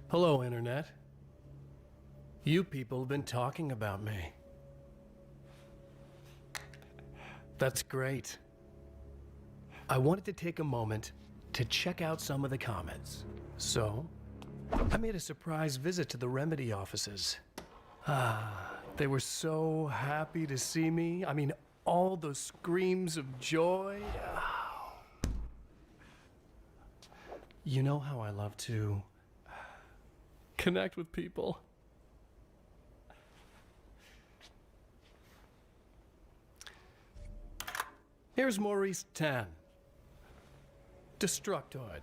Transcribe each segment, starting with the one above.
Hello, Internet. You people have been talking about me. That's great. I wanted to take a moment to check out some of the comments. So, I made a surprise visit to the Remedy offices. They were so happy to see me. I mean, all those screams of joy. You know how I love to connect with people. Here's Maurice Tan. Destructoid.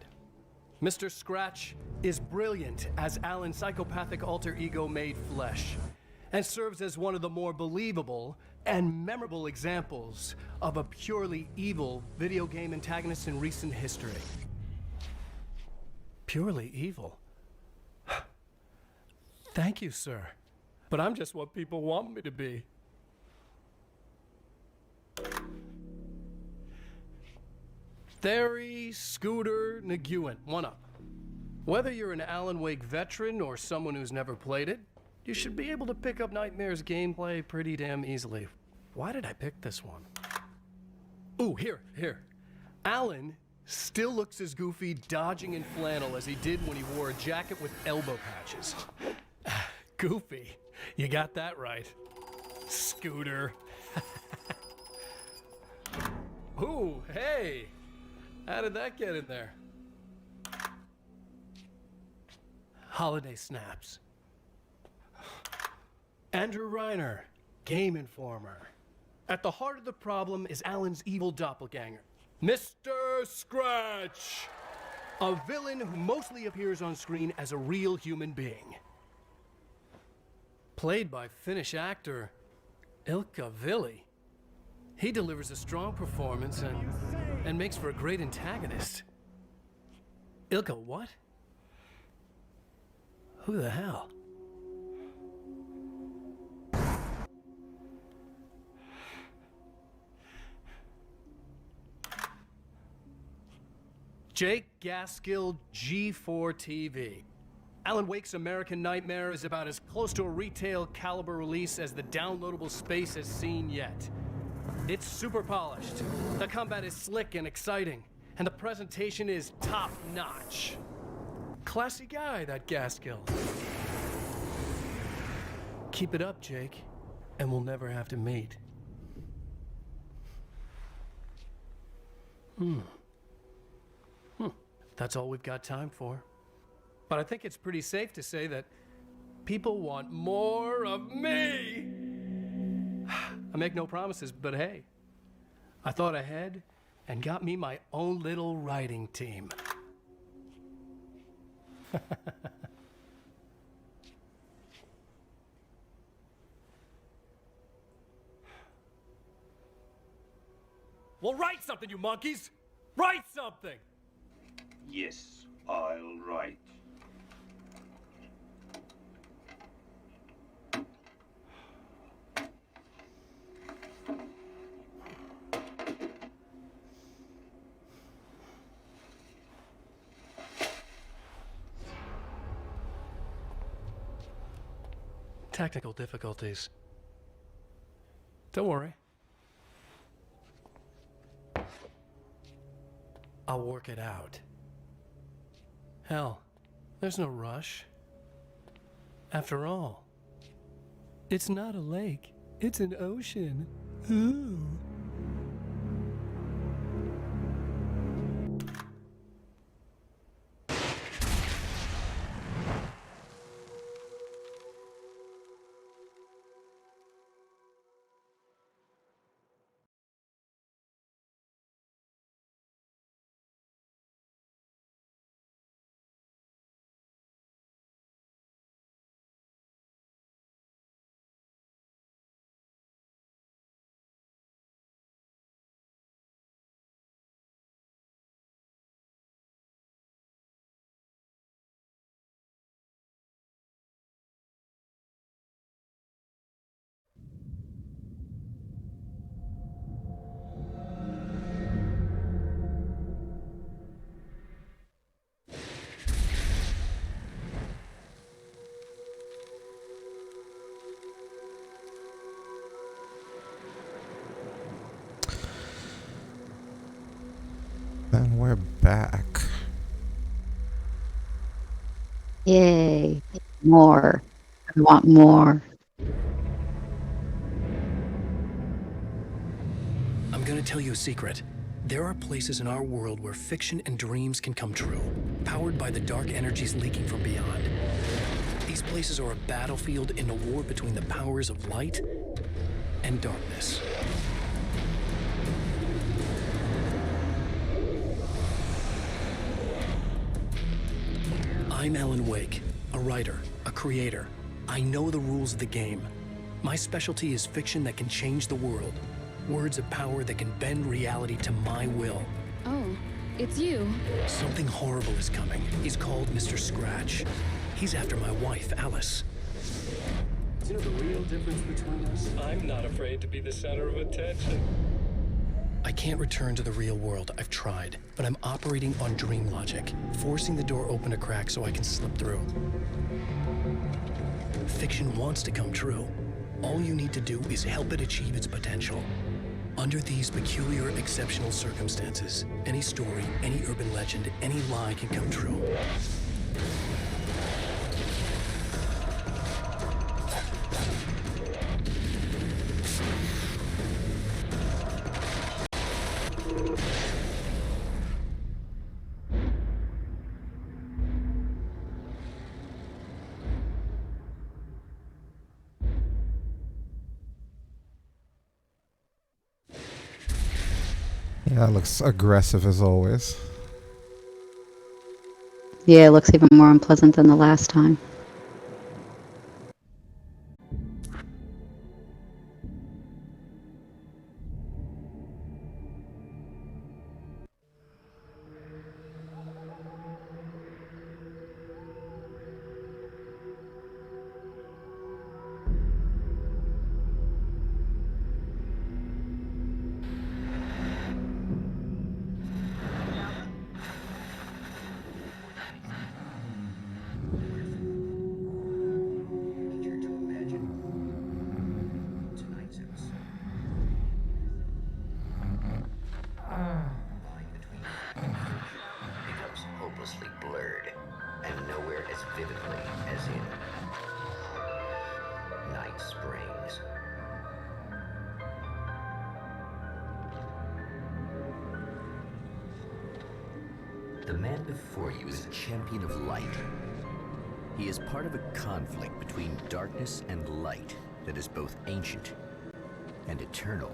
Mr. Scratch is brilliant as Alan's psychopathic alter ego made flesh, and serves as one of the more believable and memorable examples of a purely evil video game antagonist in recent history. Purely evil? Thank you, sir. But I'm just what people want me to be. Theory, Scooter, Nguyen, one up. Whether you're an Alan Wake veteran or someone who's never played it, you should be able to pick up Nightmare's gameplay pretty damn easily. Why did I pick this one? Ooh, here. Alan still looks as goofy dodging in flannel as he did when he wore a jacket with elbow patches. Goofy. You got that right. Scooter. Ooh, hey. How did that get in there? Holiday snaps. Andrew Reiner, Game Informer. At the heart of the problem is Alan's evil doppelganger, Mr. Scratch, a villain who mostly appears on screen as a real human being. Played by Finnish actor Ilkka Ville. He delivers a strong performance and makes for a great antagonist. Ilkka what? Who the hell? Jake Gaskill, G4TV. Alan Wake's American Nightmare is about as close to a retail caliber release as the downloadable space has seen yet. It's super polished, the combat is slick and exciting, and the presentation is top-notch. Classy guy, that Gaskill. Keep it up, Jake, and we'll never have to meet. That's all we've got time for. But I think it's pretty safe to say that people want more of me! I make no promises, but hey, I thought ahead and got me my own little writing team. Well, write something, you monkeys! Write something! Yes, I'll write. Technical difficulties. Don't worry. I'll work it out. Hell, there's no rush. After all, it's not a lake, it's an ocean. Ooh. Yay. More. I want more. I'm gonna tell you a secret. There are places in our world where fiction and dreams can come true, powered by the dark energies leaking from beyond. These places are a battlefield in a war between the powers of light and darkness. I'm Alan Wake, a writer, a creator. I know the rules of the game. My specialty is fiction that can change the world. Words of power that can bend reality to my will. Oh, it's you. Something horrible is coming. He's called Mr. Scratch. He's after my wife, Alice. Do you know the real difference between us? I'm not afraid to be the center of attention. I can't return to the real world. I've tried, but I'm operating on dream logic, forcing the door open a crack so I can slip through. Fiction wants to come true. All you need to do is help it achieve its potential. Under these peculiar, exceptional circumstances, any story, any urban legend, any lie can come true. Yeah, it looks aggressive as always. Yeah, it looks even more unpleasant than the last time. Becomes hopelessly blurred, and nowhere as vividly as in Night Springs. The man before you is a champion of light. He is part of a conflict between darkness and light that is both ancient and eternal.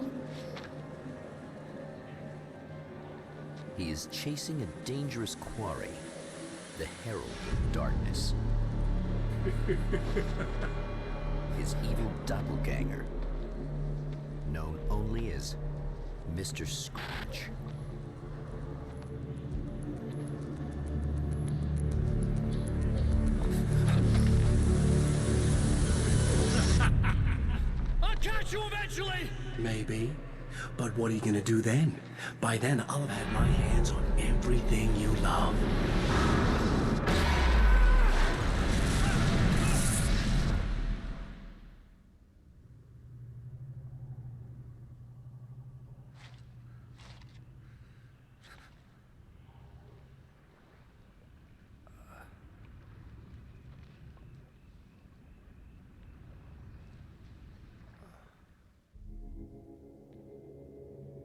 He is chasing a dangerous quarry, the Herald of Darkness. His evil doppelganger, known only as Mr. Scratch. I'll catch you eventually! Maybe. But what are you gonna do then? By then, I'll have had my hands on everything you love.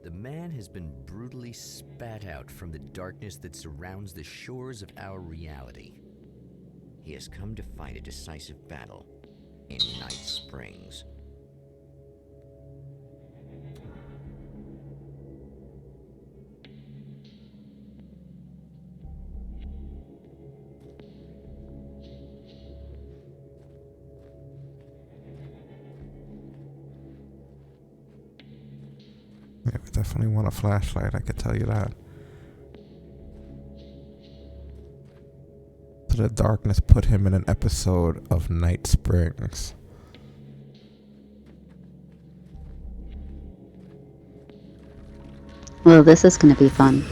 The man has been brutally spat out from the darkness that surrounds the shores of our reality. He has come to fight a decisive battle in Night Springs. Yeah, we definitely want a flashlight, I could tell you that. So the darkness put him in an episode of Night Springs. Well, this is going to be fun.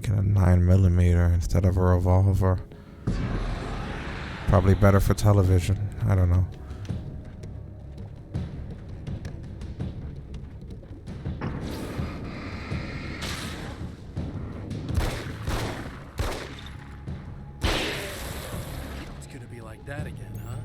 Get a 9mm instead of a revolver. Probably better for television. I don't know. It's gonna be like that again, huh?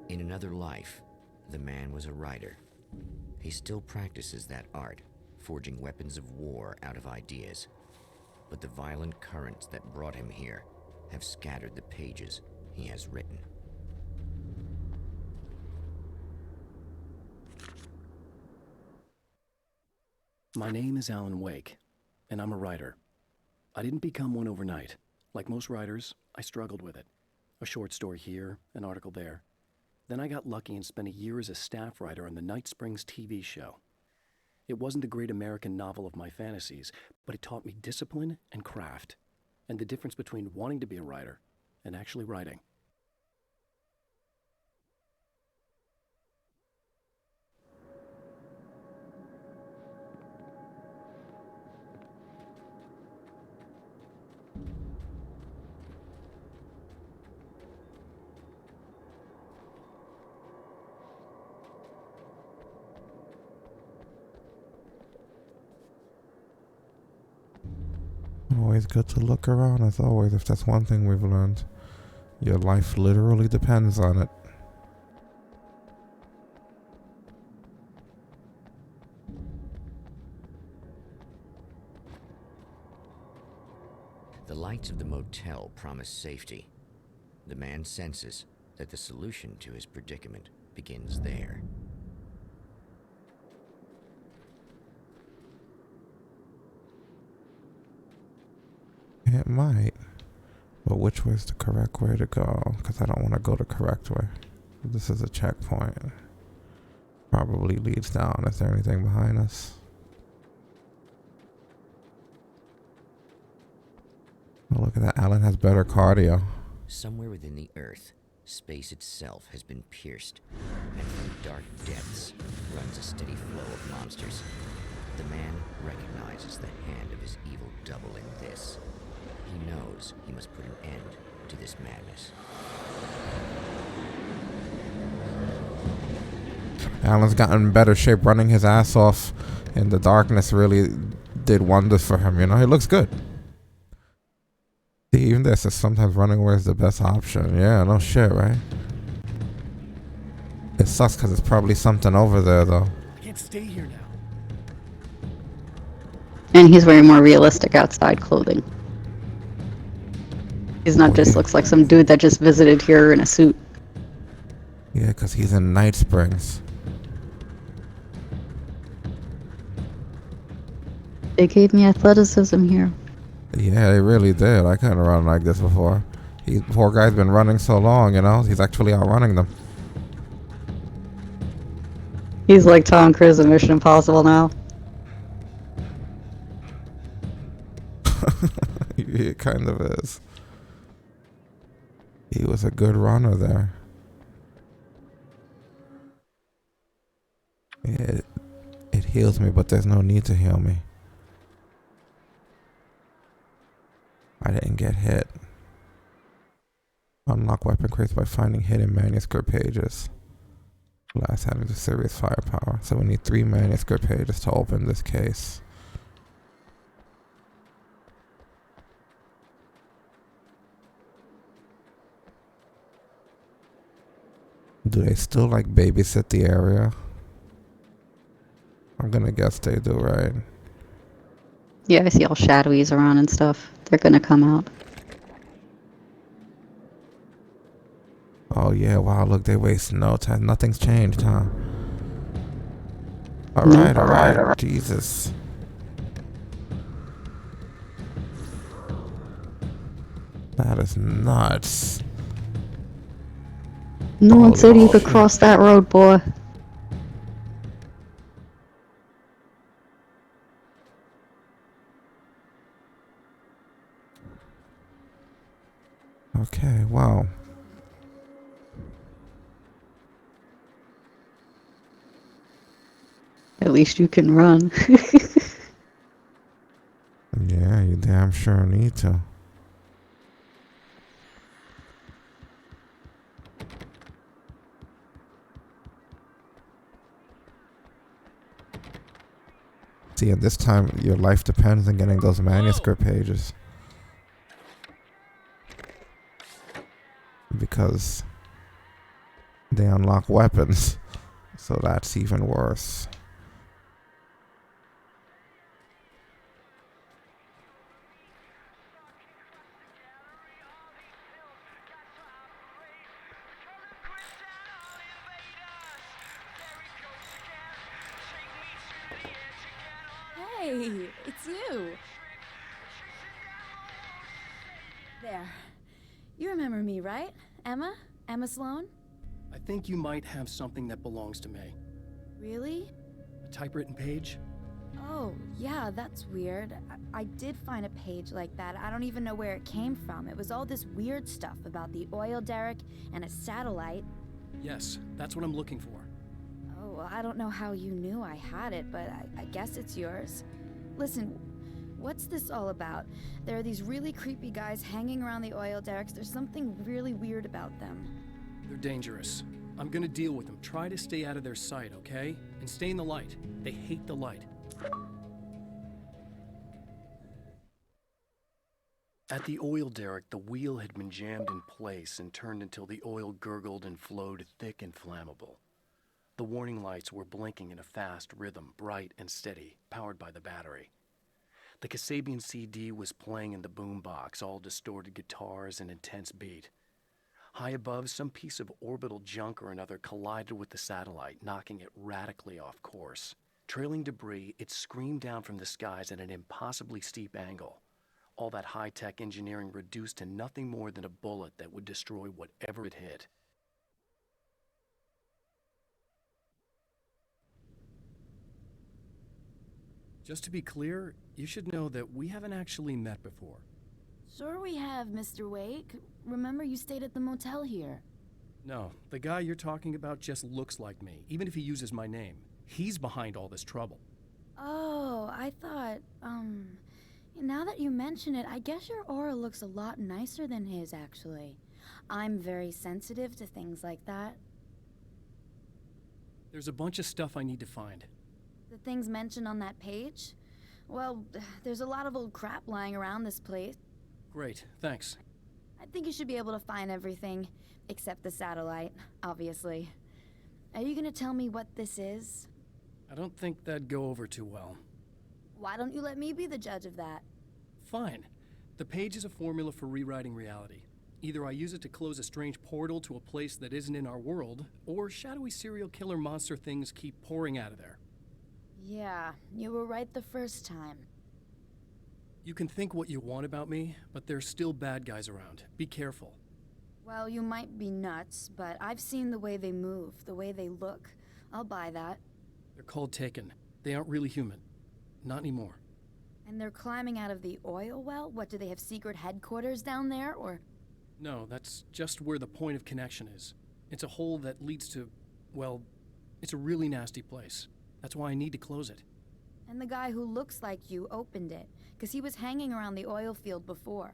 In another life, the man was a writer. He still practices that art, forging weapons of war out of ideas. But the violent currents that brought him here have scattered the pages he has written. My name is Alan Wake, and I'm a writer. I didn't become one overnight. Like most writers, I struggled with it. A short story here, an article there. Then I got lucky and spent a year as a staff writer on the Night Springs TV show. It wasn't the great American novel of my fantasies, but it taught me discipline and craft, and the difference between wanting to be a writer and actually writing. Always good to look around, as always. If that's one thing we've learned, your life literally depends on it. The lights of the motel promise safety. The man senses that the solution to his predicament begins there. It might. But which way is the correct way to go? Because I don't want to go the correct way. This is a checkpoint. Probably leads down. Is there anything behind us? Oh, look at that. Alan has better cardio. Somewhere within the earth, space itself has been pierced, and from dark depths runs a steady flow of monsters. The man recognizes the hand of his evil double in this. He knows he must put an end to this madness. Alan's gotten in better shape. Running his ass off in the darkness really did wonders for him. You know, he looks good. See, even this is sometimes running away is the best option. Yeah, no shit, right? It sucks because it's probably something over there, though. I can't stay here now. And he's wearing more realistic outside clothing. He's not just looks like some dude that just visited here in a suit. Yeah, because he's in Night Springs. They gave me athleticism here. Yeah, they really did. I couldn't run like this before. Poor guy's been running so long, you know? He's actually outrunning them. He's like Tom Cruise in Mission Impossible now. He kind of is. He was a good runner there. Yeah, it heals me, but there's no need to heal me. I didn't get hit. Unlock weapon crates by finding hidden manuscript pages. Last having serious firepower. So we need 3 manuscript pages to open this case. Do they still like babysit the area? I'm gonna guess they do, right? Yeah, I see all shadowies around and stuff. They're gonna come out. Oh yeah, wow, look, they waste no time. Nothing's changed, huh? Alright. Jesus. That is nuts. No one Oh, said you could shit. cross that road, boy. Okay, wow. At least you can run. Yeah, you damn sure need to. See, at this time, your life depends on getting those manuscript pages. Because they unlock weapons. So that's even worse. Hey, it's you. There. You remember me, right? Emma? Emma Sloan? I think you might have something that belongs to me. Really? A typewritten page? Oh, yeah, that's weird. I did find a page like that. I don't even know where it came from. It was all this weird stuff about the oil derrick and a satellite. Yes, that's what I'm looking for. Oh, well, I don't know how you knew I had it, but I guess it's yours. Listen, what's this all about? There are these really creepy guys hanging around the oil derricks. There's something really weird about them. They're dangerous. I'm gonna deal with them. Try to stay out of their sight, okay? And stay in the light. They hate the light. At the oil derrick, the wheel had been jammed in place and turned until the oil gurgled and flowed thick and flammable. The warning lights were blinking in a fast rhythm, bright and steady, powered by the battery. The Kasabian CD was playing in the boombox, all distorted guitars and intense beat. High above, some piece of orbital junk or another collided with the satellite, knocking it radically off course. Trailing debris, it screamed down from the skies at an impossibly steep angle. All that high-tech engineering reduced to nothing more than a bullet that would destroy whatever it hit. Just to be clear, you should know that we haven't actually met before. Sure we have, Mr. Wake. Remember you stayed at the motel here. No, the guy you're talking about just looks like me, even if he uses my name. He's behind all this trouble. Oh, I thought, now that you mention it, I guess your aura looks a lot nicer than his, actually. I'm very sensitive to things like that. There's a bunch of stuff I need to find. The things mentioned on that page? Well, there's a lot of old crap lying around this place. Great, thanks. I think you should be able to find everything, except the satellite, obviously. Are you gonna tell me what this is? I don't think that'd go over too well. Why don't you let me be the judge of that? Fine. The page is a formula for rewriting reality. Either I use it to close a strange portal to a place that isn't in our world, or shadowy serial killer monster things keep pouring out of there. Yeah, you were right the first time. You can think what you want about me, but there's still bad guys around. Be careful. Well, you might be nuts, but I've seen the way they move, the way they look. I'll buy that. They're called Taken. They aren't really human. Not anymore. And they're climbing out of the oil well? What, do they have secret headquarters down there, or...? No, that's just where the point of connection is. It's a hole that leads to, well, it's a really nasty place. That's why I need to close it. And the guy who looks like you opened it, because he was hanging around the oil field before.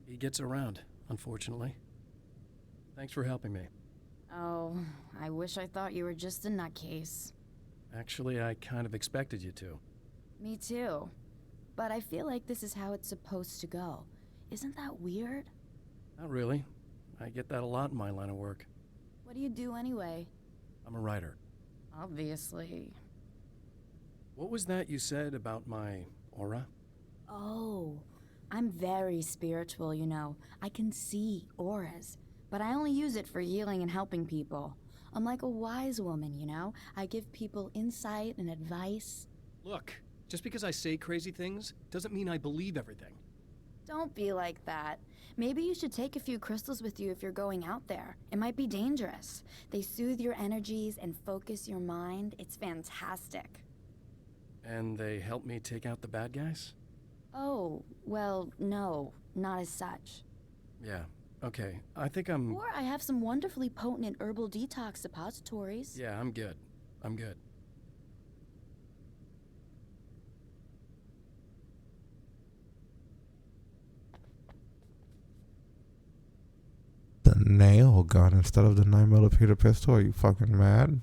He gets around, unfortunately. Thanks for helping me. Oh, I wish I thought you were just a nutcase. Actually, I kind of expected you to. Me too. But I feel like this is how it's supposed to go. Isn't that weird? Not really. I get that a lot in my line of work. What do you do anyway? I'm a writer. Obviously. What was that you said about my aura? Oh, I'm very spiritual, you know. I can see auras, but I only use it for healing and helping people. I'm like a wise woman, you know? I give people insight and advice. Look, just because I say crazy things doesn't mean I believe everything. Don't be like that. Maybe you should take a few crystals with you if you're going out there. It might be dangerous. They soothe your energies and focus your mind. It's fantastic. And they help me take out the bad guys? Oh, well, no, not as such. Yeah, okay. I think I'm... Or I have some wonderfully potent herbal detox suppositories. Yeah, I'm good. I'm good. The nail gun instead of the 9mm pistol? Are you fucking mad?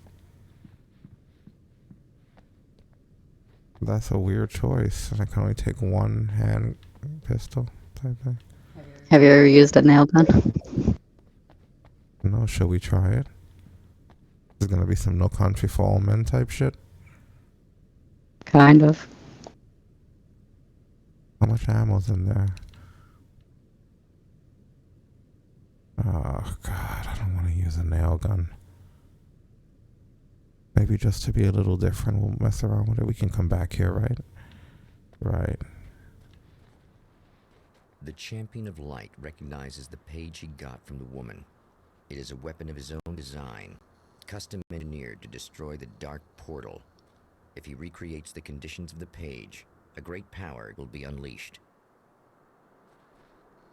That's a weird choice. I can only take one hand pistol type thing. Have you ever used a nail gun? No, should we try it? There's gonna be some No Country for All Men type shit. Kind of. How much ammo's in there? Oh god, I don't want to use a nail gun. Maybe just to be a little different, we'll mess around with it. We can come back here, right? Right. The Champion of Light recognizes the page he got from the woman. It is a weapon of his own design, custom engineered to destroy the Dark Portal. If he recreates the conditions of the page, a great power will be unleashed.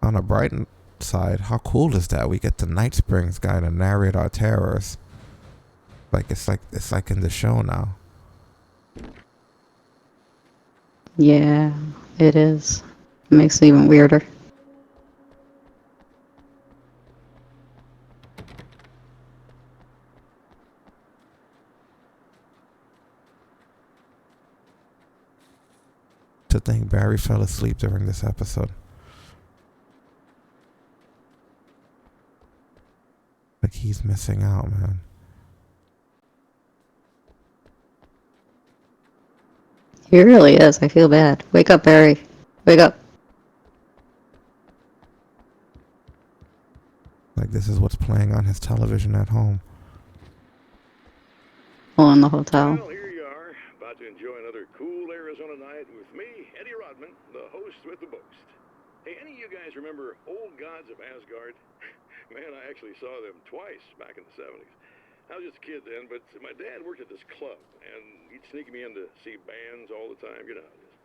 On a bright side, how cool is that? We get the Night Springs guy to narrate our terrors. It's like in the show now. Yeah, it is. It makes it even weirder. To think Barry fell asleep during this episode. Like he's missing out, man. He really is. I feel bad. Wake up, Barry. Wake up. Like this is what's playing on his television at home. Oh, in the hotel. Well, here you are, about to enjoy another cool Arizona night with me, Eddie Rodman, the host with the boast. Hey, any of you guys remember Old Gods of Asgard? Man, I actually saw them twice back in the 70s. I was just a kid then, but my dad worked at this club, and he'd sneak me in to see bands all the time. You know, just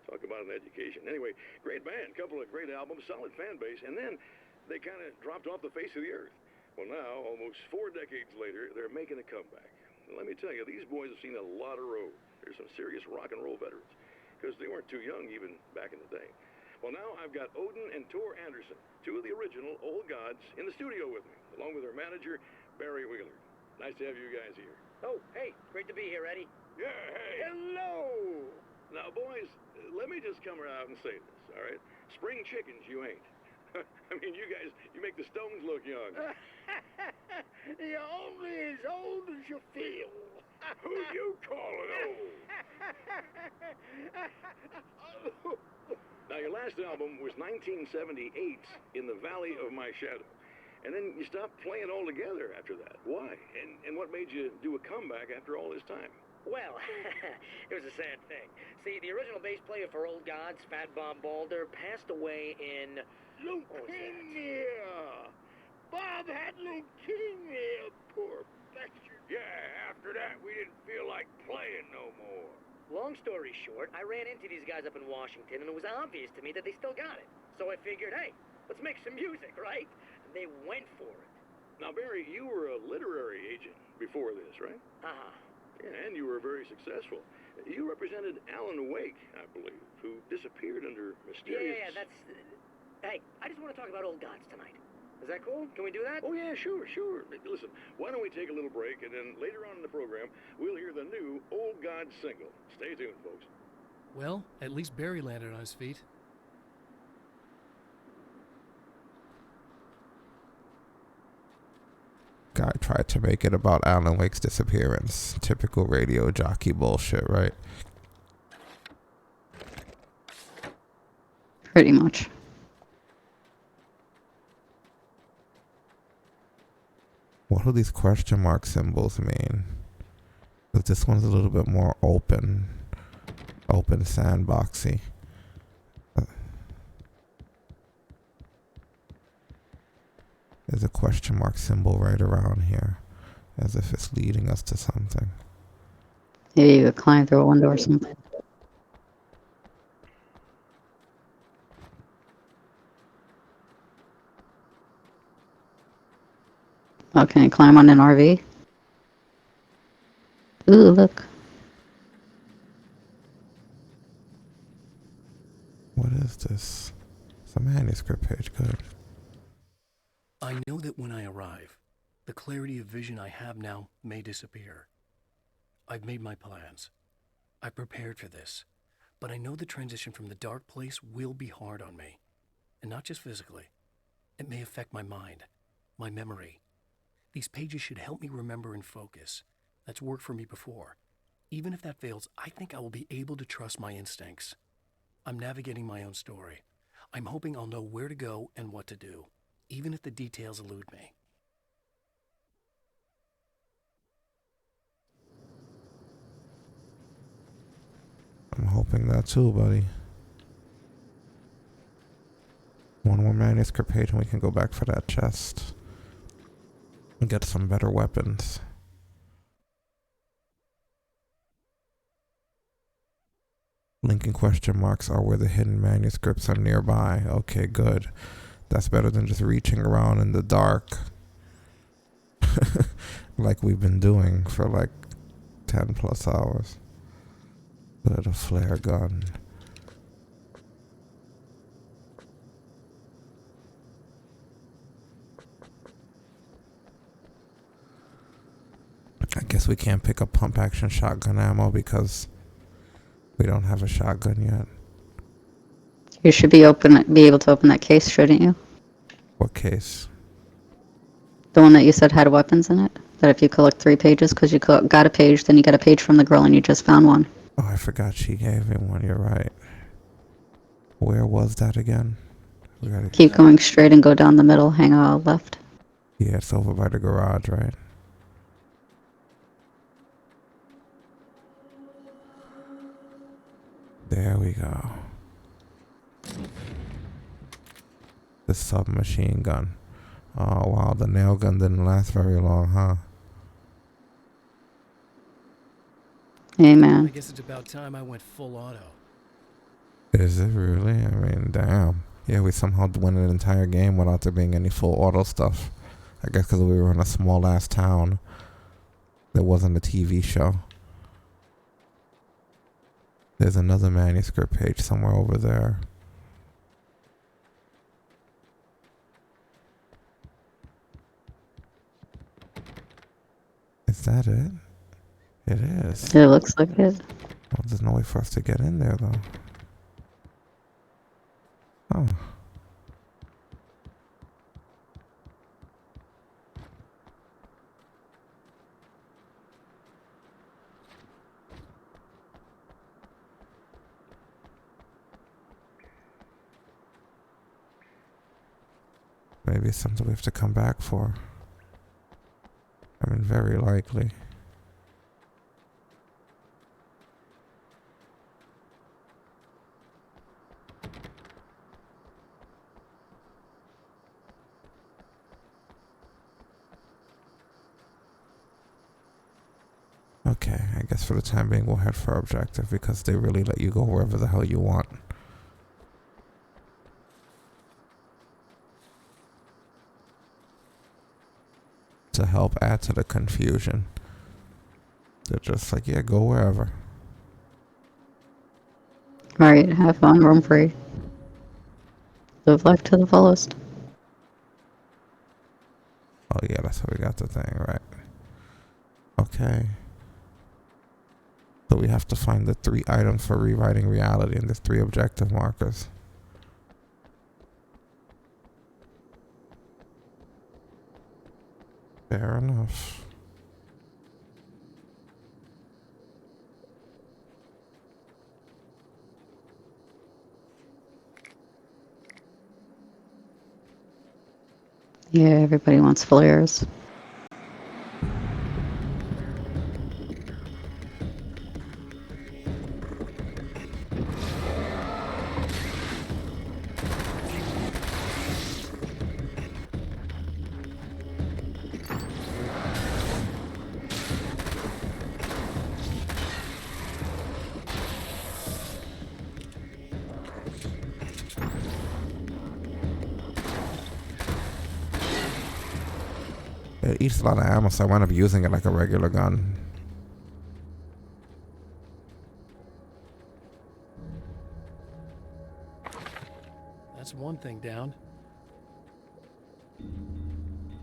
talk about an education. Anyway, great band, couple of great albums, solid fan base, and then they kind of dropped off the face of the earth. Well, now, almost 4 decades later, they're making a comeback. And let me tell you, these boys have seen a lot of road. There's some serious rock and roll veterans, because they weren't too young even back in the day. Well, now I've got Odin and Tor Anderson, two of the original Old Gods, in the studio with me, along with their manager, Barry Wheeler. Nice to have you guys here. Oh, hey, great to be here, Eddie. Yeah, hey. Hello! Now, boys, let me just come out and say this, all right? Spring chickens, you ain't. I mean, you guys, you make the Stones look young. You're only as old as you feel. Who you calling old? Now, your last album was 1978, In the Valley of My Shadow. And then you stopped playing altogether after that. Why? And what made you do a comeback after all this time? Well, it was a sad thing. See, the original bass player for Old Gods, Fat Bob Balder, passed away in... Leukemia! Bob had leukemia, poor bastard. Yeah, after that, we didn't feel like playing no more. Long story short, I ran into these guys up in Washington, and it was obvious to me that they still got it. So I figured, hey, let's make some music, right? And they went for it. Now, Barry, you were a literary agent before this, right? Uh-huh. Yeah, and you were very successful. You represented Alan Wake, I believe, who disappeared under mysterious... Yeah, that's... Hey, I just want to talk about Old Gods tonight. Is that cool? Can we do that? Oh, yeah, sure. Listen, why don't we take a little break, and then later on in the program, we'll hear the new Old Gods single. Stay tuned, folks. Well, at least Barry landed on his feet. Guy tried to make it about Alan Wake's disappearance. Typical radio jockey bullshit, right? Pretty much. What do these question mark symbols mean? Because this one's a little bit more open sandboxy. There's a question mark symbol right around here, as if it's leading us to something. Maybe you could climb through a window or something. Oh, can you climb on an RV? Ooh, look. What is this? It's a manuscript page. Good. I know that when I arrive, the clarity of vision I have now may disappear. I've made my plans. I prepared for this. But I know the transition from the dark place will be hard on me. And not just physically. It may affect my mind, my memory. These pages should help me remember and focus. That's worked for me before. Even if that fails, I think I will be able to trust my instincts. I'm navigating my own story. I'm hoping I'll know where to go and what to do, even if the details elude me. I'm hoping that too, buddy. One more manuscript page and we can go back for that chest. And get some better weapons. Linking question marks are where the hidden manuscripts are nearby. Okay, good. That's better than just reaching around in the dark. Like we've been doing for like 10 plus hours. Good, a flare gun. I guess we can't pick up pump action shotgun ammo because we don't have a shotgun yet. You should be able to open that case, shouldn't you? What case? The one that you said had weapons in it? That if you collect 3 pages, because you got a page, then you got a page from the girl and you just found one. Oh, I forgot she gave me one. You're right. Where was that again? We gotta Keep going straight and go down the middle, hang out left. Yeah, it's over by the garage, right? There we go. The submachine gun. Oh, wow, the nail gun didn't last very long, huh? Amen. I guess it's about time I went full auto. Is it really? I mean, damn. Yeah, we somehow won an entire game without there being any full auto stuff. I guess because we were in a small-ass town. There wasn't a TV show. There's another manuscript page somewhere over there. Is that it? It is. It looks like it. Well, there's no way for us to get in there, though. Oh. Maybe it's something we have to come back for. I mean, very likely. Okay, I guess for the time being we'll head for objective because they really let you go wherever the hell you want. To help add to the confusion. They're just like, yeah, go wherever. Right, have fun, roam free. Live life to the fullest. Oh yeah, that's how we got the thing, right? Okay. So we have to find the 3 items for rewriting reality, and there's 3 objective markers. Fair enough. Yeah, everybody wants flares. It eats a lot of ammo, so I wound up using it like a regular gun. That's one thing down.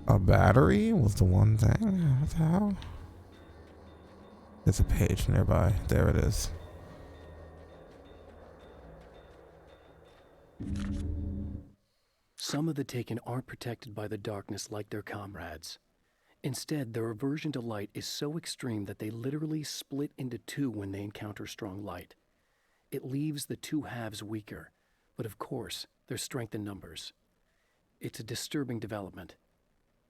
A battery was the one thing? What the hell? There's a page nearby. There it is. Some of the Taken aren't protected by the darkness like their comrades. Instead, their aversion to light is so extreme that they literally split into two when they encounter strong light. It leaves the two halves weaker, but of course, there's strength in numbers. It's a disturbing development.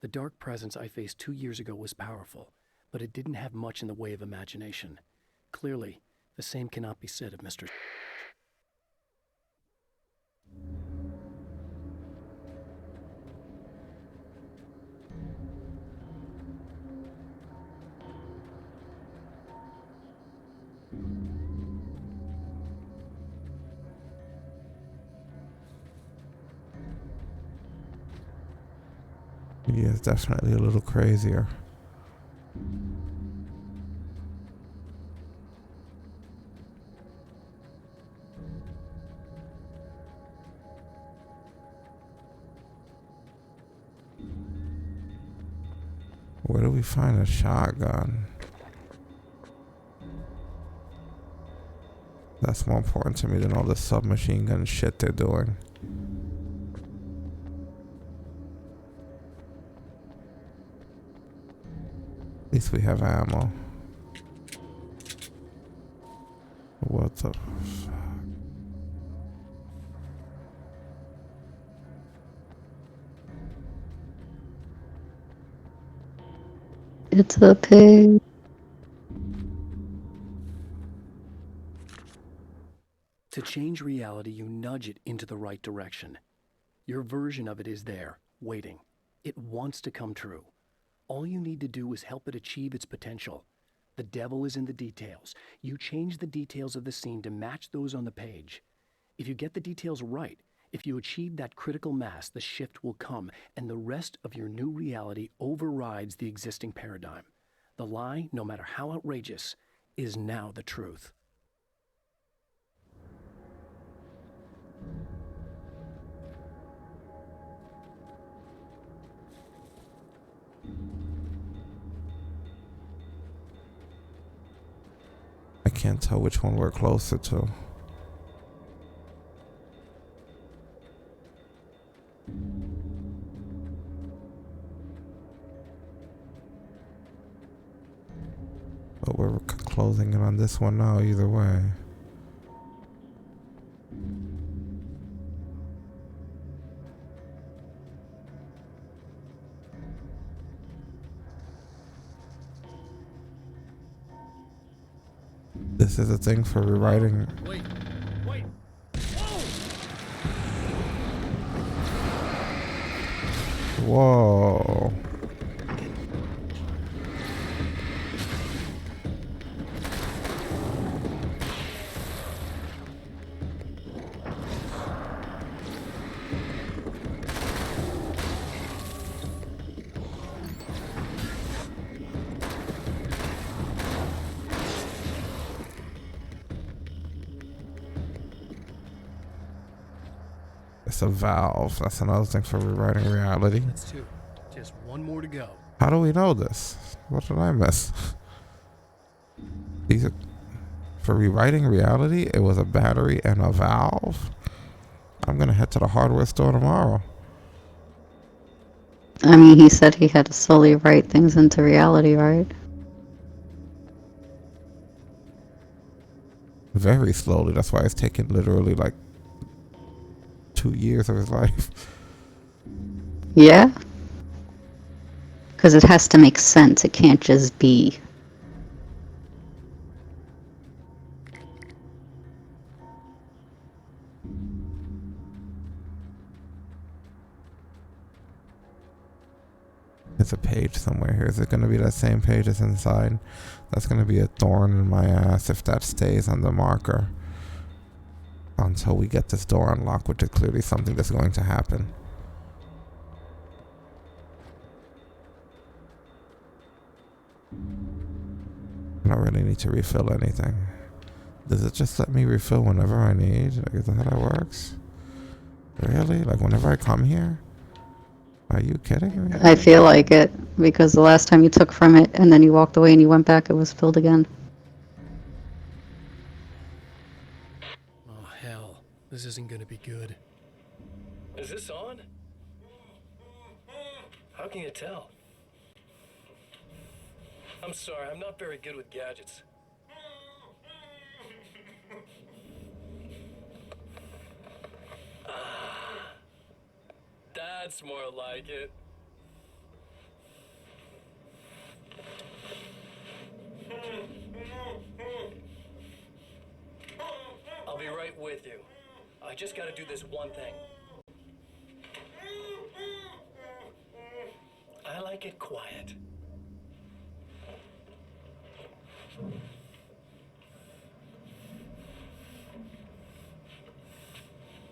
The dark presence I faced 2 years ago was powerful, but it didn't have much in the way of imagination. Clearly, the same cannot be said of Mr. He is definitely a little crazier. Where do we find a shotgun? That's more important to me than all the submachine gun shit they're doing. At least we have ammo. What the fuck? It's a pig. To change reality, you nudge it into the right direction. Your version of it is there, waiting. It wants to come true. All you need to do is help it achieve its potential. The devil is in the details. You change the details of the scene to match those on the page. If you get the details right, if you achieve that critical mass, the shift will come, and the rest of your new reality overrides the existing paradigm. The lie, no matter how outrageous, is now the truth. I can't tell which one we're closer to. But we're closing in on this one now either way. This is a thing for rewriting. Wait. Whoa. It's a valve. That's another thing for rewriting reality. That's two. Just one more to go. How do we know this? What did I miss? These are for rewriting reality. It was a battery and a valve. I'm gonna head to the hardware store tomorrow. I mean, he said he had to slowly write things into reality, right? Very slowly. That's why it's taken literally like 2 years of his life. Yeah. Because it has to make sense. It can't just be. It's a page somewhere here. Is it going to be that same page that's inside? That's going to be a thorn in my ass if that stays on the marker. Until we get this door unlocked, which is clearly something that's going to happen. I don't really need to refill anything. Does it just let me refill whenever I need? Like, is that how that works? Really? Like, whenever I come here? Are you kidding me? I feel like it, because the last time you took from it and then you walked away and you went back, it was filled again. Oh, hell. This isn't gonna be good. Is this on? How can you tell? I'm sorry, I'm not very good with gadgets. That's more like it. I'll be right with you. I just gotta do this one thing. I like it quiet.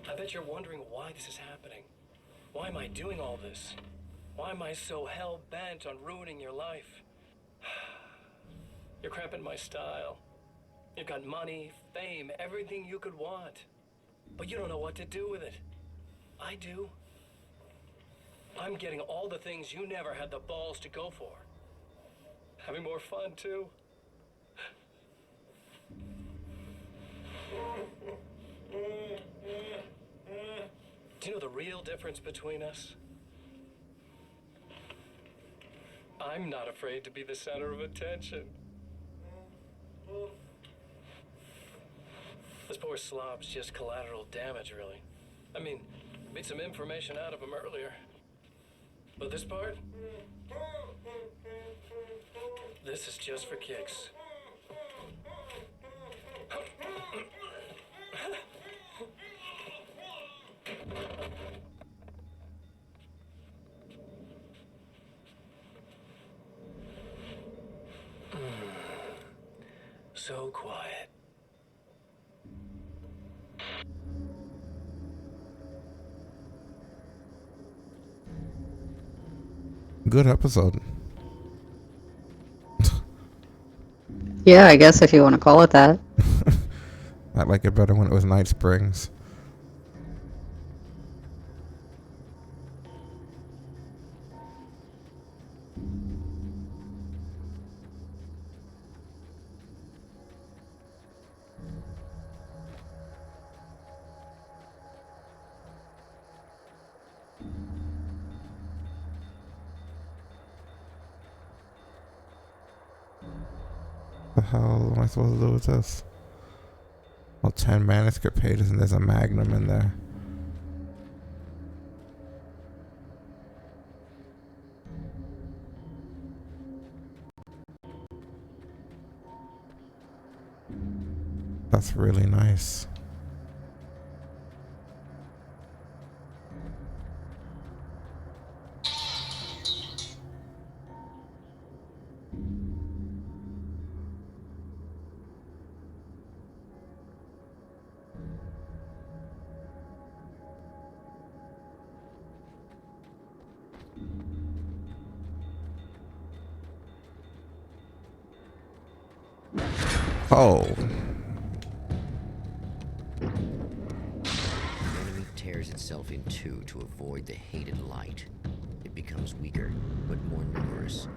I bet you're wondering why this is happening. Why am I doing all this? Why am I so hell-bent on ruining your life? You're cramping my style. You've got money, fame, everything you could want. But you don't know what to do with it. I do. I'm getting all the things you never had the balls to go for. Having more fun, too. Do you know the real difference between us? I'm not afraid to be the center of attention. This poor slob's just collateral damage, really. I mean, beat some information out of him earlier. But this part? This is just for kicks. So quiet. Good episode. Yeah, I guess if you want to call it that. I like it better when it was Night Springs. The hell am I supposed to do with this? Well, 10 manuscript pages and there's a magnum in there. That's really nice. Oh. The enemy tears itself in two to avoid the hated light. It becomes weaker, but more numerous.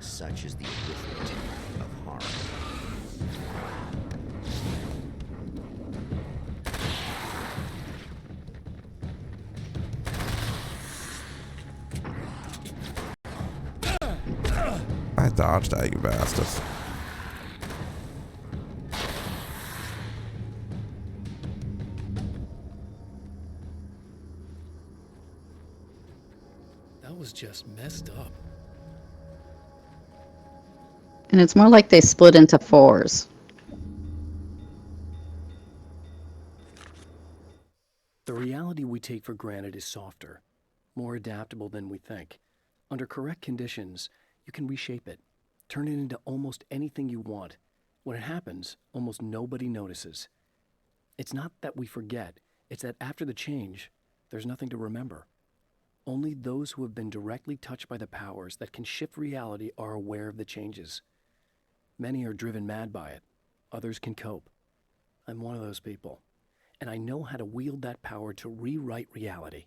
Such is the equivalent of harm. I dodged that, you bastards. That was just messed up. And it's more like they split into fours. The reality we take for granted is softer, more adaptable than we think. Under correct conditions, you can reshape it, turn it into almost anything you want. When it happens, almost nobody notices. It's not that we forget, it's that after the change, there's nothing to remember. Only those who have been directly touched by the powers that can shift reality are aware of the changes. Many are driven mad by it. Others can cope. I'm one of those people. And I know how to wield that power to rewrite reality.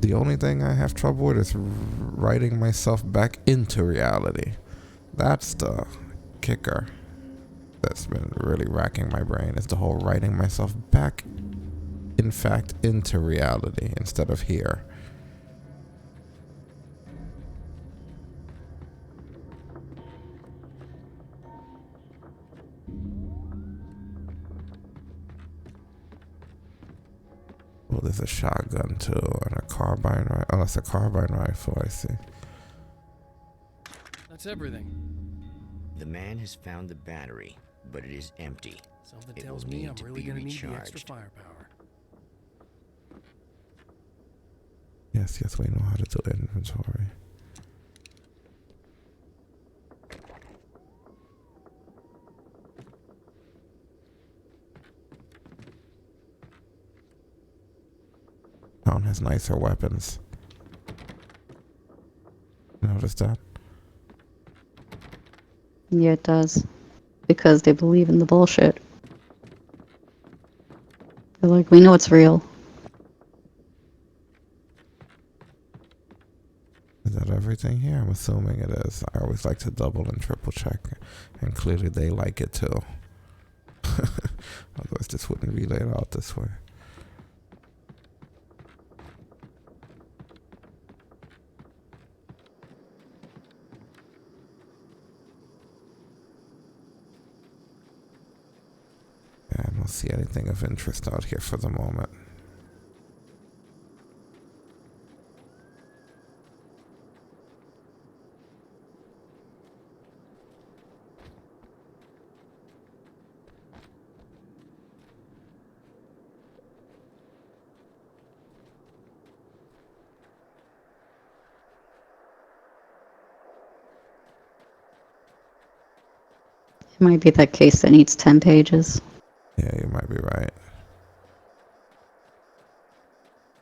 The only thing I have trouble with is writing myself back into reality. That's the kicker that's been really racking my brain, is the whole writing myself back, in fact, into reality instead of here. Well, there's a shotgun too, and a carbine rifle. Oh, that's a carbine rifle, I see. That's everything. The man has found the battery, but it is empty. Something It tells will me need I'm to really be gonna need the extra recharged. firepower. Yes, we know how to do inventory. Town has nicer weapons. Notice that? Yeah, it does. Because they believe in the bullshit. They're like, we know it's real. Is that everything here? I'm assuming it is. I always like to double and triple check, and clearly they like it too. Otherwise this wouldn't be laid out this way. Yeah, I don't see anything of interest out here for the moment. It might be that case that needs 10 pages. Yeah, you might be right.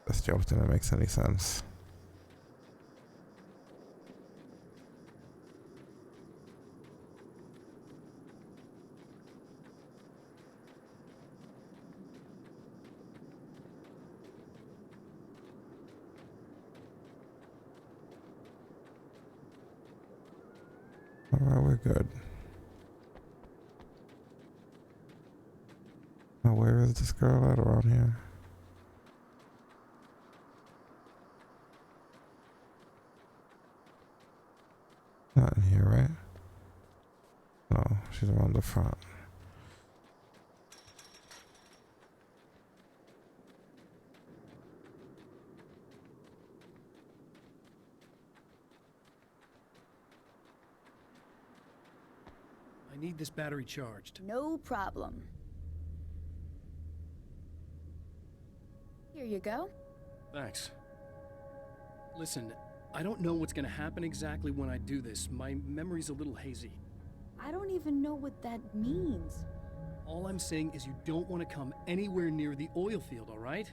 That's the only thing that makes any sense. Alright, we're good. Now, where is this girl at around here? Not in here, right? No, she's around the front. I need this battery charged. No problem. Here you go. Thanks. Listen, I don't know what's gonna happen exactly when I do this. My memory's a little hazy. I don't even know what that means. All I'm saying is you don't want to come anywhere near the oil field, all right?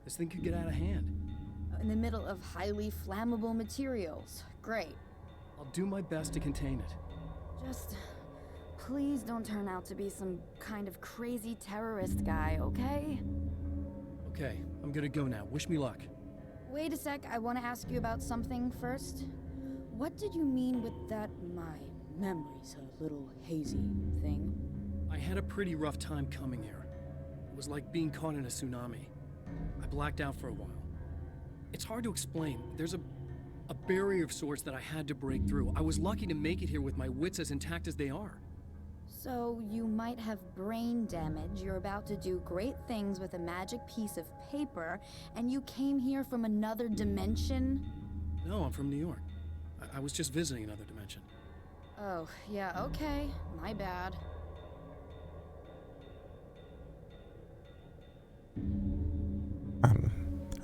This thing could get out of hand. In the middle of highly flammable materials. Great. I'll do my best to contain it. Just please don't turn out to be some kind of crazy terrorist guy, okay? Okay, I'm gonna go now. Wish me luck. Wait a sec, I want to ask you about something first. What did you mean with that my memory's a little hazy thing? I had a pretty rough time coming here. It was like being caught in a tsunami. I blacked out for a while. It's hard to explain. There's a barrier of sorts that I had to break through. I was lucky to make it here with my wits as intact as they are. So you might have brain damage, you're about to do great things with a magic piece of paper, and you came here from another dimension? No, I'm from New York. I was just visiting another dimension. Oh, yeah, okay. My bad.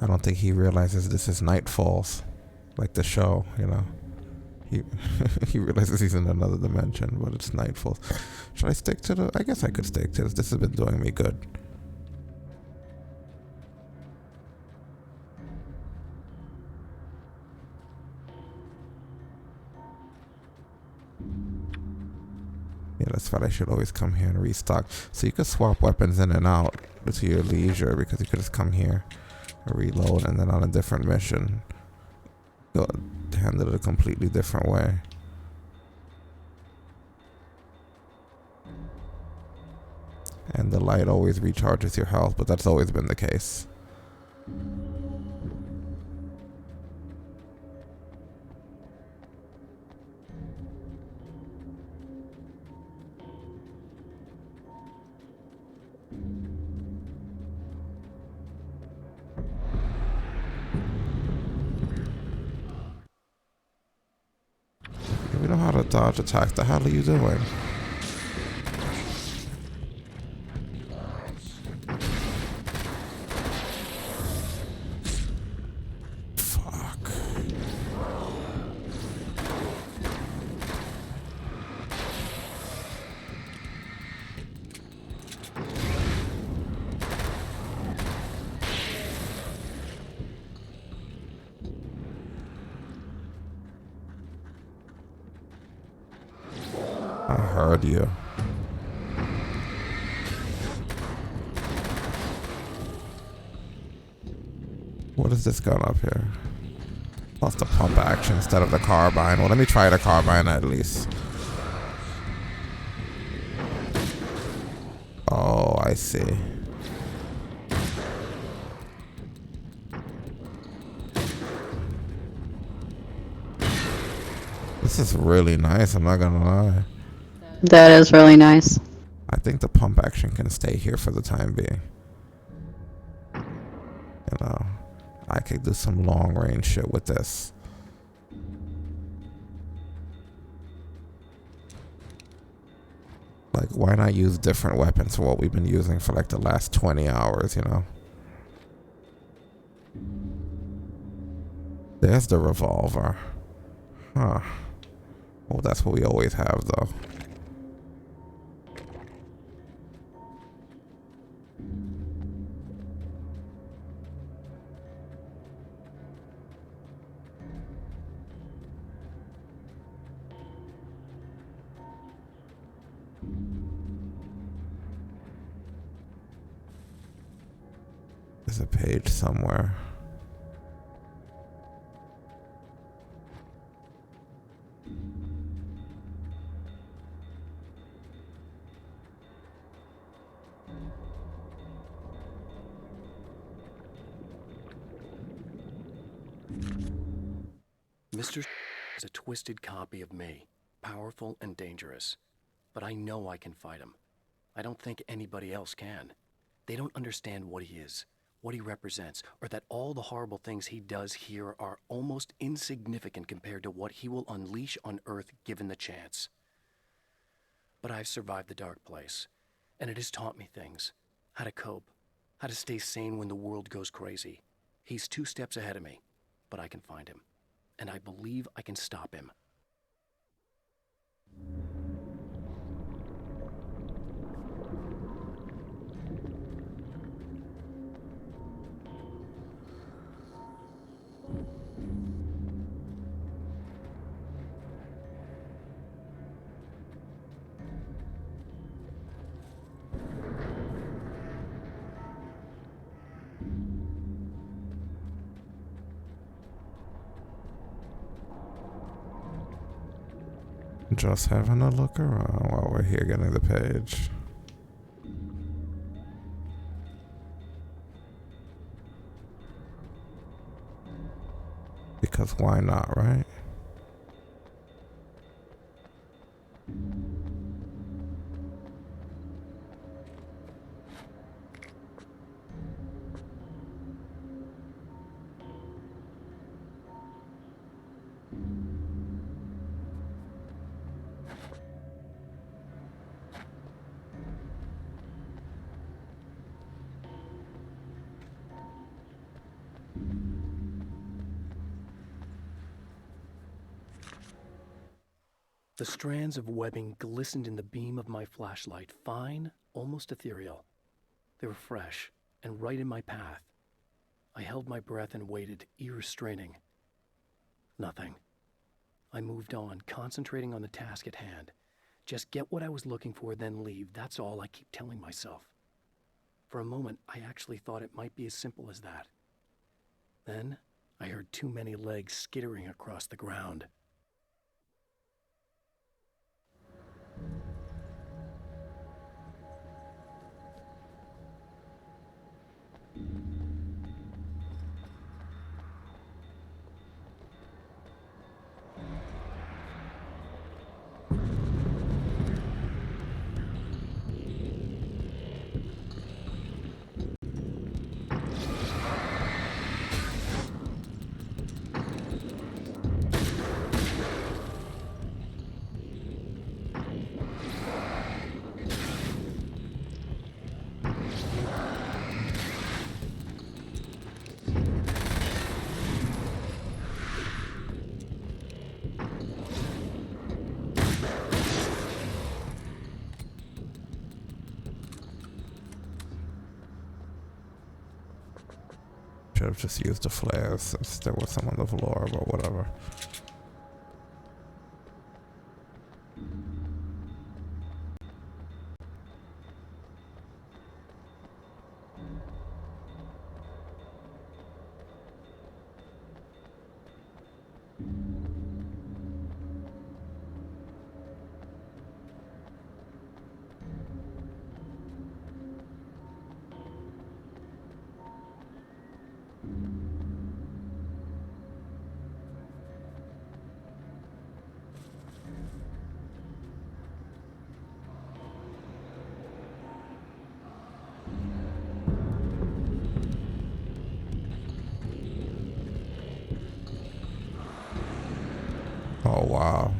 I don't think he realizes this is Night Falls, like the show, you know. He he realizes he's in another dimension, but it's Night Falls. Should I stick to the... I guess I could stick to this. This has been doing me good. Yeah, that's why I should always come here and restock. So you could swap weapons in and out to your leisure, because you could just come here and reload, and then on a different mission, you'll handle it a completely different way. And the light always recharges your health, but that's always been the case. If you know how to dodge attacks, the hell are you doing? Fuck. I heard you. What is this gun up here? Lost the pump action instead of the carbine. Well, let me try the carbine at least. Oh, I see. This is really nice, I'm not gonna lie. That is really nice. I think the pump action can stay here for the time being. You know, I could do some long range shit with this. Like, why not use different weapons for what we've been using for like the last 20 hours, you know? There's the revolver. Huh. Well, that's what we always have, though. There's a page somewhere. Mr. is a twisted copy of me, powerful and dangerous. But I know I can fight him. I don't think anybody else can. They don't understand what he is, what he represents, or that all the horrible things he does here are almost insignificant compared to what he will unleash on Earth given the chance. But I've survived the dark place, and it has taught me things. How to cope, how to stay sane when the world goes crazy. He's 2 steps ahead of me, but I can find him. And I believe I can stop him. Just having a look around while we're here getting the page. Because why not, right? The strands of webbing glistened in the beam of my flashlight, fine, almost ethereal. They were fresh and right in my path. I held my breath and waited, ears straining. Nothing. I moved on, concentrating on the task at hand, Just get what I was looking for, then leave. That's all I keep telling myself. For a moment, I actually thought it might be as simple as that. Then, I heard too many legs skittering across the ground. Should have just used the flares since there was some on the floor, but whatever. Oh wow.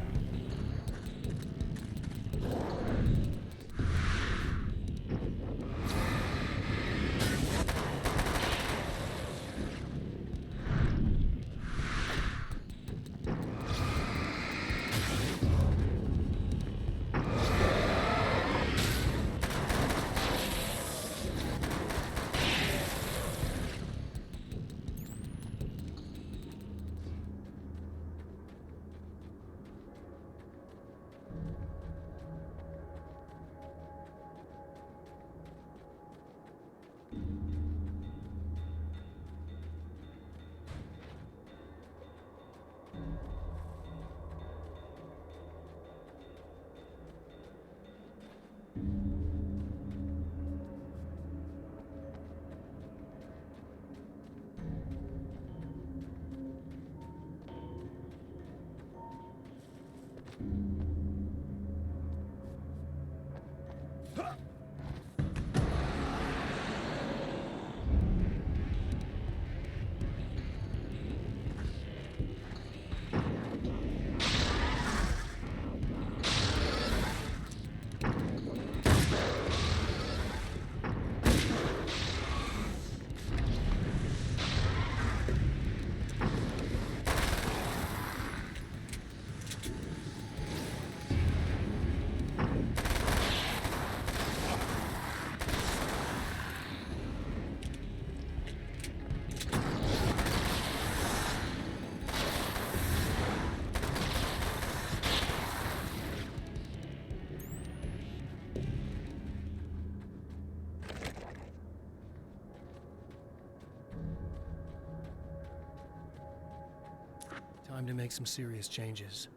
Time to make some serious changes.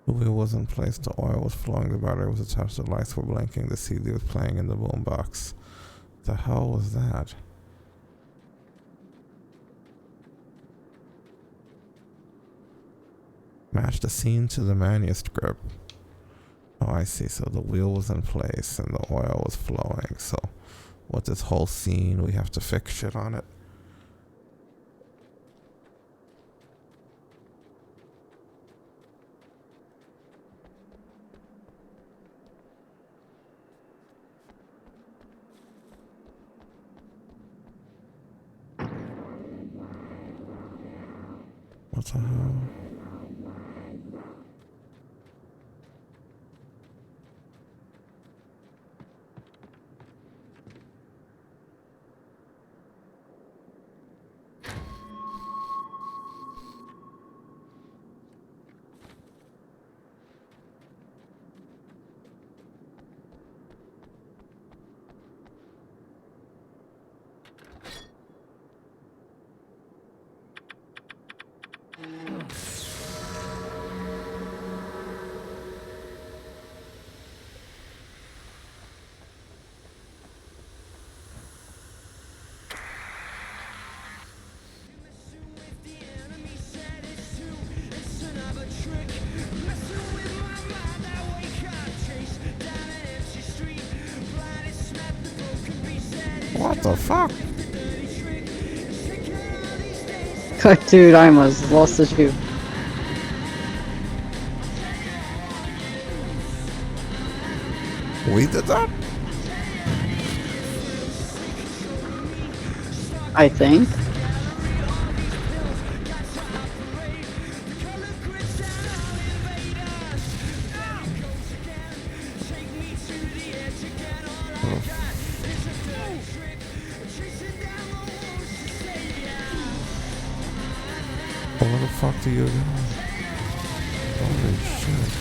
The wheel was in place, the oil was flowing, the battery was attached, the lights were blinking, the CD was playing in the boombox. The hell was that? Match the scene to the manuscript. Oh, I see. So the wheel was in place and the oil was flowing. So with this whole scene, we have to fix shit on it. What the hell? the fuck? God, dude, I'm as lost as you. We did that? I think. Where the fuck do you go? Holy shit.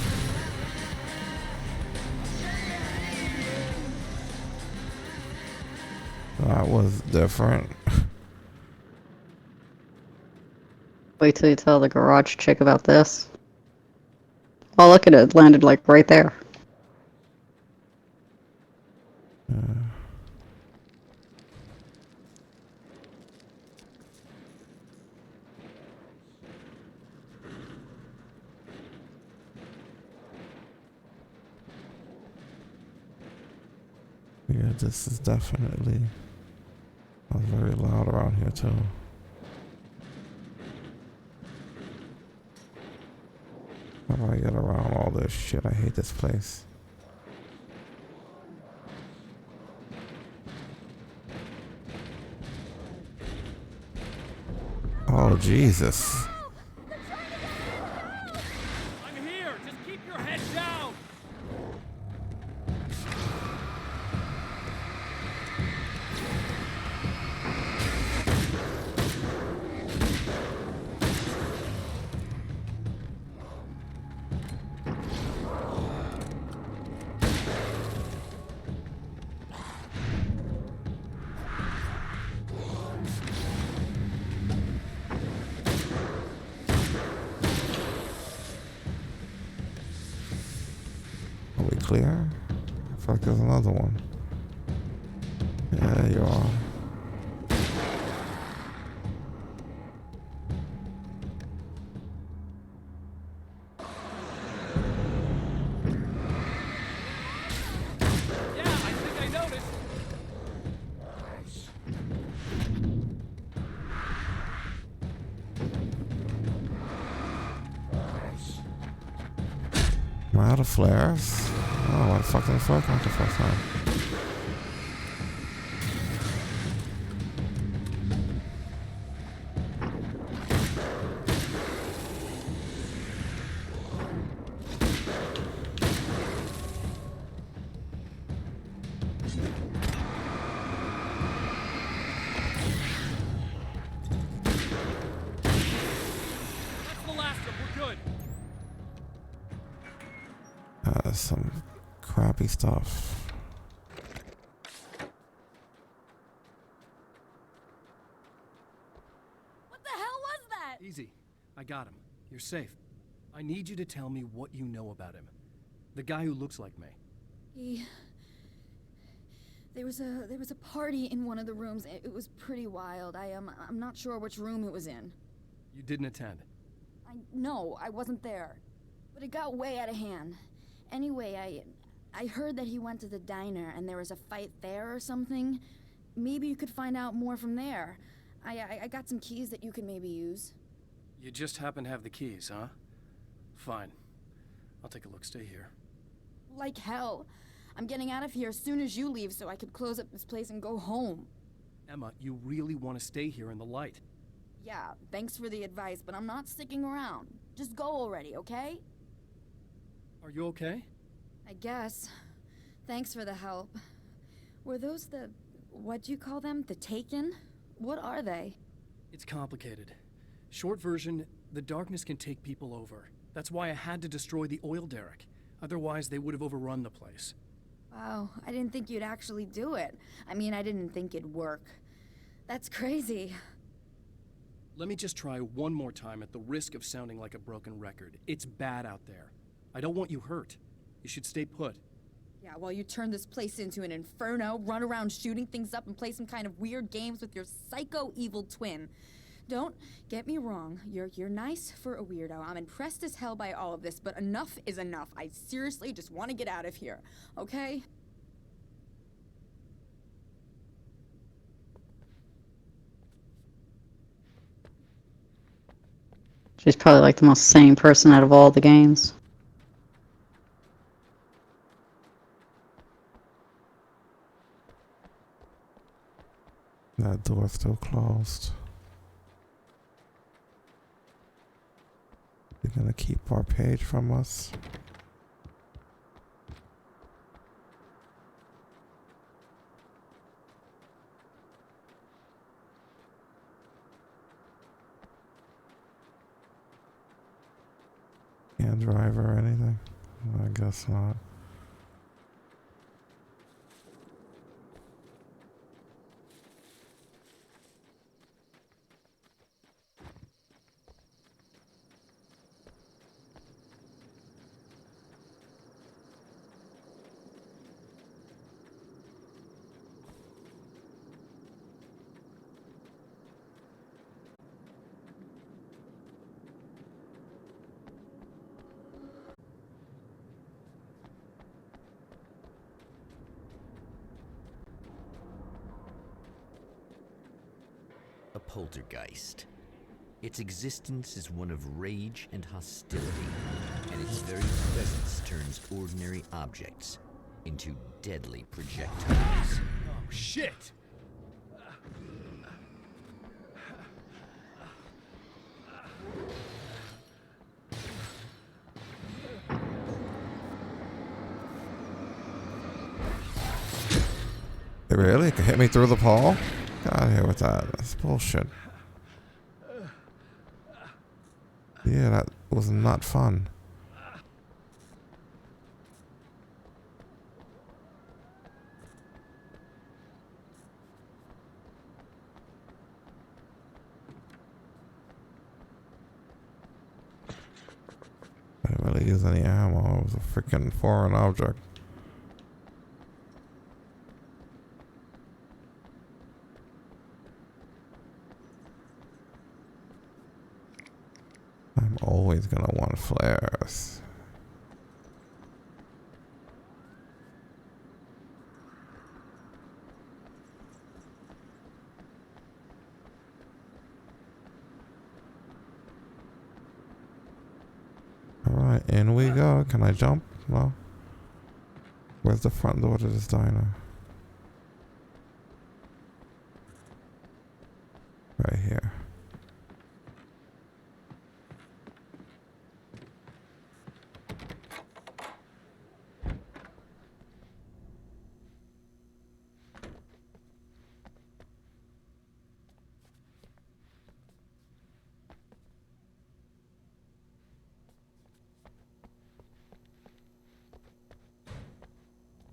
That was different. Wait till you tell the garage chick about this. Oh, look at it. It landed like right there. Yeah, this is definitely very loud around here too. How do I get around all this shit? I hate this place. Oh, Jesus. I'm here! Just keep your head down! Are we clear? I feel like there's another one. Yeah, there you are. Yeah, I think I noticed. Am I out of flares? Oh, what the fuck did I fuck out the first time? That's the last of them. We're good. Some crappy stuff. What the hell was that? Easy. I got him. You're safe. I need you to tell me what you know about him. The guy who looks like me. There was a party in one of the rooms. It was pretty wild. I'm not sure which room it was in. You didn't attend. No, I wasn't there. But it got way out of hand. Anyway, I heard that he went to the diner and there was a fight there or something. Maybe you could find out more from there. I got some keys that you could maybe use. You just happen to have the keys, huh? Fine. I'll take a look. Stay here. Like hell. I'm getting out of here as soon as you leave so I could close up this place and go home. Emma, you really want to stay here in the light. Yeah, thanks for the advice, but I'm not sticking around. Just go already, okay? Are you okay? I guess. Thanks for the help. Were those what'd you call them? The Taken? What are they? It's complicated. Short version, the darkness can take people over. That's why I had to destroy the oil derrick. Otherwise, they would have overrun the place. Wow, I didn't think you'd actually do it. I mean, I didn't think it'd work. That's crazy. Let me just try one more time at the risk of sounding like a broken record. It's bad out there. I don't want you hurt. You should stay put. Yeah, while you turn this place into an inferno, run around shooting things up and play some kind of weird games with your psycho evil twin. Don't get me wrong, you're nice for a weirdo. I'm impressed as hell by all of this, but enough is enough. I seriously just want to get out of here, okay? She's probably like the most sane person out of all the games. That door's still closed. They're gonna keep our page from us. Can't drive or anything? I guess not. A poltergeist. Its existence is one of rage and hostility, and its very presence turns ordinary objects into deadly projectiles. Oh, shit! Really? It could hit me through the pole? Get out of here with that. That's bullshit. Yeah, that was not fun. I didn't really use any ammo. It was a freaking foreign object. I'm always gonna want flares. Alright, in we go. Can I jump? No. Where's the front door to this diner? Right here.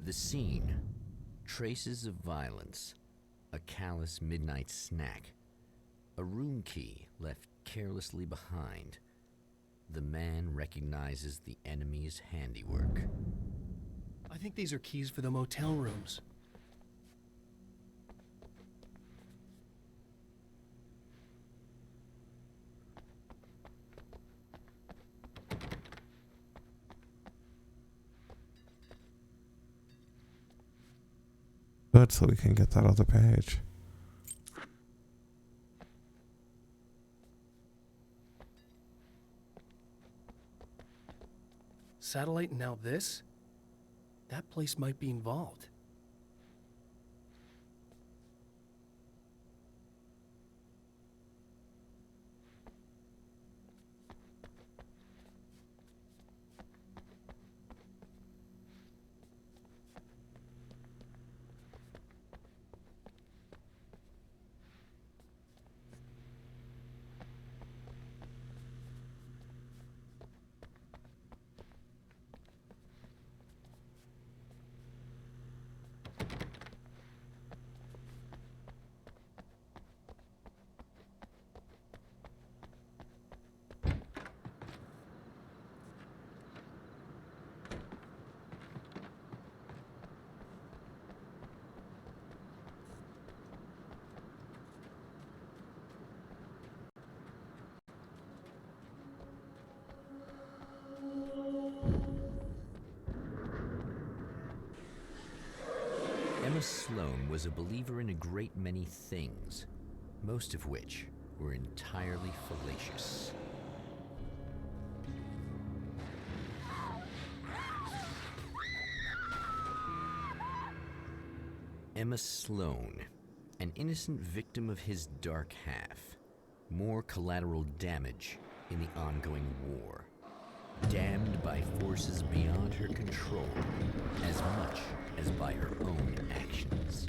The scene. Traces of violence. A callous midnight snack. A room key left carelessly behind. The man recognizes the enemy's handiwork. I think these are keys for the motel rooms. Good, so we can get that other page. Satellite and now this? That place might be involved. Emma Sloan was a believer in a great many things, most of which were entirely fallacious. Emma Sloan, an innocent victim of his dark half. More collateral damage in the ongoing war. Damned by forces beyond her control, as much as by her own actions.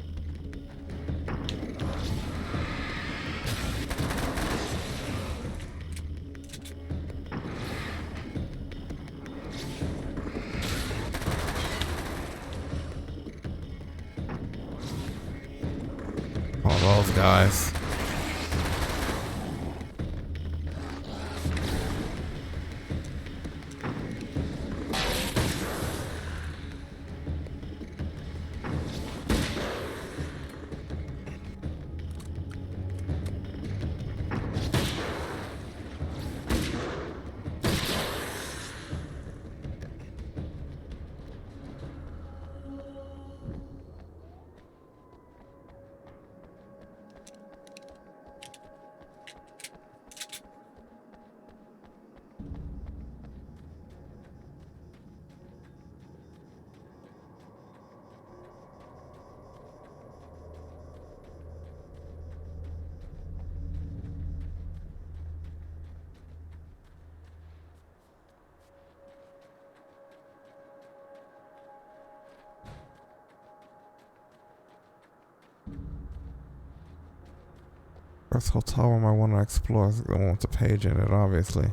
All those guys. First hotel room I want to explore is the one with the page in it, obviously.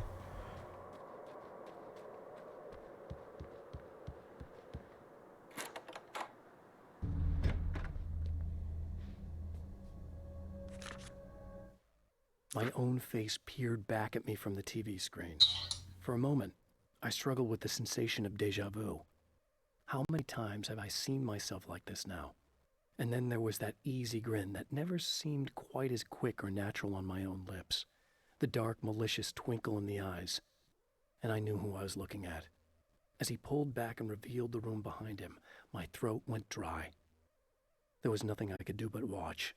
My own face peered back at me from the TV screen. For a moment, I struggled with the sensation of déjà vu. How many times have I seen myself like this now? And then there was that easy grin that never seemed quite as quick or natural on my own lips. The dark, malicious twinkle in the eyes. And I knew who I was looking at. As he pulled back and revealed the room behind him, my throat went dry. There was nothing I could do but watch.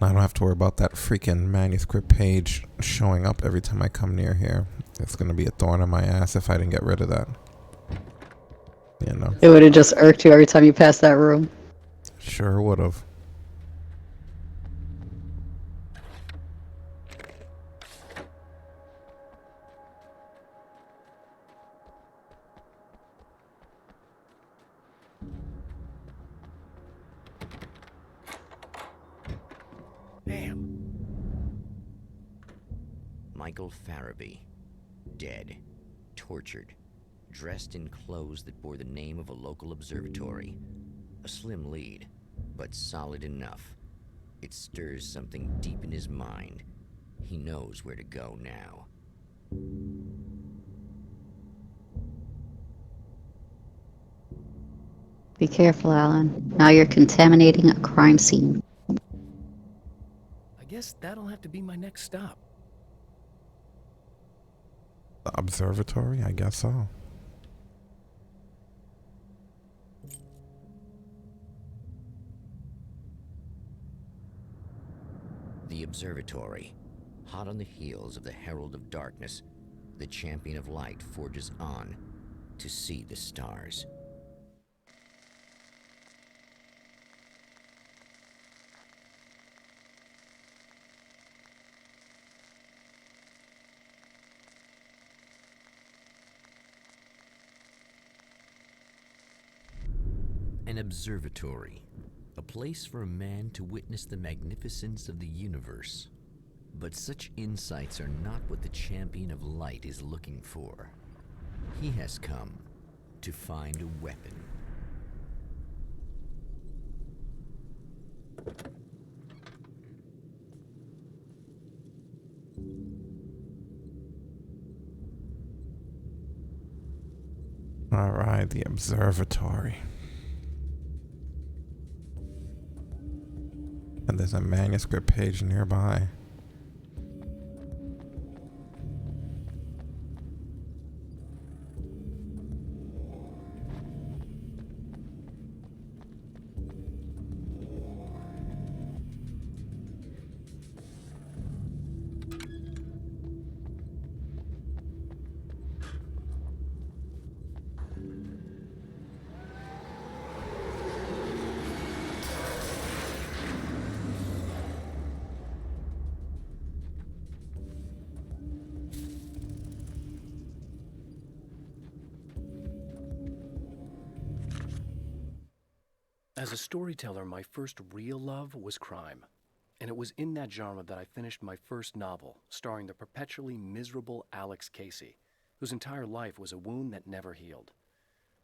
I don't have to worry about that freaking manuscript page showing up every time I come near here. It's going to be a thorn in my ass if I didn't get rid of that. You know. It would have just irked you every time you passed that room. Sure would have. Michael Farabee, dead, tortured, dressed in clothes that bore the name of a local observatory. A slim lead, but solid enough. It stirs something deep in his mind. He knows where to go now. Be careful, Alan. Now you're contaminating a crime scene. I guess that'll have to be my next stop. The observatory? I guess so. The observatory, hot on the heels of the Herald of Darkness, the Champion of Light forges on to see the stars. An observatory, a place for a man to witness the magnificence of the universe. But such insights are not what the Champion of Light is looking for. He has come to find a weapon. All right, the observatory. And there's a manuscript page nearby. As a storyteller, my first real love was crime. And it was in that genre that I finished my first novel, starring the perpetually miserable Alex Casey, whose entire life was a wound that never healed.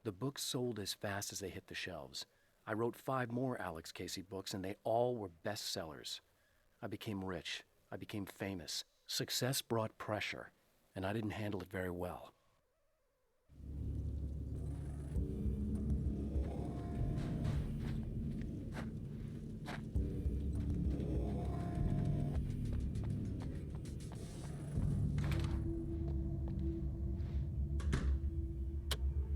The books sold as fast as they hit the shelves. I wrote 5 more Alex Casey books, and they all were bestsellers. I became rich. I became famous. Success brought pressure, and I didn't handle it very well.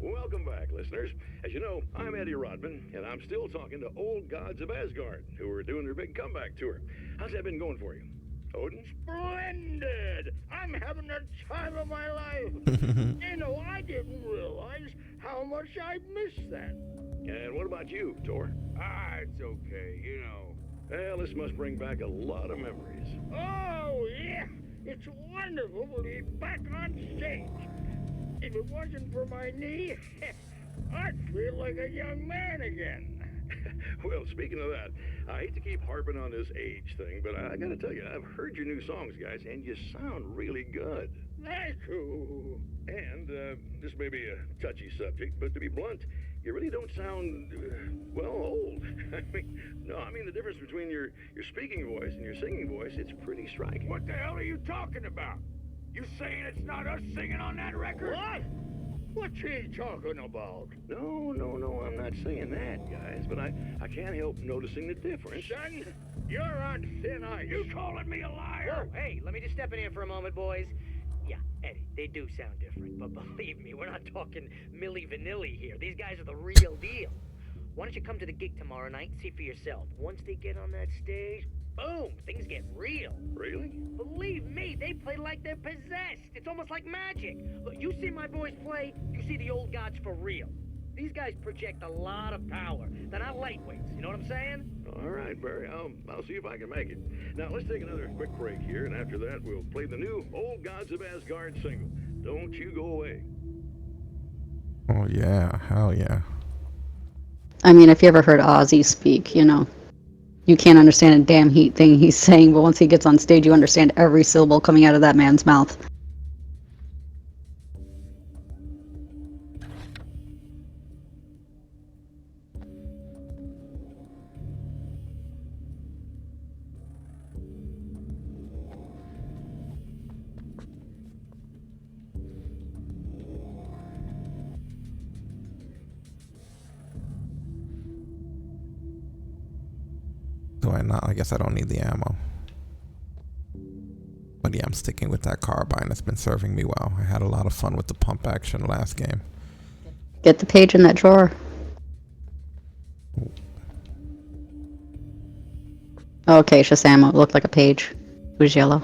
Welcome back, listeners. As you know, I'm Eddie Rodman, and I'm still talking to old gods of Asgard, who are doing their big comeback tour. How's that been going for you? Odin? Splendid! I'm having the time of my life. You know, I didn't realize how much I missed that. And what about you, Thor? It's okay, you know. Well, this must bring back a lot of memories. Oh, yeah. It's wonderful to be back on stage. If it wasn't for my knee, I'd feel like a young man again. Well, speaking of that, I hate to keep harping on this age thing, but I gotta tell you, I've heard your new songs, guys, and you sound really good. Thank you. And this may be a touchy subject, but to be blunt, you really don't sound, well, old. I mean the difference between your speaking voice and your singing voice, it's pretty striking. What the hell are you talking about? You saying it's not us singing on that record? What? What's he talking about? No, I'm not saying that, guys, but I can't help noticing the difference. Son, you're on thin ice. You calling me a liar? Whoa, hey, let me just step in here for a moment, boys. Yeah, Eddie, they do sound different, but believe me, we're not talking Milli Vanilli here. These guys are the real deal. Why don't you come to the gig tomorrow night and see for yourself? Once they get on that stage, boom, things get real. Really? Believe me, they play like they're possessed. It's almost like magic. Look, you see my boys play, you see the old gods for real. These guys project a lot of power. They're not lightweights, you know what I'm saying? All right, Barry, I'll see if I can make it. Now, let's take another quick break here, and after that, we'll play the new Old Gods of Asgard single. Don't you go away. Oh, yeah. Hell yeah. I mean, if you ever heard Ozzy speak, you know, you can't understand a damn thing he's saying, but once he gets on stage, you understand every syllable coming out of that man's mouth. Do I not? I guess I don't need the ammo. But yeah, I'm sticking with that carbine. It's been serving me well. I had a lot of fun with the pump action last game. Get the page in that drawer. Okay, it's just ammo. It looked like a page. It was yellow.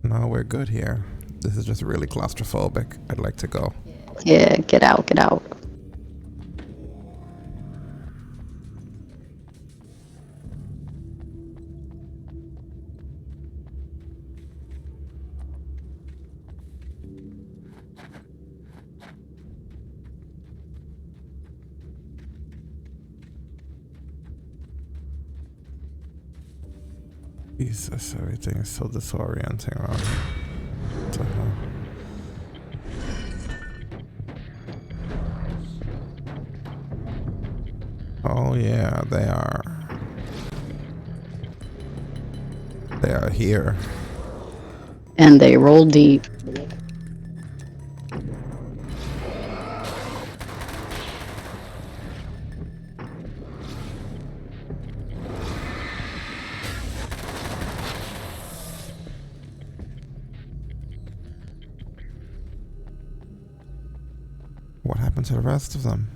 No, we're good here. This is just really claustrophobic. I'd like to go. Yeah, get out, get out. Jesus, everything is so disorienting around here. What the hell? Oh yeah, they are. They are here. And they roll deep. What happened to the rest of them?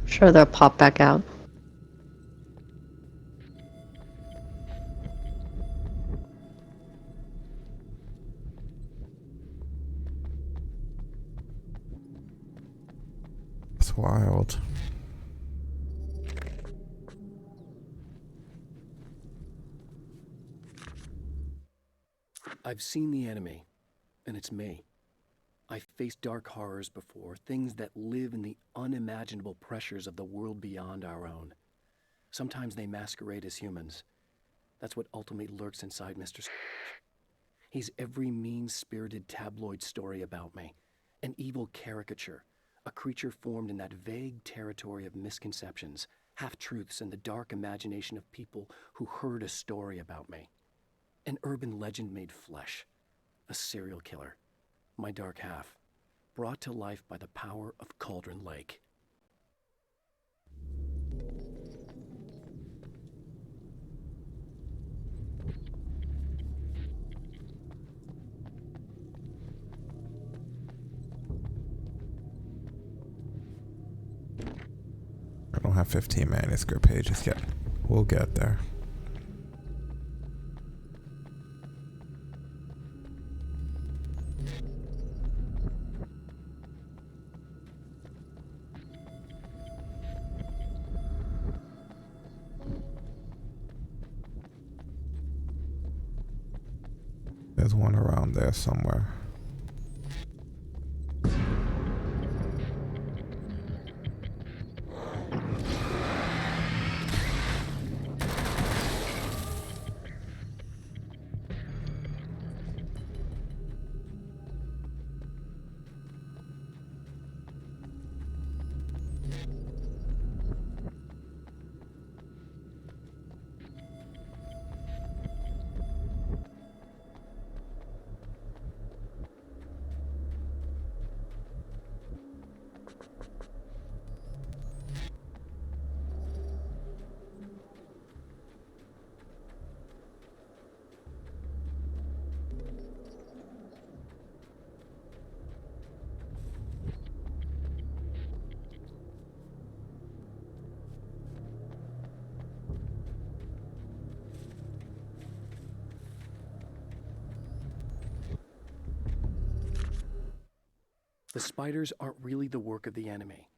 Sure, they'll pop back out. It's wild. I've seen the enemy, and it's me. I've faced dark horrors before, things that live in the unimaginable pressures of the world beyond our own. Sometimes they masquerade as humans. That's what ultimately lurks inside Mr. He's every mean-spirited tabloid story about me, an evil caricature, a creature formed in that vague territory of misconceptions, half-truths, and the dark imagination of people who heard a story about me. An urban legend made flesh, a serial killer, my dark half, brought to life by the power of Cauldron Lake. I don't have 15 manuscript pages yet. We'll get there. There's one around there somewhere. The spiders aren't really the work of the enemy.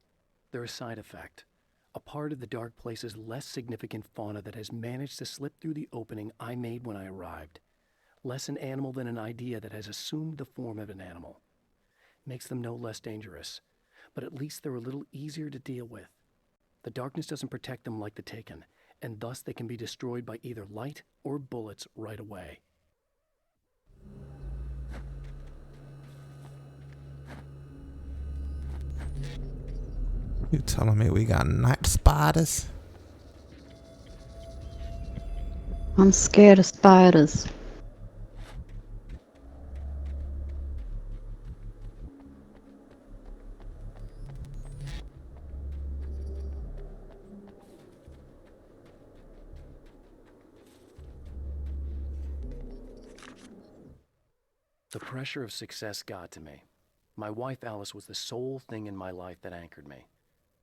They're a side effect, a part of the dark place's less significant fauna that has managed to slip through the opening I made when I arrived. Less an animal than an idea that has assumed the form of an animal. Makes them no less dangerous, but at least they're a little easier to deal with. The darkness doesn't protect them like the Taken, and thus they can be destroyed by either light or bullets right away. You telling me we got night spiders? I'm scared of spiders. The pressure of success got to me. My wife Alice was the sole thing in my life that anchored me.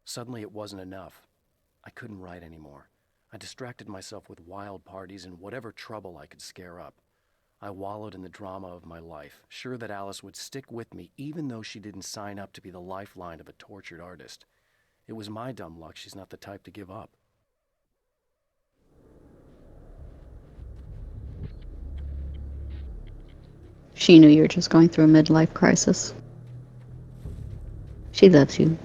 Suddenly it wasn't enough. I couldn't write anymore. I distracted myself with wild parties and whatever trouble I could scare up. I wallowed in the drama of my life, sure that Alice would stick with me even though she didn't sign up to be the lifeline of a tortured artist. It was my dumb luck she's not the type to give up. She knew you were just going through a midlife crisis. She loves you.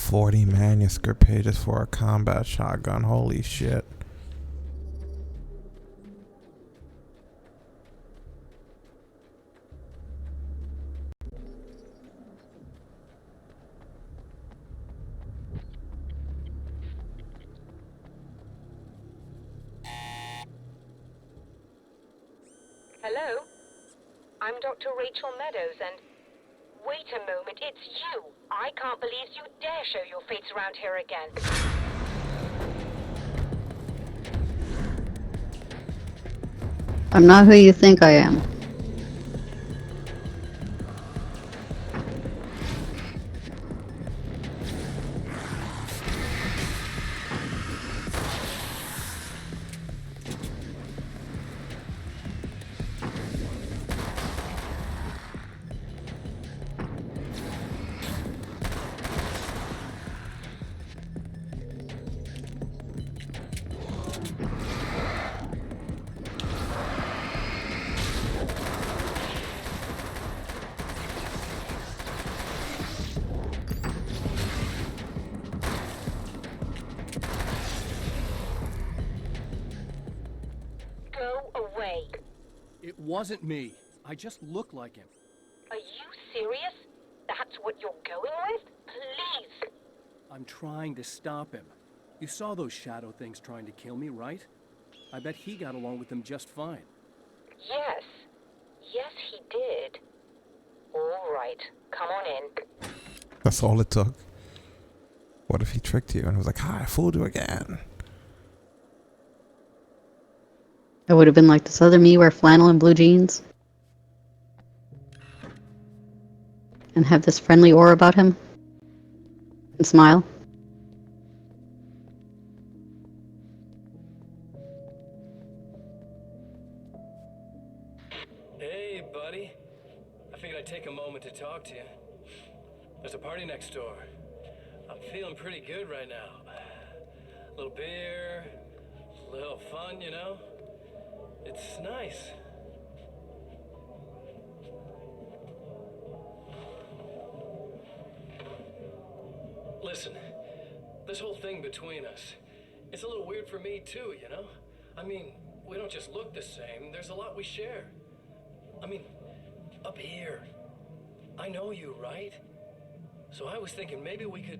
$40 manuscript pages for a combat shotgun. Holy shit. Hello? I'm Dr. Rachel Meadows, and... Wait a moment, it's you! I can't believe you dare show your face around here again. I'm not who you think I am. way. It wasn't me. I just look like him. Are you serious? That's what you're going with? Please. I'm trying to stop him. You saw those shadow things trying to kill me, right? I bet he got along with them just fine. Yes. Yes, he did. All right. Come on in. That's all it took. What if he tricked you and was like, "Hi, I fooled you again"? It would have been like this other me wear flannel and blue jeans. And have this friendly aura about him. And smile. Hey, buddy. I figured I'd take a moment to talk to you. There's a party next door. I'm feeling pretty good right now. A little beer, a little fun, you know? It's nice. Listen, this whole thing between us, it's a little weird for me too, you know? I mean, we don't just look the same, there's a lot we share. I mean, up here, I know you, right? So I was thinking maybe we could...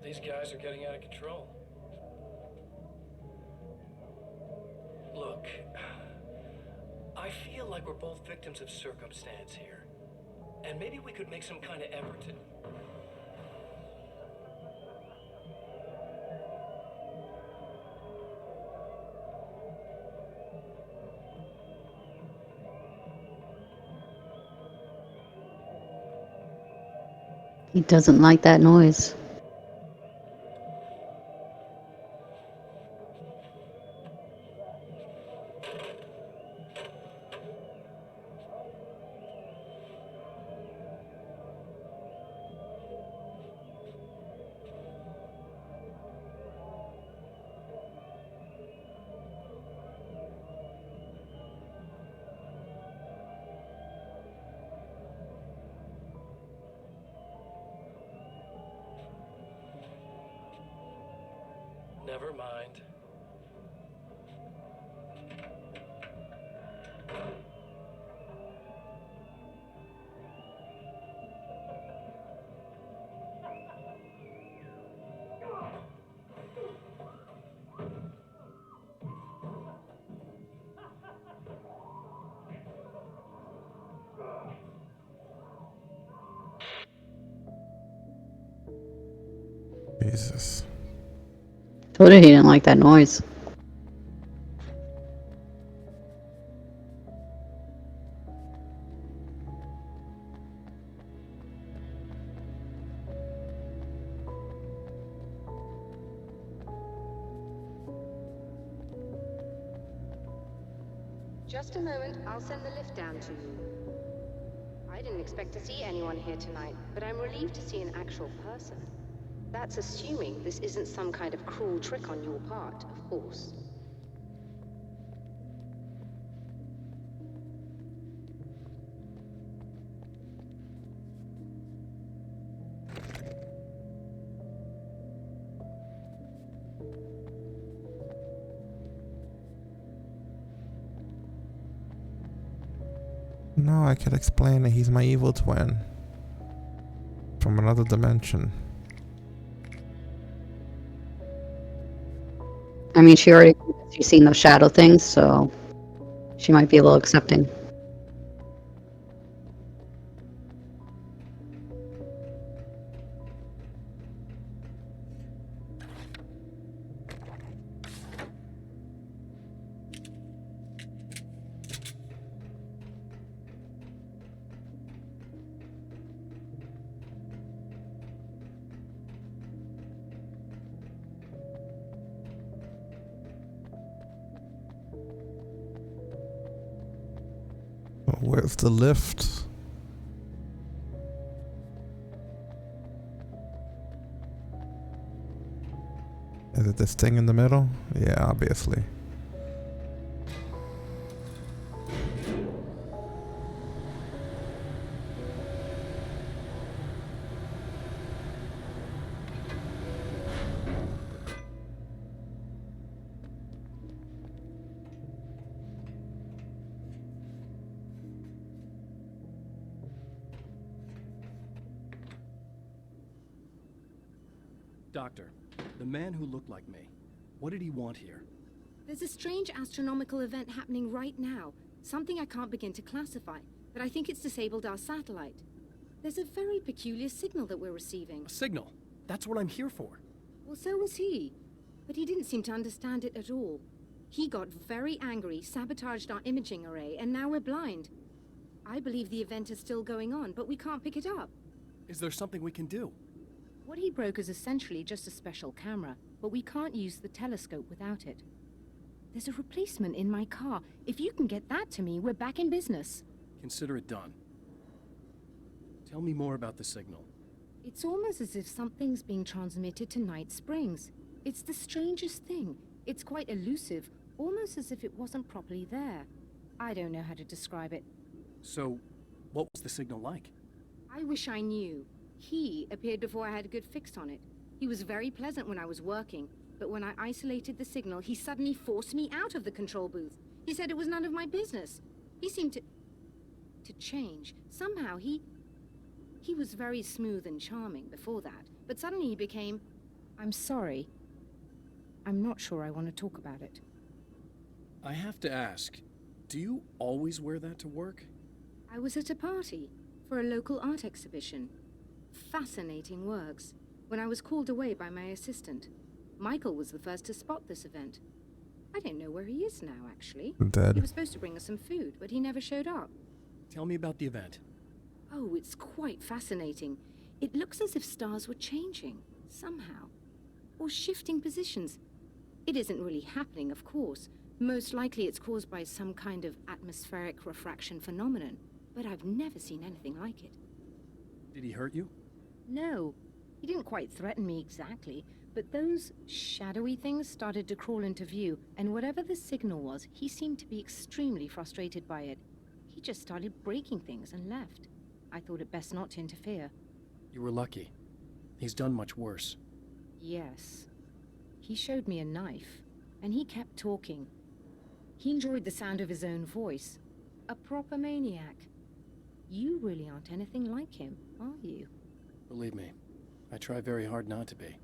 These guys are getting out of control. Look, I feel like we're both victims of circumstance here. And maybe we could make some kind of effort to... He doesn't like that noise. Never mind. Jesus. Told you he didn't like that noise. Just a moment, I'll send the lift down to you. I didn't expect to see anyone here tonight, but I'm relieved to see an actual person. That's assuming this isn't some kind of cruel trick on your part, of course. No, I could explain that he's my evil twin. From another dimension. I mean, she's seen those shadow things, so she might be a little accepting. Where's the lift? Is it this thing in the middle? Yeah, obviously. Doctor, the man who looked like me, what did he want here? There's a strange astronomical event happening right now. Something I can't begin to classify, but I think it's disabled our satellite. There's a very peculiar signal that we're receiving. A signal? That's what I'm here for. Well, so was he. But he didn't seem to understand it at all. He got very angry, sabotaged our imaging array, and now we're blind. I believe the event is still going on, but we can't pick it up. Is there something we can do? What he broke is essentially just a special camera, but we can't use the telescope without it. There's a replacement in my car. If you can get that to me, we're back in business. Consider it done. Tell me more about the signal. It's almost as if something's being transmitted to Night Springs. It's the strangest thing. It's quite elusive, almost as if it wasn't properly there. I don't know how to describe it. So, what was the signal like? I wish I knew. He appeared before I had a good fix on it. He was very pleasant when I was working, but when I isolated the signal, he suddenly forced me out of the control booth. He said it was none of my business. He seemed to change. Somehow he was very smooth and charming before that, but suddenly he became, I'm sorry. I'm not sure I want to talk about it. I have to ask, do you always wear that to work? I was at a party for a local art exhibition. Fascinating works. When I was called away by my assistant, Michael was the first to spot this event. I don't know where he is now, actually. Dead. He was supposed to bring us some food, but he never showed up. Tell me about the event. Oh, it's quite fascinating. It looks as if stars were changing, somehow. Or shifting positions. It isn't really happening, of course. Most likely it's caused by some kind of atmospheric refraction phenomenon, but I've never seen anything like it. Did he hurt you? No, he didn't quite threaten me exactly, but those shadowy things started to crawl into view, and whatever the signal was, he seemed to be extremely frustrated by it. He just started breaking things and left. I thought it best not to interfere. You were lucky. He's done much worse. Yes. He showed me a knife, and he kept talking. He enjoyed the sound of his own voice. A proper maniac. You really aren't anything like him, are you? Believe me, I try very hard not to be.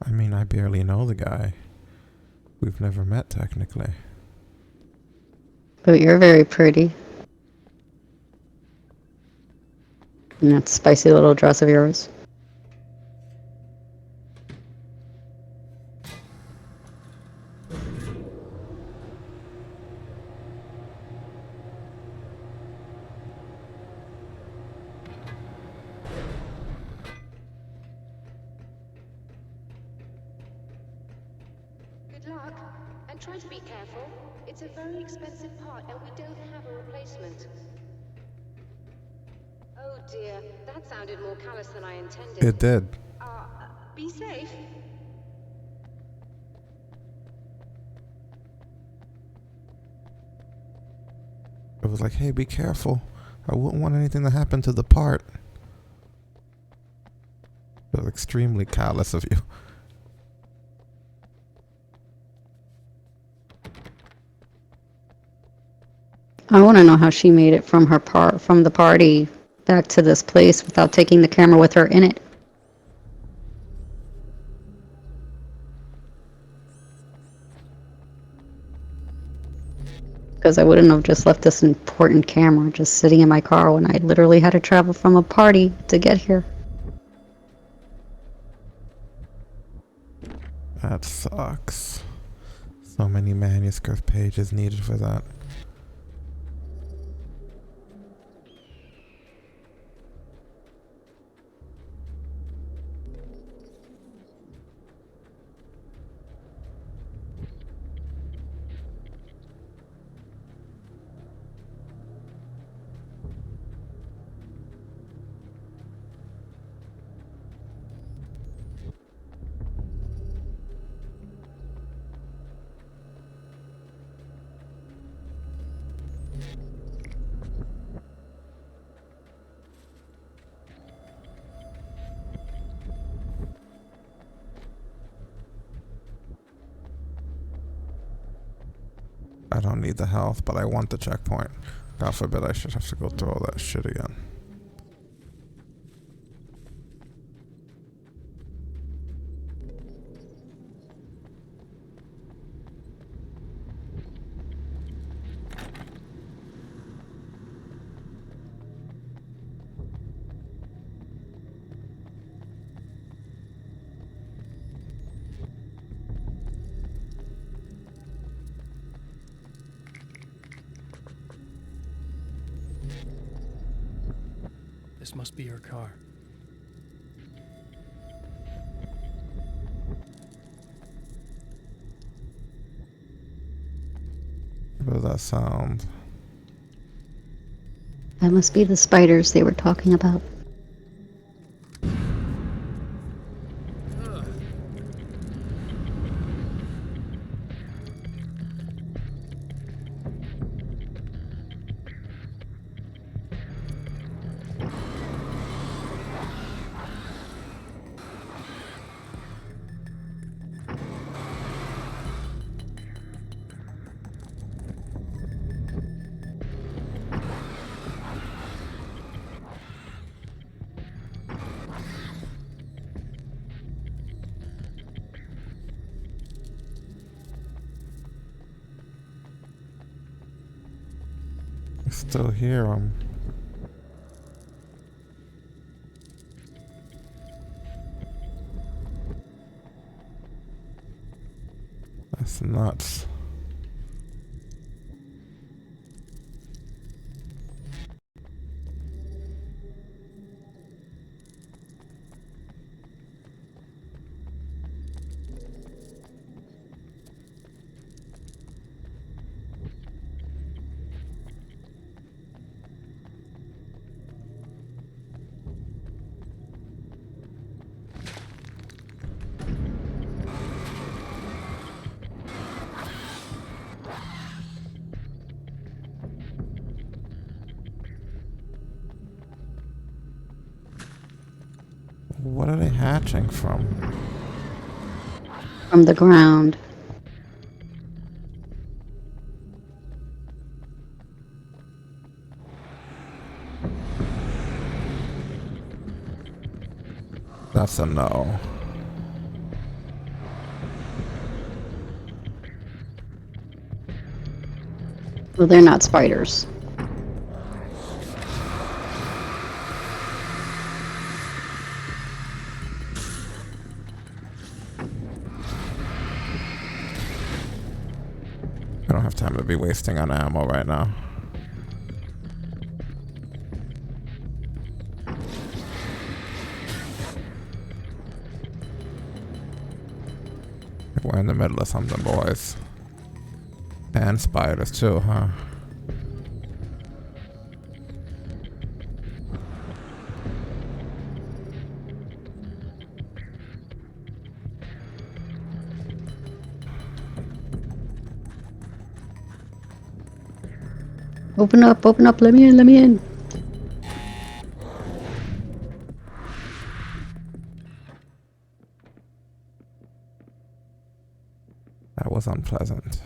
I mean, I barely know the guy. We've never met, technically. But you're very pretty. And that spicy little dress of yours. Good luck, and try to be careful. It's a very expensive part, and we don't have a replacement. Oh dear, that sounded more callous than I intended. It did. Be safe. It was like, hey, be careful. I wouldn't want anything to happen to the part. It was extremely callous of you. I want to know how she made it from from the party back to this place without taking the camera with her in it. Because I wouldn't have just left this important camera just sitting in my car when I literally had to travel from a party to get here. That sucks. So many manuscript pages needed for that. I don't need the health, but I want the checkpoint. God forbid I should have to go through all that shit again. This must be her car. What does that sound? That must be the spiders they were talking about. I still hear them. That's nuts. What are they hatching from? From the ground. That's a no. Well, they're not spiders. I don't have time to be wasting on ammo right now. We're in the middle of something, boys. And spiders too, huh? Open up, let me in, let me in. That was unpleasant.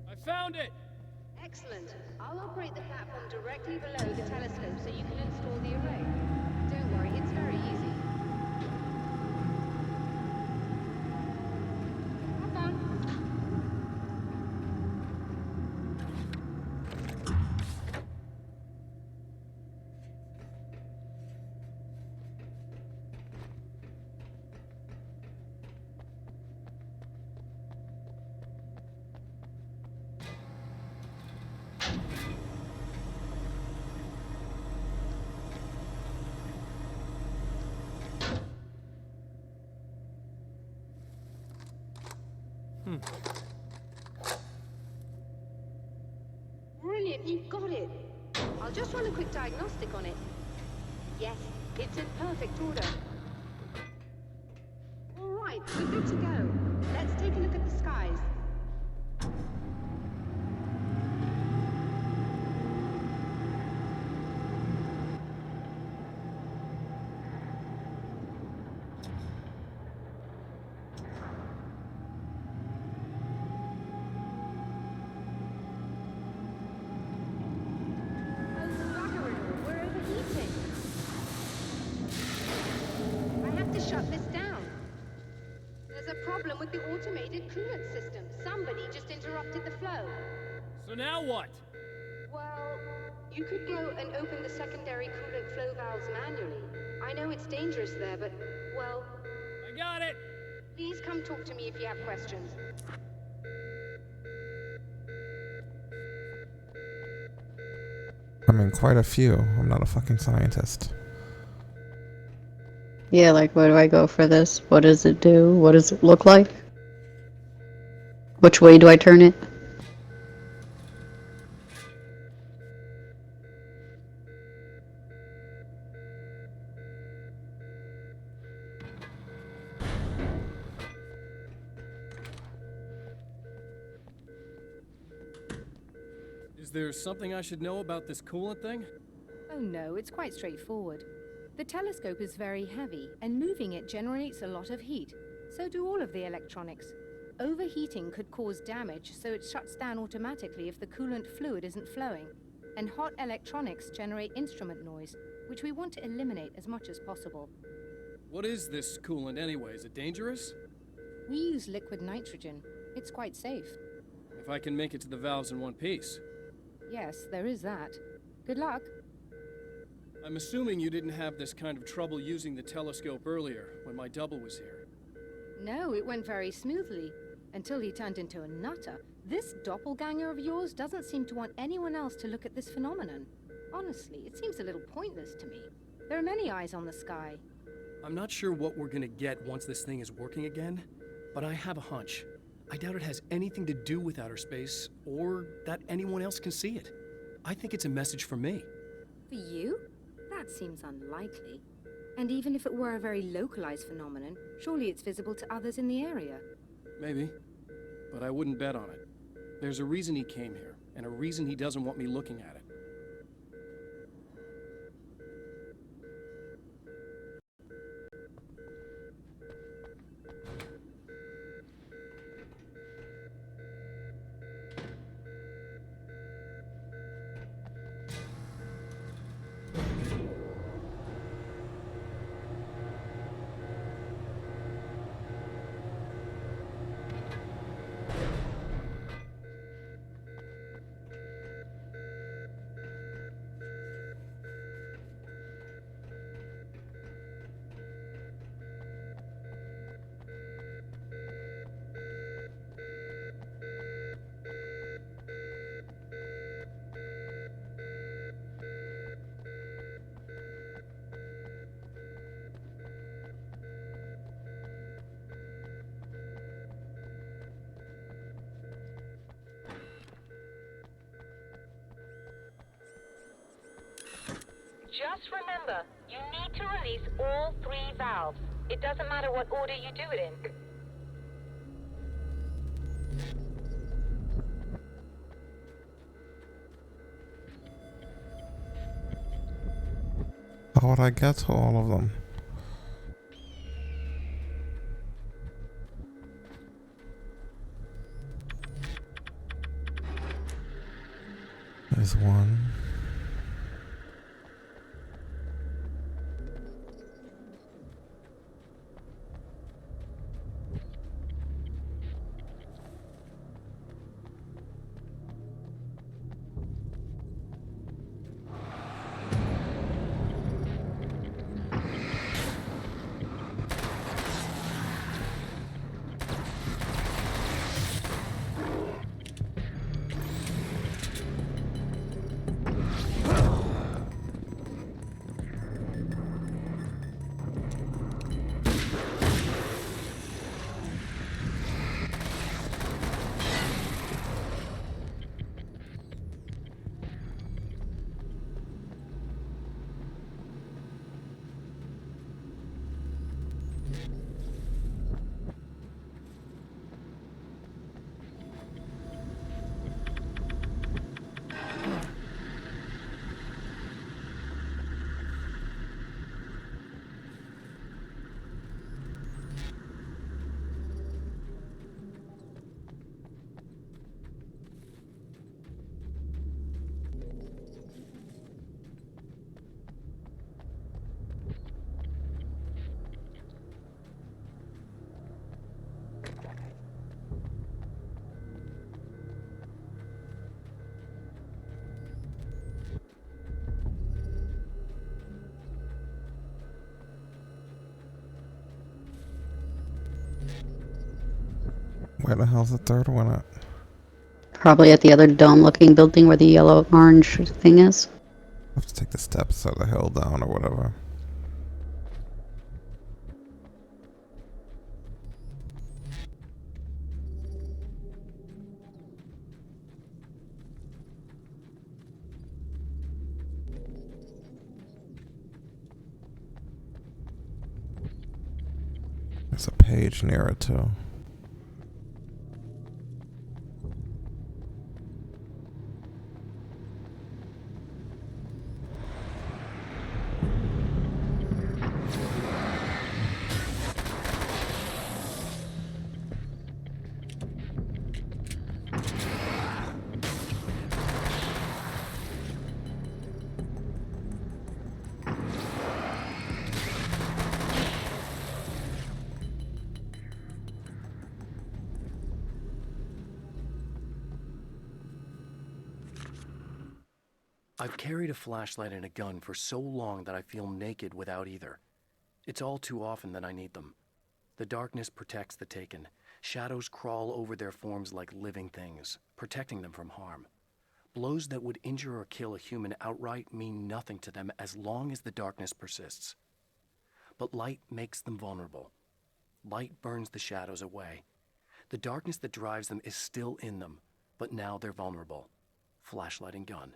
I found it! Excellent. I'll operate the platform directly below the telescope so you can install the array. Don't worry, it's very easy. Have fun. Brilliant, you got it. I'll I'll just run a quick diagnostic on it. Yes, it's in perfect order. All right, we're good to go. Let's take a look at the skies. Shut this down. There's a problem with the automated coolant system. Somebody just interrupted the flow. So now what? Well, you could go and open the secondary coolant flow valves manually. I know it's dangerous there, but, well... I got it! Please come talk to me if you have questions. I mean, quite a few. I'm not a fucking scientist. Yeah, like, where do I go for this? What does it do? What does it look like? Which way do I turn it? Is there something I should know about this coolant thing? Oh no, it's quite straightforward. The telescope is very heavy, and moving it generates a lot of heat. So do all of the electronics. Overheating could cause damage, so it shuts down automatically if the coolant fluid isn't flowing. And hot electronics generate instrument noise, which we want to eliminate as much as possible. What is this coolant anyway? Is it dangerous? We use liquid nitrogen. It's quite safe. If I can make it to the valves in one piece. Yes, there is that. Good luck. I'm assuming you didn't have this kind of trouble using the telescope earlier, when my double was here. No, it went very smoothly, until he turned into a nutter. This doppelganger of yours doesn't seem to want anyone else to look at this phenomenon. Honestly, it seems a little pointless to me. There are many eyes on the sky. I'm not sure what we're gonna get once this thing is working again, but I have a hunch. I doubt it has anything to do with outer space, or that anyone else can see it. I think it's a message for me. For you? That seems unlikely. And even if it were a very localized phenomenon, surely it's visible to others in the area. Maybe, but I wouldn't bet on it. There's a reason he came here, and a reason he doesn't want me looking at it. Just remember, you need to release all 3 valves. It doesn't matter what order you do it in. How would I get to all of them? There's one. Where the hell's the third one at? Probably at the other dome-looking building where the yellow-orange thing is. I have to take the steps of the hill down or whatever. There's a page near it too. I've carried a flashlight and a gun for so long that I feel naked without either. It's all too often that I need them. The darkness protects the taken. Shadows crawl over their forms like living things, protecting them from harm. Blows that would injure or kill a human outright mean nothing to them as long as the darkness persists. But light makes them vulnerable. Light burns the shadows away. The darkness that drives them is still in them, but now they're vulnerable. Flashlight and gun.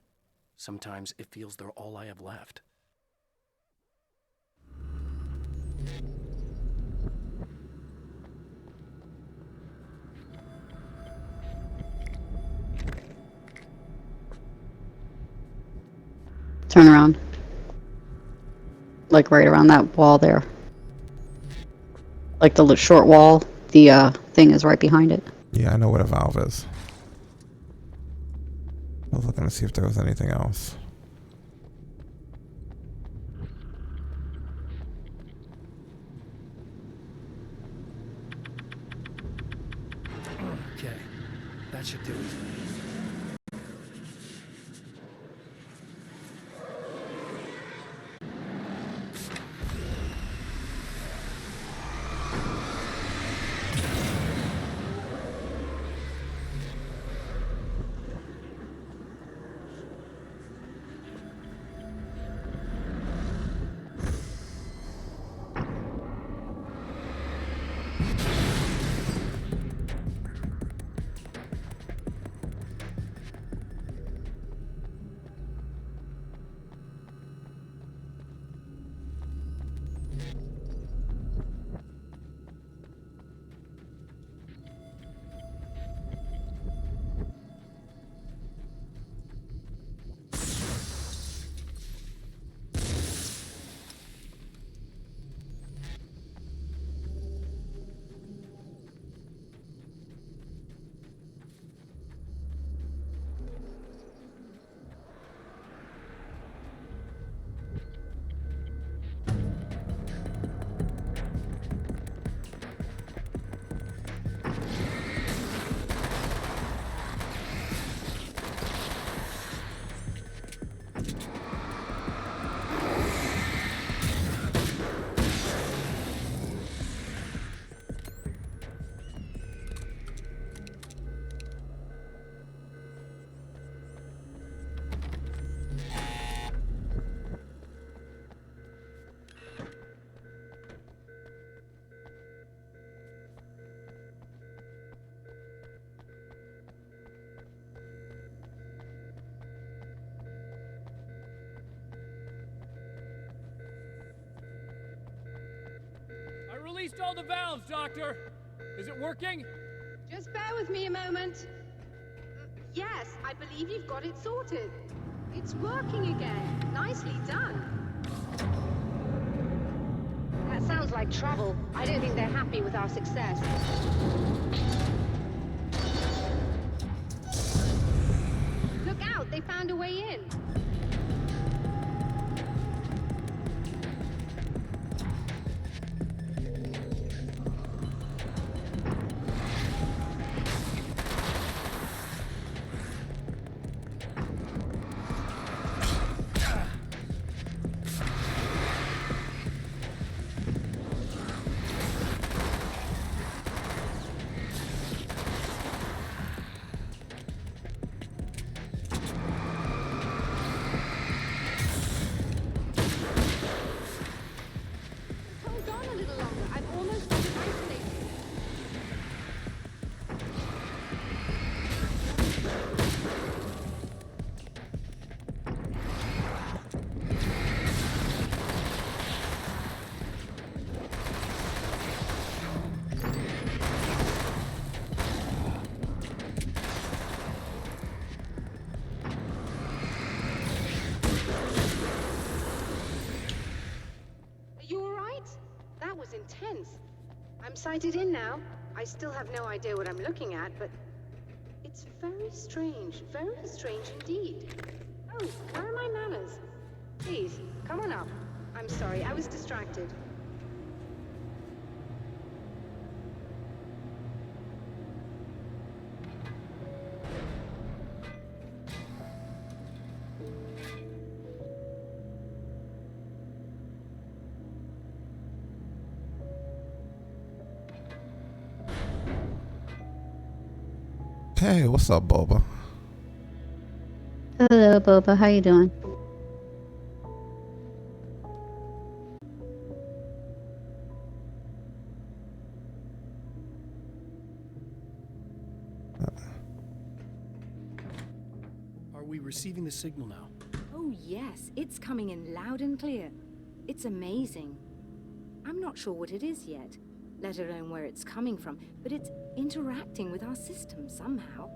Sometimes it feels they're all I have left. Turn around. Like right around that wall there. Like the short wall, the thing is right behind it. Yeah, I know what a valve is. I was looking to see if there was anything else. Okay, that should do it. Released all the valves, Doctor! Is it working? Just bear with me a moment. Yes, I believe you've got it sorted. It's working again. Nicely done. That sounds like trouble. I don't think they're happy with our success. Look out, they found a way in. I'm sighted in now. I still have no idea what I'm looking at, but it's very strange indeed. Oh, where are my manners? Please, come on up. I'm sorry, I was distracted. Hey, what's up, Boba? Hello, Boba. How you doing? Are we receiving the signal now? Oh, yes, it's coming in loud and clear. It's amazing. I'm not sure what it is yet, let alone where it's coming from, but it's interacting with our system somehow,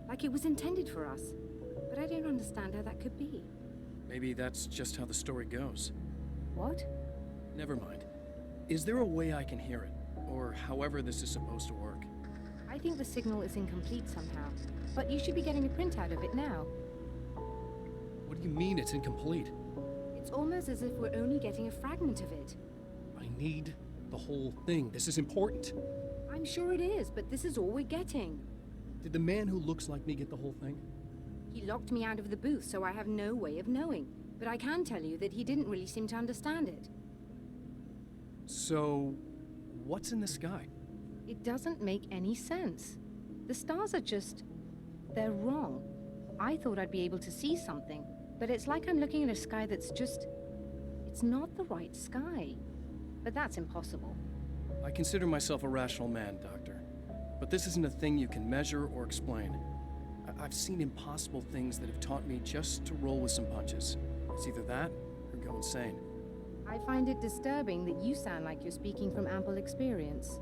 like it was intended for us. But I don't understand how that could be. Maybe that's just how the story goes. What? Never mind. Is there a way I can hear it? Or however this is supposed to work? I think the signal is incomplete somehow, but you should be getting a printout of it now. What do you mean it's incomplete? It's almost as if we're only getting a fragment of it. I need the whole thing. This is important. I'm sure it is, but this is all we're getting. Did the man who looks like me get the whole thing? He locked me out of the booth, so I have no way of knowing. But I can tell you that he didn't really seem to understand it. So, what's in the sky? It doesn't make any sense. The stars are just... they're wrong. I thought I'd be able to see something, but it's like I'm looking at a sky that's just... it's not the right sky. But that's impossible. I consider myself a rational man, Doctor. But this isn't a thing you can measure or explain. I've seen impossible things that have taught me just to roll with some punches. It's either that, or go insane. I find it disturbing that you sound like you're speaking from ample experience.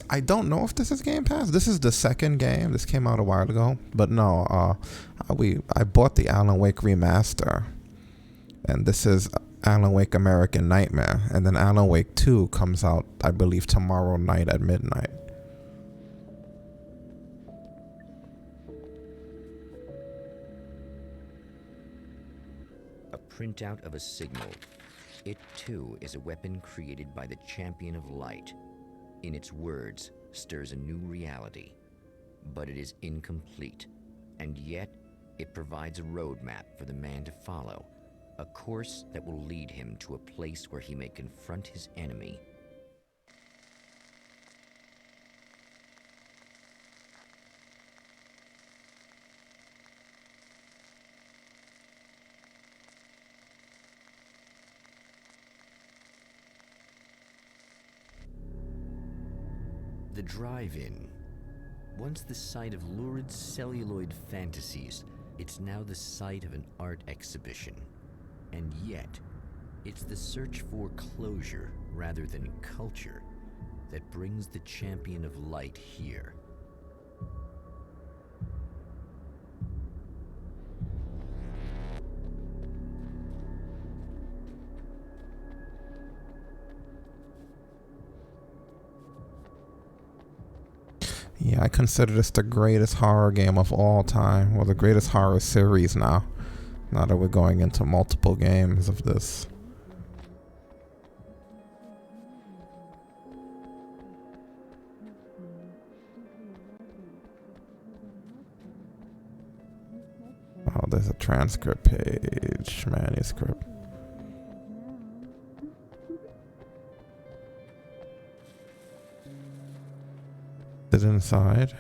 I don't know if this is Game Pass. This is the second game. This came out a while ago. But no, I bought the Alan Wake remaster. And this is Alan Wake American Nightmare. And then Alan Wake 2 comes out, I believe, tomorrow night at midnight. A printout of a signal. It, too, is a weapon created by the Champion of Light. In its words, stirs a new reality. But it is incomplete. And yet, it provides a roadmap for the man to follow. A course that will lead him to a place where he may confront his enemy. The drive-in. Once the site of lurid celluloid fantasies, it's now the site of an art exhibition. And yet, it's the search for closure rather than culture that brings the Champion of Light here. Yeah, I consider this the greatest horror game of all time, or the greatest horror series now. Now that we're going into multiple games of this. Oh, there's a transcript page, manuscript. Is it inside?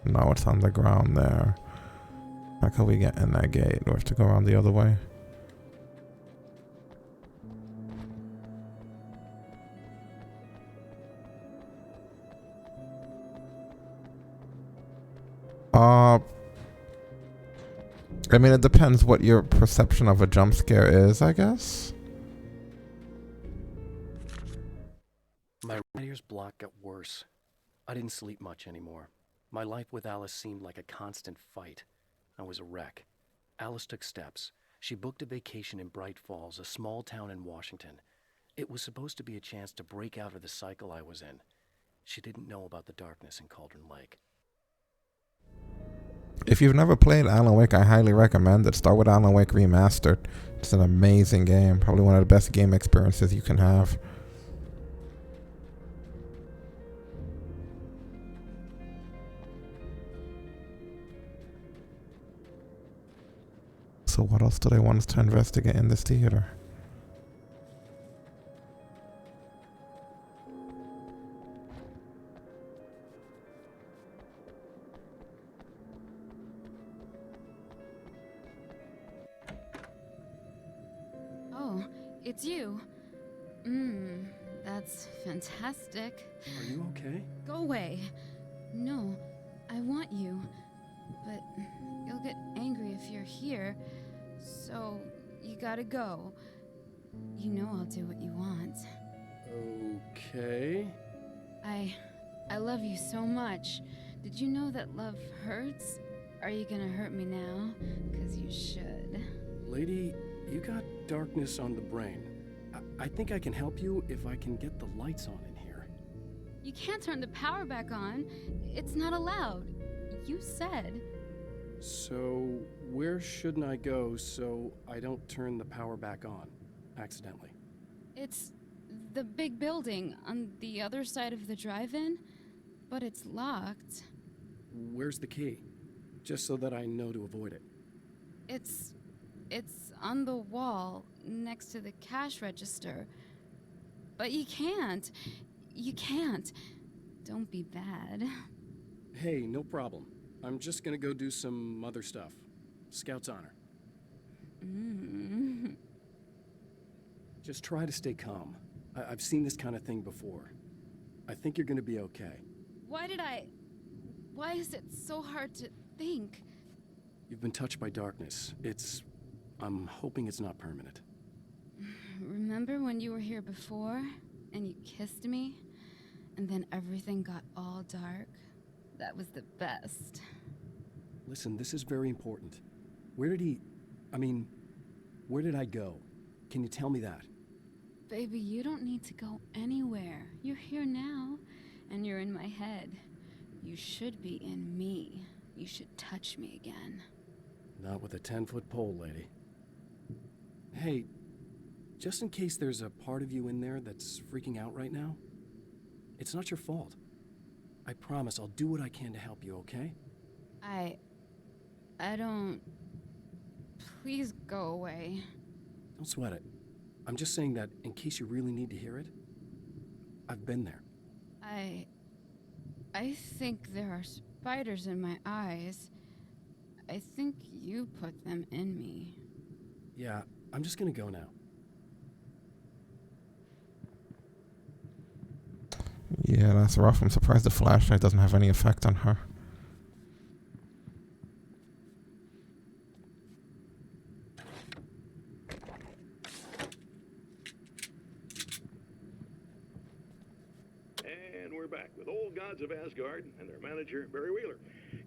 No, it's on the ground there. How can we get in that gate? Do we have to go around the other way? I mean, it depends what your perception of a jump scare is, I guess. My writer's block got worse. I didn't sleep much anymore. My life with Alice seemed like a constant fight. I was a wreck. Alice took steps. She booked a vacation in Bright Falls, a small town in Washington. It was supposed to be a chance to break out of the cycle I was in. She didn't know about the darkness in Cauldron Lake. If you've never played Alan Wake, I highly recommend it. Start with Alan Wake Remastered. It's an amazing game. Probably one of the best game experiences you can have. So what else do they want us to investigate in this theater? Oh, it's you. That's fantastic. Are you okay? Go away. No, I want you. But you'll get angry if you're here. So, you gotta go. You know I'll do what you want. Okay. I love you so much. Did you know that love hurts? Are you gonna hurt me now? 'Cause you should. Lady, you got darkness on the brain. I think I can help you if I can get the lights on in here. You can't turn the power back on. It's not allowed. You said. So, where shouldn't I go so I don't turn the power back on accidentally? It's the big building on the other side of the drive-in, but it's locked. Where's the key? Just so that I know to avoid it. It's on the wall next to the cash register. But you can't. You can't. Don't be bad. Hey, no problem. I'm just gonna go do some other stuff. Scout's honor. Just try to stay calm. I've seen this kind of thing before. I think you're gonna be okay. Why is it so hard to think? You've been touched by darkness. I'm hoping it's not permanent. Remember when you were here before and you kissed me and then everything got all dark? That was the best. Listen, this is very important. Where did I go? Can you tell me that? Baby, you don't need to go anywhere. You're here now, and you're in my head. You should be in me. You should touch me again. Not with a 10-foot pole, lady. Hey, just in case there's a part of you in there that's freaking out right now, it's not your fault. I promise I'll do what I can to help you, okay? I don't... Please go away. Don't sweat it. I'm just saying that in case you really need to hear it, I've been there. I think there are spiders in my eyes. I think you put them in me. Yeah, I'm just gonna go now. Yeah, that's rough. I'm surprised the flashlight doesn't have any effect on her. And we're back with Old Gods of Asgard and their manager, Barry Wheeler.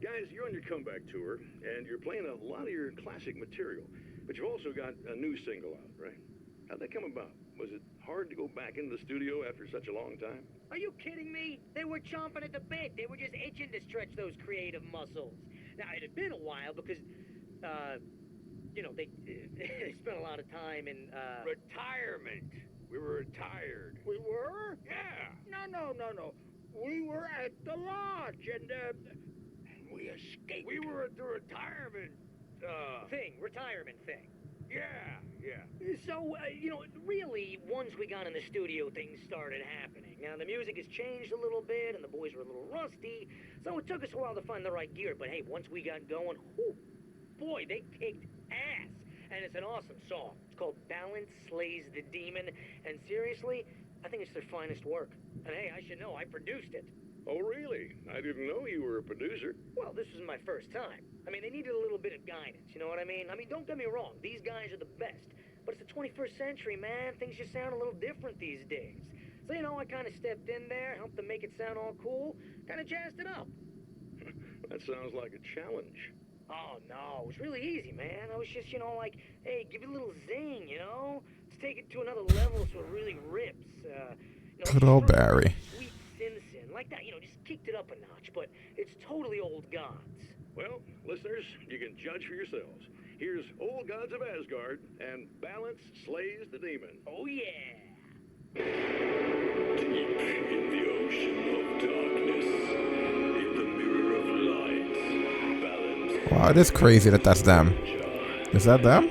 Guys, you're on your comeback tour, and you're playing a lot of your classic material, but you've also got a new single out, right? How'd that come about? Was it hard to go back into the studio after such a long time? Are you kidding me? They were chomping at the bit. They were just itching to stretch those creative muscles. Now, it had been a while because, they spent a lot of time in, Retirement. We were retired. We were? Yeah. No. We were at the lodge, and we escaped. We were at the retirement, retirement thing. Yeah. So, really, once we got in the studio, things started happening. Now, the music has changed a little bit, and the boys were a little rusty, so it took us a while to find the right gear. But hey, once we got going, boy, they kicked ass. And it's an awesome song. It's called Balance Slays the Demon, and seriously, I think it's their finest work. And hey, I should know, I produced it. Oh, really? I didn't know you were a producer. Well, this was my first time. I mean, they needed a little bit of guidance, you know what I mean? Don't get me wrong, these guys are the best. But it's the 21st century, man. Things just sound a little different these days. So, I kind of stepped in there, helped them make it sound all cool, kind of jazzed it up. That sounds like a challenge. Oh, no, it was really easy, man. I was just, like, hey, give it a little zing, Let's take it to another level so it really rips. Good old Barry. Sweet sin, like that, just kicked it up a notch, but it's totally old gods. Well, listeners, you can judge for yourselves. Here's Old Gods of Asgard, and balance slays the demon. Oh, yeah. Deep in the ocean of darkness, in the mirror of light, balance. Wow, it is crazy that that's them. Is that them?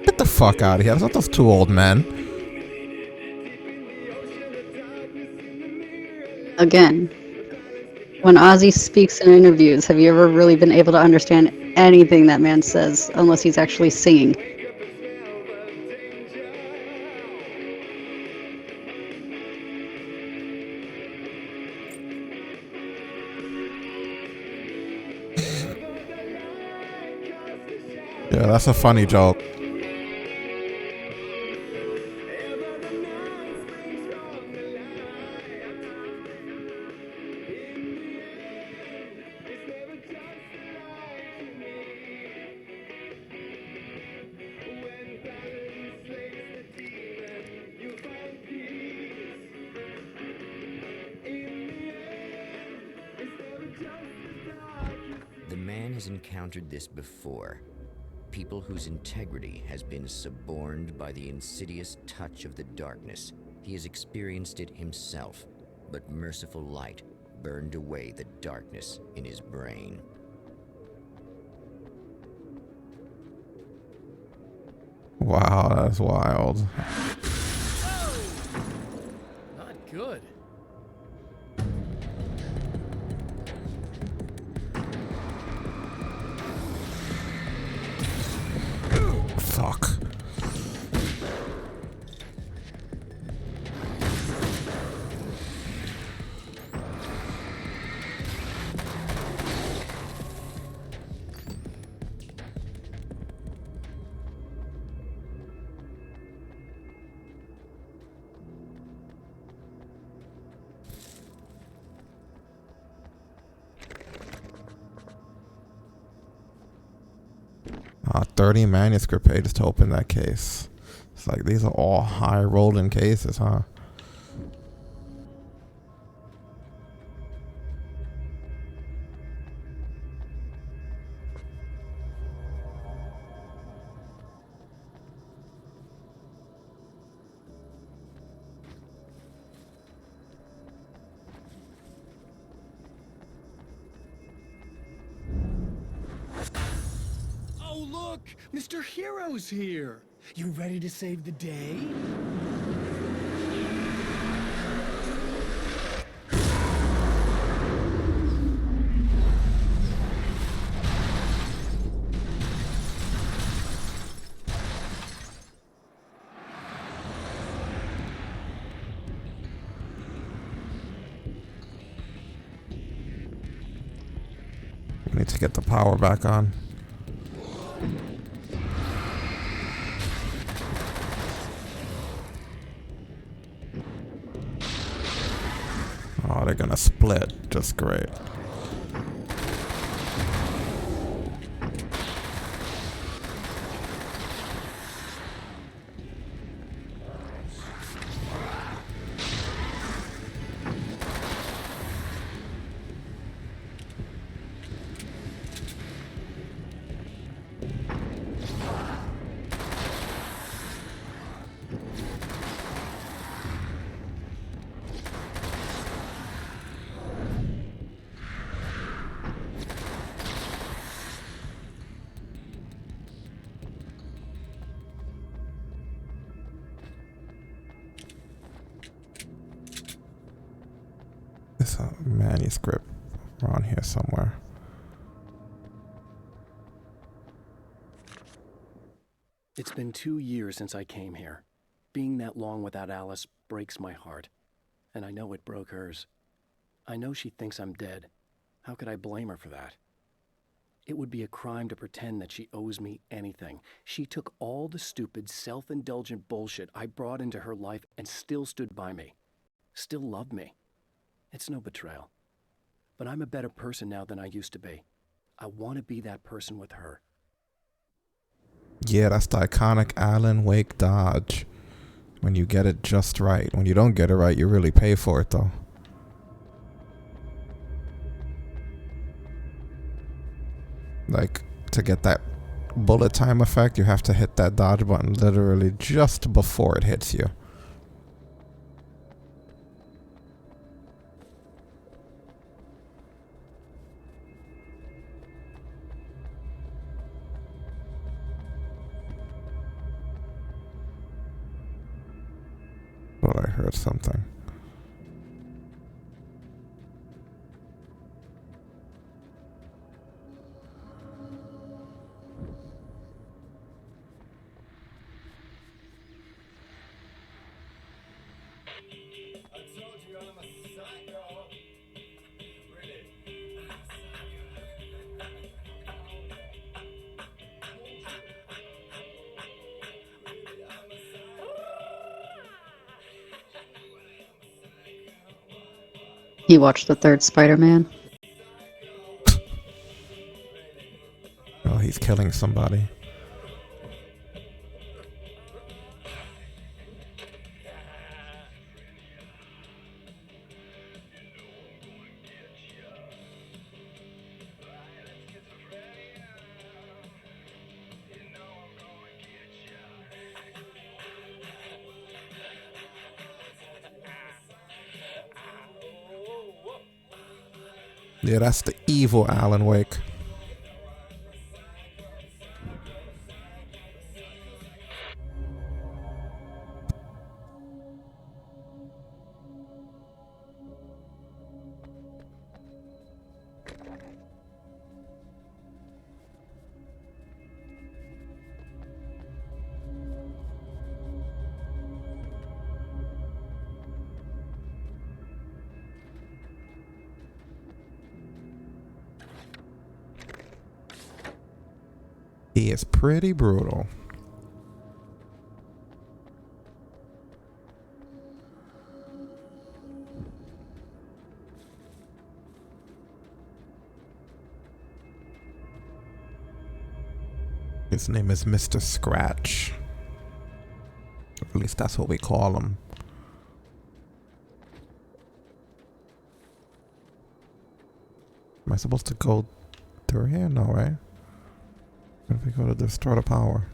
Get the fuck out of here. That's not those two old men. Again, when Ozzy speaks in interviews, have you ever really been able to understand anything that man says unless he's actually singing? Yeah, that's a funny joke. The man has encountered this before. People whose integrity has been suborned by the insidious touch of the darkness. He has experienced it himself, but merciful light burned away the darkness in his brain. Wow, that's wild. Not good. Fuck. Ah, 30 manuscript pages to open that case. It's like these are all high rolling cases, huh? Oh, look! Mr. Hero's here! You ready to save the day? We need to get the power back on. Oh, they're gonna split. Just great. There's a manuscript around here somewhere. It's been 2 years since I came here. Being that long without Alice breaks my heart, and I know it broke hers. I know she thinks I'm dead. How could I blame her for that? It would be a crime to pretend that she owes me anything. She took all the stupid, self-indulgent bullshit I brought into her life and still stood by me. Still loved me. It's no betrayal. But I'm a better person now than I used to be. I want to be that person with her. Yeah, that's the iconic Alan Wake dodge. When you get it just right. When you don't get it right, you really pay for it, though. Like, to get that bullet time effect, you have to hit that dodge button literally just before it hits you. Well, I heard something. You watched the third Spider-Man? Oh, he's killing somebody. Yeah, that's the evil Alan Wake. He is pretty brutal. His name is Mr. Scratch. At least that's what we call him. Am I supposed to go through here? No, right? What if we go to destroy the power?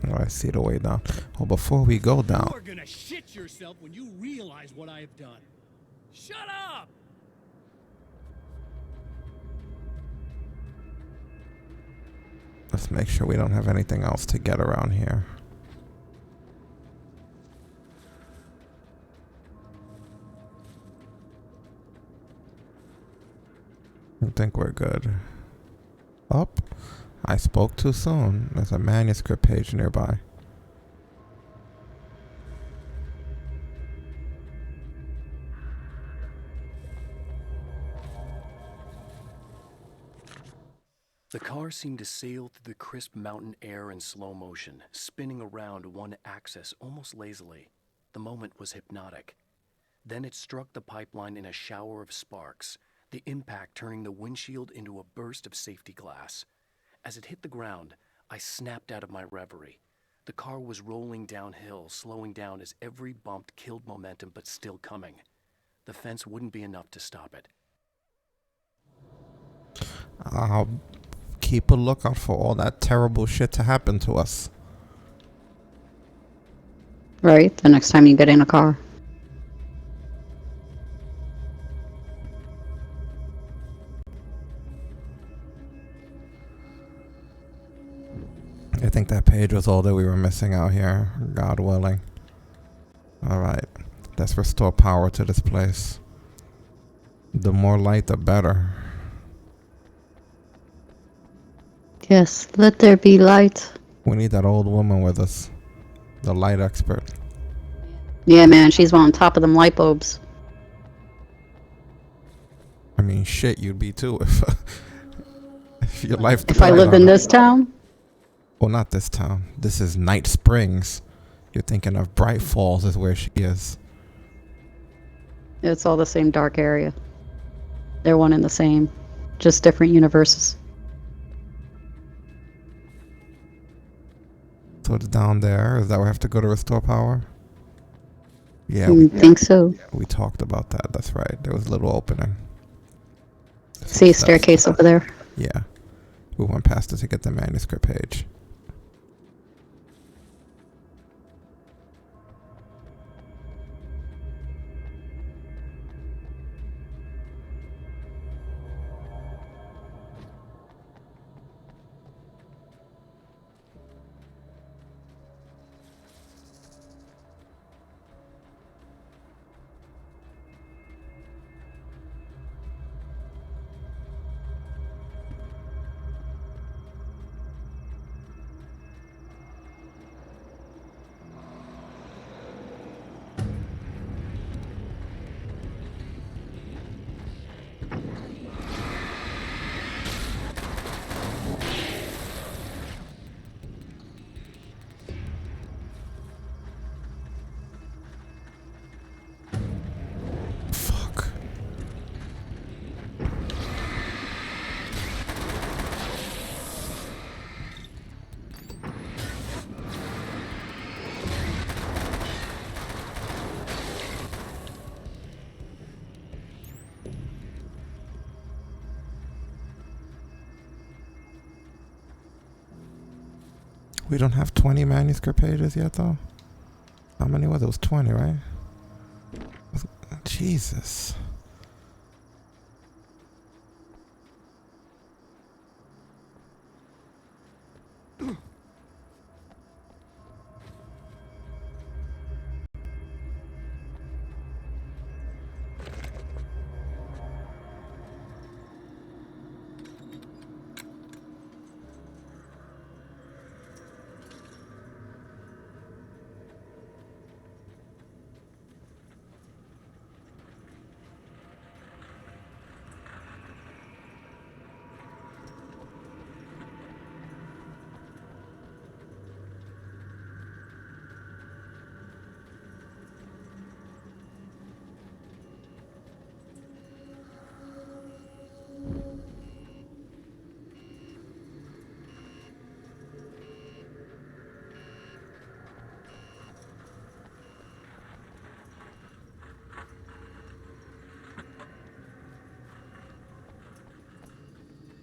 Oh, I see the way down. Oh, before we go down. You are gonna shit yourself when you realize what I have done. Shut up! Let's make sure we don't have anything else to get around here. I think we're good. Up. I spoke too soon. There's a manuscript page nearby. The car seemed to sail through the crisp mountain air in slow motion, spinning around one axis almost lazily. The moment was hypnotic. Then it struck the pipeline in a shower of sparks, the impact turning the windshield into a burst of safety glass. As it hit the ground, I snapped out of my reverie. The car was rolling downhill, slowing down as every bump killed momentum, but still coming. The fence wouldn't be enough to stop it. I'll keep a lookout for all that terrible shit to happen to us. Right? The next time you get in a car. I think that page was all that we were missing out here, God willing. Alright, let's restore power to this place. The more light, the better. Yes, let there be light. We need that old woman with us. The light expert. Yeah, man, she's on top of them light bulbs. I mean, shit, you'd be too if your life If I depended lived on in it. this town? Well, not this town. This is Night Springs. You're thinking of Bright Falls is where she is. It's all the same dark area. They're one and the same, just different universes. So it's down there. Is that where we have to go to restore power? Yeah, Think so. we talked about that. That's right. There was a little opening. See a staircase over there? Yeah. We went past it to get the manuscript page. We don't have 20 manuscript pages yet, though. How many was it? It was 20, right? Jesus.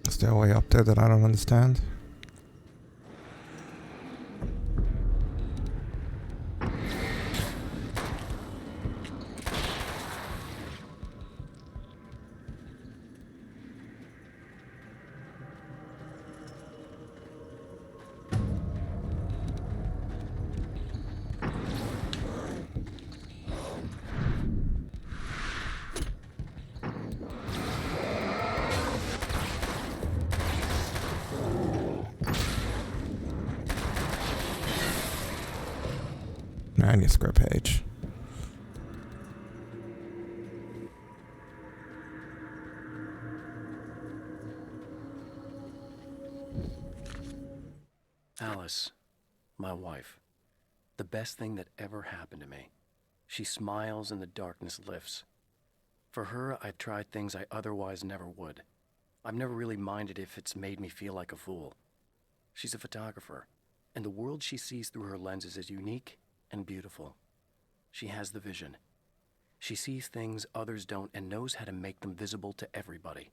Is there a way up there that I don't understand? Manuscript page. Alice, my wife, the best thing that ever happened to me. She smiles and the darkness lifts. For her, I've tried things I otherwise never would. I've never really minded if it's made me feel like a fool. She's a photographer, and the world she sees through her lenses is unique and beautiful. She has the vision. She sees things others don't and knows how to make them visible to everybody.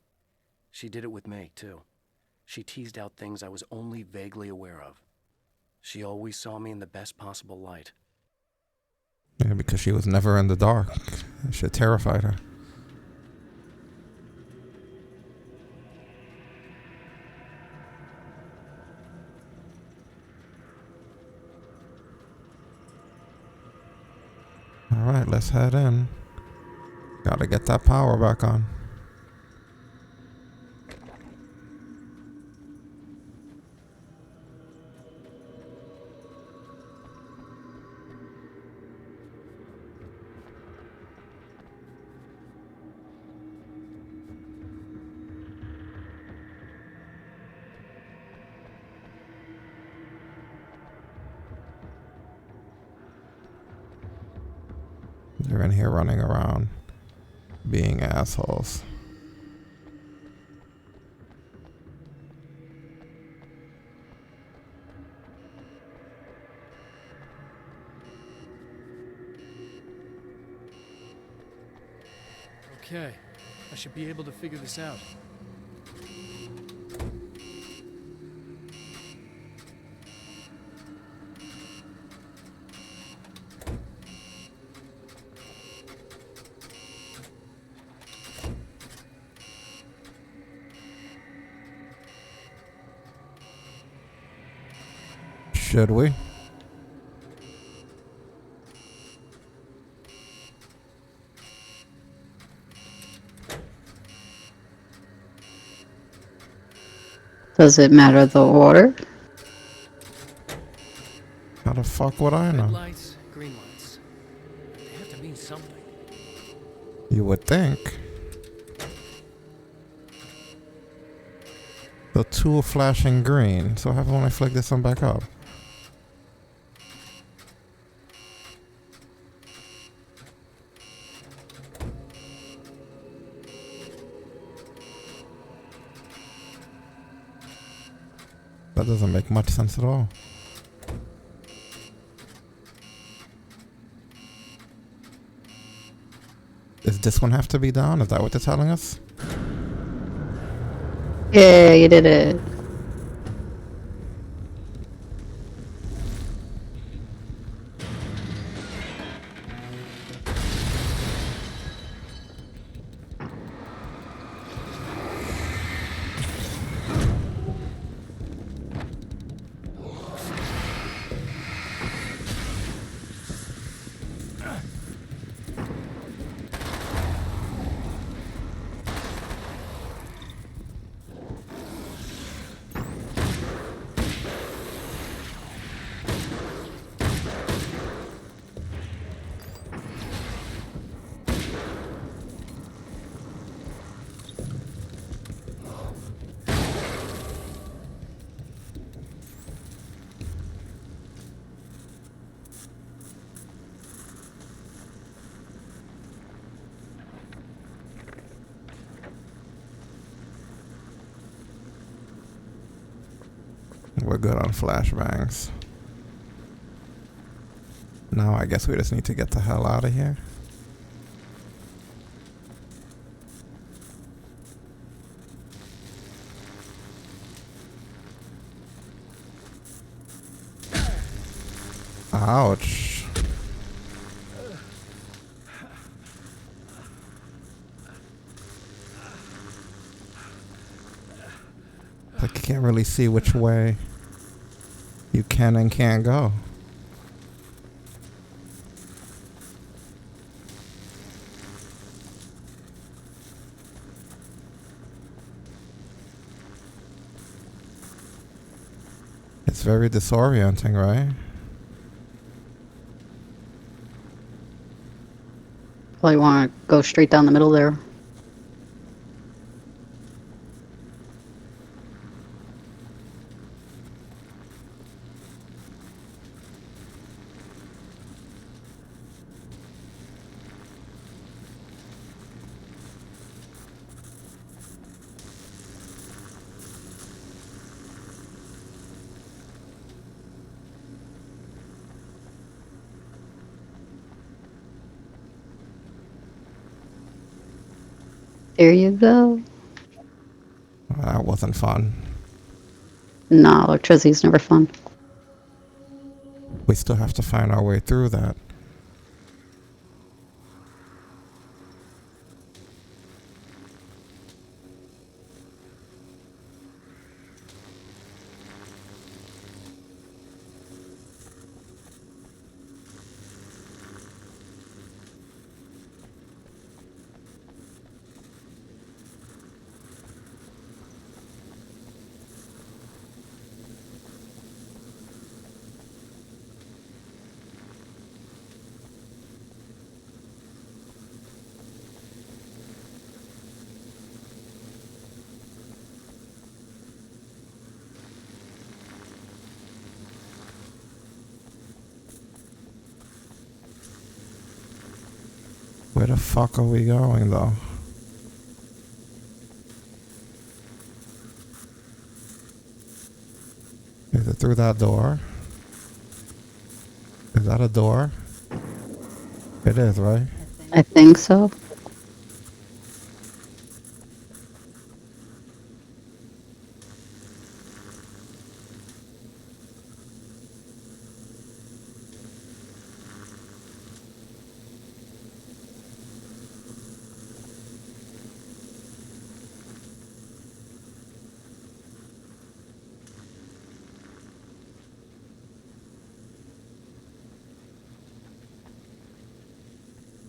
She did it with me, too. She teased out things I was only vaguely aware of. She always saw me in the best possible light. Yeah, because she was never in the dark. That shit terrified her. Alright, let's head in. Gotta get that power back on. They're in here running around, being assholes. Okay, I should be able to figure this out. Should we? Does it matter the order? How the fuck would I know? Red lights, green lights. They have to mean something. You would think. The two are flashing green, so how about when I flick this one back up? That doesn't make much sense at all. Does this one have to be down? Is that what they're telling us? Yeah, you did it. We're good on flashbangs. Now I guess we just need to get the hell out of here. Ouch. Like you can't really see which way you can and can't go. It's very disorienting, right? Well, you want to go straight down the middle there. There you go. That wasn't fun. No, electricity's never fun. We still have to find our way through that. Where the fuck are we going, though? Is it through that door? Is that a door? It is, right? I think so.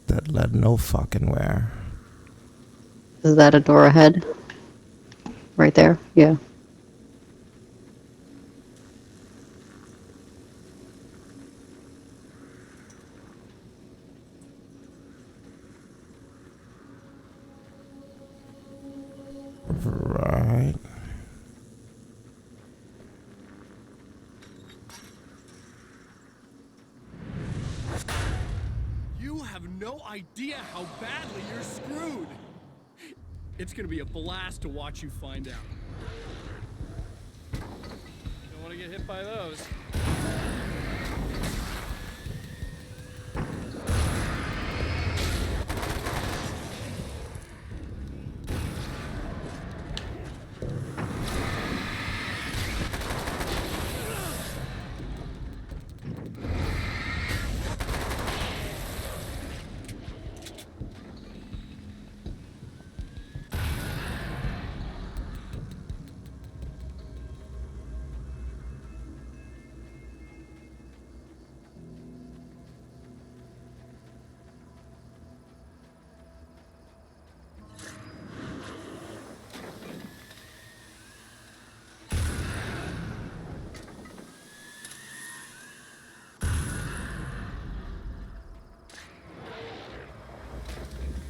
That led no fucking where. Is that a door ahead? Right there? Yeah. Right. You have no idea how badly you're screwed. It's gonna be a blast to watch you find out. Don't want to get hit by those.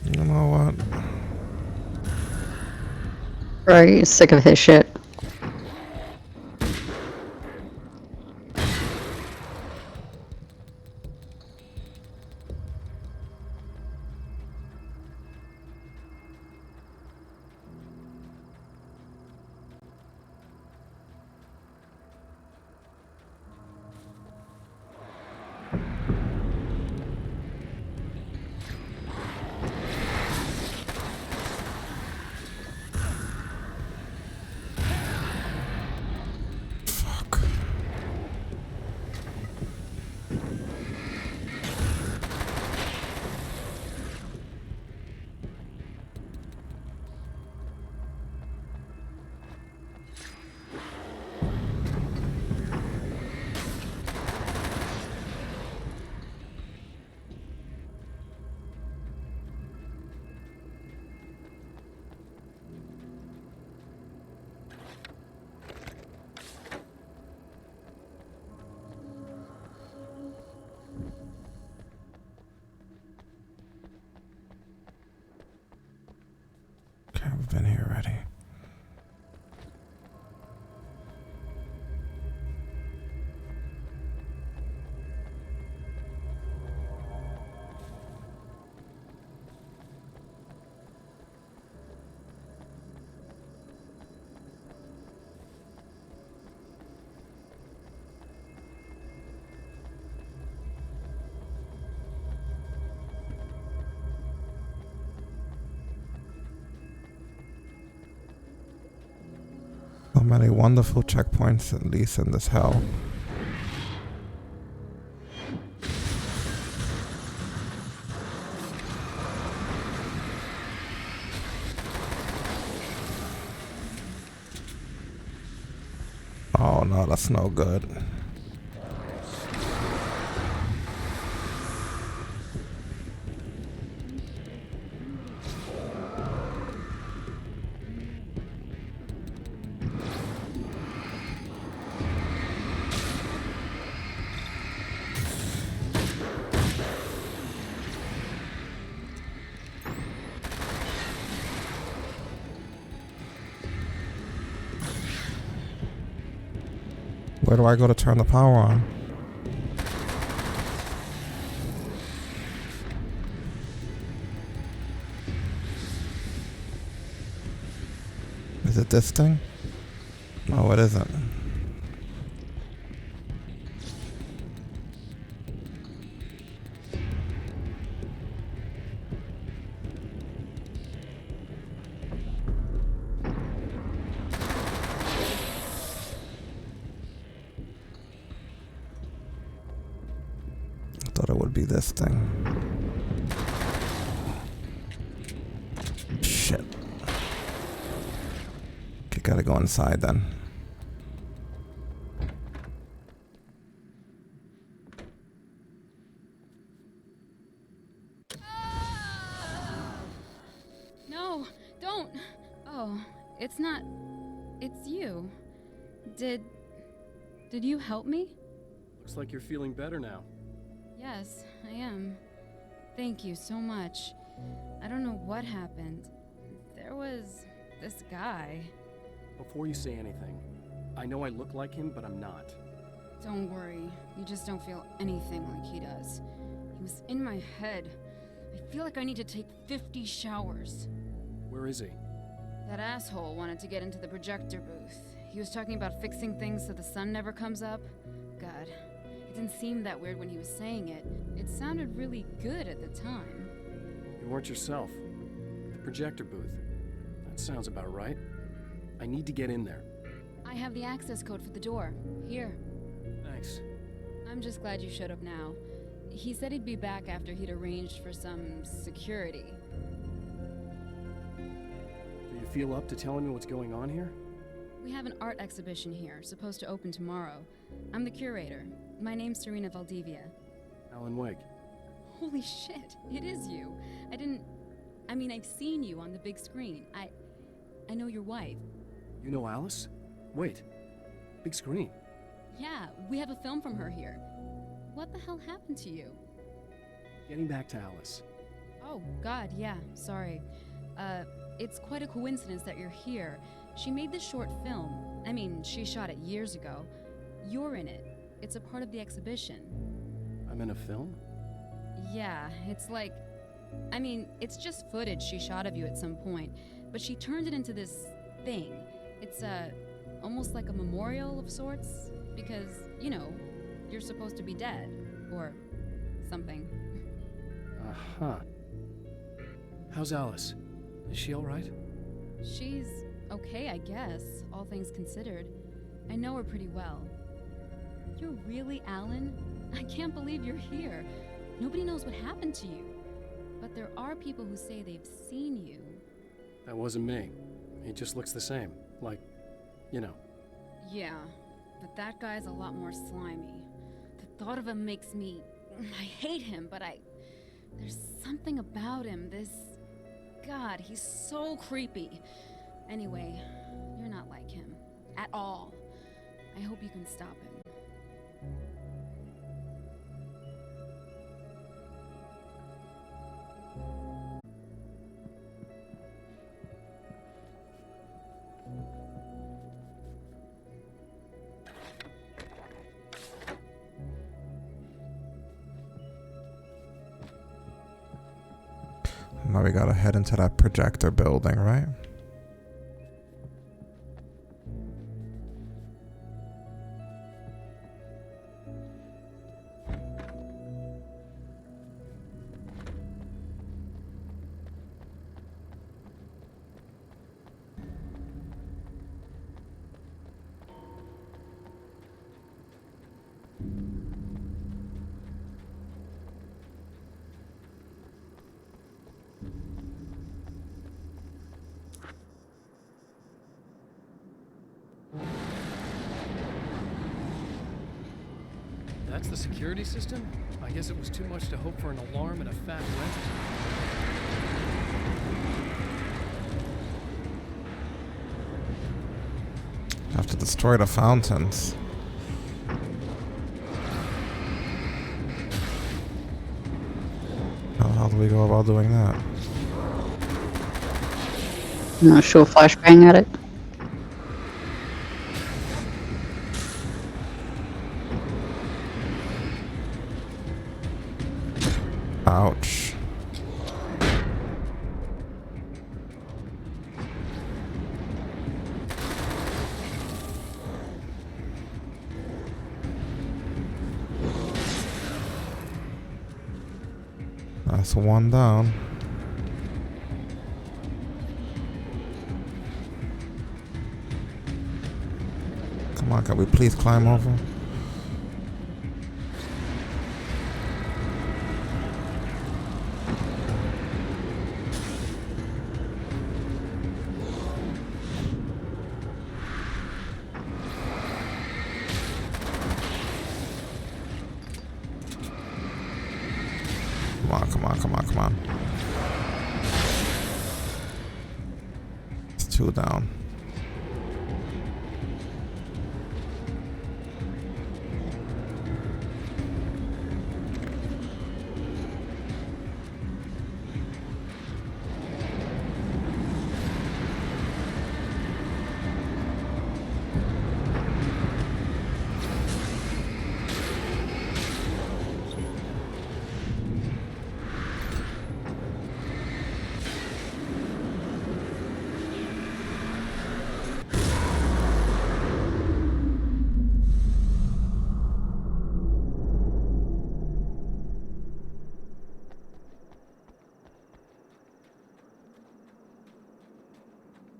You know what? Right, he's sick of his shit. Okay, we've been here already. So many wonderful checkpoints, at least in this hell. Oh no, that's no good. Where do I go to turn the power on? Is it this thing? No, it isn't. I thought it would be this thing. Shit. Okay, gotta go inside then. No, don't. Oh, it's not. It's you. Did you help me? Looks like you're feeling better now. Yes, I am. Thank you so much. I don't know what happened. There was this guy. Before you say anything, I know I look like him, but I'm not. Don't worry. You just don't feel anything like he does. He was in my head. I feel like I need to take 50 showers. Where is he? That asshole wanted to get into the projector booth. He was talking about fixing things so the sun never comes up. God, it didn't seem that weird when he was saying it. It sounded really good at the time. You weren't yourself. The projector booth. That sounds about right. I need to get in there. I have the access code for the door. Here. Thanks. I'm just glad you showed up now. He said he'd be back after he'd arranged for some security. Do you feel up to telling me what's going on here? We have an art exhibition here, supposed to open tomorrow. I'm the curator. My name's Serena Valdivia. Alan Wake. Holy shit, it is you. I've seen you on the big screen. I know your wife. You know Alice? Wait. Big screen. Yeah, we have a film from her here. What the hell happened to you? Getting back to Alice. Oh, God, yeah, sorry. It's quite a coincidence that you're here. She made this short film. She shot it years ago. You're in it. It's a part of the exhibition. I'm in a film? Yeah, it's like... it's just footage she shot of you at some point, but she turned it into this thing. It's, almost like a memorial of sorts, because, you're supposed to be dead, or something. Uh-huh. How's Alice? Is she alright? She's okay, I guess, all things considered. I know her pretty well. You're really Alan? I can't believe you're here. Nobody knows what happened to you. But there are people who say they've seen you. That wasn't me. He just looks the same. Like, Yeah, but that guy's a lot more slimy. The thought of him makes me... I hate him, but there's something about him, God, he's so creepy. Anyway, you're not like him. At all. I hope you can stop him. Now we gotta head into that projector building, right? That's the security system? I guess it was too much to hope for an alarm and a fat rent. Have to destroy the fountains. How do we go about doing that? Show a flashbang at it. Ouch. That's one down. Come on, can we please climb over? Come on. It's 2 down.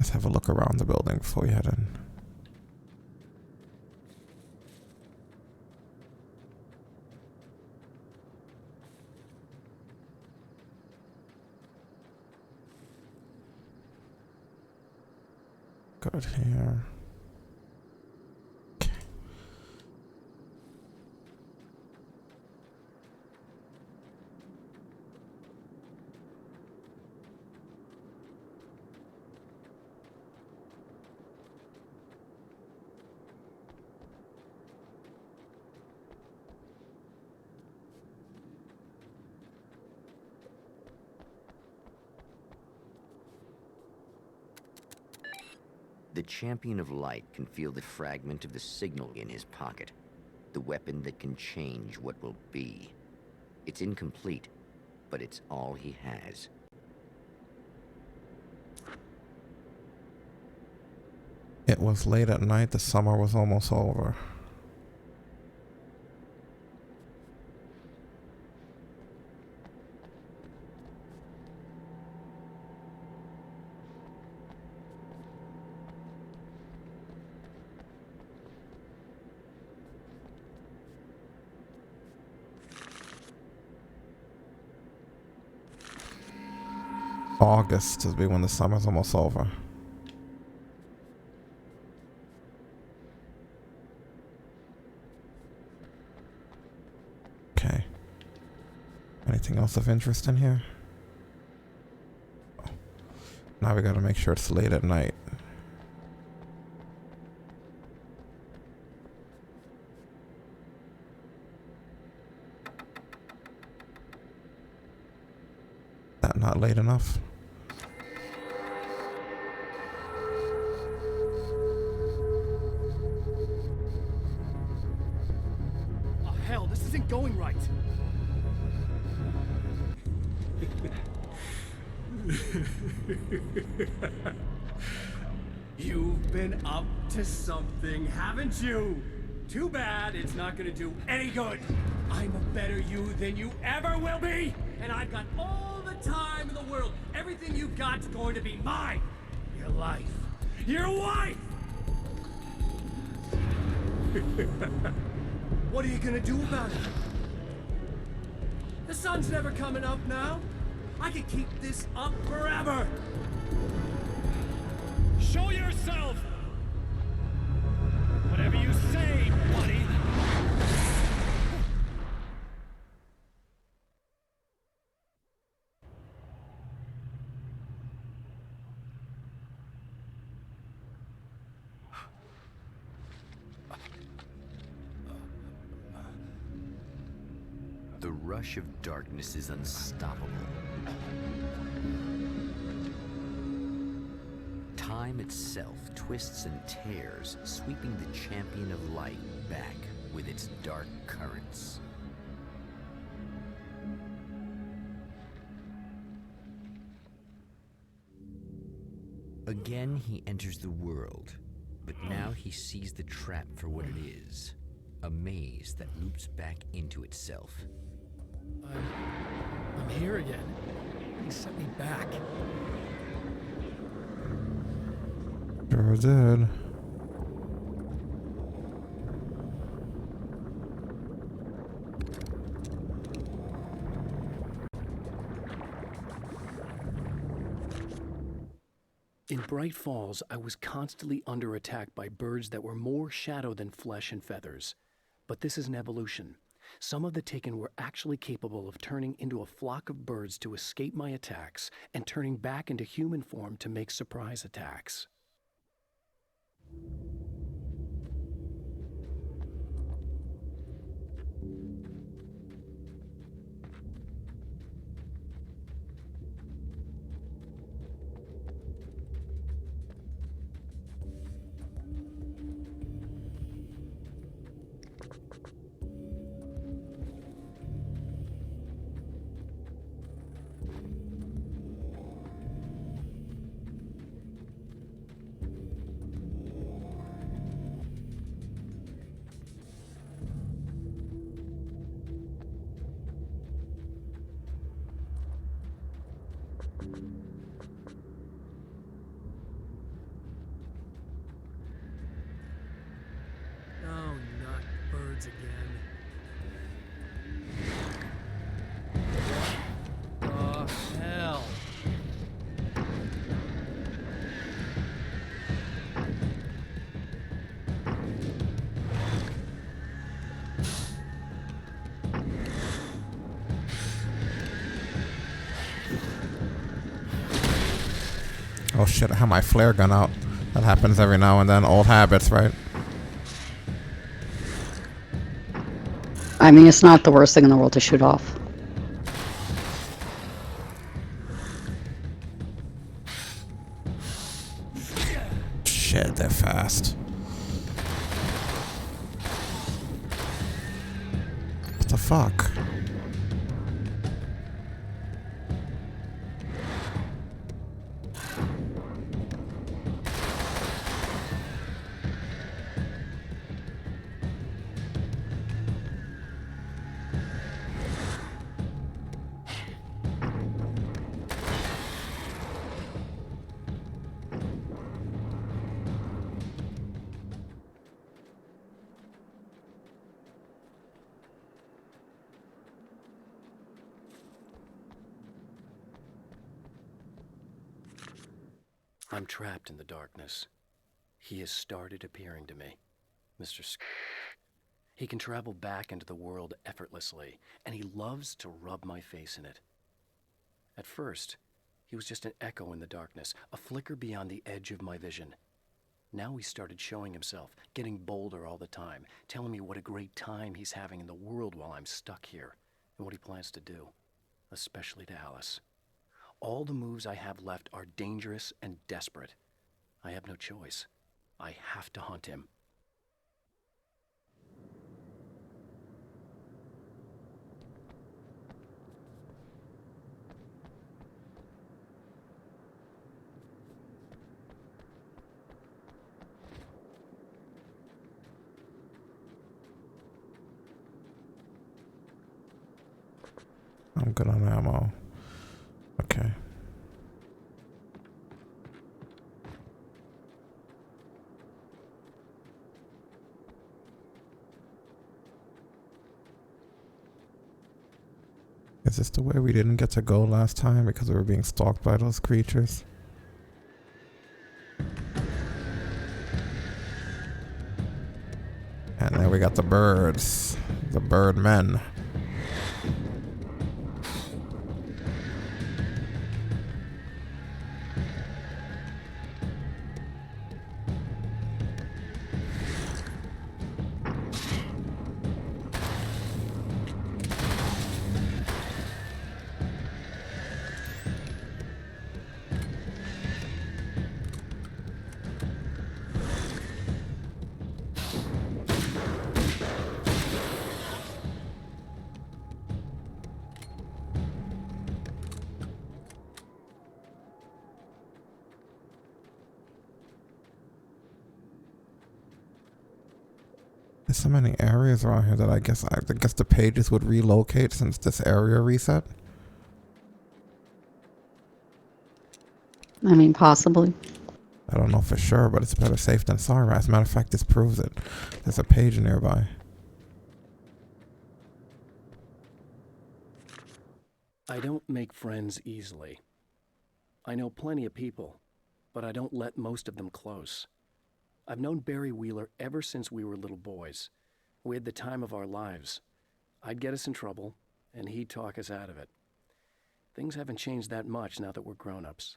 Let's have a look around the building before we head in. Good here. Okay. The Champion of Light can feel the fragment of the signal in his pocket. The weapon that can change what will be. It's incomplete, but it's all he has. It was late at night. The summer was almost over. August will be when the summer's almost over. Okay. Anything else of interest in here? Oh. Now we gotta make sure it's late at night. That not late enough? Oh, hell, this isn't going right. You've been up to something, haven't you? Too bad it's not gonna do any good. I'm a better you than you ever will be, and I've got all the time in the world. Everything you've got's going to be mine. Your life. Your wife! What are you gonna do about it? The sun's never coming up now. I can keep this up forever. Show yourself! Whatever you say, buddy. The rush of darkness is unstoppable. Time itself twists and tears, sweeping the Champion of Light back with its dark currents. Again, he enters the world, but now he sees the trap for what it is. A maze that loops back into itself. I'm here again. He sent me back. Sure did. In Bright Falls, I was constantly under attack by birds that were more shadow than flesh and feathers. But this is an evolution. Some of the Taken were actually capable of turning into a flock of birds to escape my attacks and turning back into human form to make surprise attacks. Oh, not birds again. Oh, hell. Oh shit, I have my flare gun out. That happens every now and then. Old habits, right? I mean, it's not the worst thing in the world to shoot off. Shit, they're fast. What the fuck? I'm trapped in the darkness. He has started appearing to me. He can travel back into the world effortlessly, and he loves to rub my face in it. At first, he was just an echo in the darkness, a flicker beyond the edge of my vision. Now he started showing himself, getting bolder all the time, telling me what a great time he's having in the world while I'm stuck here, and what he plans to do, especially to Alice. All the moves I have left are dangerous and desperate. I have no choice. I have to hunt him. I'm good on ammo. Okay. Is this the way we didn't get to go last time because we were being stalked by those creatures? And then we got the birds. The bird men. There's so many areas around here that I guess the pages would relocate since this area reset. I mean, possibly. I don't know for sure, but it's better safe than sorry. As a matter of fact, this proves it. There's a page nearby. I don't make friends easily. I know plenty of people, but I don't let most of them close. I've known Barry Wheeler ever since we were little boys. We had the time of our lives. I'd get us in trouble, and he'd talk us out of it. Things haven't changed that much now that we're grown-ups.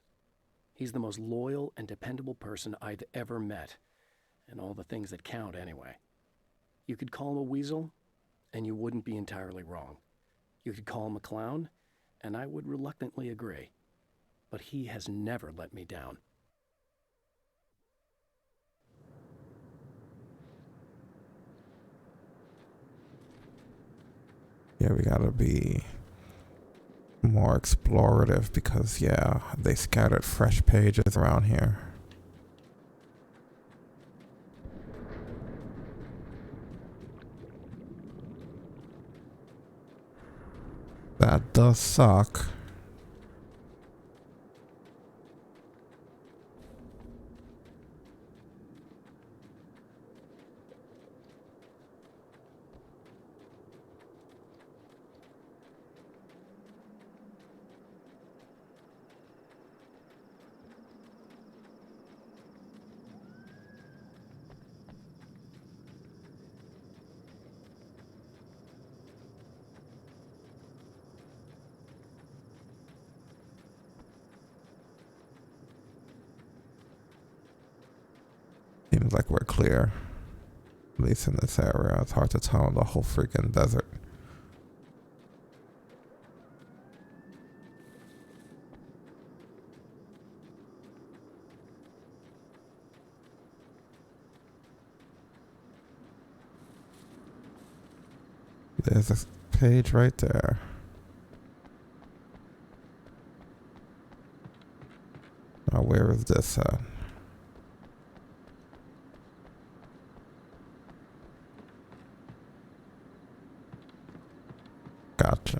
He's the most loyal and dependable person I've ever met, and all the things that count anyway. You could call him a weasel, and you wouldn't be entirely wrong. You could call him a clown, and I would reluctantly agree. But he has never let me down. Yeah, we gotta be more explorative because, yeah, they scattered fresh pages around here. That does suck. Seems like we're clear. At least in this area. It's hard to tell in the whole freaking desert. There's a page right there. Now where is this at? Gotcha.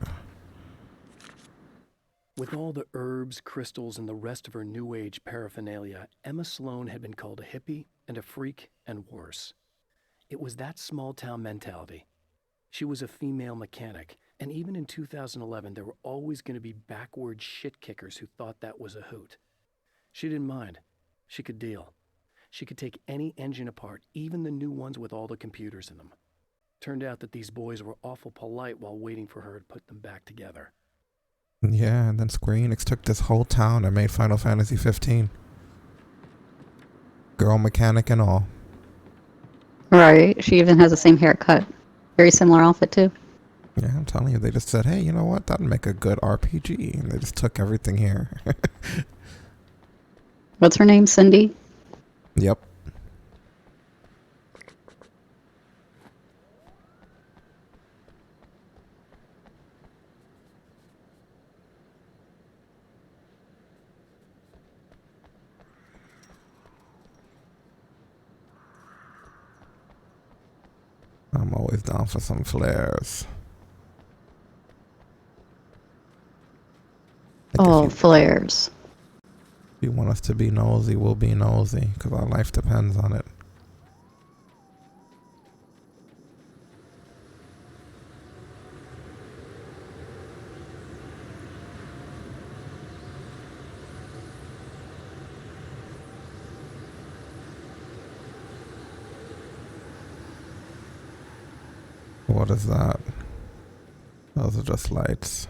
With all the herbs, crystals, and the rest of her New Age paraphernalia, Emma Sloan had been called a hippie and a freak and worse. It was that small-town mentality. She was a female mechanic, and even in 2011, there were always going to be backward shit-kickers who thought that was a hoot. She didn't mind. She could deal. She could take any engine apart, even the new ones with all the computers in them. Turned out that these boys were awful polite while waiting for her to put them back together. Yeah, and then Square Enix took this whole town and made Final Fantasy 15. Girl mechanic and all. Right. She even has the same haircut. Very similar outfit, too. Yeah, I'm telling you, they just said, hey, you know what? That'd make a good RPG. And they just took everything here. What's her name? Cindy? Yep. I'm always down for some flares. Oh, flares. If you want us to be nosy, we'll be nosy, because our life depends on it. What is that? Those are just lights.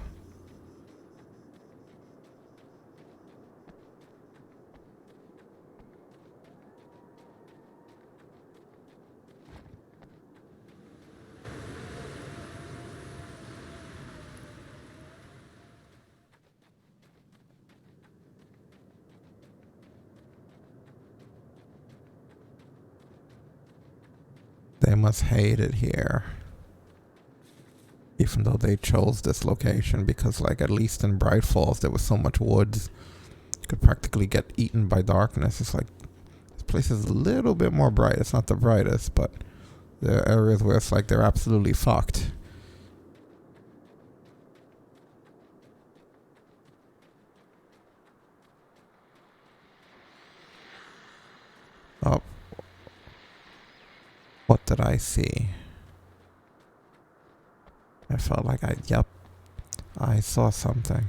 They must hate it here. Even though they chose this location, because like at least in Bright Falls there was so much woods, you could practically get eaten by darkness. It's like this place is a little bit more bright. It's not the brightest, but there are areas where it's like they're absolutely fucked. Oh. What did I see? I felt like I saw something.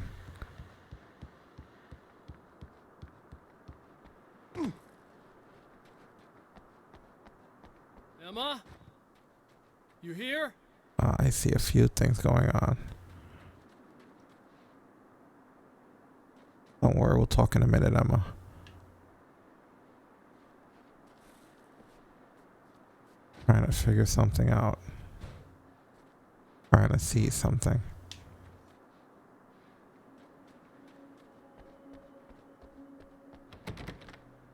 Emma? You here? I see a few things going on. Don't worry, we'll talk in a minute, Emma. Trying to figure something out. Trying to see something.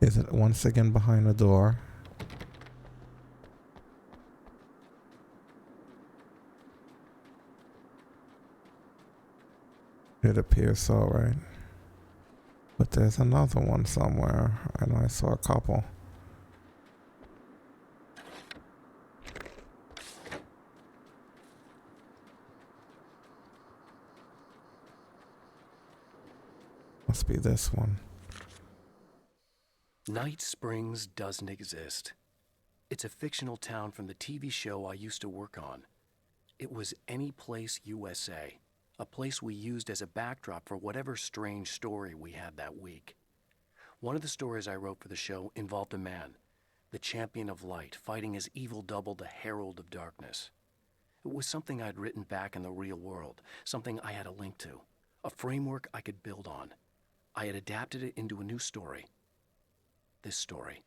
Is it once again behind the door? It appears so, right? But there's another one somewhere. I know I saw a couple. Must be this one. Night Springs doesn't exist. It's a fictional town from the TV show I used to work on. It was Any Place USA, a place we used as a backdrop for whatever strange story we had that week. One of the stories I wrote for the show involved a man, the champion of light, fighting his evil double, the Herald of Darkness. It was something I'd written back in the real world, something I had a link to, a framework I could build on. I had adapted it into a new story. This story.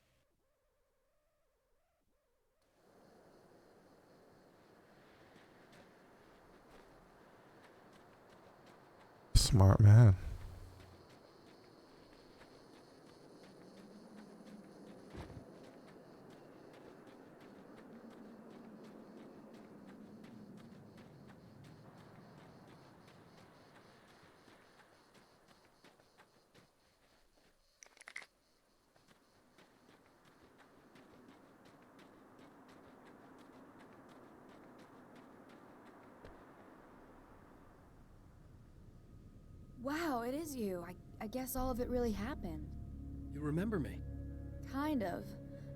Smart man. Wow, it is you. I guess all of it really happened. You remember me? Kind of.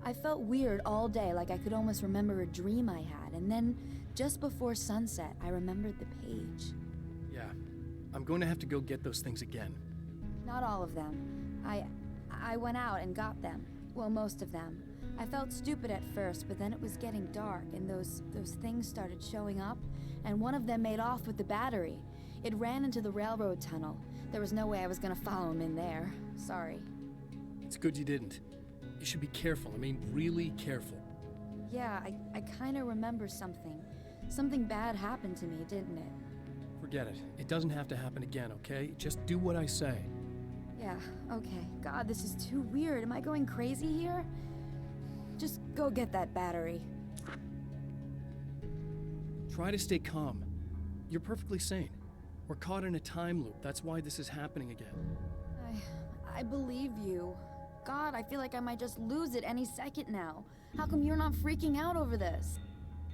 I felt weird all day, like I could almost remember a dream I had, and then, just before sunset, I remembered the page. Yeah. I'm going to have to go get those things again. Not all of them. I went out and got them. Well, most of them. I felt stupid at first, but then it was getting dark, and those things started showing up, and one of them made off with the battery. It ran into the railroad tunnel. There was no way I was gonna follow him in there. Sorry. It's good you didn't. You should be careful. I mean, really careful. Yeah, I kinda remember something. Something bad happened to me, didn't it? Forget it. It doesn't have to happen again, okay? Just do what I say. Yeah, okay. God, this is too weird. Am I going crazy here? Just go get that battery. Try to stay calm. You're perfectly sane. We're caught in a time loop. That's why this is happening again. I believe you. God, I feel like I might just lose it any second now. How come you're not freaking out over this?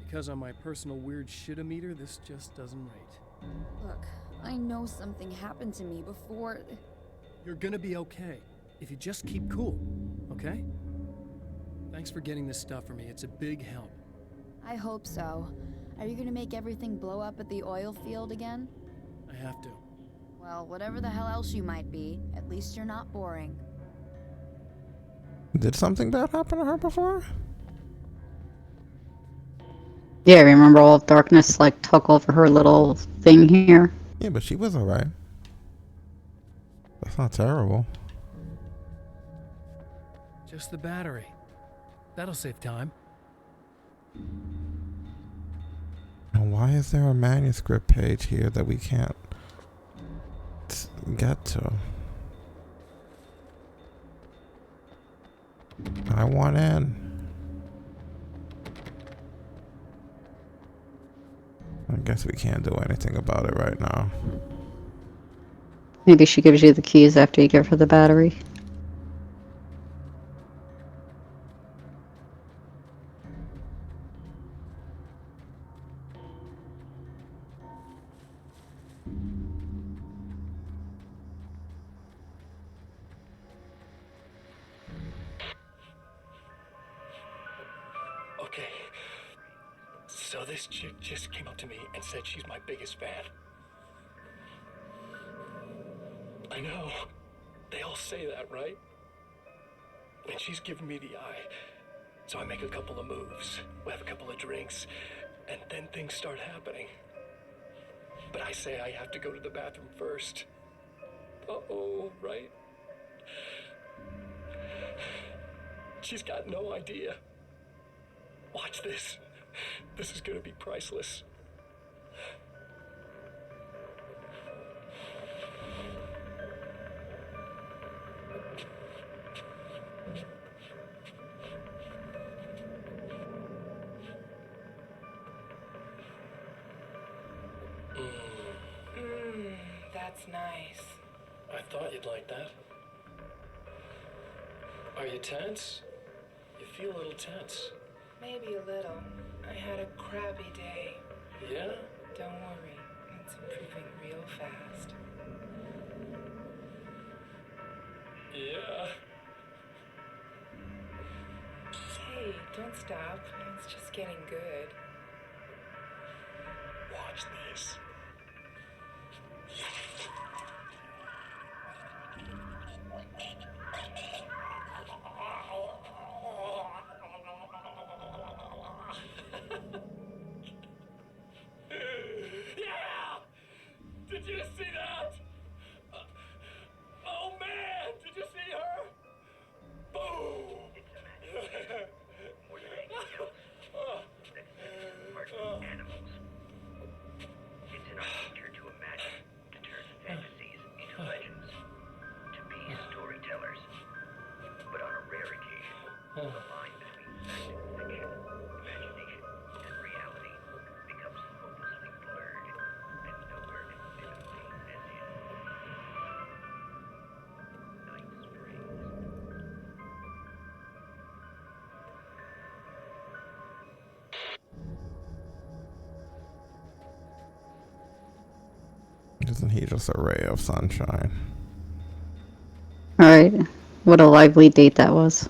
Because on my personal weird shit-o-meter, this just doesn't rate. Look, I know something happened to me before... You're gonna be okay, if you just keep cool, okay? Thanks for getting this stuff for me. It's a big help. I hope so. Are you gonna make everything blow up at the oil field again? I have to. Well, whatever the hell else you might be, at least you're not boring. Did something bad happen to her before? Yeah, remember all of darkness like took over her little thing here? Yeah, but she was alright. That's not terrible. Just the battery. That'll save time. Now, why is there a manuscript page here that we can't get to? I want in. I guess we can't do anything about it right now. Maybe she gives you the keys after you give her the battery. Okay. So this chick just came up to me and said she's my biggest fan. I know. They all say that, right? And she's giving me the eye. So I make a couple of moves. We have a couple of drinks. And then things start happening. But I say I have to go to the bathroom first. Uh-oh, right? She's got no idea. Watch this. This is gonna be priceless. That's nice. I thought you'd like that. Are you tense? You feel a little tense. Maybe a little. I had a crappy day. Yeah? Don't worry. It's improving real fast. Yeah. Hey, don't stop. It's just getting good. Watch this. Yeah! Did you see that? Oh man, did you see her? Boom! More than anything else, that's part animals. It's in our nature to imagine, to turn fantasies into legends, to be storytellers. But on a rare occasion, the line between fact and fiction, imagination and reality becomes hopelessly blurred, and nowhere can fit a theme as in Night Springs. Isn't he just a ray of sunshine? Alright. What a lively date that was.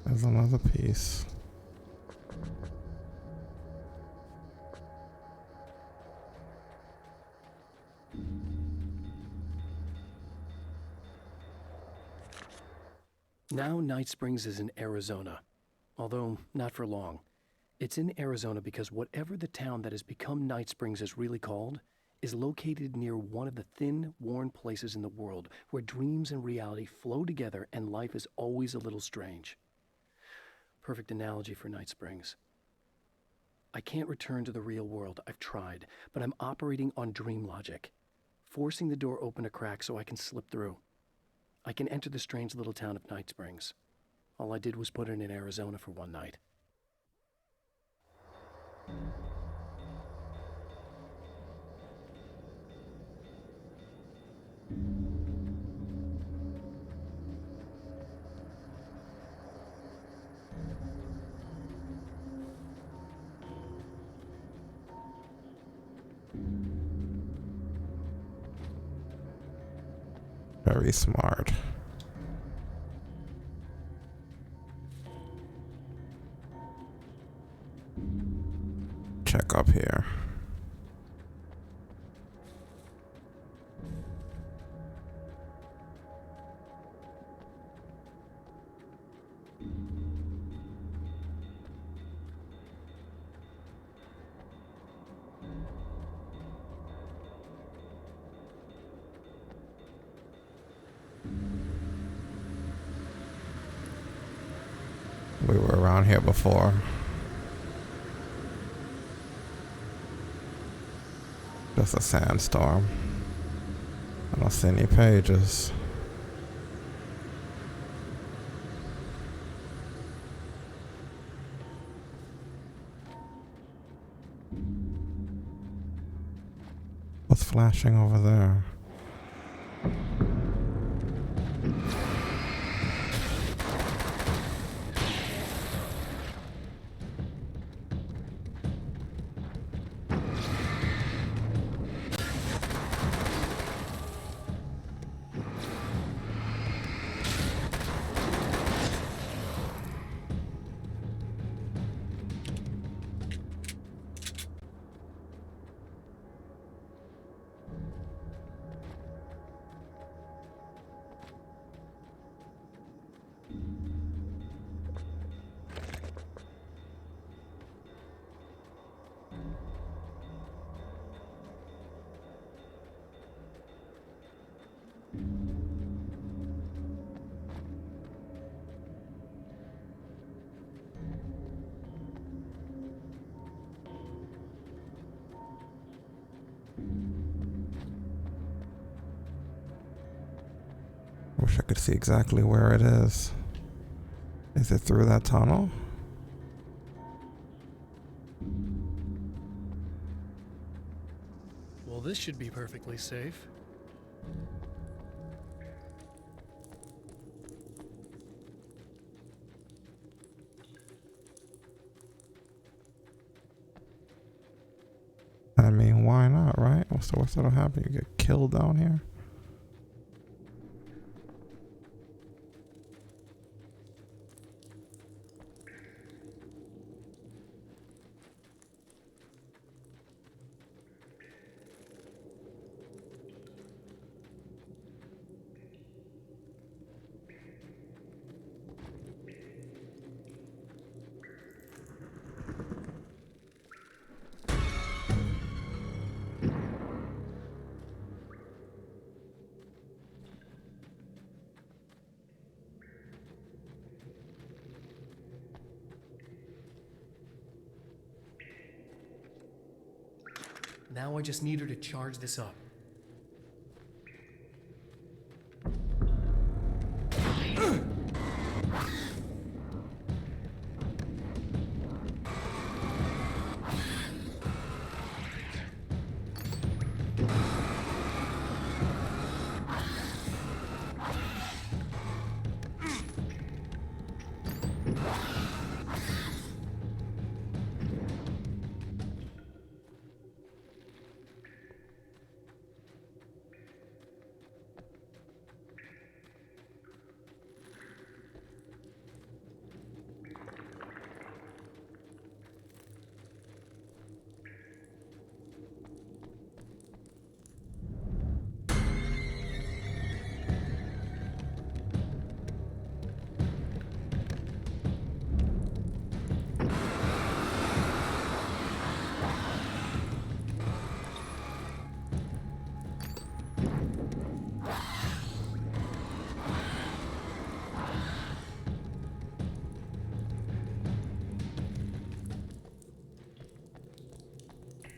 There's another piece. Now Night Springs is in Arizona, although not for long. It's in Arizona because whatever the town that has become Night Springs is really called is located near one of the thin, worn places in the world where dreams and reality flow together and life is always a little strange. Perfect analogy for Night Springs. I can't return to the real world. I've tried, but I'm operating on dream logic, forcing the door open a crack so I can slip through. I can enter the strange little town of Night Springs. All I did was put it in Arizona for one night. Very smart. Check up here. We were around here before. Just a sandstorm. I don't see any pages. What's flashing over there? Wish I could see exactly where it is. Is it through that tunnel? Well, this should be perfectly safe. I mean, why not, right? So what's gonna happen? You get killed down here? Now I just need her to charge this up.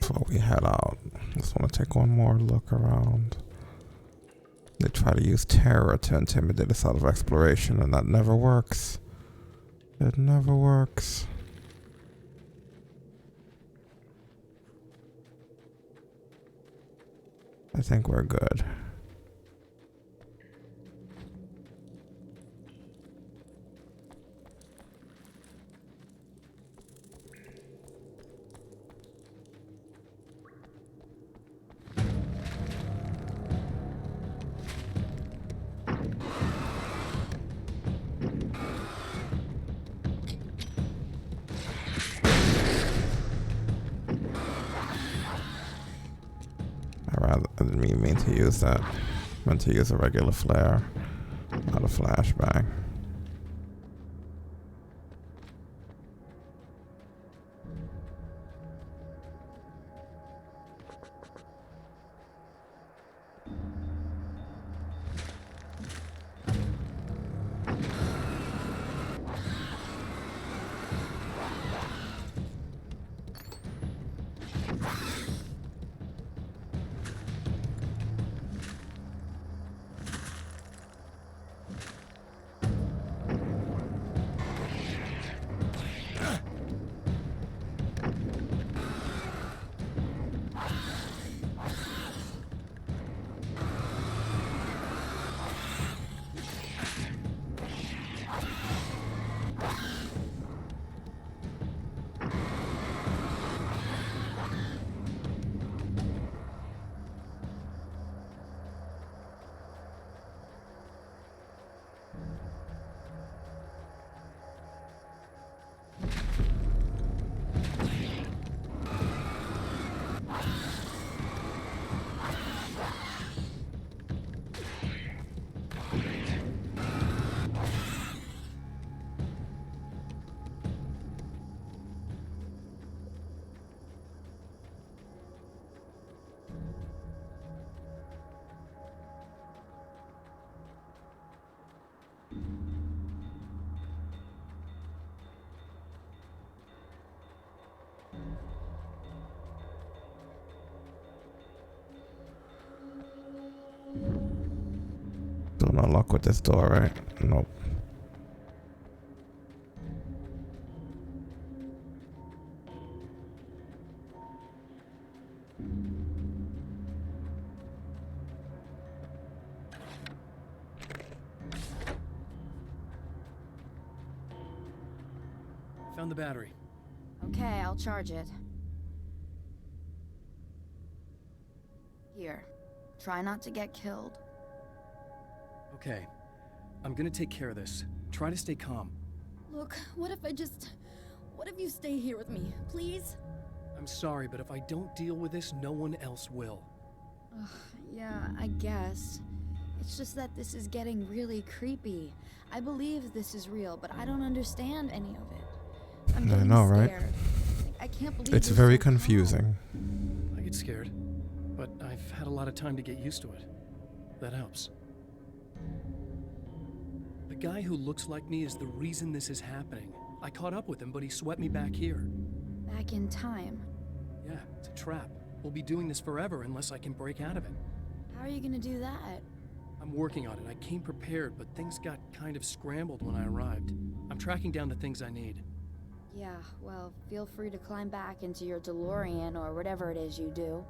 Before we head out, just want to take one more look around. They try to use terror to intimidate us out of exploration, and that never works. It never works. I think we're good. I didn't mean to use that. I meant to use a regular flare, not a flashbang. no luck with this door, right? Nope. Found the battery. Okay, I'll charge it. Here. Try not to get killed. Okay. I'm gonna take care of this. Try to stay calm. Look, what if you stay here with me, please? I'm sorry, but if I don't deal with this, no one else will. Ugh, yeah, I guess. It's just that this is getting really creepy. I believe this is real, but I don't understand any of it. I'm getting right? scared. I can't believe It's you're very so calm. confusing. I get scared, but I've had a lot of time to get used to it. That helps. The guy who looks like me is the reason this is happening. I caught up with him, but he swept me back here. Back in time. Yeah, it's a trap. We'll be doing this forever unless I can break out of it. How are you gonna do that? I'm working on it. I came prepared, but things got kind of scrambled when I arrived. I'm tracking down the things I need. Yeah, well, feel free to climb back into your DeLorean or whatever it is you do.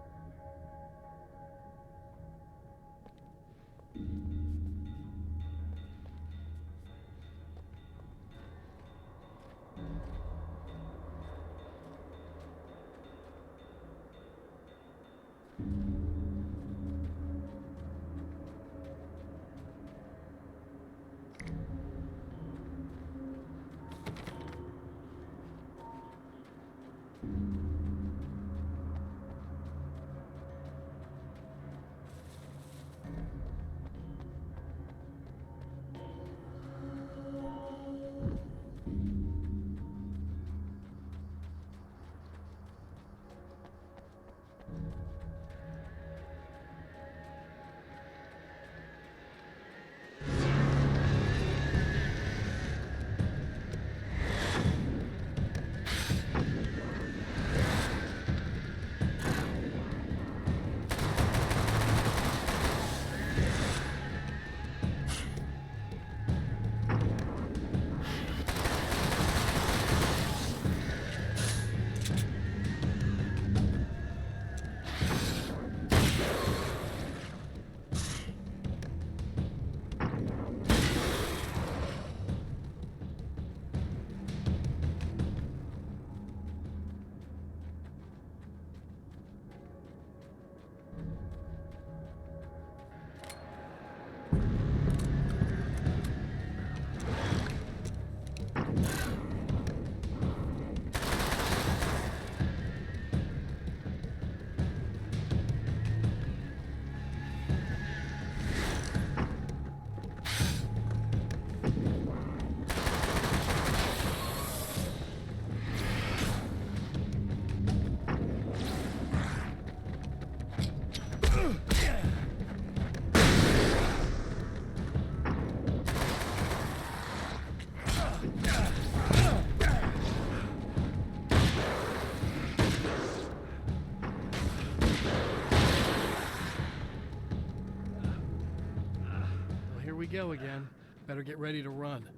Go again. Better get ready to run.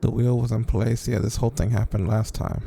The wheel was in place. Yeah, this whole thing happened last time.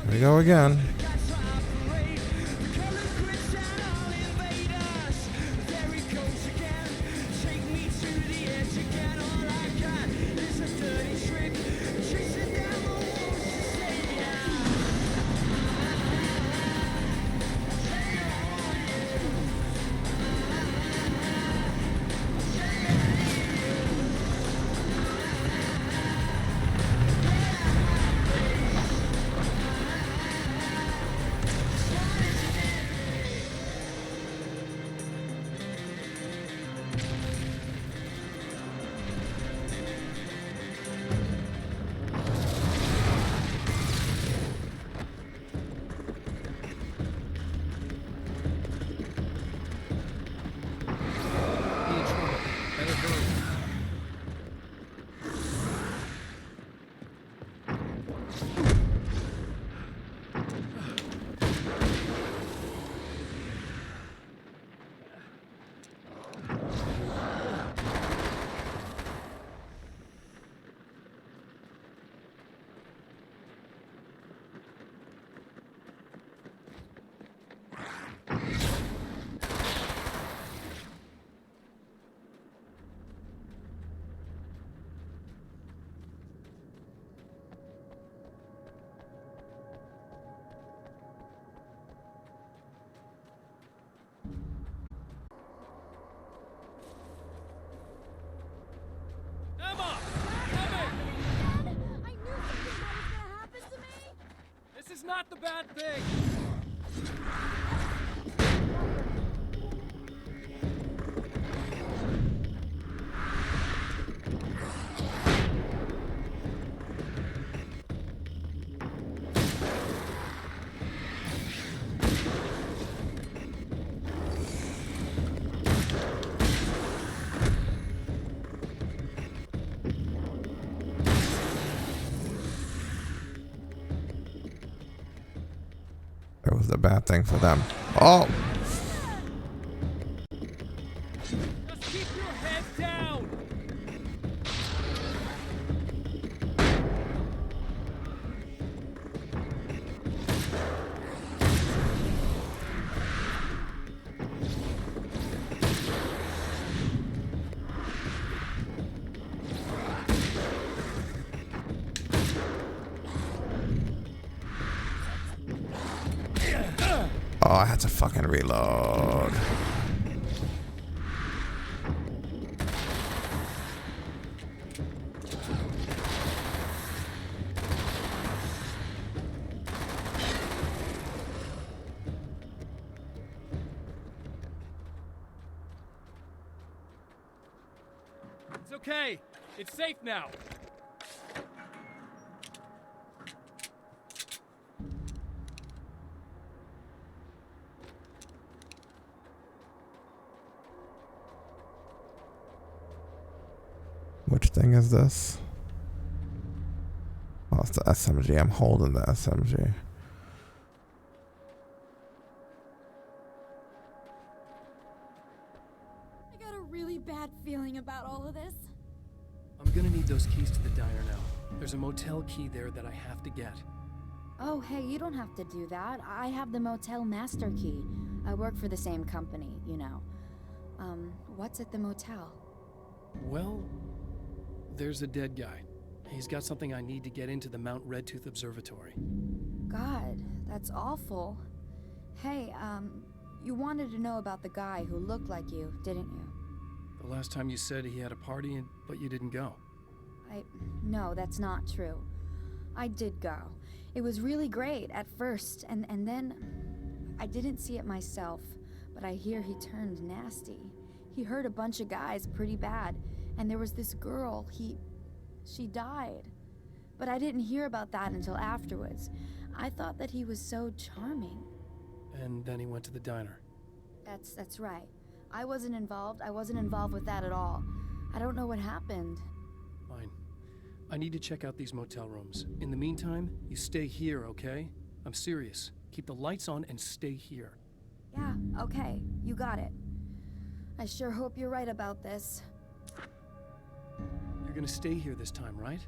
Here we go again. not the bad thing! It was a bad thing for them. Oh! Just keep your head down! Oh, I had to fucking reload. It's okay. It's safe now. Which thing is this? Oh, it's the SMG. I'm holding the SMG. I got a really bad feeling about all of this. I'm gonna need those keys to the diner now. There's a motel key there that I have to get. Oh, hey, you don't have to do that. I have the motel master key. I work for the same company, you know. What's at the motel? Well, there's a dead guy. He's got something I need to get into the Mount Redtooth Observatory. God, that's awful. Hey, you wanted to know about the guy who looked like you, didn't you? The last time you said he had a party, but you didn't go. No, that's not true. I did go. It was really great at first, and then I didn't see it myself, but I hear he turned nasty. He hurt a bunch of guys pretty bad, and there was this girl, she died. But I didn't hear about that until afterwards. I thought that he was so charming. And then he went to the diner. That's right. I wasn't involved with that at all. I don't know what happened. Fine. I need to check out these motel rooms. In the meantime, you stay here, okay? I'm serious. Keep the lights on and stay here. Yeah, okay, you got it. I sure hope you're right about this. You're gonna stay here this time, right?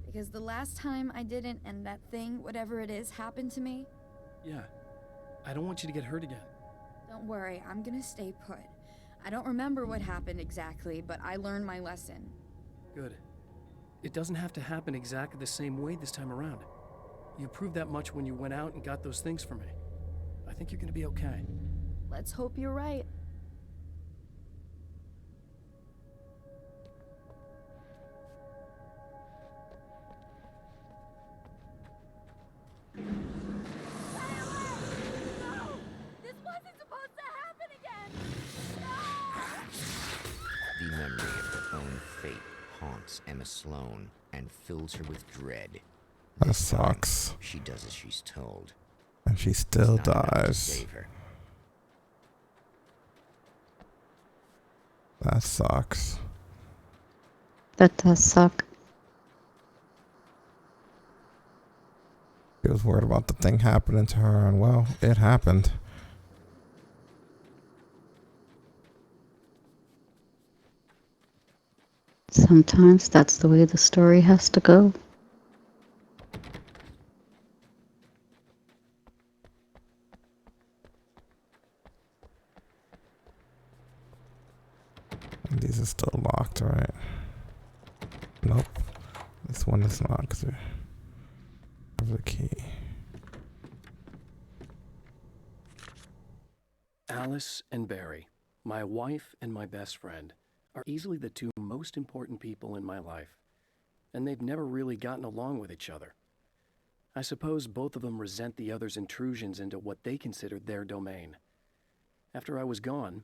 Because the last time I didn't, and that thing, whatever it is, happened to me. Yeah. I don't want you to get hurt again. Don't worry, I'm gonna stay put. I don't remember what happened exactly, but I learned my lesson. Good. It doesn't have to happen exactly the same way this time around. You proved that much when you went out and got those things for me. I think you're gonna be okay. Let's hope you're right. The memory of her own fate haunts Emma Sloan and fills her with dread. That sucks. She does as she's told. And she still It's not enough to dies. save her. That sucks. That does suck. She was worried about the thing happening to her, and well, it happened. Sometimes that's the way the story has to go. And these are still locked, right? Nope. This one is not because we have the key. Alice and Barry, my wife and my best friend, are easily the two most important people in my life, and they've never really gotten along with each other. I suppose both of them resent the other's intrusions into what they considered their domain. After I was gone,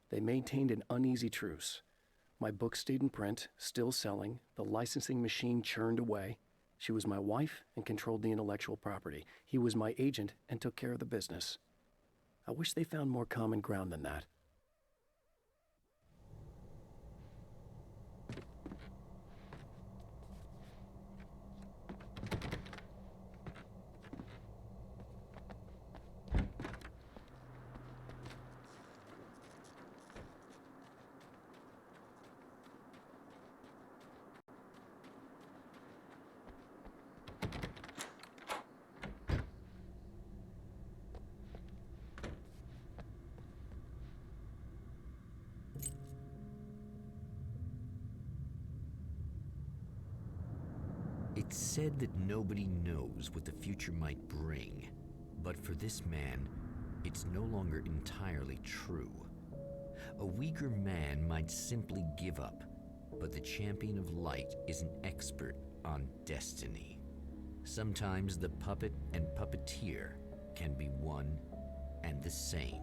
they maintained an uneasy truce. My book stayed in print, still selling, the licensing machine churned away. She was my wife and controlled the intellectual property. He was my agent and took care of the business. I wish they found more common ground than that. It's said that nobody knows what the future might bring, but for this man, it's no longer entirely true. A weaker man might simply give up, but the champion of light is an expert on destiny. Sometimes the puppet and puppeteer can be one and the same.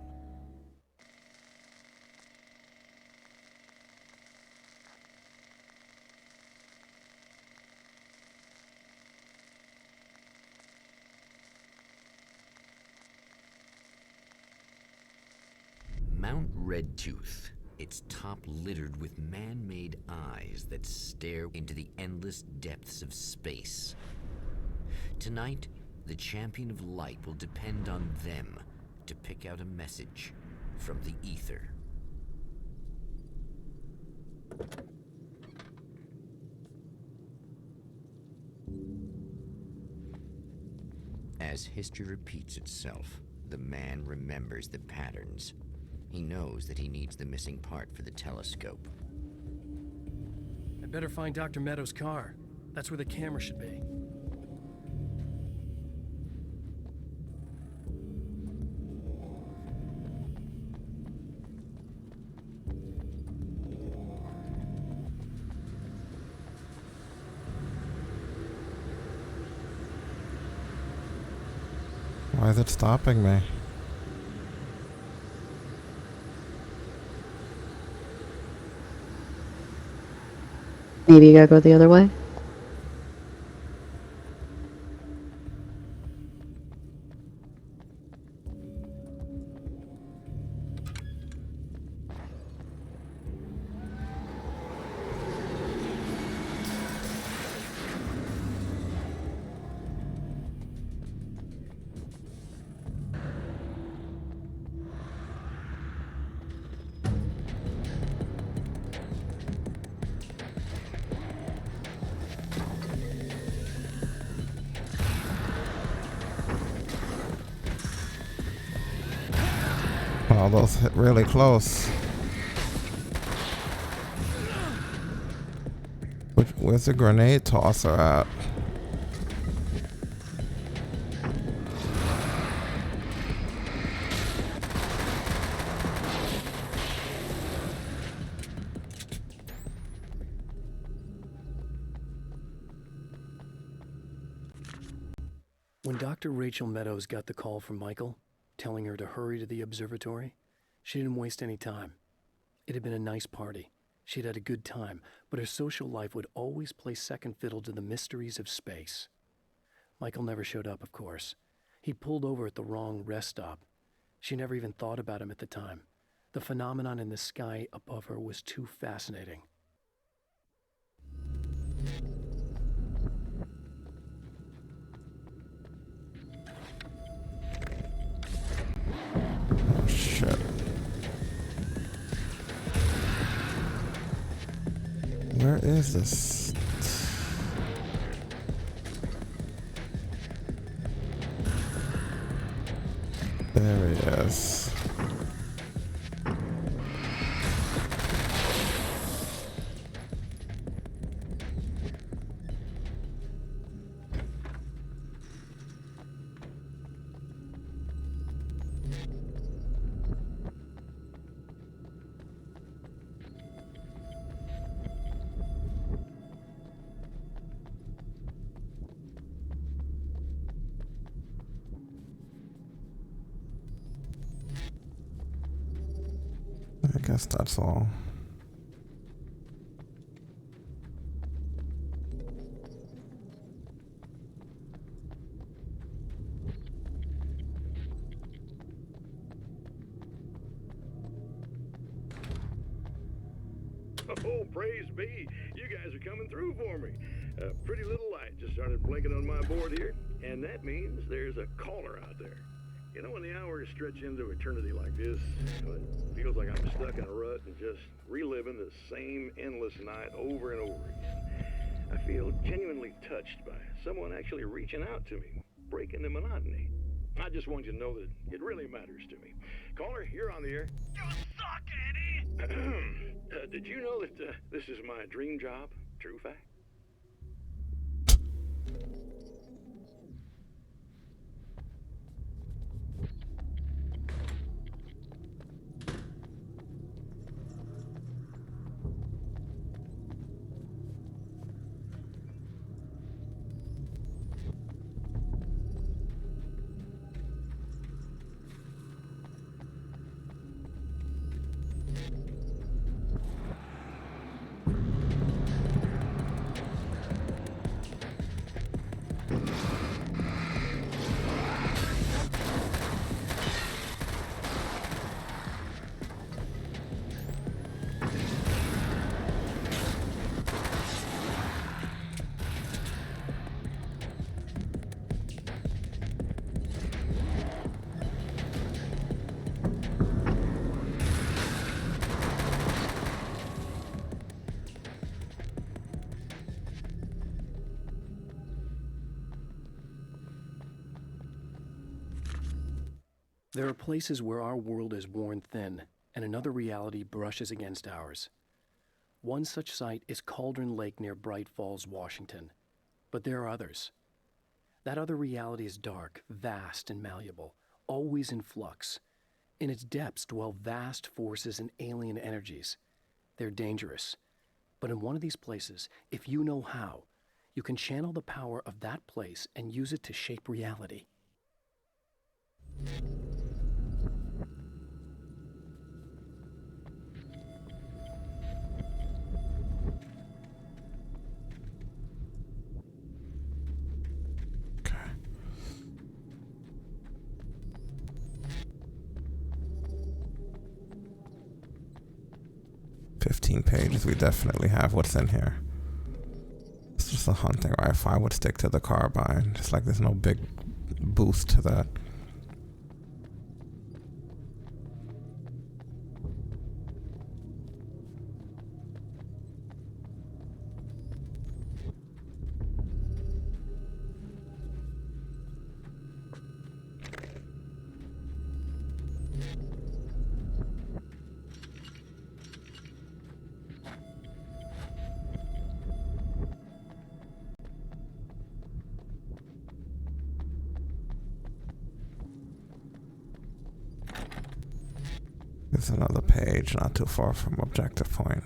Mount Redtooth, its top littered with man-made eyes that stare into the endless depths of space. Tonight, the champion of light will depend on them to pick out a message from the ether. As history repeats itself, the man remembers the patterns. He knows that he needs the missing part for the telescope. I'd better find Dr. Meadows' car. That's where the camera should be. Why is it stopping me? Maybe you gotta go the other way. Oh, those hit really close. Where's the grenade tosser at? When Dr. Rachel Meadows got the call from Michael, telling her to hurry to the observatory, she didn't waste any time. It had been a nice party. She'd had a good time, but her social life would always play second fiddle to the mysteries of space. Michael never showed up, of course. He pulled over at the wrong rest stop. She never even thought about him at the time. The phenomenon in the sky above her was too fascinating. Oh, shit. Where is this? There he is. Guess that's all. Oh, praise be. You guys are coming through for me. A pretty little light just started blinking on my board here, and that means there's a caller out there. You know, when the hours stretch into eternity like this, it feels like I'm stuck in a rut and just reliving the same endless night over and over again. I feel genuinely touched by someone actually reaching out to me, breaking the monotony. I just want you to know that it really matters to me. Caller, you're on the air. You suck, Eddie! Did you know that this is my dream job? True fact. There are places where our world is worn thin, and another reality brushes against ours. One such site is Cauldron Lake near Bright Falls, Washington. But there are others. That other reality is dark, vast, and malleable, always in flux. In its depths dwell vast forces and alien energies. They're dangerous. But in one of these places, if you know how, you can channel the power of that place and use it to shape reality. Okay. 15 pages. We definitely have what's in here. It's just a hunting rifle. I would stick to the carbine. Just like there's no big boost to that. There's another page not too far from objective point.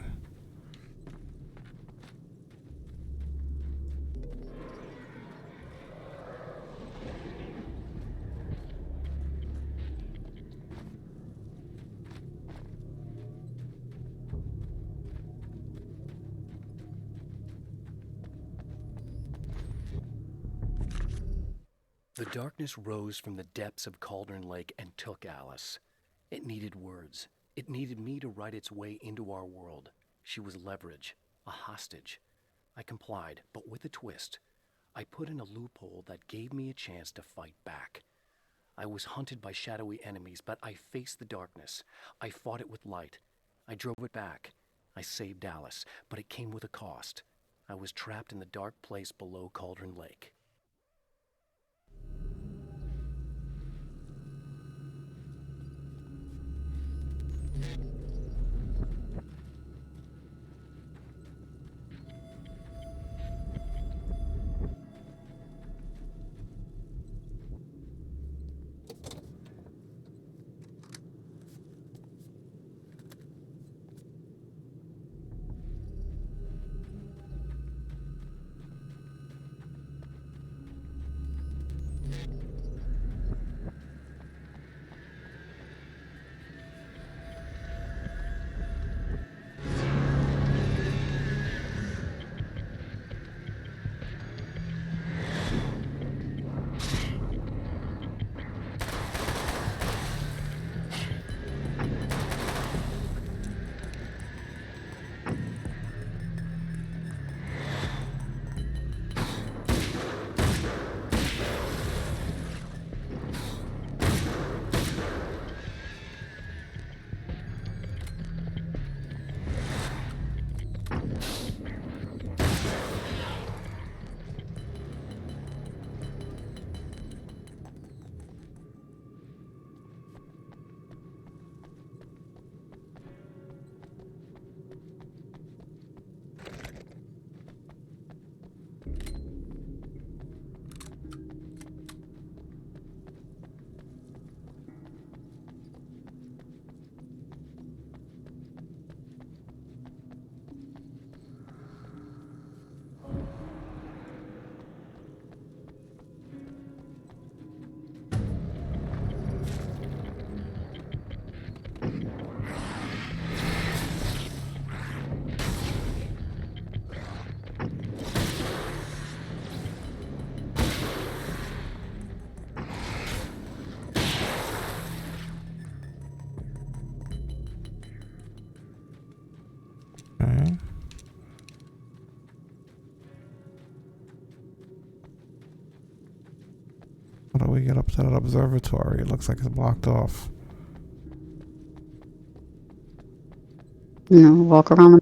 The darkness rose from the depths of Cauldron Lake and took Alice. It needed words. It needed me to write its way into our world. She was leverage, a hostage. I complied, but with a twist. I put in a loophole that gave me a chance to fight back. I was hunted by shadowy enemies, but I faced the darkness. I fought it with light. I drove it back. I saved Alice, but it came with a cost. I was trapped in the dark place below Cauldron Lake. we get up to that observatory? It looks like it's blocked off. Walk around the...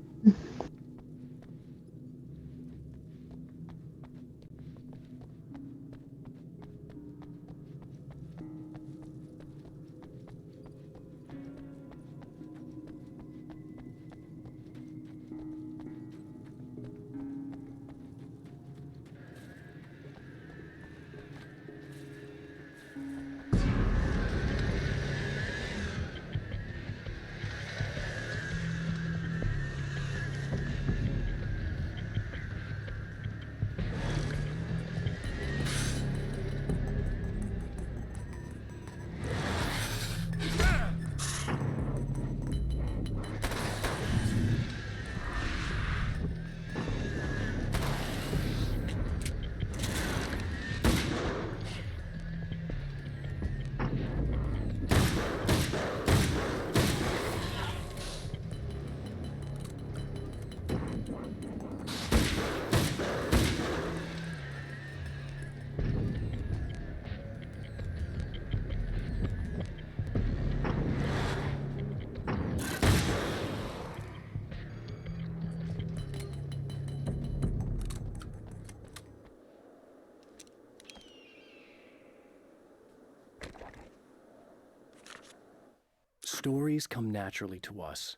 Stories come naturally to us.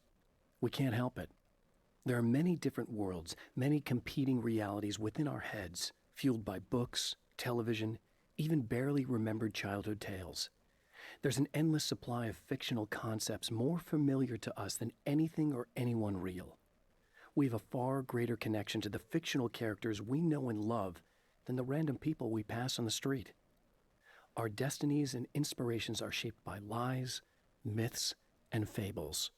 We can't help it. There are many different worlds, many competing realities within our heads, fueled by books, television, even barely remembered childhood tales. There's an endless supply of fictional concepts more familiar to us than anything or anyone real. We have a far greater connection to the fictional characters we know and love than the random people we pass on the street. Our destinies and inspirations are shaped by lies, myths, and fables.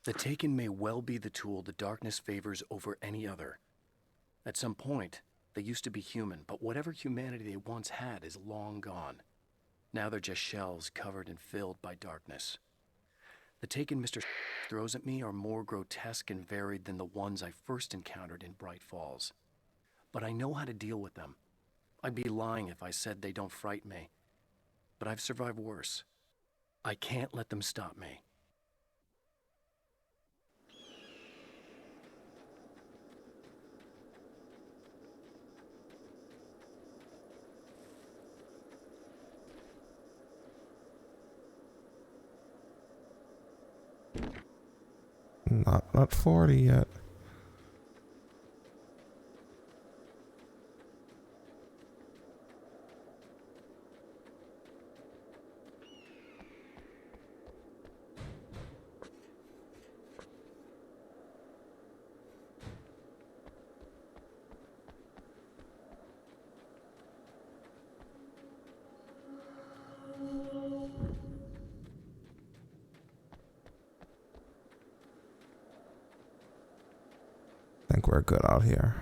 The Taken may well be the tool the darkness favors over any other. At some point, they used to be human, but whatever humanity they once had is long gone. Now they're just shells covered and filled by darkness. The Taken Mr. throws at me are more grotesque and varied than the ones I first encountered in Bright Falls. But I know how to deal with them. I'd be lying if I said they don't frighten me. But I've survived worse. I can't let them stop me. Not 40 yet. I think we're good out here.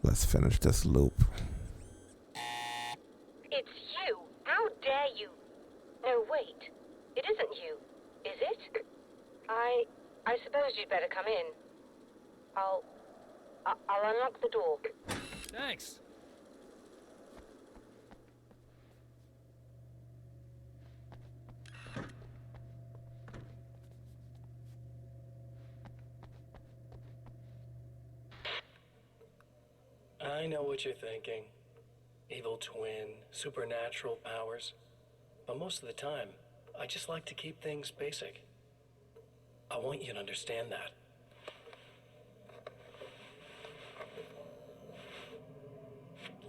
Let's finish this loop. It's you! How dare you! No, wait. It isn't you, is it? I suppose you'd better come in. I'll unlock the door. Thanks. I know what you're thinking. Evil twin, supernatural powers. But most of the time, I just like to keep things basic. I want you to understand that.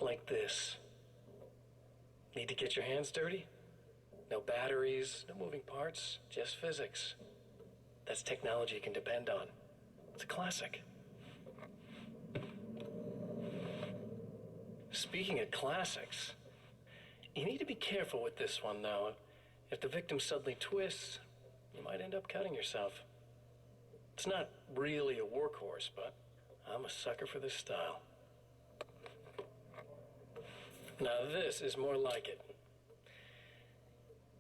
like this. Need to get your hands dirty? No batteries, no moving parts, just physics. That's technology you can depend on. It's a classic. Speaking of classics, you need to be careful with this one, though. If the victim suddenly twists, you might end up cutting yourself. It's not really a workhorse, but I'm a sucker for this style. Now this is more like it.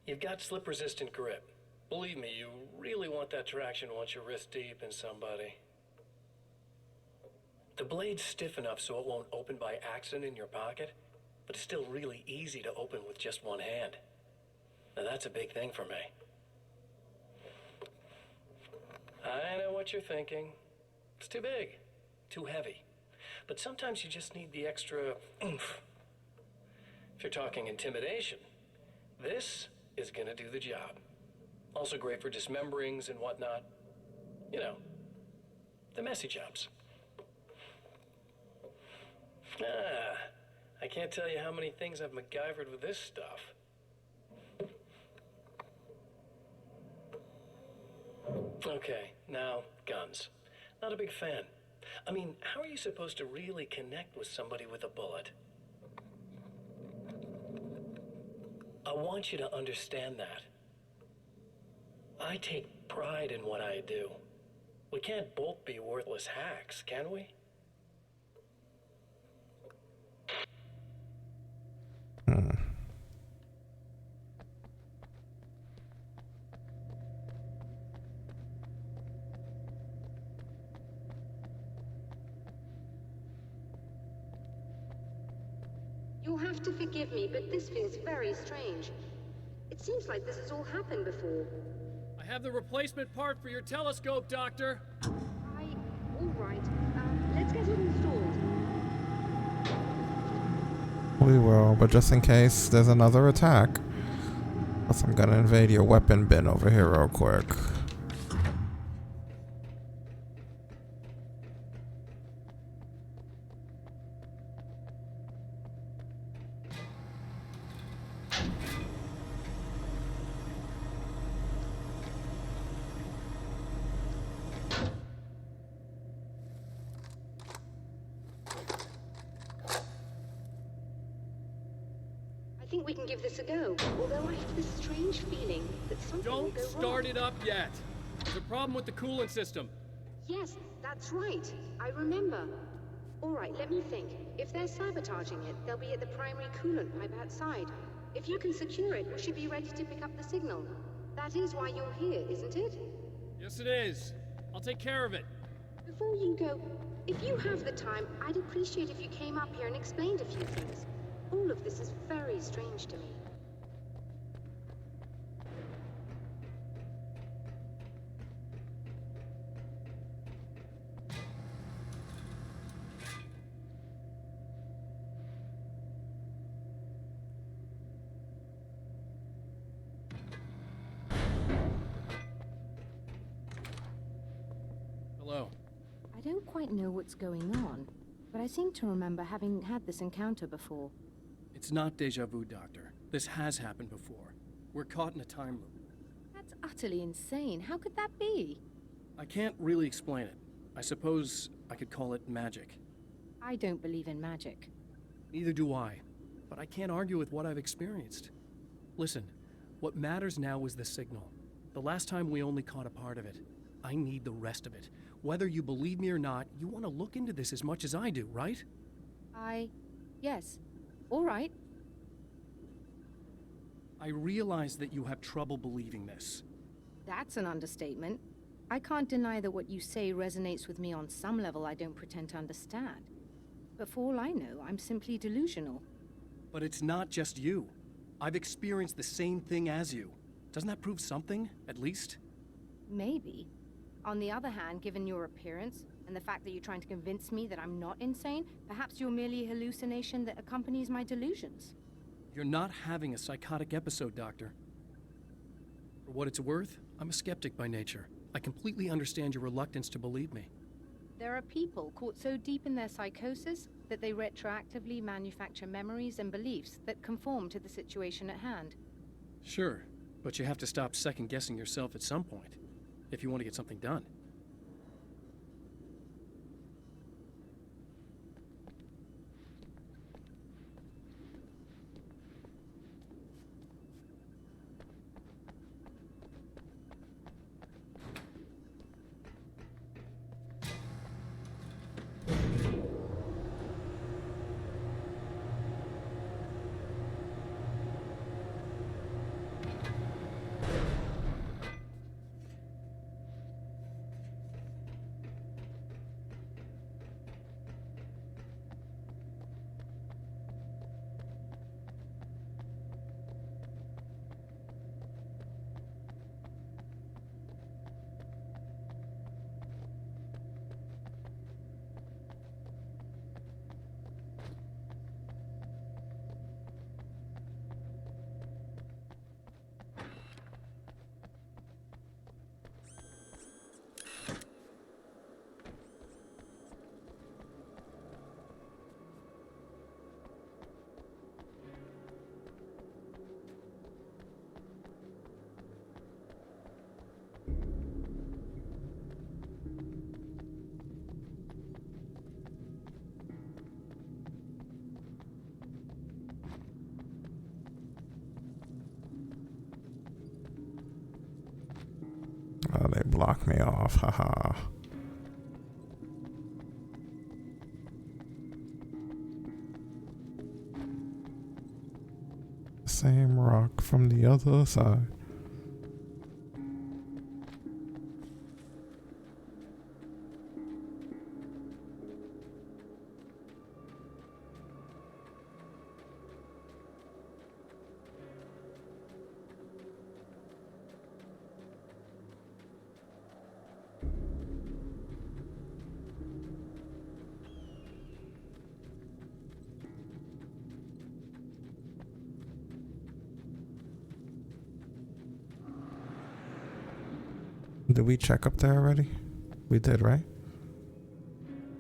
You've got slip-resistant grip. Believe me, you really want that traction once you're wrist deep in somebody. The blade's stiff enough so it won't open by accident in your pocket, but it's still really easy to open with just one hand. Now that's a big thing for me. I know what you're thinking. It's too big, too heavy. But sometimes you just need the extra oomph. If you're talking intimidation, this is gonna do the job. Also great for dismemberings and whatnot. You know, the messy jobs. I can't tell you how many things I've MacGyvered with this stuff. Okay, now, guns. Not a big fan. I mean, how are you supposed to really connect with somebody with a bullet? I want you to understand that. I take pride in what I do. We can't both be worthless hacks, can we? You'll have to forgive me, but this feels very strange. It seems like this has all happened before. I have the replacement part for your telescope, Doctor. All right. Let's get it installed. We will, but just in case there's another attack, plus I'm gonna invade your weapon bin over here real quick. I think we can give this a go, although I have this strange feeling that something will Don't go start wrong. it up yet. There's a problem with the coolant system. Yes, that's right. I remember. All right, let me think. If they're sabotaging it, they'll be at the primary coolant pipe outside. If you can secure it, we should be ready to pick up the signal. That is why you're here, isn't it? Yes, it is. I'll take care of it. Before you go, if you have the time, I'd appreciate if you came up here and explained a few things. All of this is very strange to me. Hello. I don't quite know what's going on, but I seem to remember having had this encounter before. It's not deja vu, Doctor. This has happened before. We're caught in a time loop. That's utterly insane. How could that be? I can't really explain it. I suppose I could call it magic. I don't believe in magic. Neither do I. But I can't argue with what I've experienced. Listen, what matters now is the signal. The last time we only caught a part of it. I need the rest of it. Whether you believe me or not, you want to look into this as much as I do, right? Yes. All right. I realize that you have trouble believing this. That's an understatement. I can't deny that what you say resonates with me on some level I don't pretend to understand. But for all I know, I'm simply delusional. But it's not just you. I've experienced the same thing as you. Doesn't that prove something, at least? Maybe. On the other hand, given your appearance, and the fact that you're trying to convince me that I'm not insane, perhaps you're merely a hallucination that accompanies my delusions. You're not having a psychotic episode, Doctor. For what it's worth, I'm a skeptic by nature. I completely understand your reluctance to believe me. There are people caught so deep in their psychosis, that they retroactively manufacture memories and beliefs that conform to the situation at hand. Sure, but you have to stop second-guessing yourself at some point, if you want to get something done. Oh, they blocked me off. Haha. Same rock from the other side. Did we check up there already? We did, right?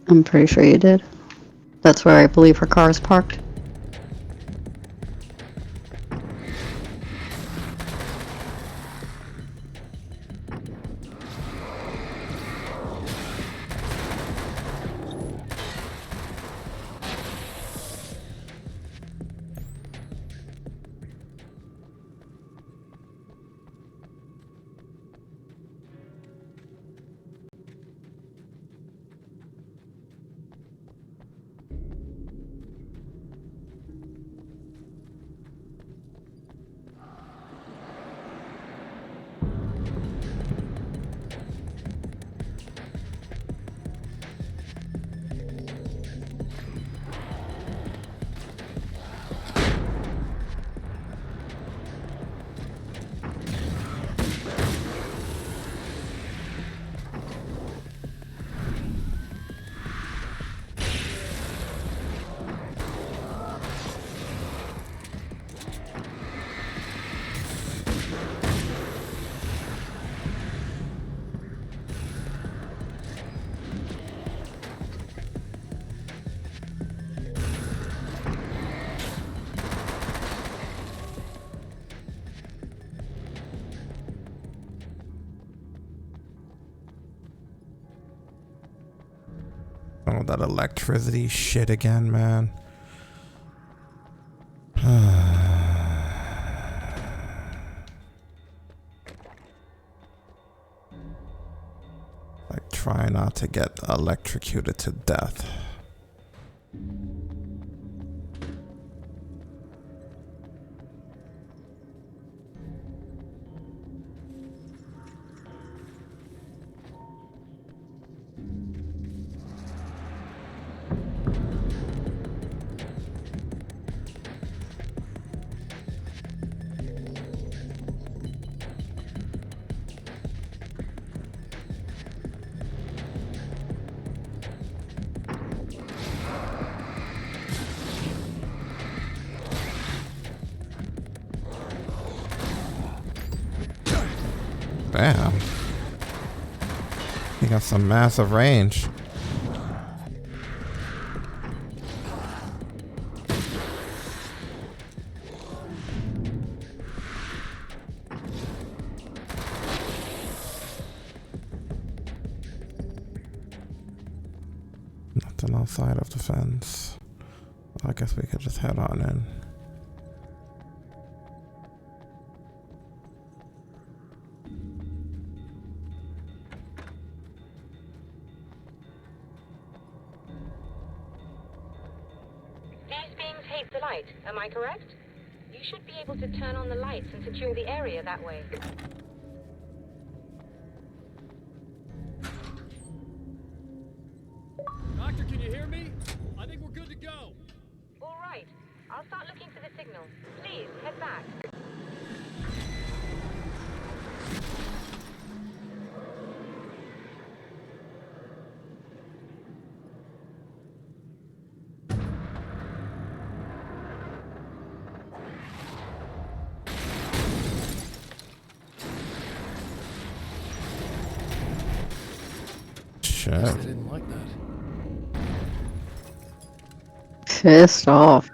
I'm pretty sure you did. That's where I believe her car is parked. Oh, that electricity shit again, man. Like, try not to get electrocuted to death. Damn. He got some massive range. nothing outside of the fence. I guess we could just head on in. These beings hate the light, am I correct? You should be able to turn on the lights and secure the area that way. Doctor, can you hear me? I think we're good to go. All right. I'll start looking for the signal. Please, head back. Shit. I didn't like that. Pissed off.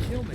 Kill me.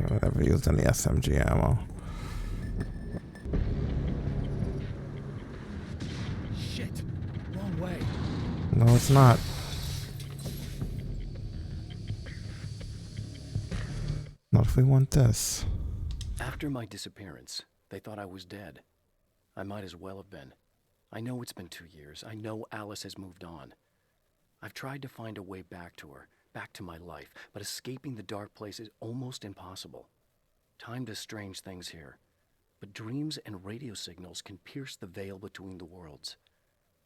I never used any SMG ammo. Shit. Wrong way. No, it's not. Not if we want this. After my disappearance, they thought I was dead. I might as well have been. I know it's been 2 years. I know Alice has moved on. I've tried to find a way back to her, back to my life, but escaping the dark place is almost impossible. Time does strange things here, but dreams and radio signals can pierce the veil between the worlds.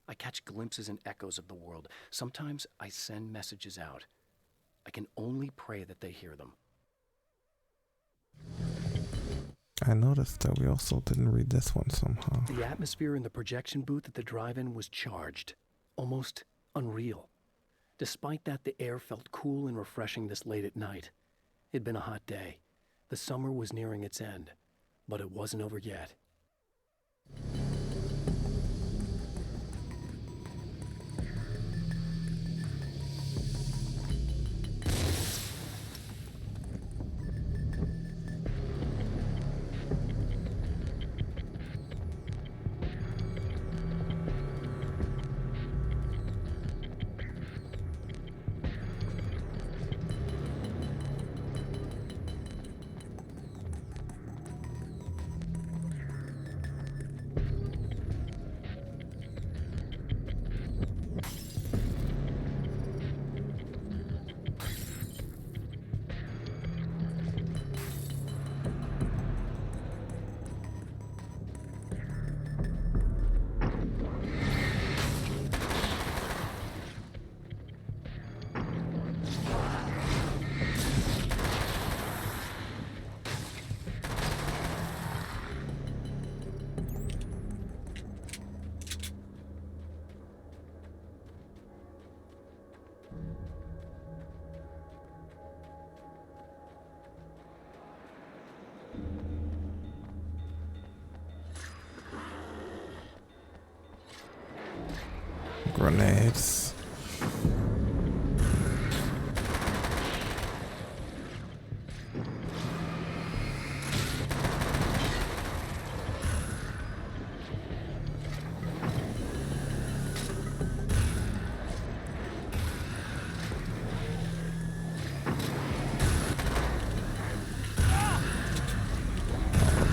I catch glimpses and echoes of the world. Sometimes I send messages out. I can only pray that they hear them. I noticed that we also didn't read this one somehow. The atmosphere in the projection booth at the drive-in was charged, almost unreal. Despite that, the air felt cool and refreshing this late at night. It'd been a hot day. The summer was nearing its end, but it wasn't over yet. Grenades.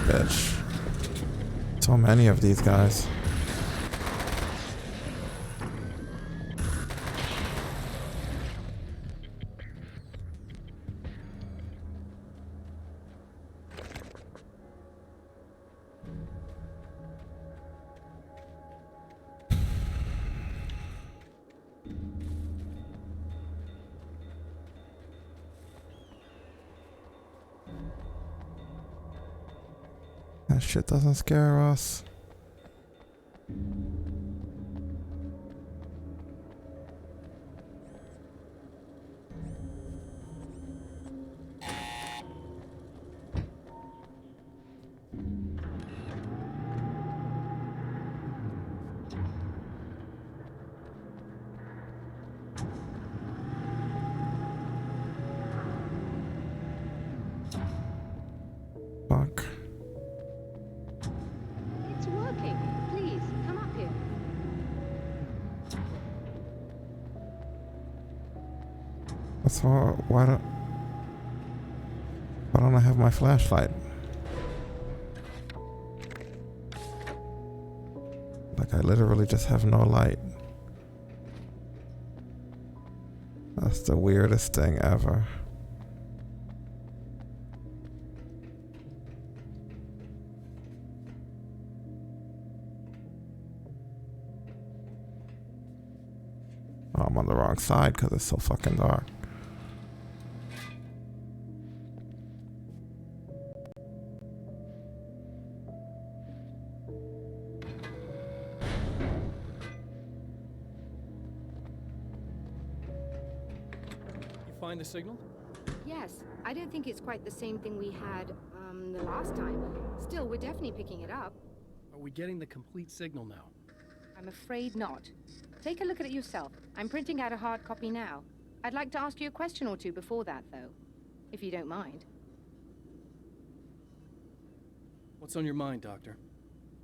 Bitch. So many of these guys. That shit doesn't scare us. Fuck. It's working. Please, come up here. That's why don't I have my flashlight? Like I literally just have no light. That's the weirdest thing ever. Oh, I'm on the wrong side because it's so fucking dark. You find the signal? Yes, I don't think it's quite the same thing we had, the last time. Still, we're definitely picking it up. Are we getting the complete signal now? I'm afraid not. Take a look at it yourself. I'm printing out a hard copy now. I'd like to ask you a question or two before that, though, if you don't mind. What's on your mind, Doctor?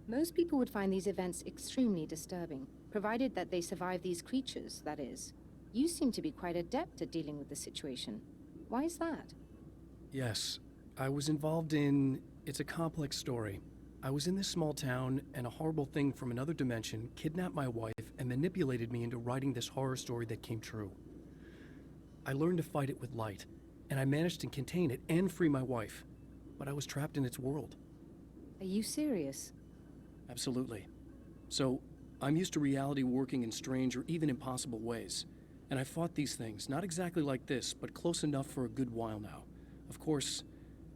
Most people would find these events extremely disturbing, provided that they survive these creatures, that is. You seem to be quite adept at dealing with the situation. Why is that? Yes, I was involved in... It's a complex story. I was in this small town, and a horrible thing from another dimension kidnapped my wife and manipulated me into writing this horror story that came true. I learned to fight it with light, and I managed to contain it and free my wife. But I was trapped in its world. Are you serious? Absolutely. So, I'm used to reality working in strange or even impossible ways. And I fought these things, not exactly like this, but close enough for a good while now. Of course,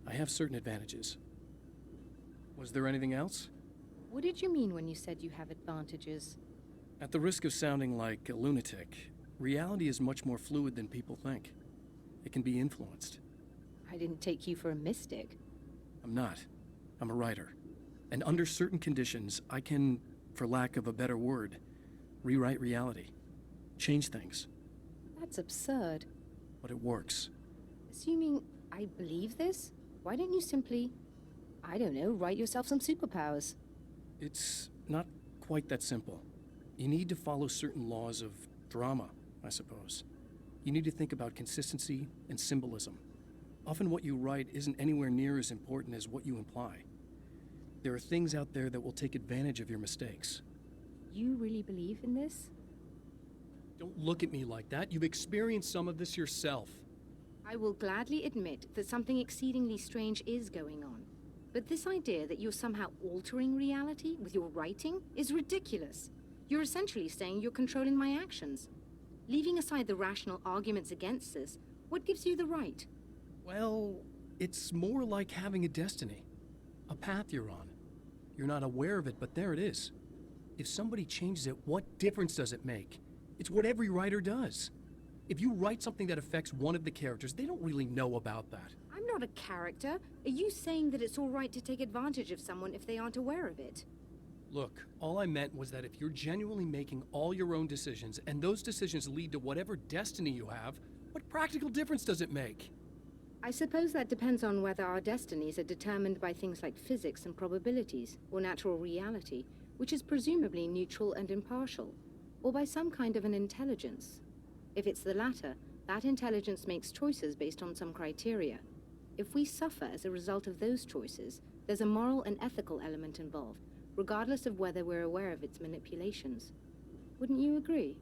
I have certain advantages. Was there anything else? What did you mean when you said you have advantages? At the risk of sounding like a lunatic, reality is much more fluid than people think. It can be influenced. I didn't take you for a mystic. I'm not. I'm a writer. And under certain conditions, I can, for lack of a better word, rewrite reality. Change things. That's absurd. But it works. Assuming I believe this, why don't you simply, I don't know, write yourself some superpowers? It's not quite that simple. You need to follow certain laws of drama, I suppose. You need to think about consistency and symbolism. Often what you write isn't anywhere near as important as what you imply. There are things out there that will take advantage of your mistakes. You really believe in this? Don't look at me like that. You've experienced some of this yourself. I will gladly admit that something exceedingly strange is going on. But this idea that you're somehow altering reality with your writing is ridiculous. You're essentially saying you're controlling my actions. Leaving aside the rational arguments against this, what gives you the right? Well, it's more like having a destiny. A path you're on. You're not aware of it, but there it is. If somebody changes it, what difference does it make? It's what every writer does. If you write something that affects one of the characters, they don't really know about that. I'm not a character. Are you saying that it's all right to take advantage of someone if they aren't aware of it? Look, all I meant was that if you're genuinely making all your own decisions, and those decisions lead to whatever destiny you have, what practical difference does it make? I suppose that depends on whether our destinies are determined by things like physics and probabilities, or natural reality, which is presumably neutral and impartial, or by some kind of an intelligence. If it's the latter, that intelligence makes choices based on some criteria. If we suffer as a result of those choices, there's a moral and ethical element involved, regardless of whether we're aware of its manipulations. Wouldn't you agree?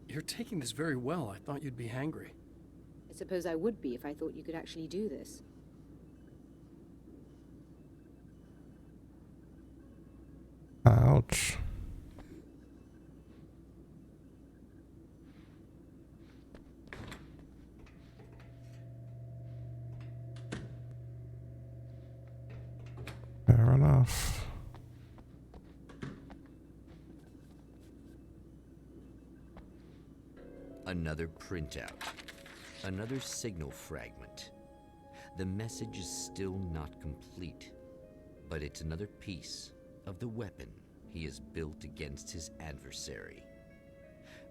You're taking this very well. I thought you'd be hangry. I suppose I would be if I thought you could actually do this. Ouch. Fair enough. Another printout. Another signal fragment. The message is still not complete, but it's another piece of the weapon he has built against his adversary.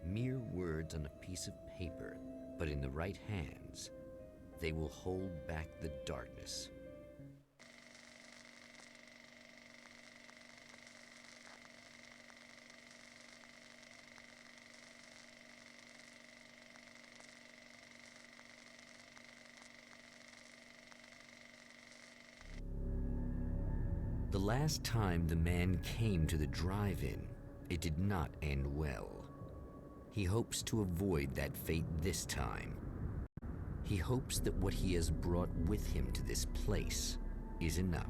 Mere words on a piece of paper, but in the right hands, they will hold back the darkness. The last time the man came to the drive-in, it did not end well. He hopes to avoid that fate this time. He hopes that what he has brought with him to this place is enough.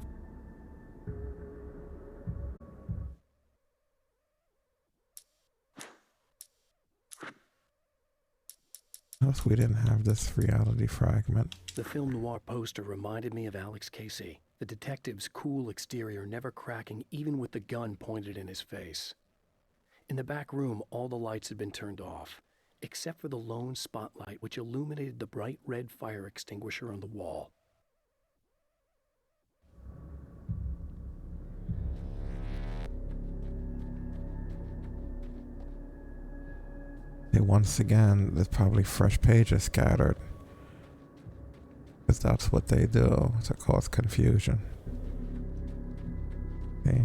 Else we didn't have this reality fragment. The film noir poster reminded me of Alex Casey, the detective's cool exterior never cracking even with the gun pointed in his face. In the back room, all the lights had been turned off, except for the lone spotlight which illuminated the bright red fire extinguisher on the wall. And once again, there's probably fresh pages scattered. Because that's what they do to cause confusion. Okay.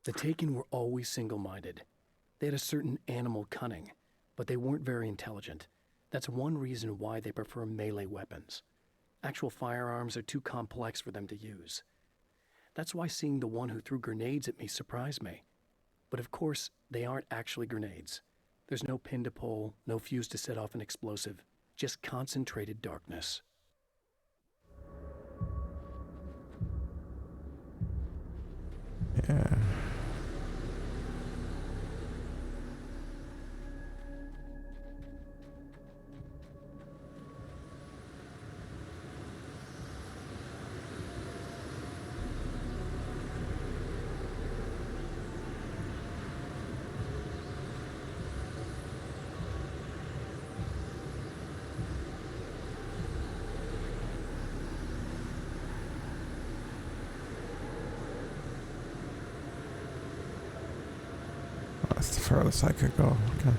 The Taken were always single-minded. They had a certain animal cunning, but they weren't very intelligent. That's one reason why they prefer melee weapons. Actual firearms are too complex for them to use. That's why seeing the one who threw grenades at me surprised me. But of course, they aren't actually grenades. There's no pin to pull, no fuse to set off an explosive, just concentrated darkness. Yeah. That's the furthest I could go. Okay.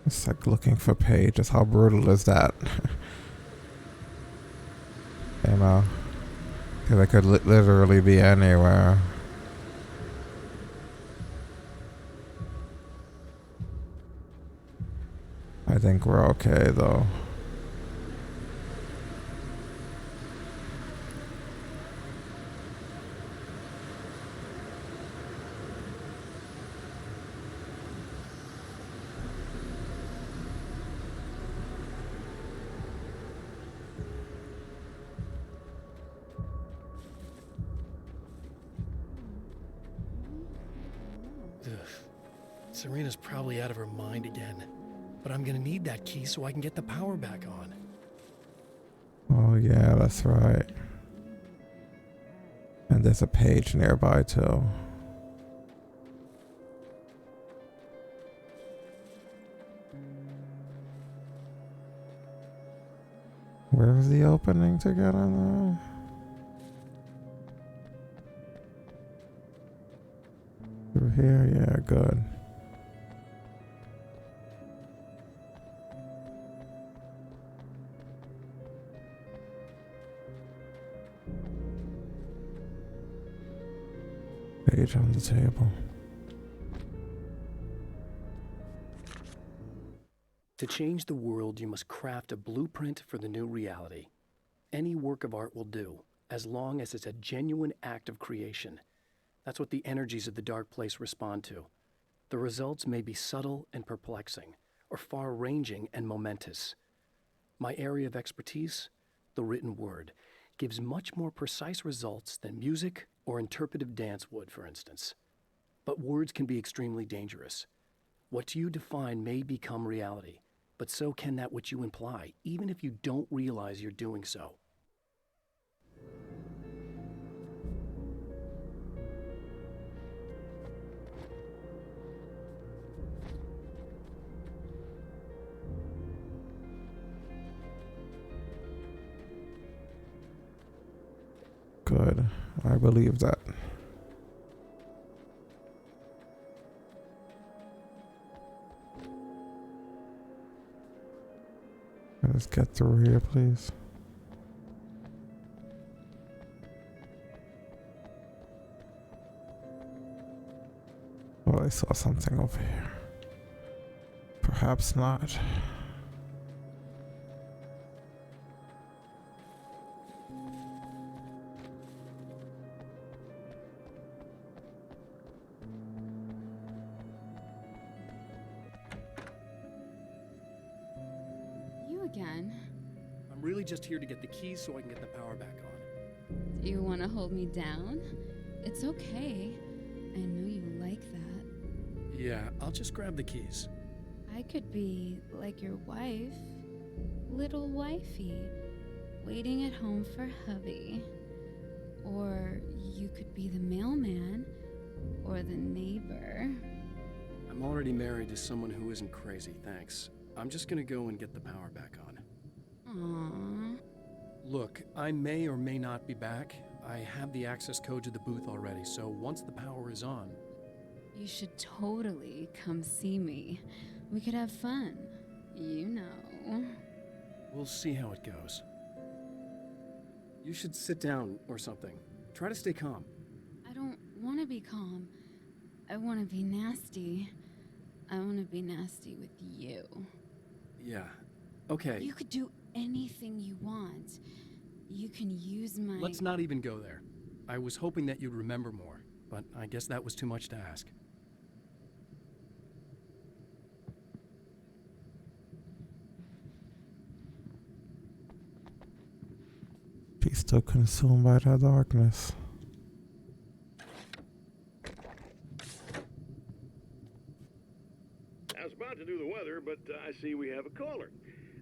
It's like looking for pages. How brutal is that? You know, because I could literally be anywhere. I think we're okay though. Ugh. Serena's probably out of her mind again. But I'm gonna need that key so I can get the power back on. Oh yeah, that's right. And there's a page nearby too. Where's the opening to get in there? Through here? Yeah, good. Page on the table. To change the world, you must craft a blueprint for the new reality. Any work of art will do, as long as it's a genuine act of creation. That's what the energies of the dark place respond to. The results may be subtle and perplexing, or far-ranging and momentous. My area of expertise, the written word, gives much more precise results than music or interpretive dance would, for instance. But words can be extremely dangerous. What you define may become reality, but so can that which you imply, even if you don't realize you're doing so. Good. I believe that. Let's get through here, please. Well, I saw something over here. Perhaps not. You again? I'm really just here to get the keys so I can get the power back on. Do you want to hold me down? It's okay. I know you like that. Yeah, I'll just grab the keys. I could be like your wife, little wifey, waiting at home for hubby. Or you could be the mailman, or the neighbor. I'm already married to someone who isn't crazy, thanks. I'm just gonna go and get the power back on. Aww. Look, I may or may not be back. I have the access code to the booth already, so once the power is on... You should totally come see me. We could have fun. You know. We'll see how it goes. You should sit down or something. Try to stay calm. I don't want to be calm. I want to be nasty. I want to be nasty with you. Yeah, okay. You could do anything you want. You can use my... Let's not even go there. I was hoping that you'd remember more, but I guess that was too much to ask. She's still consumed by that darkness. I was about to do the weather, but I see we have a caller.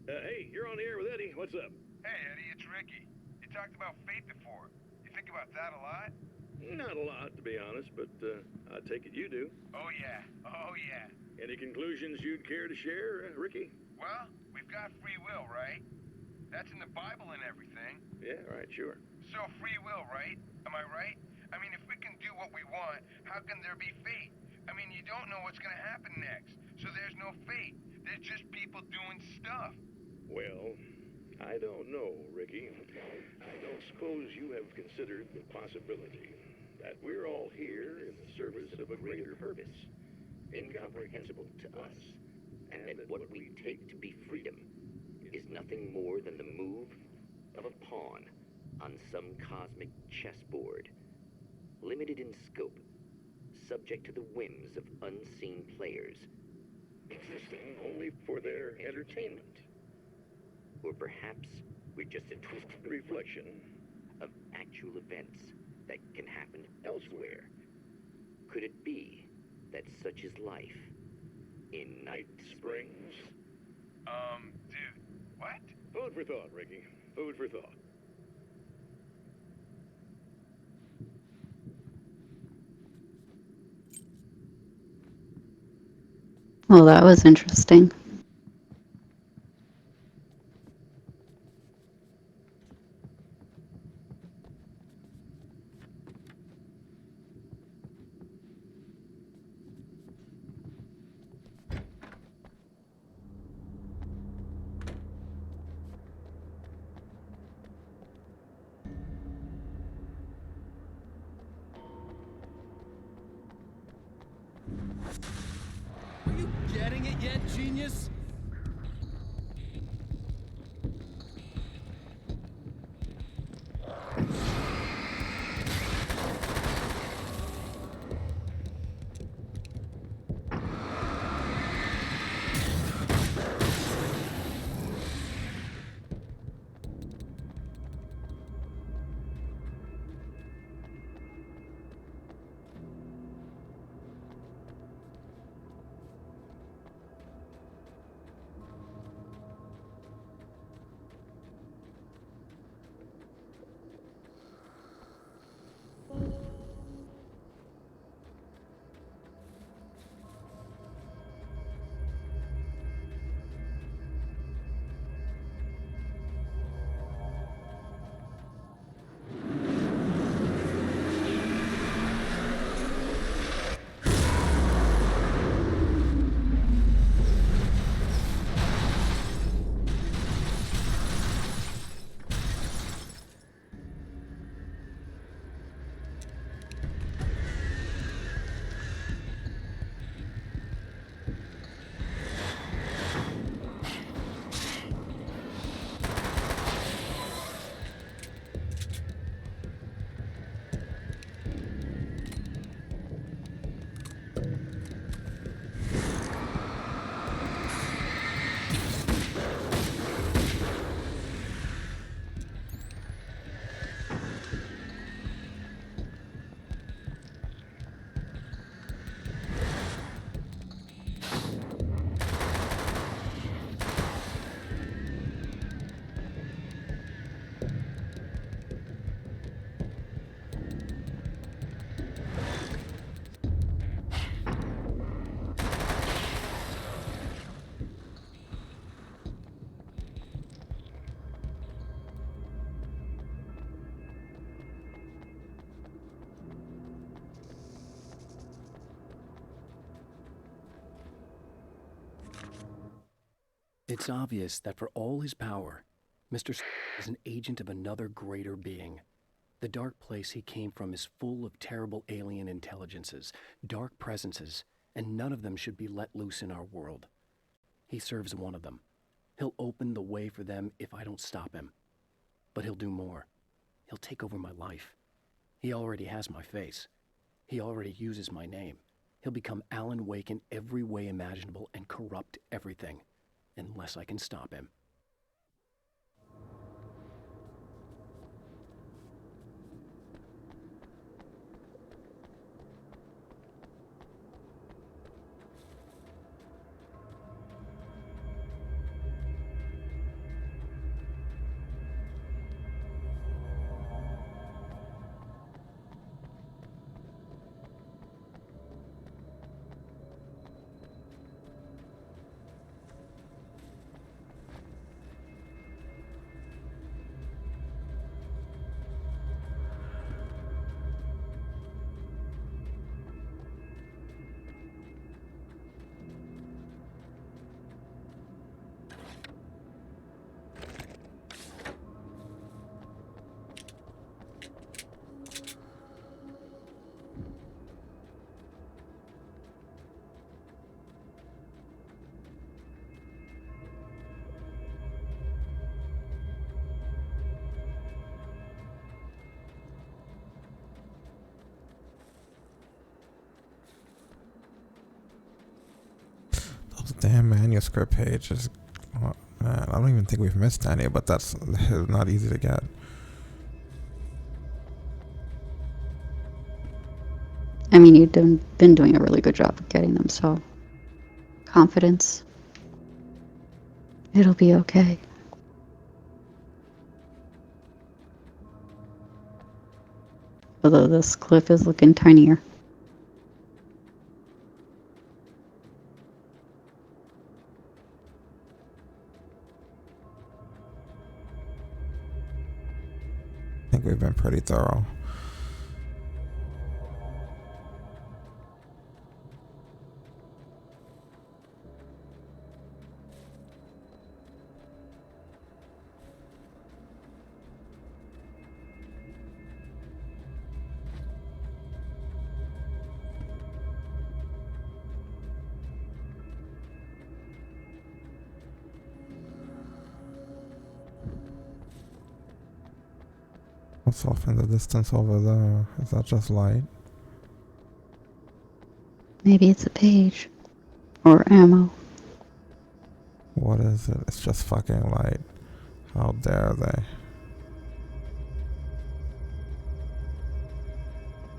Hey, you're on the air with Eddie. What's up? Hey, Eddie, it's Ricky. You talked about fate before. You think about that a lot? Not a lot, to be honest, but I take it you do. Oh, yeah. Oh, yeah. Any conclusions you'd care to share, Ricky? Well, we've got free will, right? That's in the Bible and everything. Yeah, right, sure. So free will, right? Am I right? I mean, if we can do what we want, how can there be fate? I mean, you don't know what's going to happen next, so there's no fate. There's just people doing stuff. Well, I don't know, Ricky. I don't suppose you have considered the possibility that we're all here in the service of a greater purpose, incomprehensible to us, And that what we take to be freedom is nothing more than the move of a pawn on some cosmic chessboard, limited in scope, subject to the whims of unseen players, existing only for their entertainment. Or perhaps we're just a twisted reflection of actual events that can happen elsewhere. Could it be that such is life in Night Springs. Dude, what? Food for thought, Ricky. Food for thought. Well, that was interesting. Are you getting it yet, genius? It's obvious that for all his power, Mr. is an agent of another greater being. The dark place he came from is full of terrible alien intelligences, dark presences, and none of them should be let loose in our world. He serves one of them. He'll open the way for them if I don't stop him. But he'll do more. He'll take over my life. He already has my face. He already uses my name. He'll become Alan Wake in every way imaginable and corrupt everything. Unless I can stop him. Damn manuscript pages. Oh, man, I don't even think we've missed any, but that's not easy to get. I mean, you've been doing a really good job of getting them, so confidence. It'll be okay. Although this cliff is looking tinier. I think we've been pretty thorough. What's off in the distance over there? Is that just light? Maybe it's a page. Or ammo. What is it? It's just fucking light. How dare they?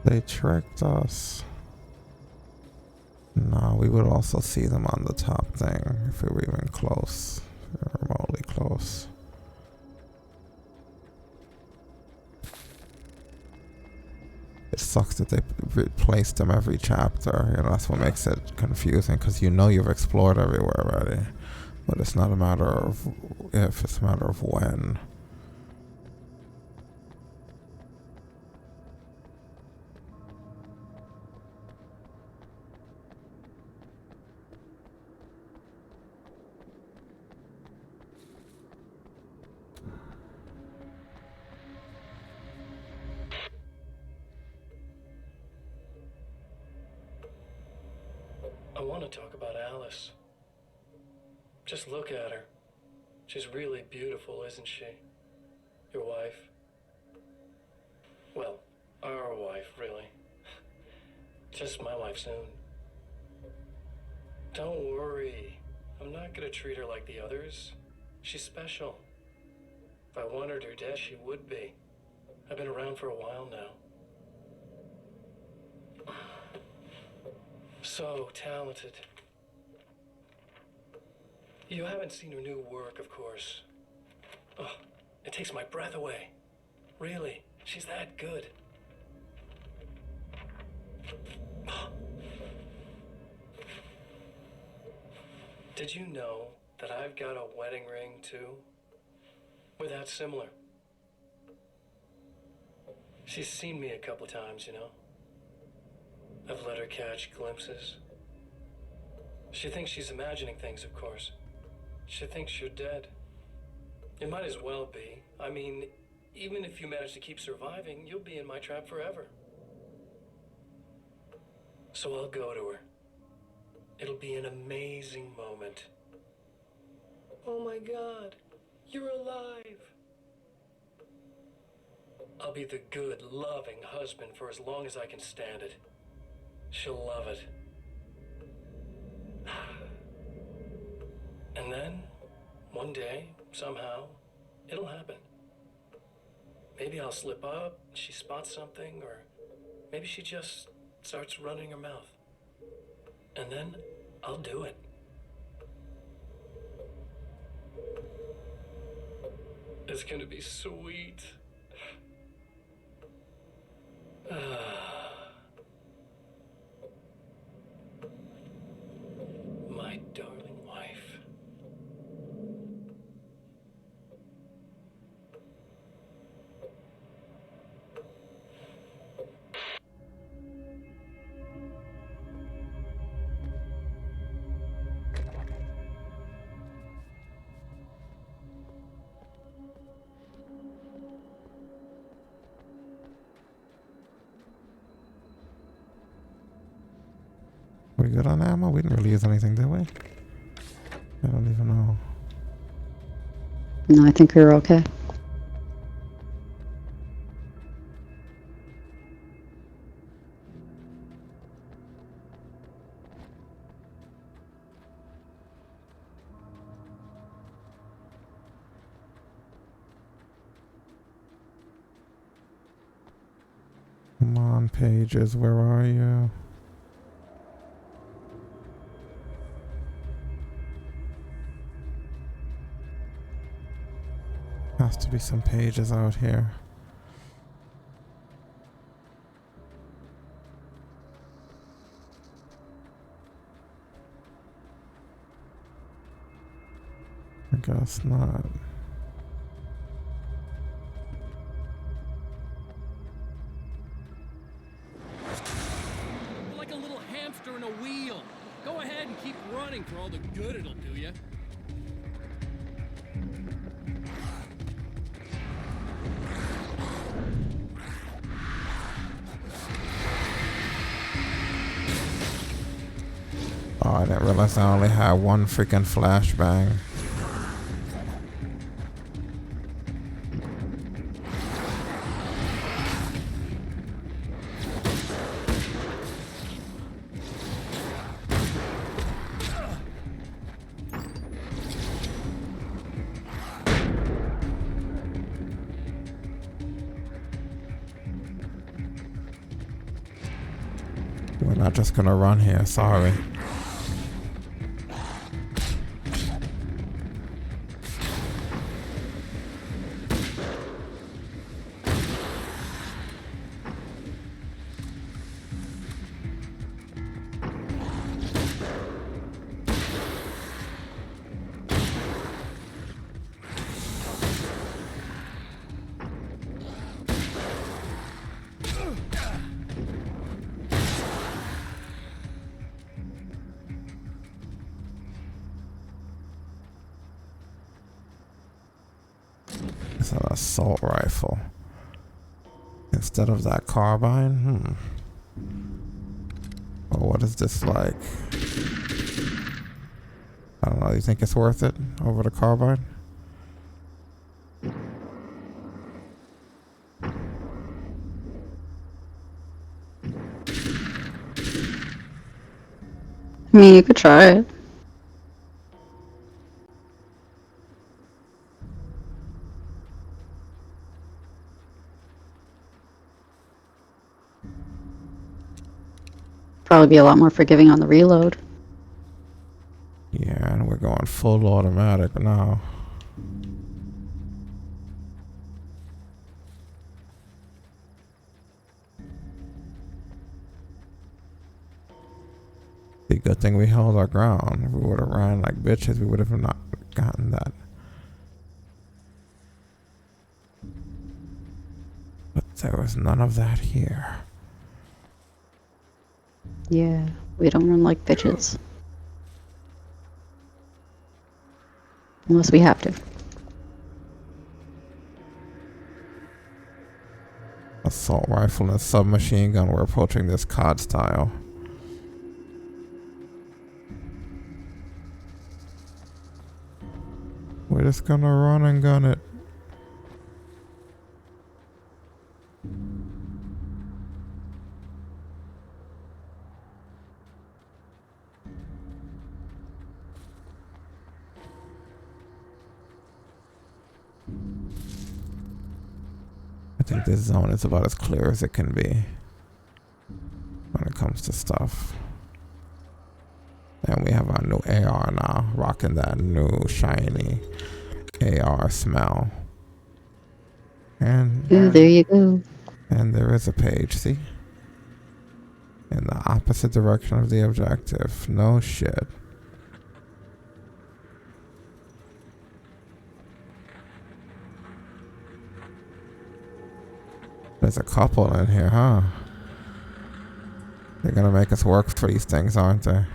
They tricked us. No, we would also see them on the top thing if we were even close. Remotely close. It sucks that they replaced them every chapter. You know, that's what makes it confusing, because you know you've explored everywhere already. But it's not a matter of if, it's a matter of when. I want to talk about Alice. Just look at her. She's really beautiful, isn't she? Your wife. Well, our wife, really. Just my wife soon. Don't worry. I'm not gonna treat her like the others. She's special. If I wanted her dead, she would be. I've been around for a while now. So talented. You haven't seen her new work, of course. Oh, it takes my breath away. Really, she's that good. Did you know that I've got a wedding ring, too? We're that similar. She's seen me a couple times, you know. I've let her catch glimpses. She thinks she's imagining things, of course. She thinks you're dead. It might as well be. I mean, even if you manage to keep surviving, you'll be in my trap forever. So I'll go to her. It'll be an amazing moment. Oh my God, you're alive. I'll be the good, loving husband for as long as I can stand it. She'll love it. And then, one day, somehow, it'll happen. Maybe I'll slip up, she spots something, or maybe she just starts running her mouth. And then, I'll do it. It's gonna be sweet. My darling wife. We good on ammo? We didn't really use anything, did we? I don't even know. No, I think we're okay. Come on, pages, where are you? Has to be some pages out here. I guess not. You're like a little hamster in a wheel. Go ahead and keep running for all the good it'll do you. Oh, I didn't realize I only had one freaking flashbang. We're not just gonna run here, sorry. It's an assault rifle. Instead of that carbine? Well, what is this like? I don't know, you think it's worth it over the carbine? I mean, you could try it. Probably be a lot more forgiving on the reload. Yeah, and we're going full automatic now. The good thing we held our ground. If we would have ran like bitches, we would have not gotten that. But there was none of that here. Yeah, we don't run like bitches. Unless we have to. Assault rifle and submachine gun. We're approaching this COD style. We're just gonna run and gun it. I think this zone is about as clear as it can be when it comes to stuff. And we have our new AR now, rocking that new shiny AR smell. And Ooh, there you go. And there is a page, see? In the opposite direction of the objective. No shit. There's a couple in here, huh? They're gonna make us work for these things, aren't they?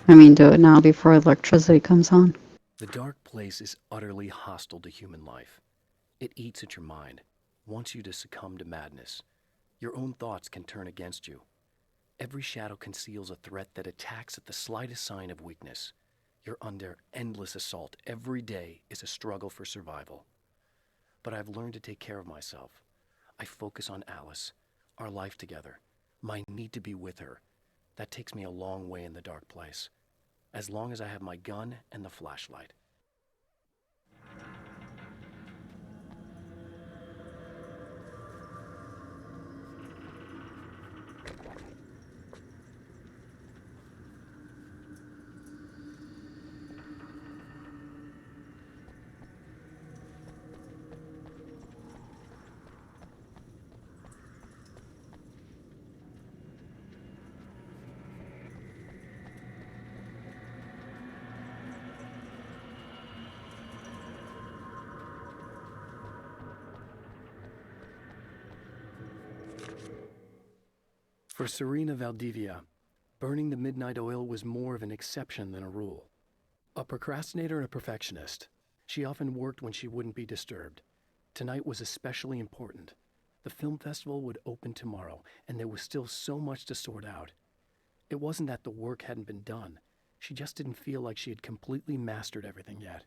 I mean, do it now before electricity comes on. The dark place is utterly hostile to human life. It eats at your mind, wants you to succumb to madness. Your own thoughts can turn against you. Every shadow conceals a threat that attacks at the slightest sign of weakness. You're under endless assault. Every day is a struggle for survival. But I've learned to take care of myself. I focus on Alice, our life together, my need to be with her. That takes me a long way in the dark place, as long as I have my gun and the flashlight. For Serena Valdivia, burning the midnight oil was more of an exception than a rule. A procrastinator and a perfectionist, she often worked when she wouldn't be disturbed. Tonight was especially important. The film festival would open tomorrow, and there was still so much to sort out. It wasn't that the work hadn't been done. She just didn't feel like she had completely mastered everything yet.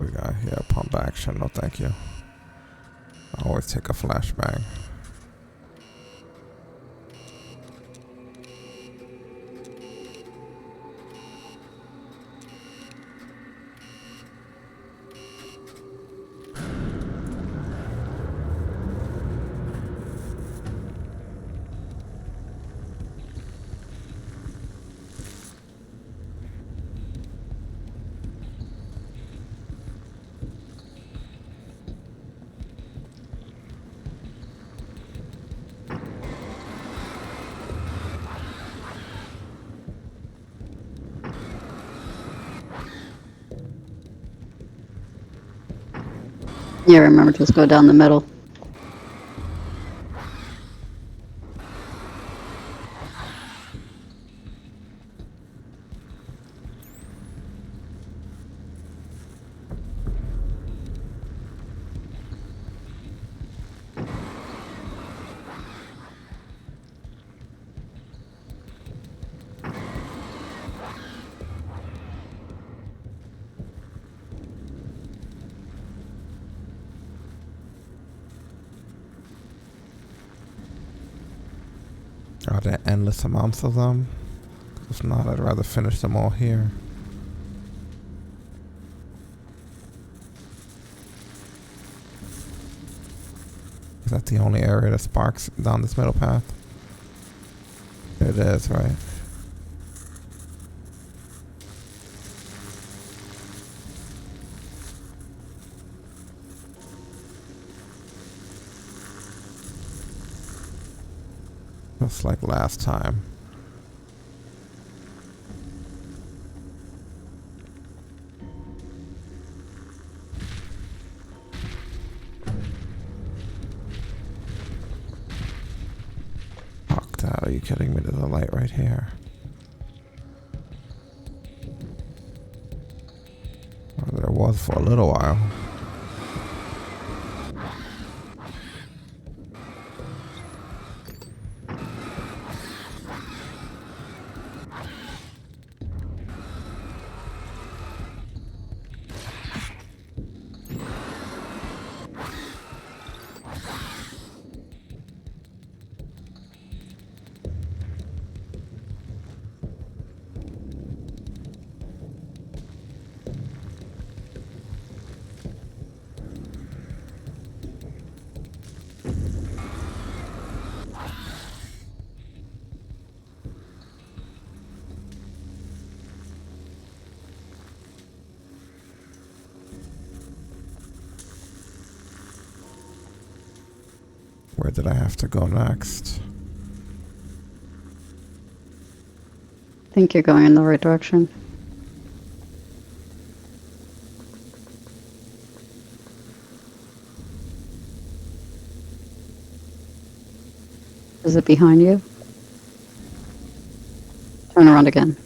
We got here, pump action, no thank you. I always take a flashbang. Yeah, remember, just go down the middle. Are there endless amounts of them? If not, I'd rather finish them all here. Is that the only area that sparks down this middle path? It is, right? Just like last time. Fuck that, are you kidding me? There's a light right here. Well, there was for a little while. Where did I have to go next? I think you're going in the right direction. Is it behind you? Turn around again.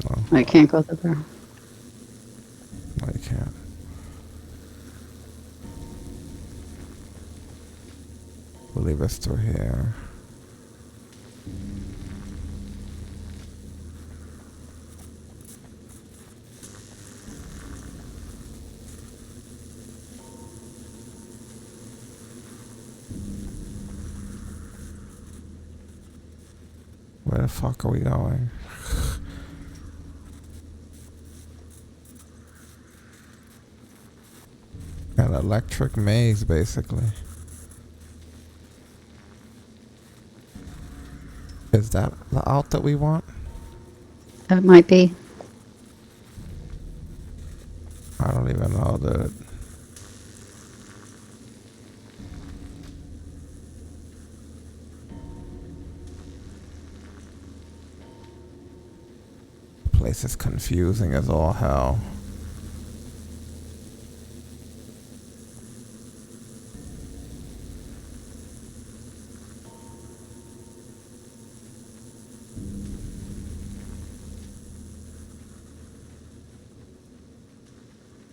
No. I can't go through there. No, you can't. We'll leave us through here. Where the fuck are we going? An electric maze, basically. Is that the out that we want? It might be. I don't even know, dude. The place is confusing as all hell.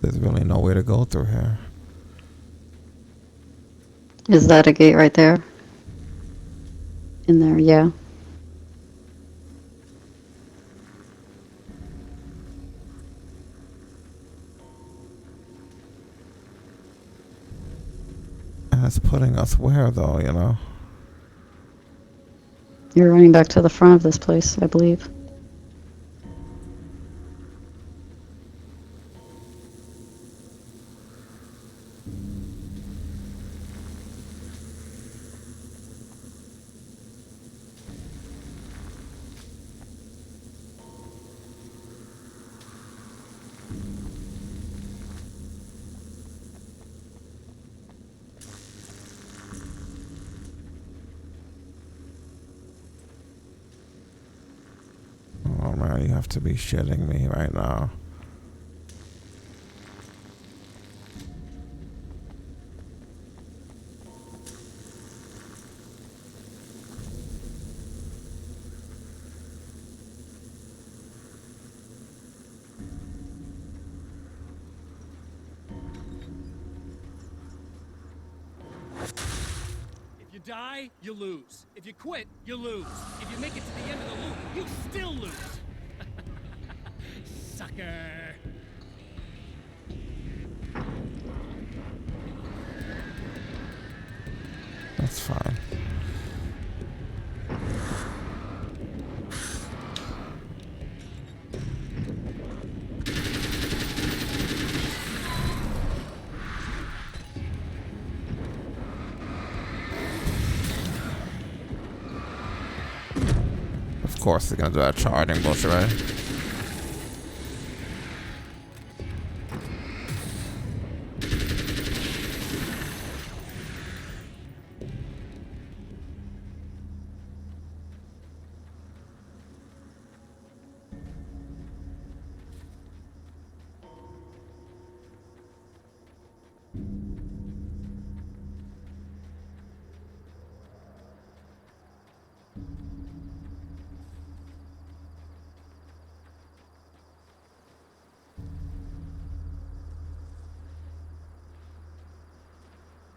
There's really no way to go through here. Is that a gate right there? In there, yeah. And it's putting us where, though, you know? You're running back to the front of this place, I believe. Oh man, you have to be shitting me right now. If you die, you lose. If you quit, you lose. If you make it to the end of the loop, you still lose. Sucker. That's fine. Of course they're gonna do that charging bullshit, right?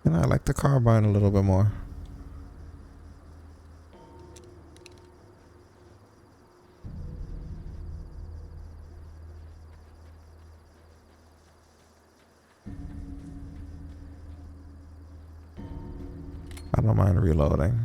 And I like the carbine a little bit more. I don't mind reloading.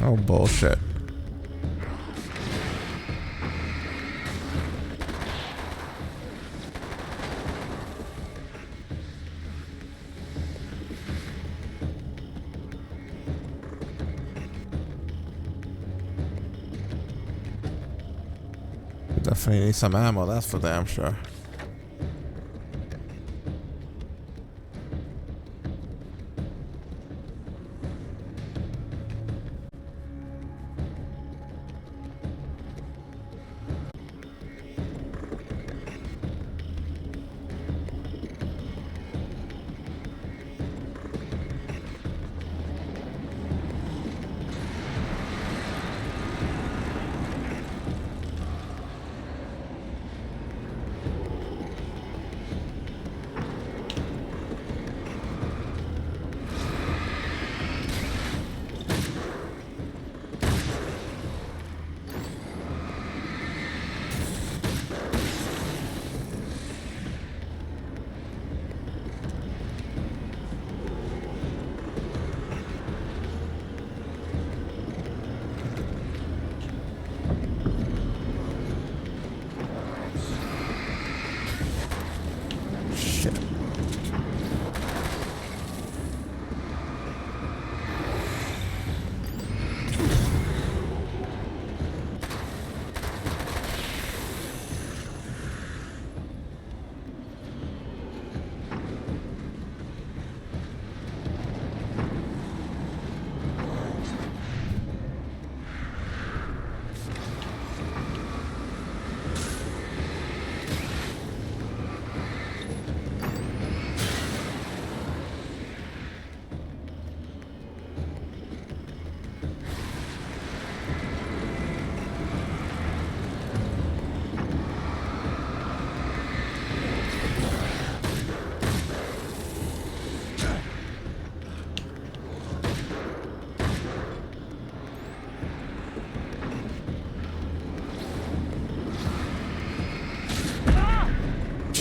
Oh, bullshit. Definitely need some ammo, that's for damn sure.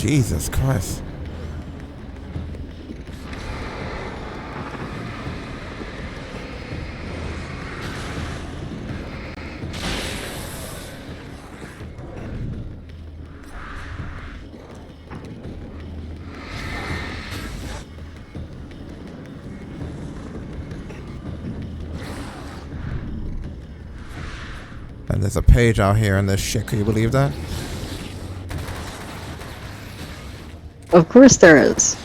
Jesus Christ. And there's a page out here in this shit. Can you believe that? Of course there is.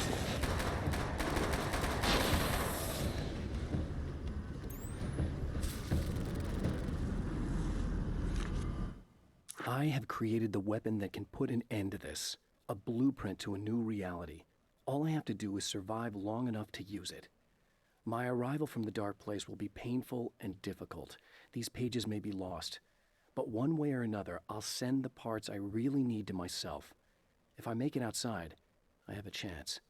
I have created the weapon that can put an end to this. A blueprint to a new reality. All I have to do is survive long enough to use it. My arrival from the dark place will be painful and difficult. These pages may be lost. But one way or another, I'll send the parts I really need to myself. If I make it outside, I have a chance.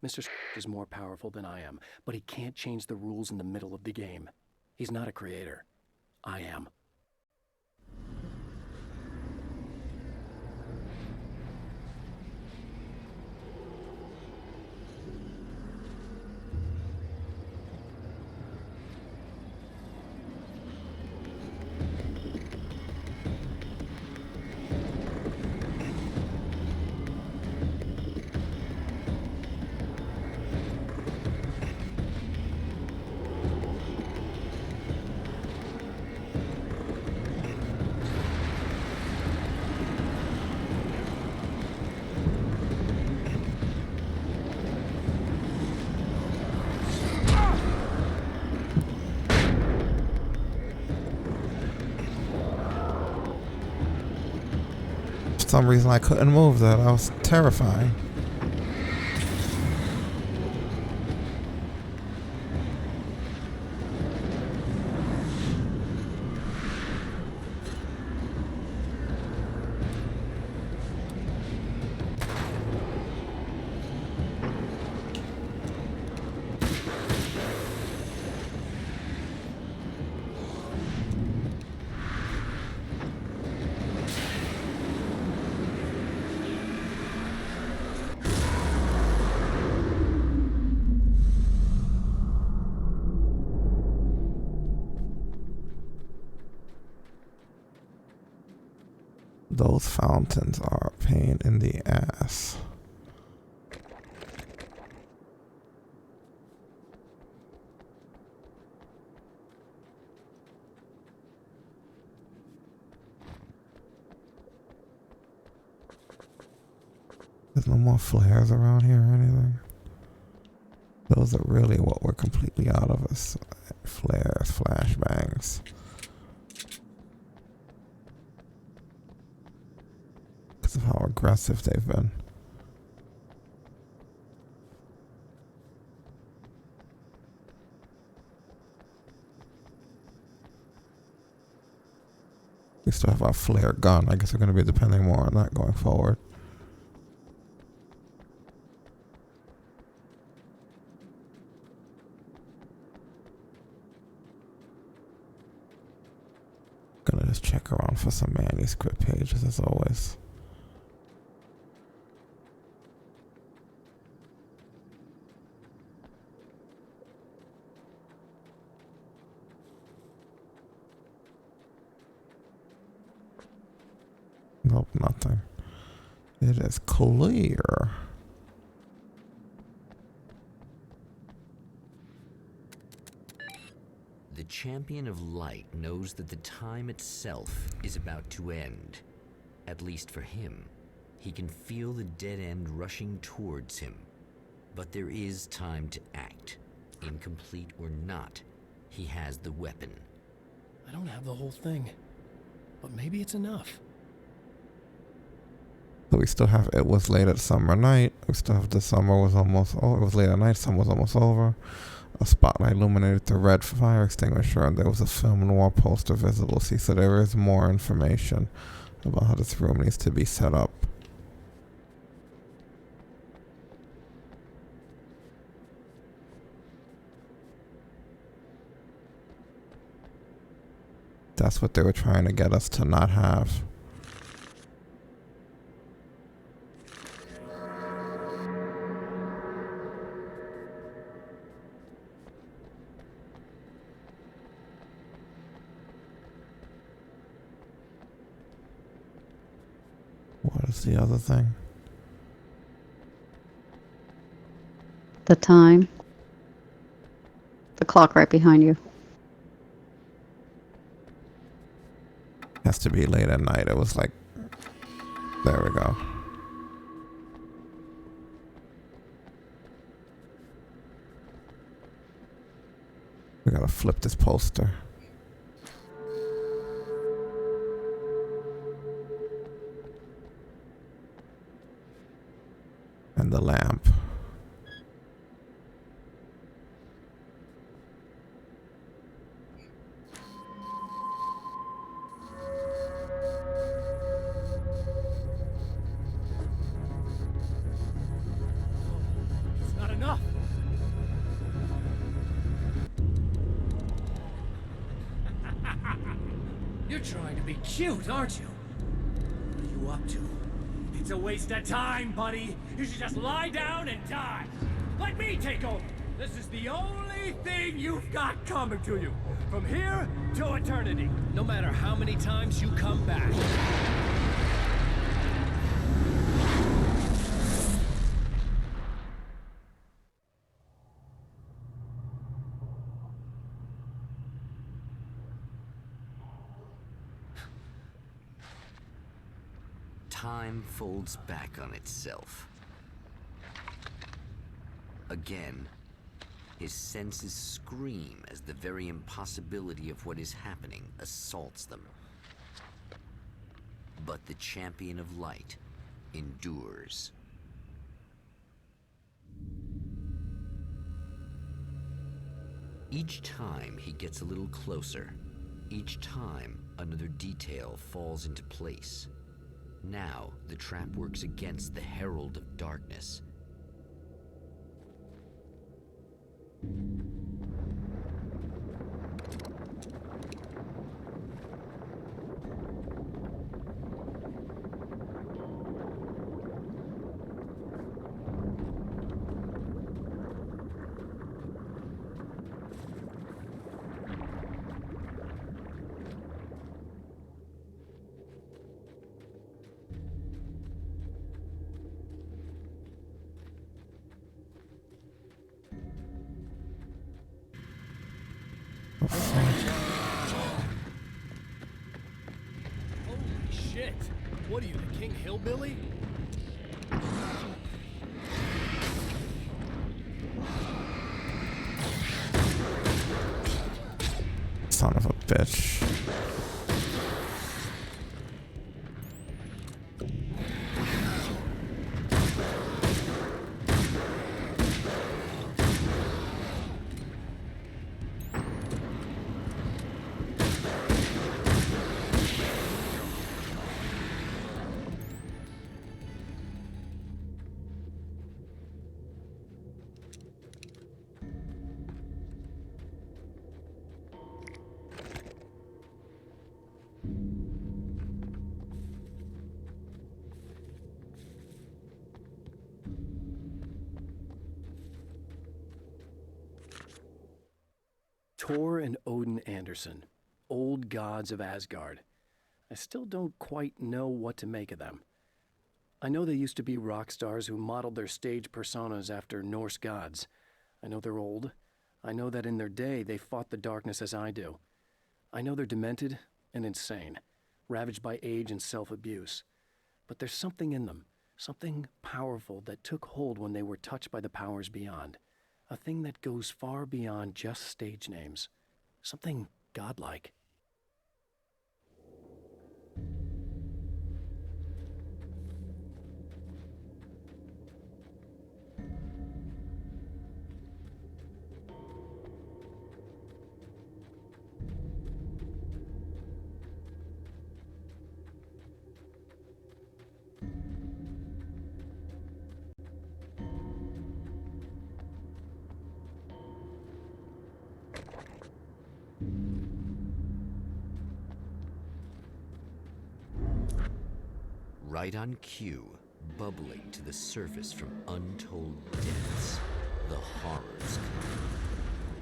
Mr. is more powerful than I am, but he can't change the rules in the middle of the game. He's not a creator. I am. For some reason I couldn't move that. I was terrifying. Those fountains are a pain in the ass. There's no more flares around here or anything. Those are really what we're completely out of us. Flares, flashbangs. Because of how aggressive they've been. We still have our flare gun. I guess we're going to be depending more on that going forward. Gonna just check around for some manuscript pages as always. Nope, nothing. It is clear. The champion of light knows that the time itself is about to end. At least for him. He can feel the dead end rushing towards him. But there is time to act. Incomplete or not, he has the weapon. I don't have the whole thing. But maybe it's enough. So we still have It Was Late at Summer Night. We still have The Summer Was Almost Over. It Was Late at Night, Summer Was Almost Over. A spotlight illuminated the red fire extinguisher, and there was a film noir poster visible. See, so there is more information about how this room needs to be set up. That's what they were trying to get us to not have. That's the other thing. The time. The clock right behind you. Has to be late at night. It was like, there we go. We gotta flip this poster. And the lamp. It's not enough. You're trying to be cute, aren't you? What are you up to? It's a waste of time, buddy. You should just lie down and die. Let me take over. This is the only thing you've got coming to you. From here to eternity. No matter how many times you come back. Time folds back on itself. Again, his senses scream as the very impossibility of what is happening assaults them. But the champion of light endures. Each time he gets a little closer, each time another detail falls into place. Now, the trap works against the Herald of Darkness. Holy shit! What are you, the King Hillbilly? Son of a bitch. Thor and Odin Anderson, old gods of Asgard. I still don't quite know what to make of them. I know they used to be rock stars who modeled their stage personas after Norse gods. I know they're old. I know that in their day they fought the darkness as I do. I know they're demented and insane, ravaged by age and self-abuse. But there's something in them, something powerful that took hold when they were touched by the powers beyond. A thing that goes far beyond just stage names. Something godlike. Right on cue, bubbling to the surface from untold depths, the horrors come.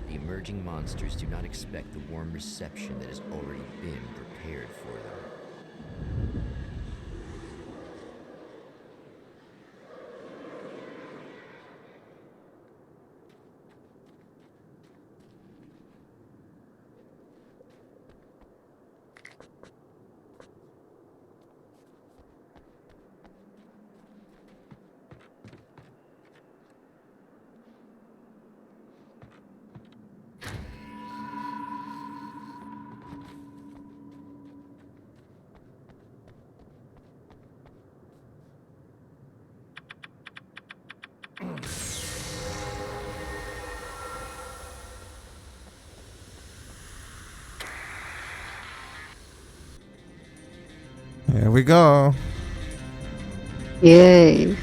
The emerging monsters do not expect the warm reception that has already been prepared for them. Here we go. Yay.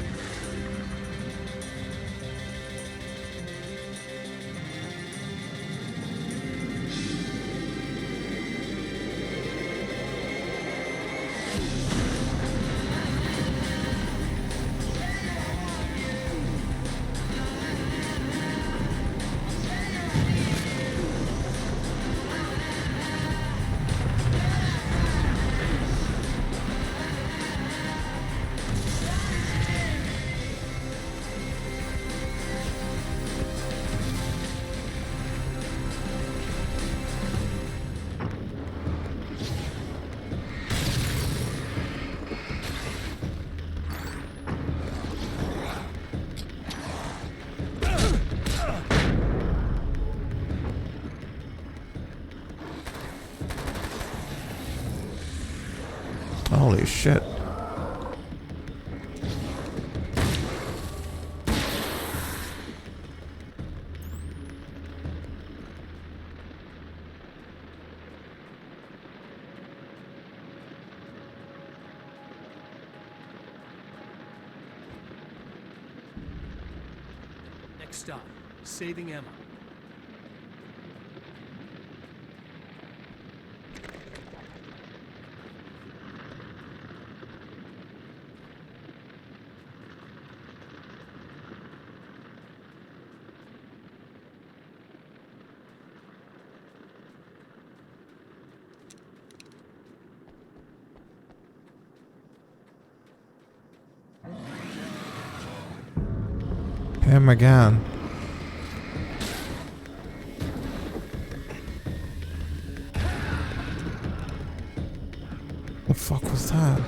Holy shit. Next stop, saving Emma. Him again. The fuck was that?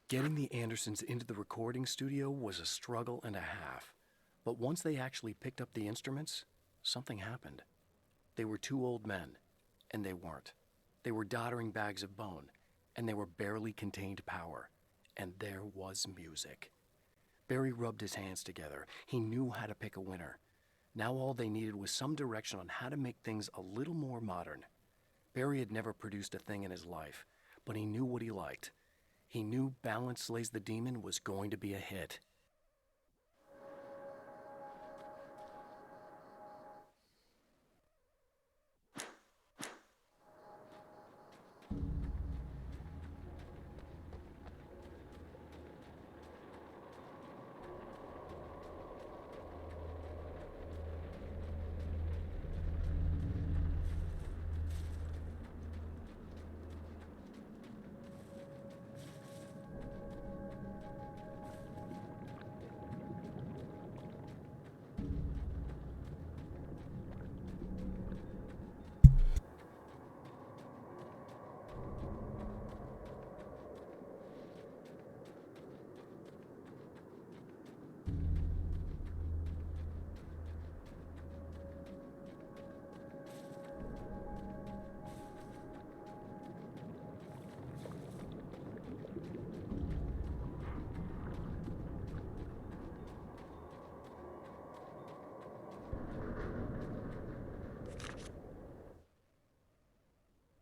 Getting the Andersons into the recording studio was a struggle and a half. But once they actually picked up the instruments, something happened. They were two old men, and they weren't. They were doddering bags of bone, and they were barely contained power. And there was music. Barry rubbed his hands together. He knew how to pick a winner. Now all they needed was some direction on how to make things a little more modern. Barry had never produced a thing in his life, but he knew what he liked. He knew Balance Slays the Demon was going to be a hit.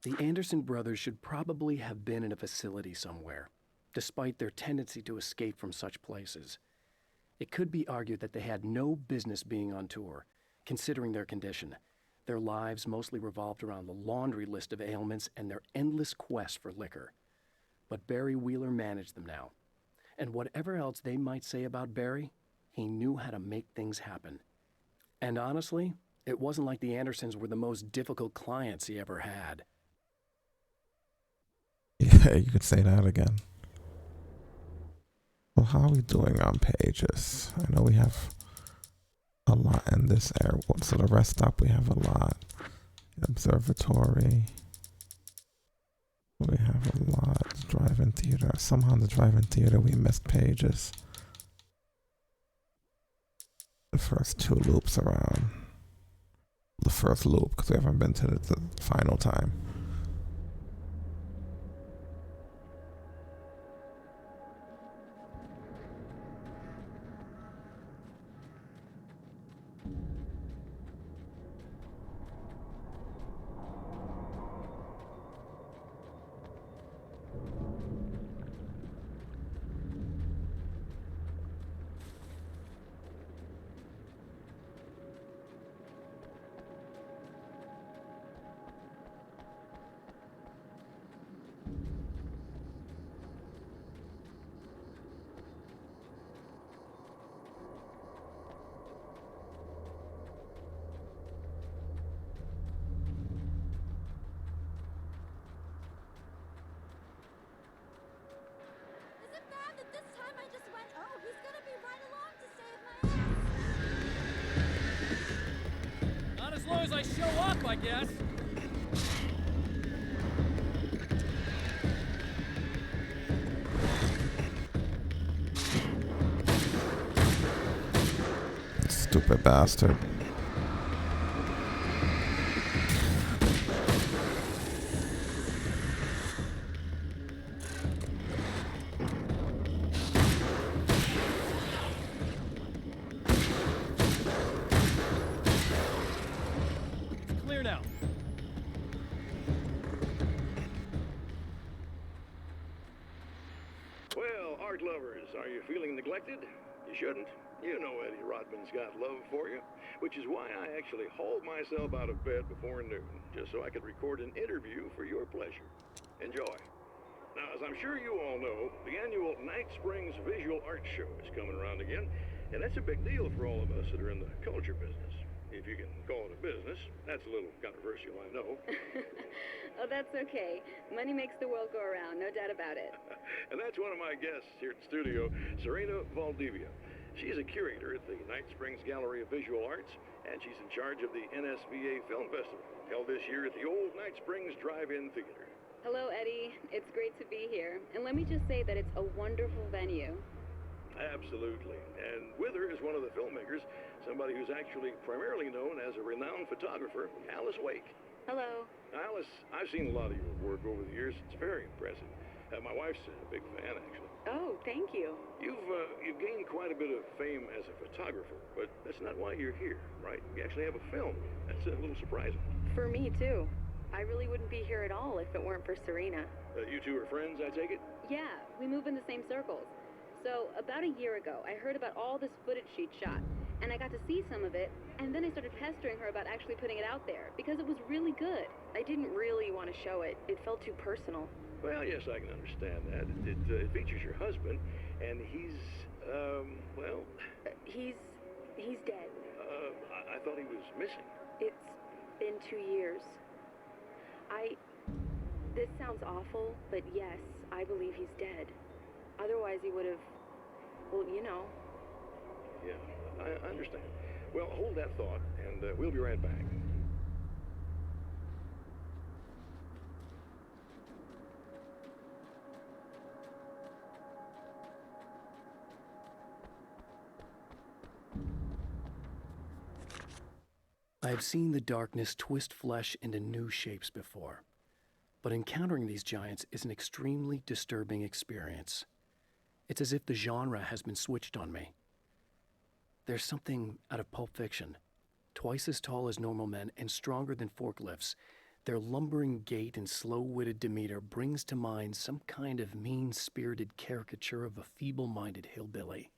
The Anderson brothers should probably have been in a facility somewhere, despite their tendency to escape from such places. It could be argued that they had no business being on tour, considering their condition. Their lives mostly revolved around the laundry list of ailments and their endless quest for liquor. But Barry Wheeler managed them now. And whatever else they might say about Barry, he knew how to make things happen. And honestly, it wasn't like the Andersons were the most difficult clients he ever had. Yeah, you could say that again. Well, how are we doing on pages? I know we have a lot in this area. So the rest stop, we have a lot. Observatory. We have a lot. Drive-in theater. Somehow in the drive-in theater we missed pages. The first two loops around. The first loop, because we haven't been to the final time. Not as long as I show up, I guess. Stupid bastard. Clear now. Well, art lovers, are you feeling neglected? You shouldn't. You know Eddie Rodman's got love for you, which is why I actually hauled myself out of bed before noon, just so I could record an interview for your pleasure. Enjoy. Now, as I'm sure you all know, the annual Night Springs Visual Art Show is coming around again, and that's a big deal for all of us that are in the culture business. If you can call it a business. That's a little controversial, I know. Oh, that's okay. Money makes the world go around, no doubt about it. And that's one of my guests here at the studio, Serena Valdivia. She's a curator at the Night Springs Gallery of Visual Arts, and she's in charge of the NSVA Film Festival, held this year at the old Night Springs Drive-In Theater. Hello, Eddie. It's great to be here. And let me just say that it's a wonderful venue. Absolutely. And with her is one of the filmmakers, somebody who's actually primarily known as a renowned photographer, Alice Wake. Hello. Alice, I've seen a lot of your work over the years. It's very impressive. My wife's a big fan, actually. Oh, thank you. You've gained quite a bit of fame as a photographer, but that's not why you're here, right? You actually have a film. That's a little surprising. For me, too. I really wouldn't be here at all if it weren't for Serena. You two are friends, I take it? Yeah, we move in the same circles. So, about a year ago, I heard about all this footage she'd shot, and I got to see some of it, and then I started pestering her about actually putting it out there, because it was really good. I didn't really want to show it. It felt too personal. Well, yes, I can understand that. It features your husband, and he's, well... He's dead. I thought he was missing. It's been 2 years. This sounds awful, but yes, I believe he's dead. Otherwise he would have, well, you know. Yeah, I understand. Well, hold that thought, and we'll be right back. I have seen the darkness twist flesh into new shapes before, but encountering these giants is an extremely disturbing experience. It's as if the genre has been switched on me. There's something out of Pulp Fiction. Twice as tall as normal men and stronger than forklifts, their lumbering gait and slow-witted demeanor brings to mind some kind of mean-spirited caricature of a feeble-minded hillbilly.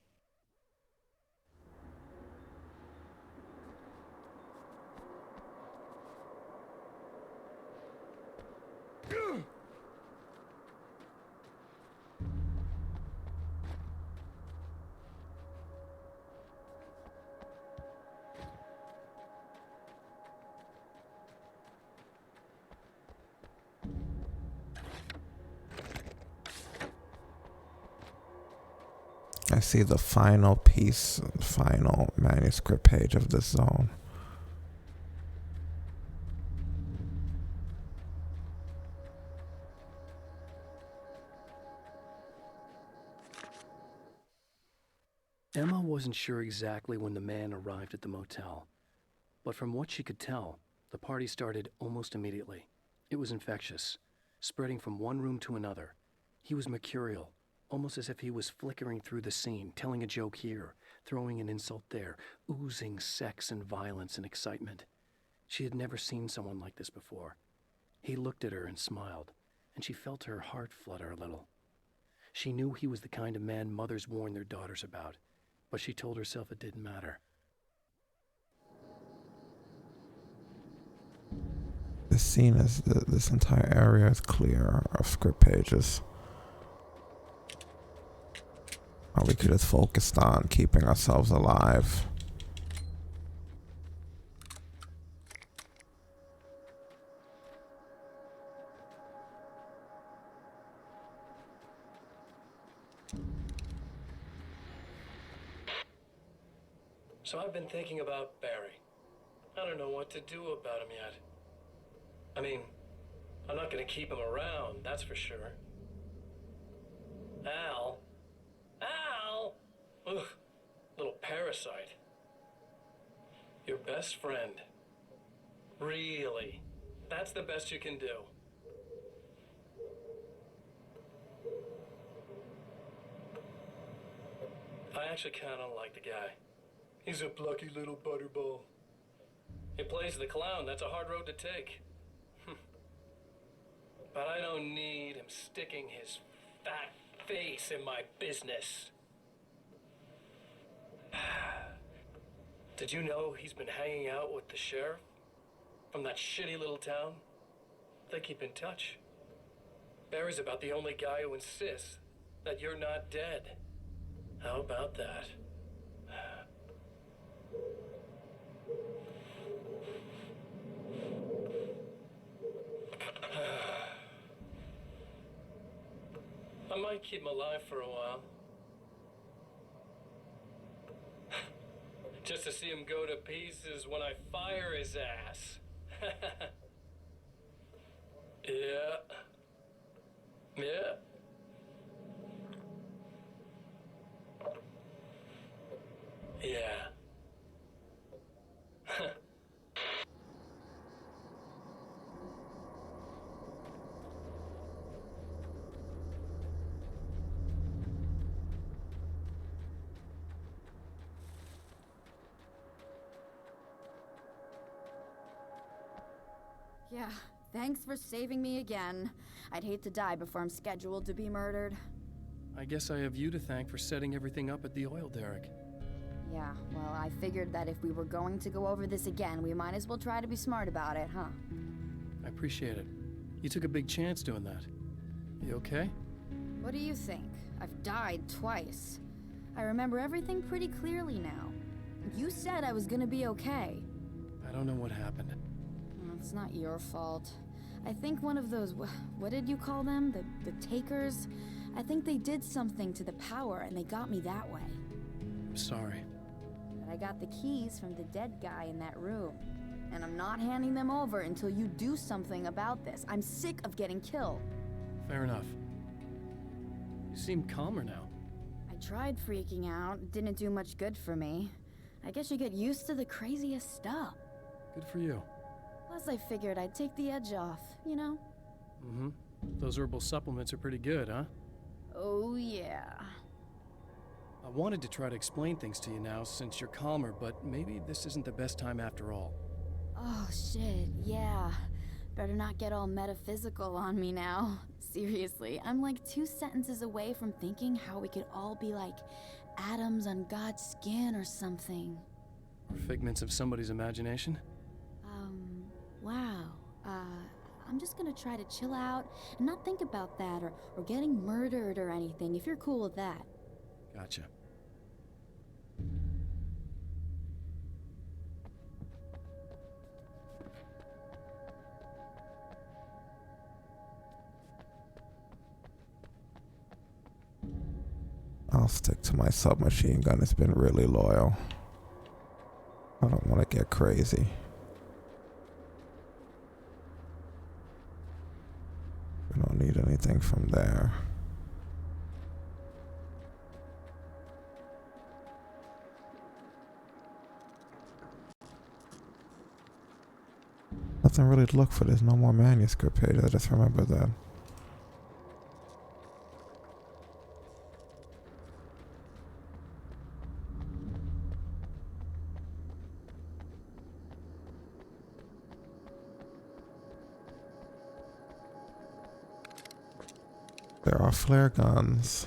I see the final piece, final manuscript page of this zone. Emma wasn't sure exactly when the man arrived at the motel, but from what she could tell, the party started almost immediately. It was infectious, spreading from one room to another. He was mercurial, almost as if he was flickering through the scene, telling a joke here, throwing an insult there, oozing sex and violence and excitement. She had never seen someone like this before. He looked at her and smiled, and she felt her heart flutter a little. She knew he was the kind of man mothers warn their daughters about, but she told herself it didn't matter. This scene is, this entire area is clear of script pages. Or we could just focus on keeping ourselves alive. So I've been thinking about Barry. I don't know what to do about him yet. I mean, I'm not gonna keep him around, that's for sure. Al? Ugh, little parasite. Your best friend. Really? That's the best you can do. I actually kinda like the guy. He's a plucky little butterball. He plays the clown, that's a hard road to take. But I don't need him sticking his fat face in my business. Did you know he's been hanging out with the sheriff from that shitty little town? They keep in touch. Barry's about the only guy who insists that you're not dead. How about that? I might keep him alive for a while. Just to see him go to pieces when I fire his ass. Yeah. Yeah, thanks for saving me again. I'd hate to die before I'm scheduled to be murdered. I guess I have you to thank for setting everything up at the oil derrick. Yeah, well, I figured that if we were going to go over this again, we might as well try to be smart about it, huh? I appreciate it. You took a big chance doing that. You okay? What do you think? I've died twice. I remember everything pretty clearly now. You said I was gonna be okay. I don't know what happened. It's not your fault. I think one of those, what did you call them? The takers? I think they did something to the power and they got me that way. I'm sorry. But I got the keys from the dead guy in that room. And I'm not handing them over until you do something about this. I'm sick of getting killed. Fair enough. You seem calmer now. I tried freaking out. It didn't do much good for me. I guess you get used to the craziest stuff. Good for you. Plus, I figured I'd take the edge off, you know? Mm-hmm. Those herbal supplements are pretty good, huh? Oh, yeah. I wanted to try to explain things to you now since you're calmer, but maybe this isn't the best time after all. Oh, shit, yeah. Better not get all metaphysical on me now. Seriously, I'm like 2 sentences away from thinking how we could all be like atoms on God's skin or something. Or figments of somebody's imagination? Wow. I'm just gonna try to chill out and not think about that or getting murdered or anything, if you're cool with that. Gotcha. I'll stick to my submachine gun. It's been really loyal. I don't want to get crazy. We don't need anything from there. Nothing really to look for. There's no more manuscript pages. I just remember that. There are flare guns.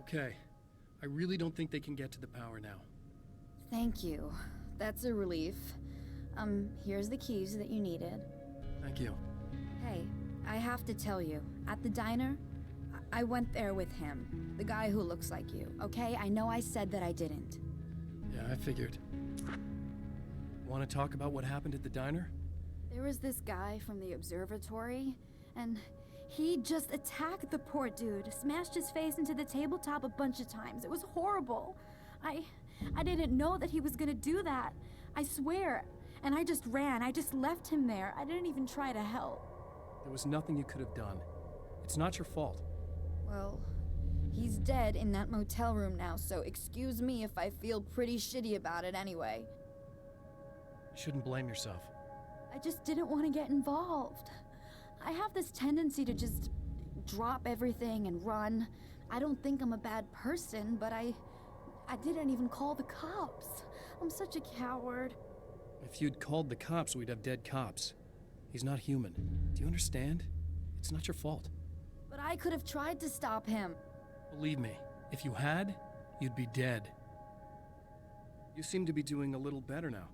Okay. I really don't think they can get to the power now. Thank you. That's a relief. Here's the keys that you needed. Thank you. Hey, I have to tell you, at the diner, I went there with him. The guy who looks like you, okay? I know I said that I didn't. Yeah, I figured. Want to talk about what happened at the diner? There was this guy from the observatory, and he just attacked the poor dude, smashed his face into the tabletop a bunch of times. It was horrible. I didn't know that he was gonna do that. I swear. And I just ran. I just left him there. I didn't even try to help. There was nothing you could have done. It's not your fault. Well, he's dead in that motel room now, so excuse me if I feel pretty shitty about it anyway. You shouldn't blame yourself. I just didn't want to get involved. I have this tendency to just drop everything and run. I don't think I'm a bad person, but I didn't even call the cops. I'm such a coward. If you'd called the cops, we'd have dead cops. He's not human. Do you understand? It's not your fault. But I could have tried to stop him. Believe me, if you had, you'd be dead. You seem to be doing a little better now.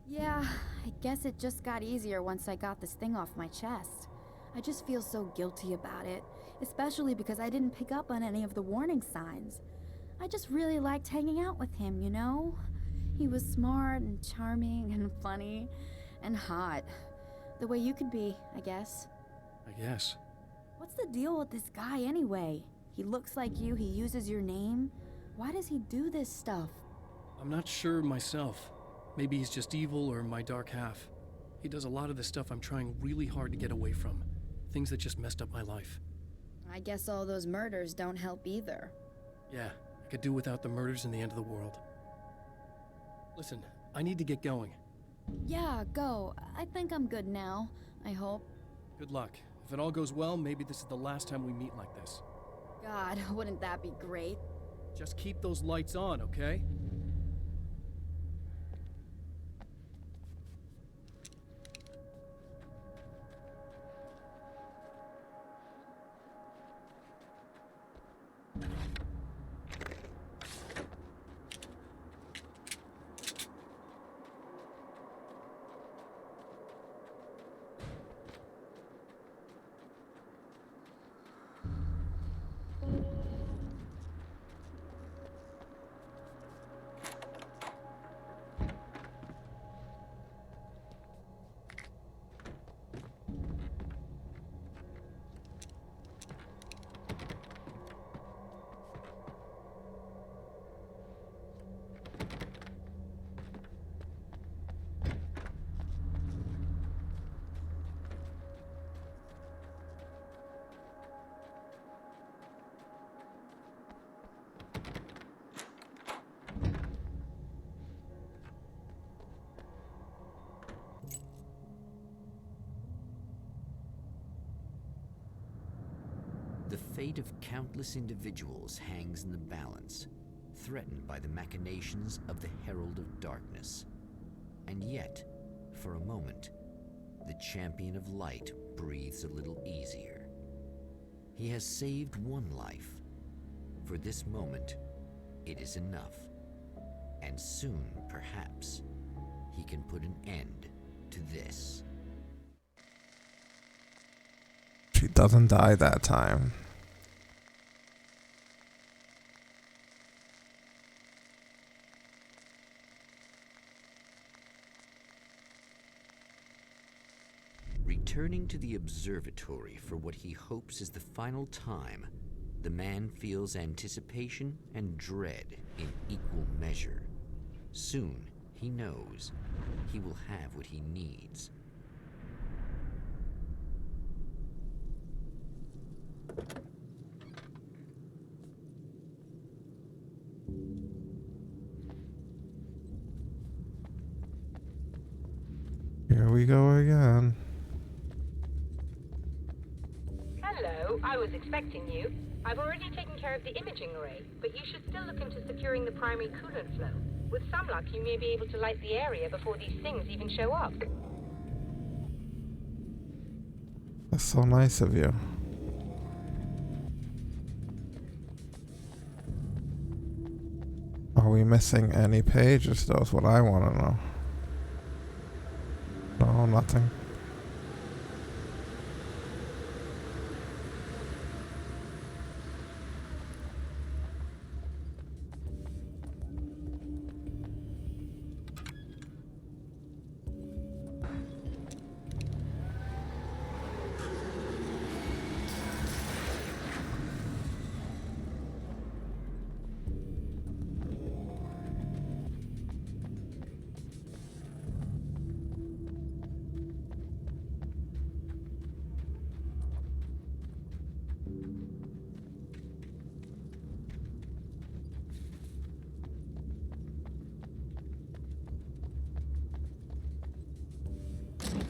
Yeah, I guess it just got easier once I got this thing off my chest. I just feel so guilty about it, especially because I didn't pick up on any of the warning signs. I just really liked hanging out with him, you know? He was smart and charming and funny and hot. The way you could be, I guess. I guess. What's the deal with this guy anyway? He looks like you, he uses your name. Why does he do this stuff? I'm not sure myself. Maybe he's just evil or my dark half. He does a lot of the stuff I'm trying really hard to get away from. Things that just messed up my life. I guess all those murders don't help either. Yeah, I could do without the murders and the end of the world. Listen, I need to get going. Yeah, go. I think I'm good now. I hope. Good luck. If it all goes well, maybe this is the last time we meet like this. God, wouldn't that be great? Just keep those lights on, okay? The fate of countless individuals hangs in the balance, threatened by the machinations of the Herald of Darkness. And yet, for a moment, the Champion of Light breathes a little easier. He has saved one life. For this moment, it is enough. And soon, perhaps, he can put an end to this. She doesn't die that time. Returning to the observatory for what he hopes is the final time, the man feels anticipation and dread in equal measure. Soon, he knows, he will have what he needs. Here we go again. Hello, I was expecting you. I've already taken care of the imaging array, but you should still look into securing the primary coolant flow. With some luck, you may be able to light the area before these things even show up. That's so nice of you. Are we missing any pages? That's what I want to know. No, nothing.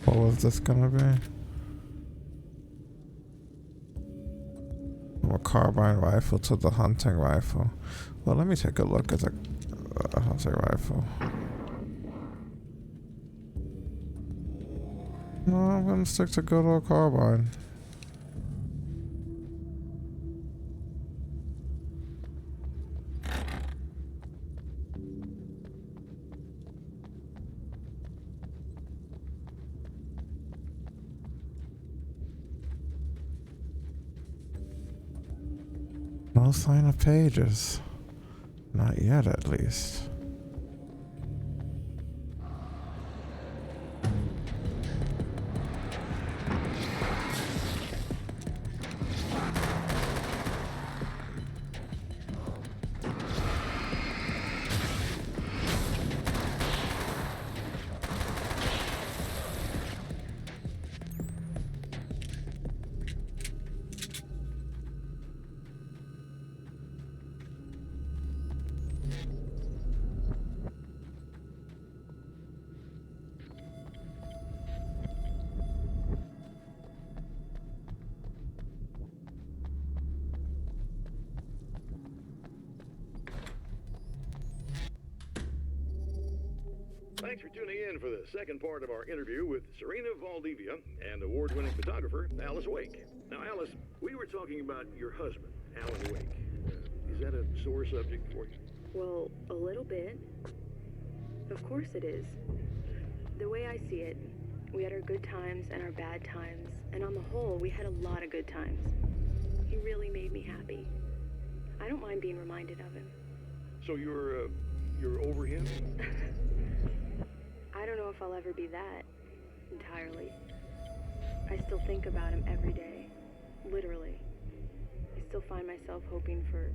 What was this gonna be? From a carbine rifle to the hunting rifle. Well, let me take a look at the hunting rifle. No, I'm gonna stick to good old carbine. No sign of pages. Not yet, at least. Thanks for tuning in for the second part of our interview with Serena Valdivia and award-winning photographer Alice Wake. Now, Alice, we were talking about your husband, Alan Wake. Is that a sore subject for you? Well, a little bit. Of course it is. The way I see it, we had our good times and our bad times, and on the whole, we had a lot of good times. He really made me happy. I don't mind being reminded of him. So you're over him? I don't know if I'll ever be that, entirely. I still think about him every day, literally. I still find myself hoping for...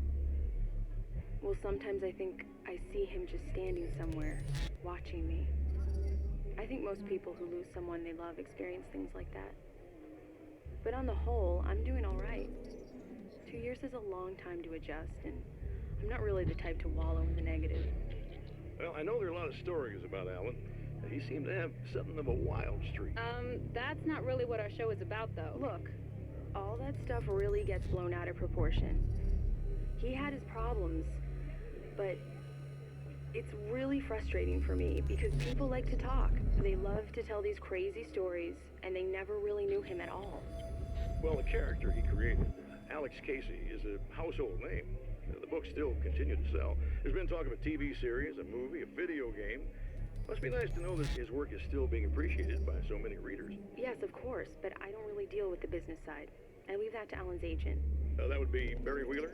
Well, sometimes I think I see him just standing somewhere, watching me. I think most people who lose someone they love experience things like that. But on the whole, I'm doing all right. 2 years is a long time to adjust, and I'm not really the type to wallow in the negative. Well, I know there are a lot of stories about Alan. He seemed to have something of a wild streak. That's not really what our show is about, though. Look, all that stuff really gets blown out of proportion. He had his problems, but it's really frustrating for me because people like to talk. They love to tell these crazy stories, and they never really knew him at all. Well, the character he created, Alex Casey, is a household name. The books still continue to sell. There's been talk of a TV series, a movie, a video game. Must be nice to know that his work is still being appreciated by so many readers. Yes, of course, but I don't really deal with the business side. I leave that to Alan's agent. That would be Barry Wheeler.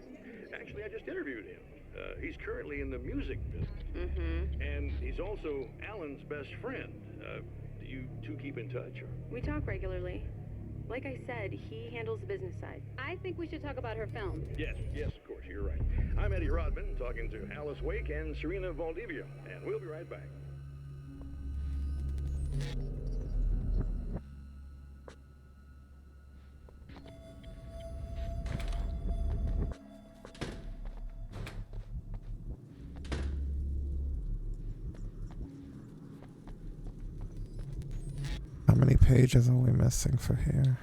Actually, I just interviewed him. He's currently in the music business. Mm-hmm. And he's also Alan's best friend. Do you two keep in touch? Or? We talk regularly. Like I said, he handles the business side. I think we should talk about her film. Yes, of course, you're right. I'm Eddie Rodman, talking to Alice Wake and Serena Valdivia, and we'll be right back. How many pages are we missing for here?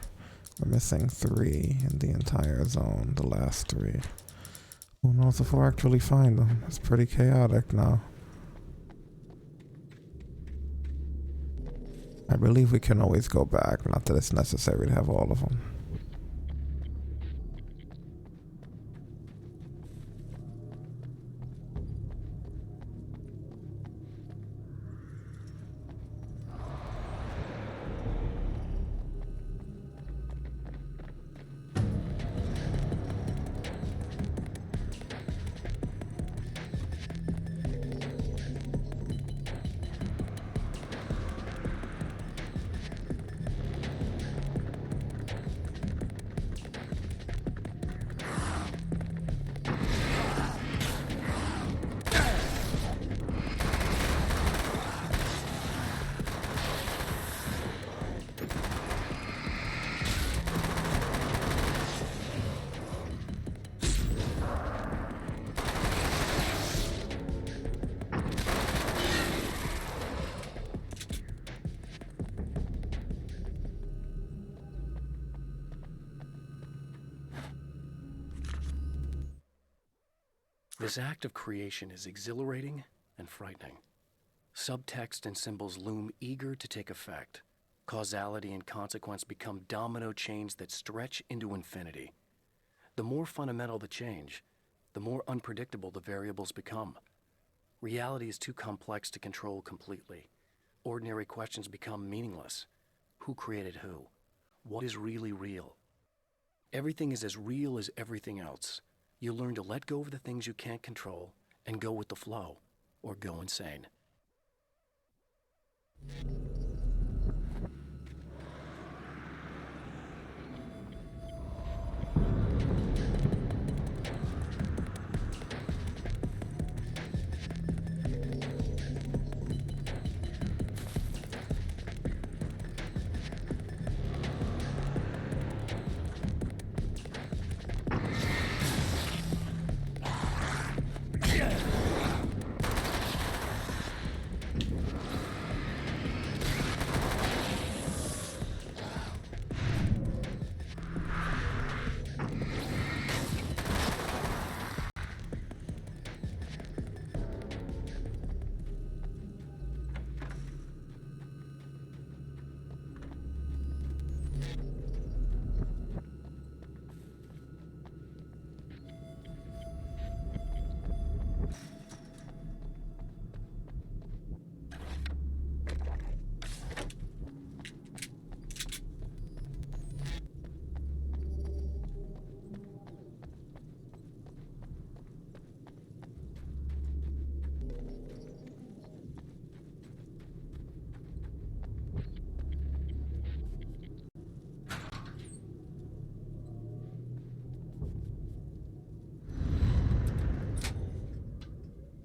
We're missing 3 in the entire zone, the last 3. Who knows if we'll actually find them? It's pretty chaotic now. I believe we can always go back, not that it's necessary to have all of them. This act of creation is exhilarating and frightening. Subtext and symbols loom eager to take effect. Causality and consequence become domino chains that stretch into infinity. The more fundamental the change, the more unpredictable the variables become. Reality is too complex to control completely. Ordinary questions become meaningless. Who created who? What is really real? Everything is as real as everything else. You learn to let go of the things you can't control and go with the flow, or go insane.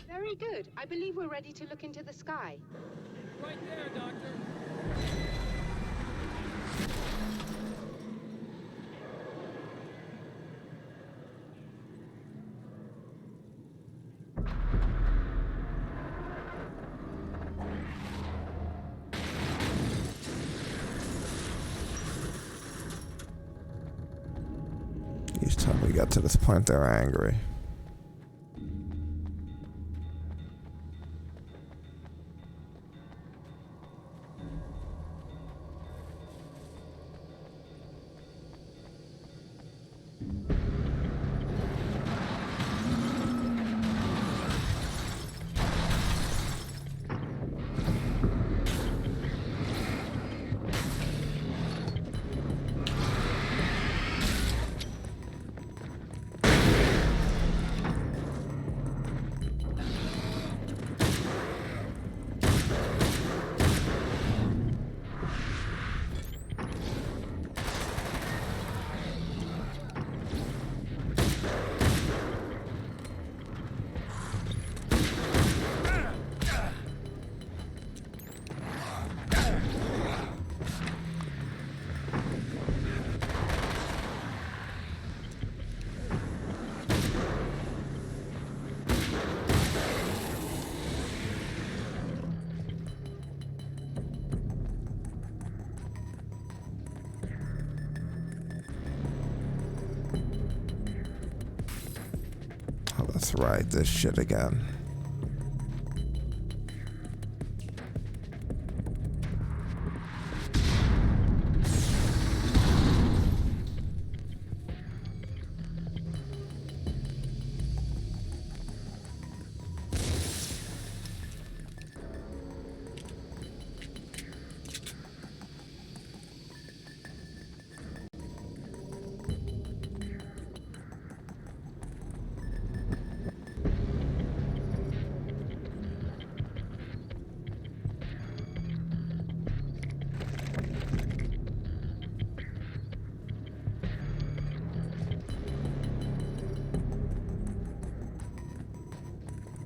Very good. I believe we're ready to look into the sky. Right there, Doctor. Each time we get to this point, they're angry. Let's ride this shit again.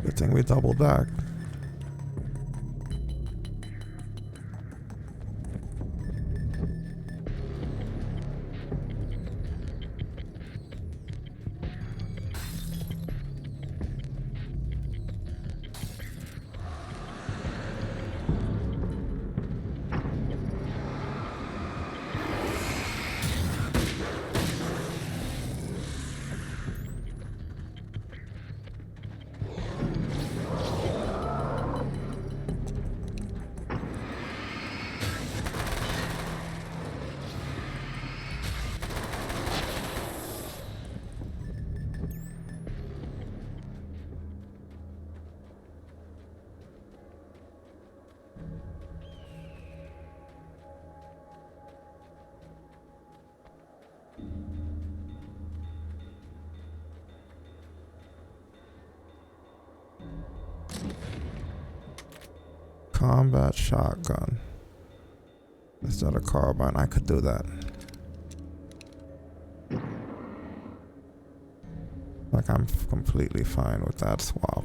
Good thing we doubled back. Combat shotgun. Instead of carbine, I could do that. Like, I'm completely fine with that swap.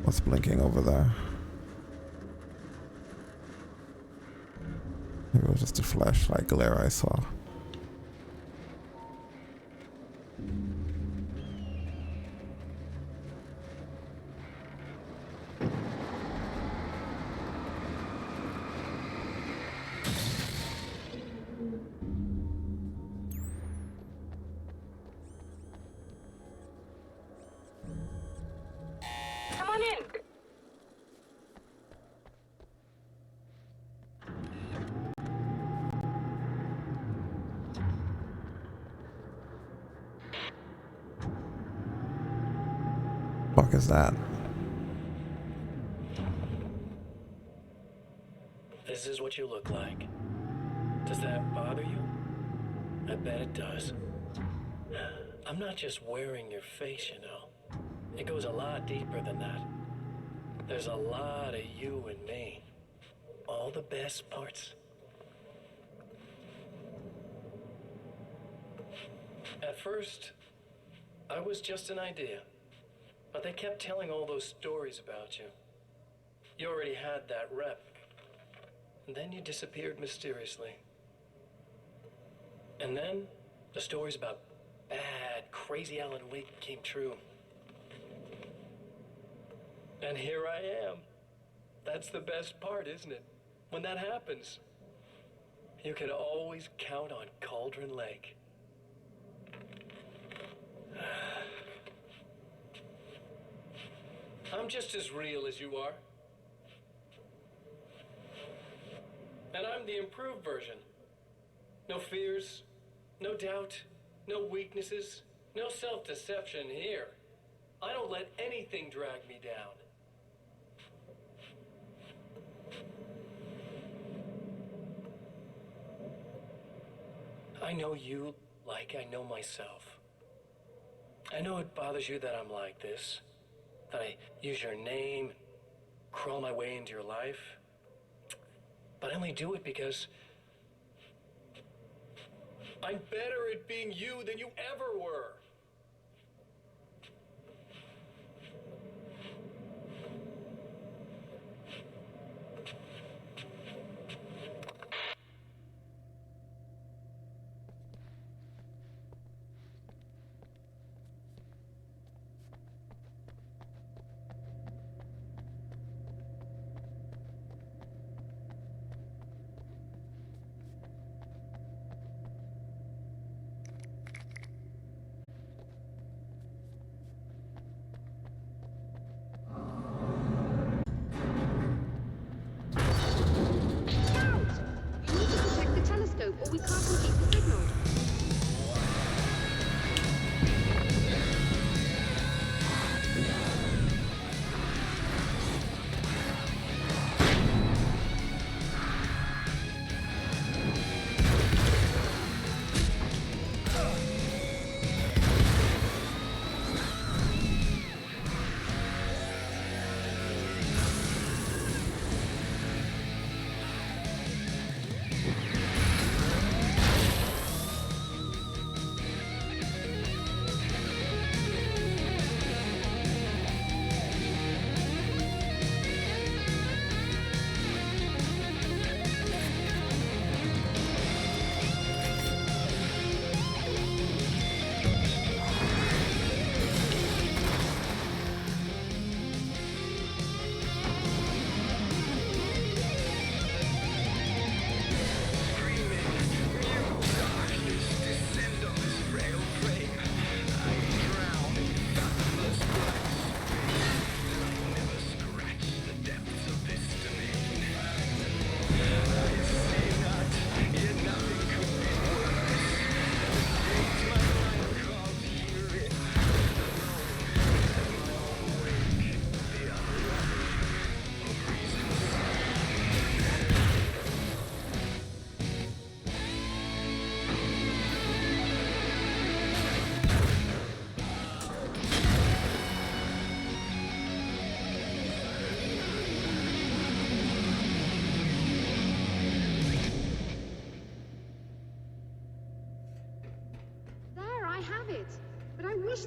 What's blinking over there? Maybe it was just a flashlight glare I saw. fuck is that? This is what you look like. Does that bother you? I bet it does. I'm not just wearing your face, you know. It goes a lot deeper than that. There's a lot of you and me. All the best parts. At first, I was just an idea. But they kept telling all those stories about you. You already had that rep. And then you disappeared mysteriously. And then, the stories about bad, crazy Alan Wake came true. And here I am. That's the best part, isn't it? When that happens, you can always count on Cauldron Lake. I'm just as real as you are. And I'm the improved version. No fears, no doubt, no weaknesses, no self-deception here. I don't let anything drag me down. I know you like I know myself. I know it bothers you that I'm like this, that I use your name, crawl my way into your life. But I only do it because I'm better at being you than you ever were. Or we can't complete the signal.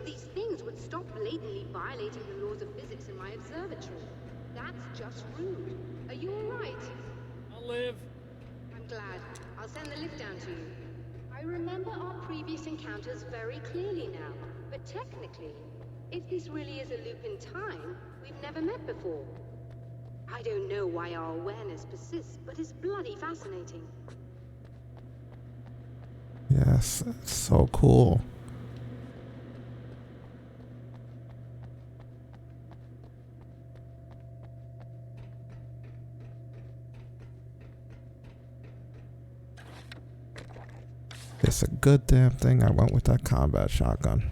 These things would stop blatantly violating the laws of physics in my observatory. That's just rude. Are you alright? I'll live. I'm glad. I'll send the lift down to you. I remember our previous encounters very clearly now. But technically, if this really is a loop in time, we've never met before. I don't know why our awareness persists, but it's bloody fascinating. Yes, it's so cool. It's a good damn thing I went with that combat shotgun.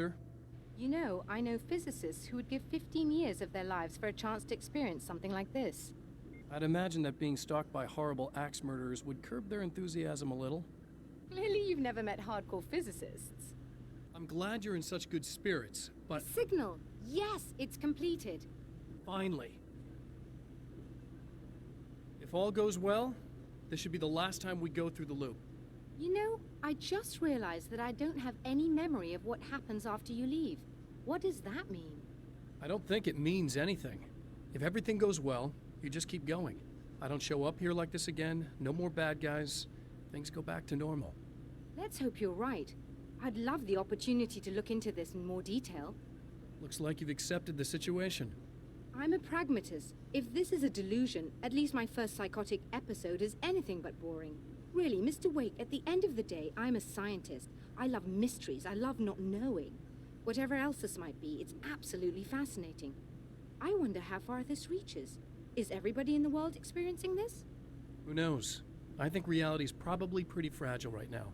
Doctor. You know, I know physicists who would give 15 years of their lives for a chance to experience something like this. I'd imagine that being stalked by horrible axe murderers would curb their enthusiasm a little. Clearly you've never met hardcore physicists. I'm glad you're in such good spirits, but... Signal! Yes, it's completed. Finally. If all goes well, this should be the last time we go through the loop. You know, I just realized that I don't have any memory of what happens after you leave. What does that mean? I don't think it means anything. If everything goes well, you just keep going. I don't show up here like this again, no more bad guys. Things go back to normal. Let's hope you're right. I'd love the opportunity to look into this in more detail. Looks like you've accepted the situation. I'm a pragmatist. If this is a delusion, at least my first psychotic episode is anything but boring. Really, Mr. Wake, at the end of the day, I'm a scientist. I love mysteries. I love not knowing. Whatever else this might be, it's absolutely fascinating. I wonder how far this reaches. Is everybody in the world experiencing this? Who knows? I think reality's probably pretty fragile right now.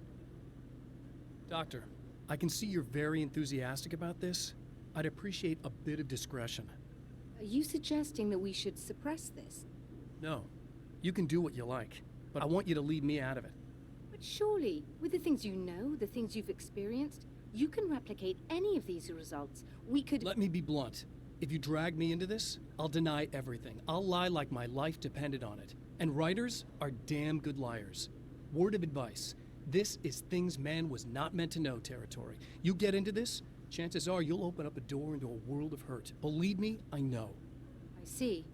Doctor, I can see you're very enthusiastic about this. I'd appreciate a bit of discretion. Are you suggesting that we should suppress this? No. You can do what you like, but I want you to leave me out of it. But surely, with the things you know, the things you've experienced, you can replicate any of these results. We could... Let me be blunt. If you drag me into this, I'll deny everything. I'll lie like my life depended on it. And writers are damn good liars. Word of advice. This is things man was not meant to know territory. You get into this, chances are you'll open up a door into a world of hurt. Believe me, I know. I see.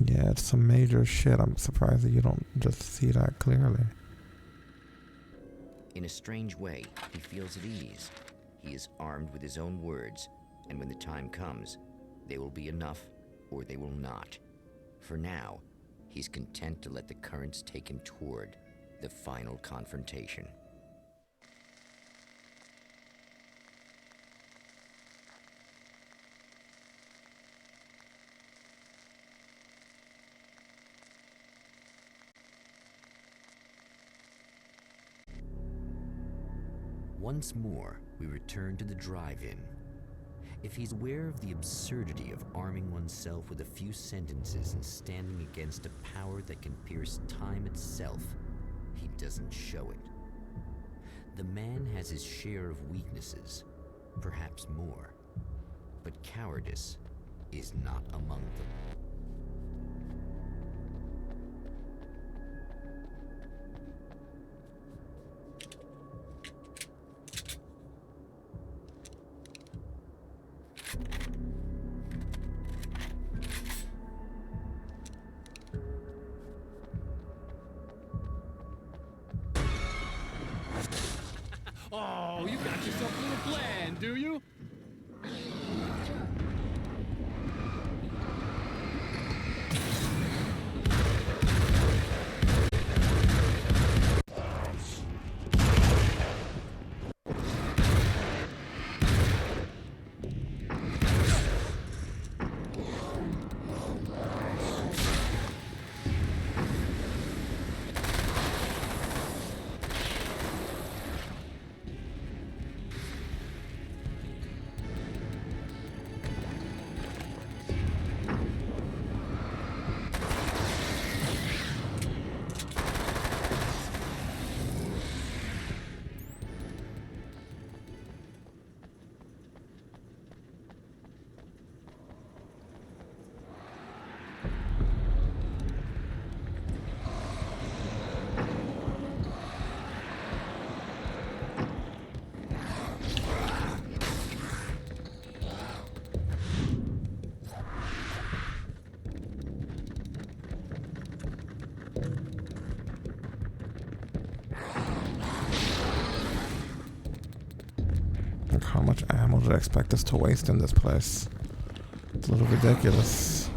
Yeah, it's some major shit. I'm surprised that you don't just see that clearly. In a strange way, he feels at ease. He is armed with his own words, and when the time comes, they will be enough or they will not. For now, he's content to let the currents take him toward the final confrontation. Once more, we return to the drive-in. If he's aware of the absurdity of arming oneself with a few sentences and standing against a power that can pierce time itself, he doesn't show it. The man has his share of weaknesses, perhaps more, but cowardice is not among them. Oh, you got yourself a little plan, do you? How much ammo did I expect us to waste in this place? It's a little ridiculous.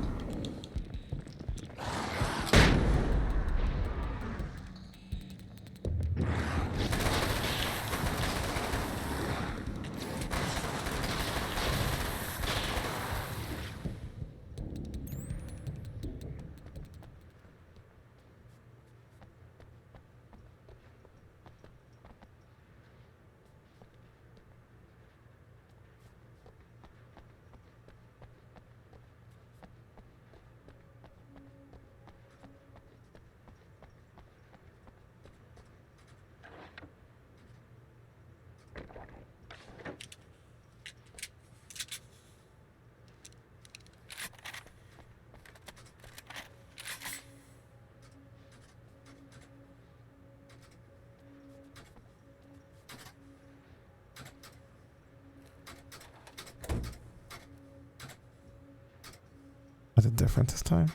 different this time?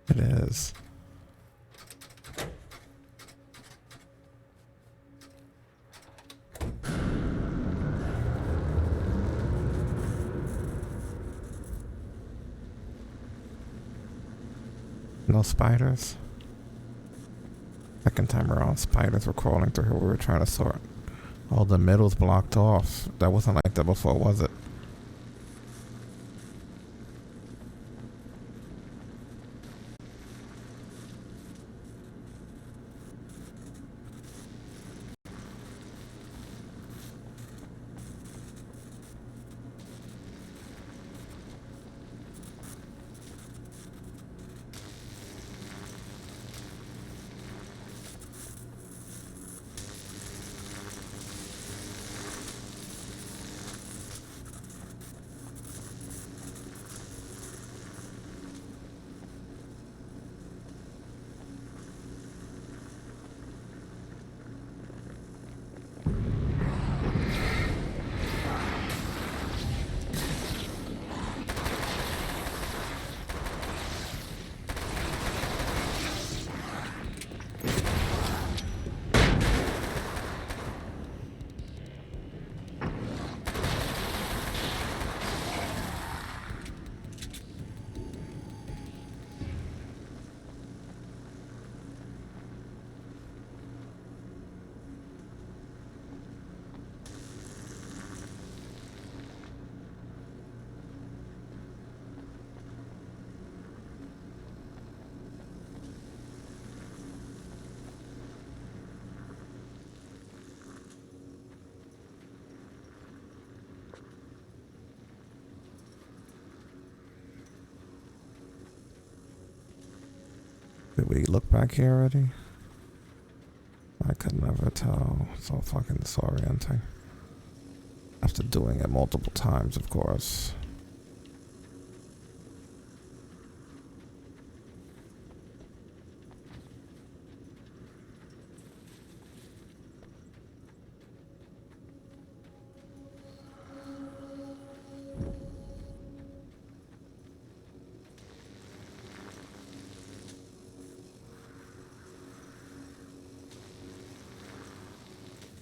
It is. No spiders. Second time around, spiders were crawling through here. We were trying to sort. All the middle's blocked off. That wasn't like that before, was it? Did we look back here already? I could never tell. So fucking disorienting. After doing it multiple times, of course.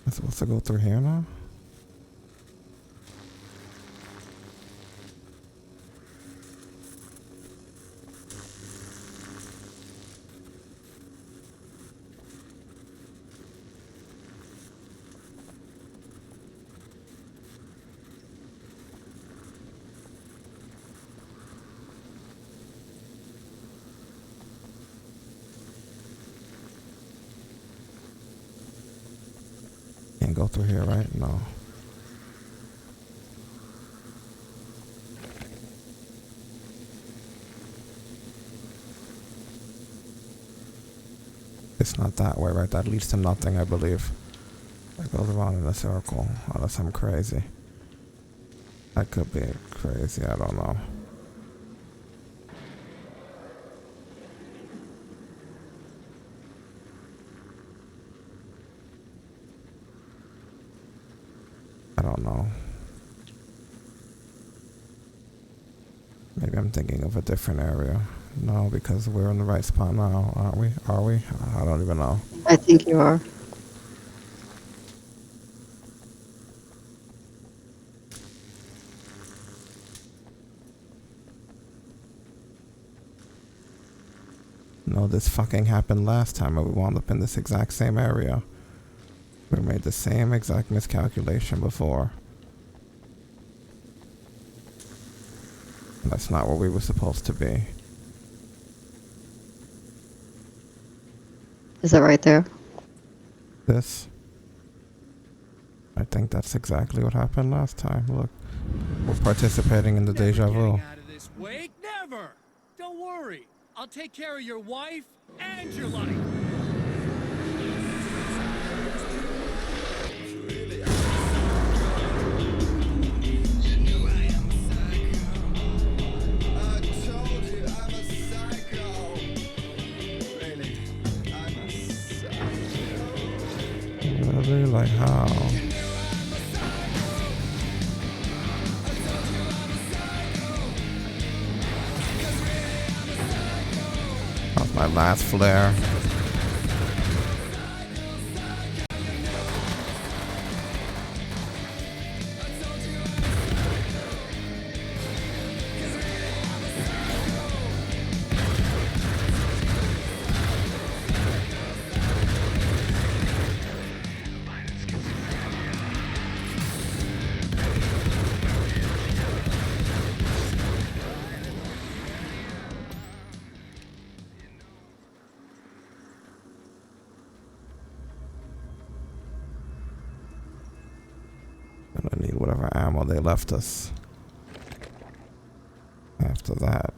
I'm supposed to go through here now? Can't go through here, right? No. It's not that way, right? That leads to nothing, I believe. It goes around in a circle, unless I'm crazy. I could be crazy, I don't know. I don't know. Maybe I'm thinking of a different area. No, because we're in the right spot now, aren't we? Are we? I don't even know. I think you are. No, this fucking happened last time and we wound up in this exact same area. We made the same exact miscalculation before. And that's not where we were supposed to be. Is it right there? This? I think that's exactly what happened last time. Look, we're participating in the deja vu. Out of this wake? Never! Don't worry. I'll take care of your wife and your life. Really? Like how? My last flare. I need whatever ammo they left us after that.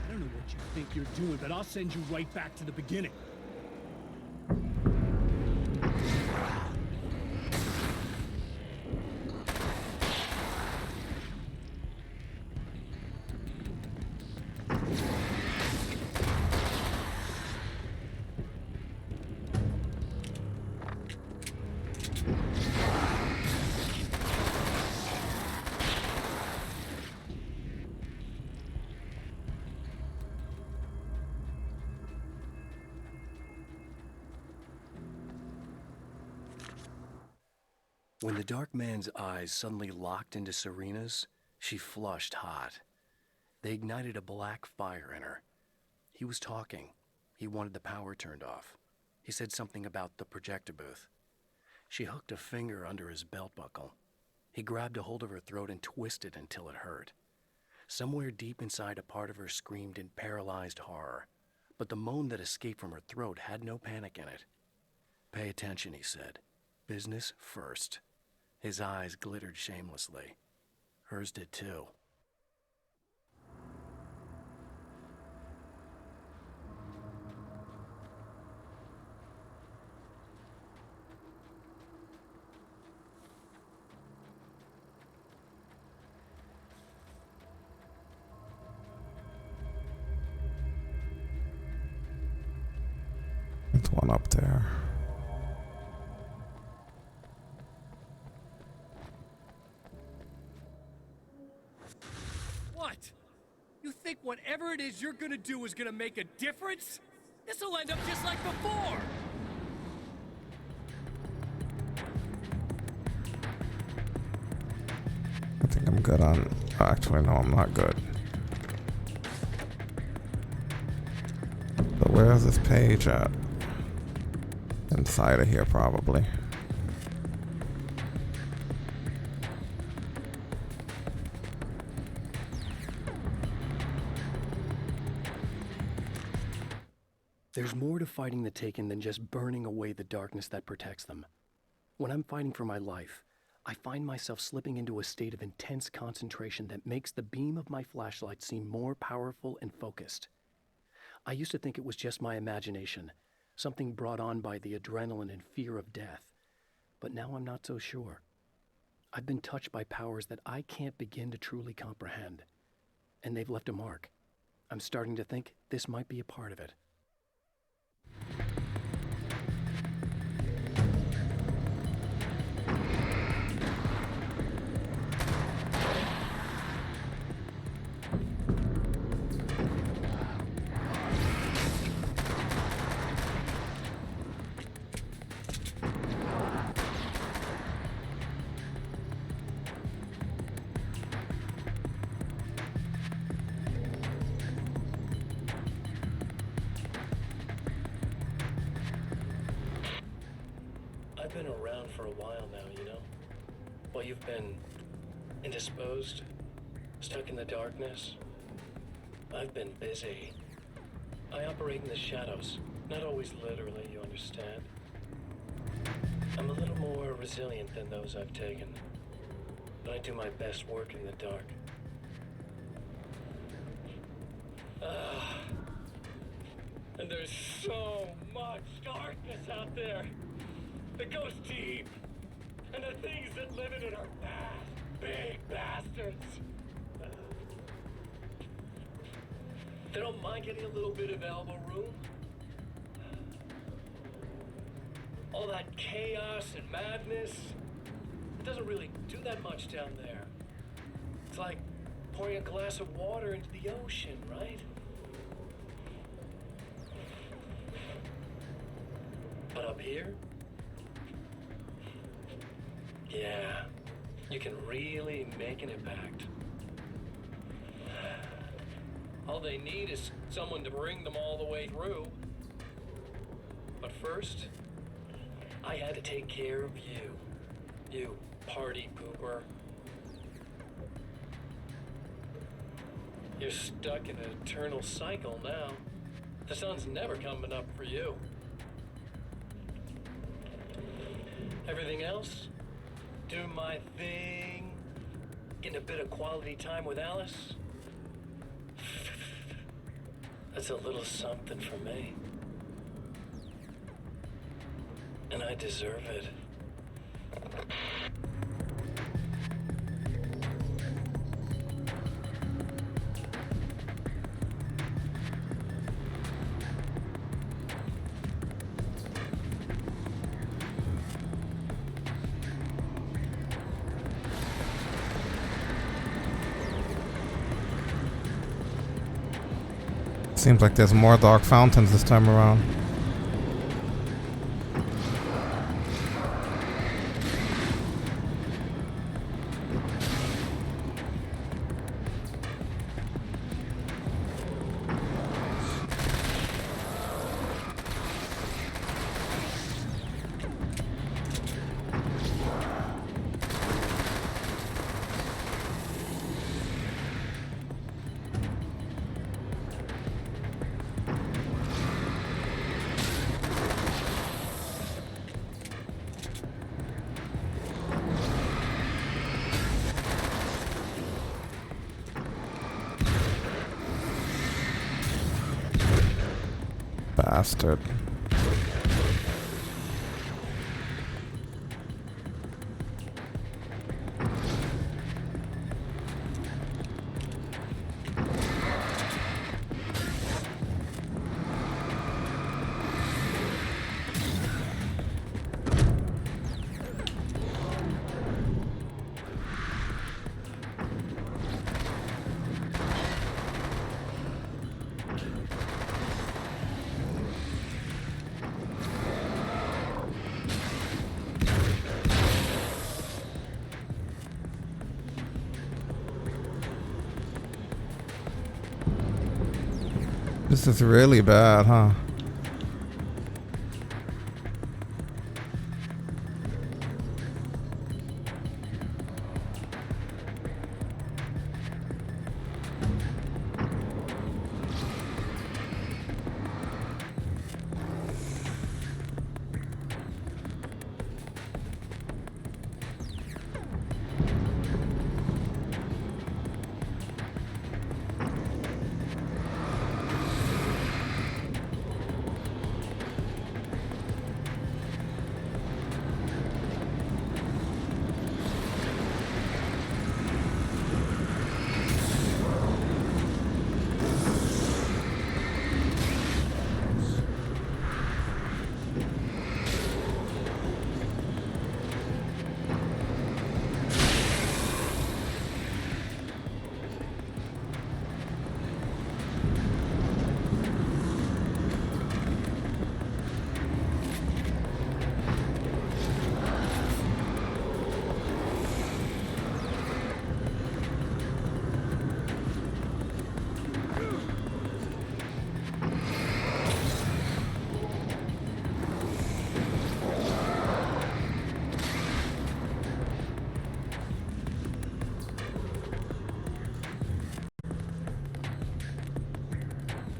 I don't know what you think you're doing, but I'll send you right back to the beginning. When the Dark Man's eyes suddenly locked into Serena's, she flushed hot. They ignited a black fire in her. He was talking. He wanted the power turned off. He said something about the projector booth. She hooked a finger under his belt buckle. He grabbed a hold of her throat and twisted until it hurt. Somewhere deep inside, a part of her screamed in paralyzed horror, but the moan that escaped from her throat had no panic in it. "Pay attention," he said. "Business first." His eyes glittered shamelessly. Hers did too. There's one up there. What? You think whatever it is you're gonna do is gonna make a difference? This'll end up just like before! I think I'm good on... Actually, no, I'm not good. But where is this page at? Inside of here, probably. There's more to fighting the Taken than just burning away the darkness that protects them. When I'm fighting for my life, I find myself slipping into a state of intense concentration that makes the beam of my flashlight seem more powerful and focused. I used to think it was just my imagination, something brought on by the adrenaline and fear of death. But now I'm not so sure. I've been touched by powers that I can't begin to truly comprehend. And they've left a mark. I'm starting to think this might be a part of it. I've been around for a while now, you know? While you've been indisposed, stuck in the darkness, I've been busy. I operate in the shadows, not always literally, you understand? I'm a little more resilient than those I've taken, but I do my best work in the dark. And there's so much darkness out there that goes deep, and the things that live in it are bad, big bastards. They don't mind getting a little bit of elbow room. All that chaos and madness, it doesn't really do that much down there. It's like pouring a glass of water into the ocean, right? But up here, yeah, you can really make an impact. All they need is someone to bring them all the way through. But first, I had to take care of you. You party pooper. You're stuck in an eternal cycle now. The sun's never coming up for you. Everything else? Do my thing. Getting a bit of quality time with Alice. That's a little something for me. And I deserve it. Seems like there's more dark fountains this time around. Bastard. This is really bad, huh?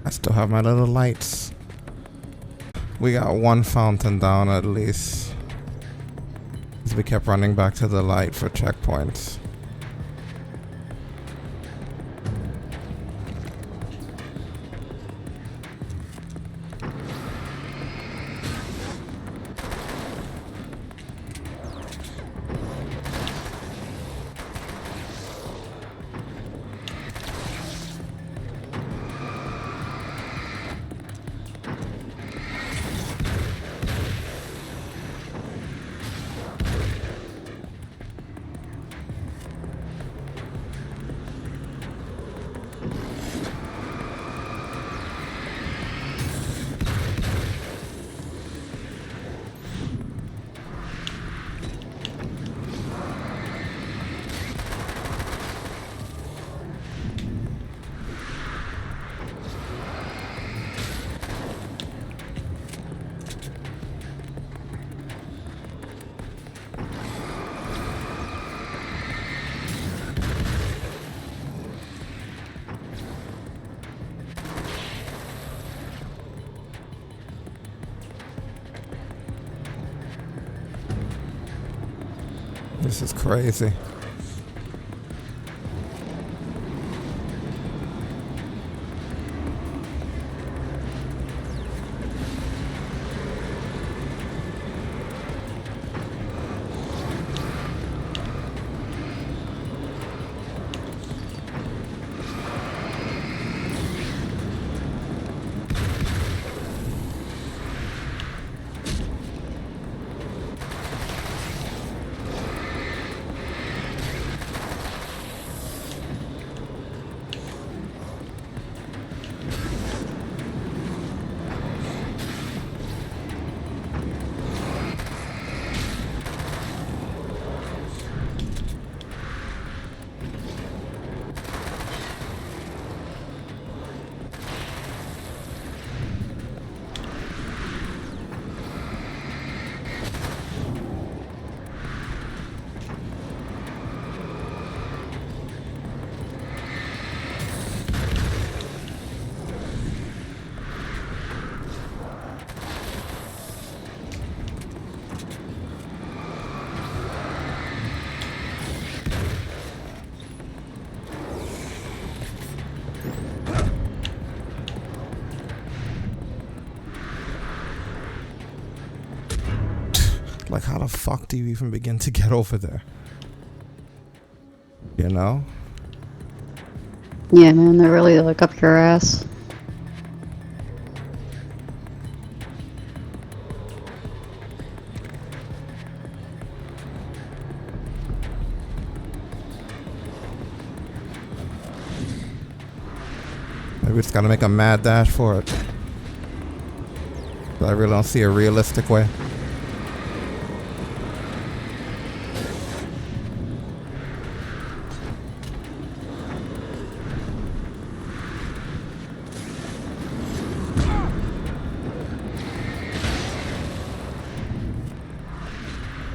I still have my little lights. We got one fountain down at least. We kept running back to the light for checkpoints. This is crazy. Like, how the fuck do you even begin to get over there? You know? Yeah, man, they're really like up your ass. Maybe we just gotta make a mad dash for it. But I really don't see a realistic way.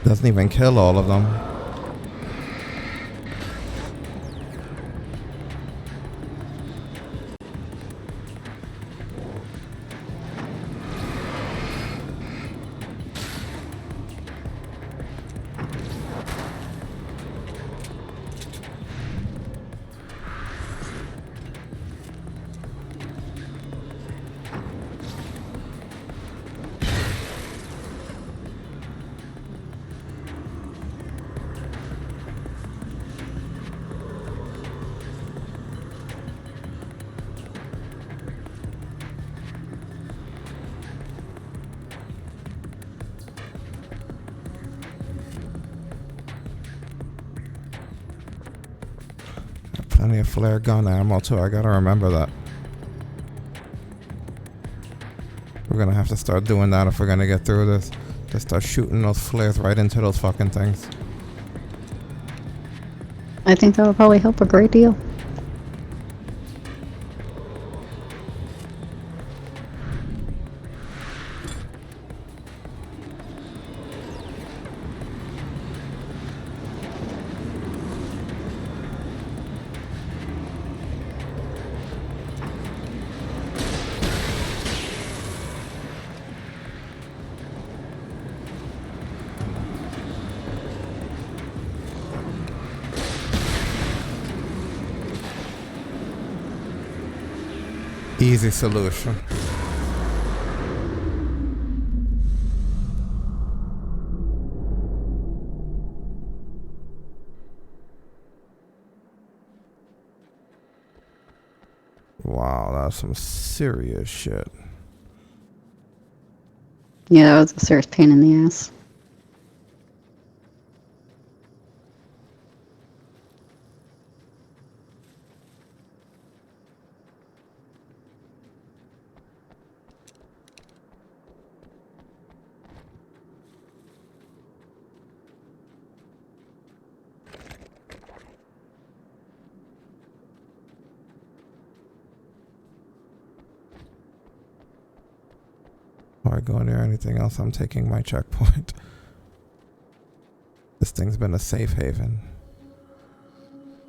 Doesn't even kill all of them. Plenty of flare gun ammo too, I gotta remember that. We're gonna have to start doing that if we're gonna get through this. Just start shooting those flares right into those fucking things. I think that would probably help a great deal. Easy solution. Wow, that's some serious shit. Yeah, that was a serious pain in the ass. Before I go near anything else, I'm taking my checkpoint. This thing's been a safe haven.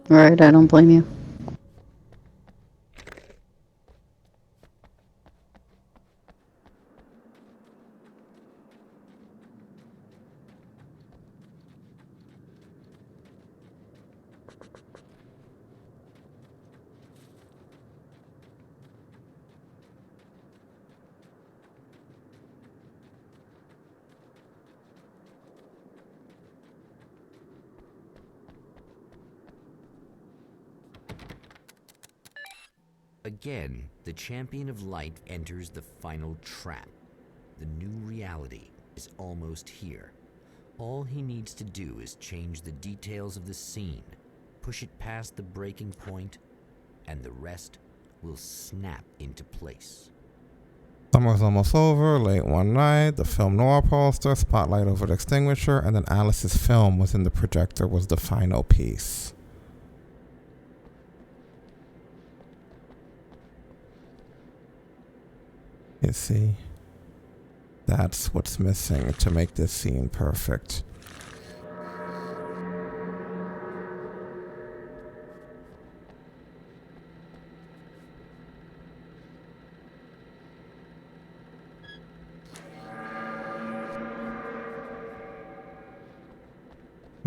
Right, I don't blame you. Again, the champion of light enters the final trap. The new reality is almost here. All he needs to do is change the details of the scene, push it past the breaking point, and the rest will snap into place. Summer's almost over, late one night, the film noir poster, spotlight over the extinguisher, and then Alice's film within the projector was the final piece. You see, that's what's missing to make this scene perfect.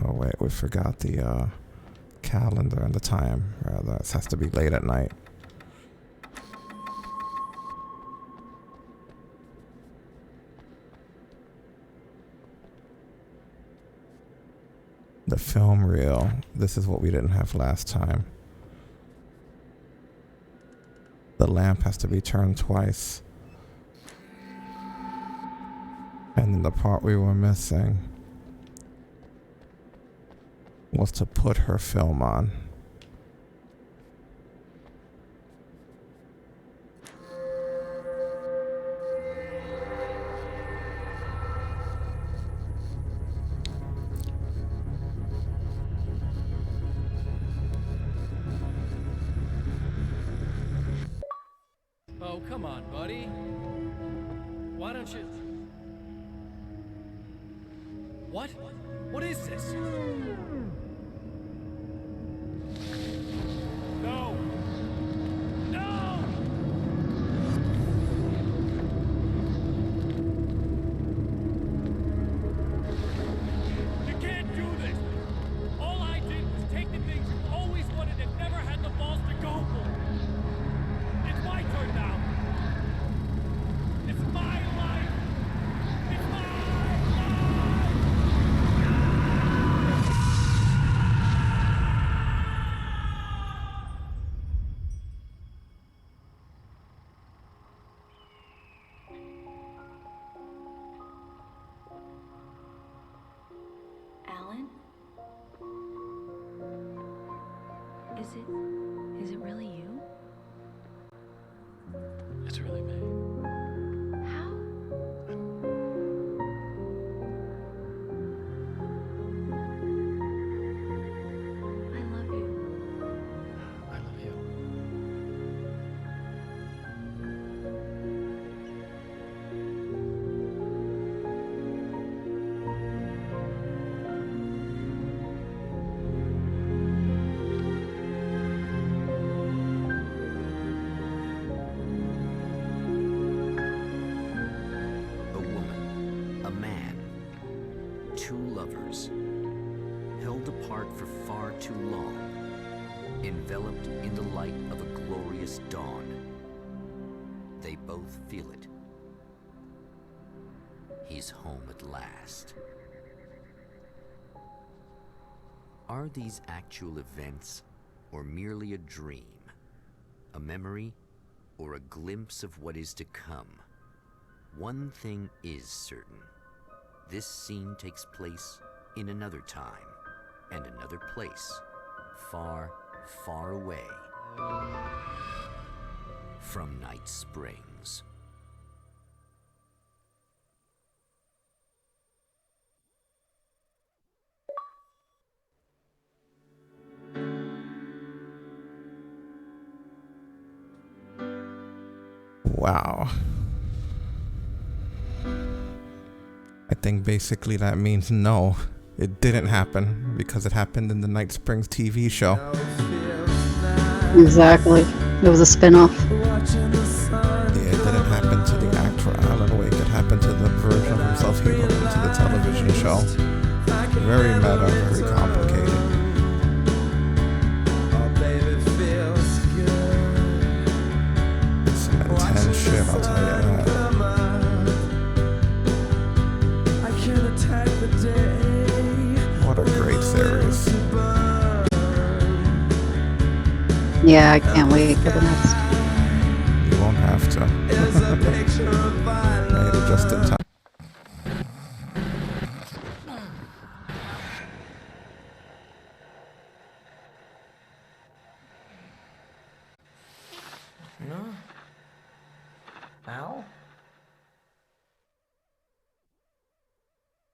Oh wait, we forgot the calendar and the time. That has to be late at night. The film reel. This is what we didn't have last time. The lamp has to be turned twice. And then the part we were missing was to put her film on. Oh, come on, buddy. Why don't you... What? What is this? No! No! You can't do this! All I did was take the things you always wanted and never had the balls to go for. It's my turn now. It's my life. It's my life. Alan? Is it really you? It's really me. How? I love you. I love you. A woman, a man, two lovers, held apart for far too long, enveloped in the light of a glorious dawn. both feel it. He's home at last. Are these actual events, or merely a dream? A memory, or a glimpse of what is to come? One thing is certain. This scene takes place in another time and another place, far, far away from Night Springs. Wow. I think basically that means no, it didn't happen because it happened in the Night Springs TV show. Exactly. It was a spin-off. Yeah, it didn't happen to the actor Alan Wake. It happened to the version of himself he wrote into the television show. Very meta, very complicated. It's some intense shit, I'll tell you that. What a great series. Yeah, I can't wait for the next. You won't have to. Made it just in time.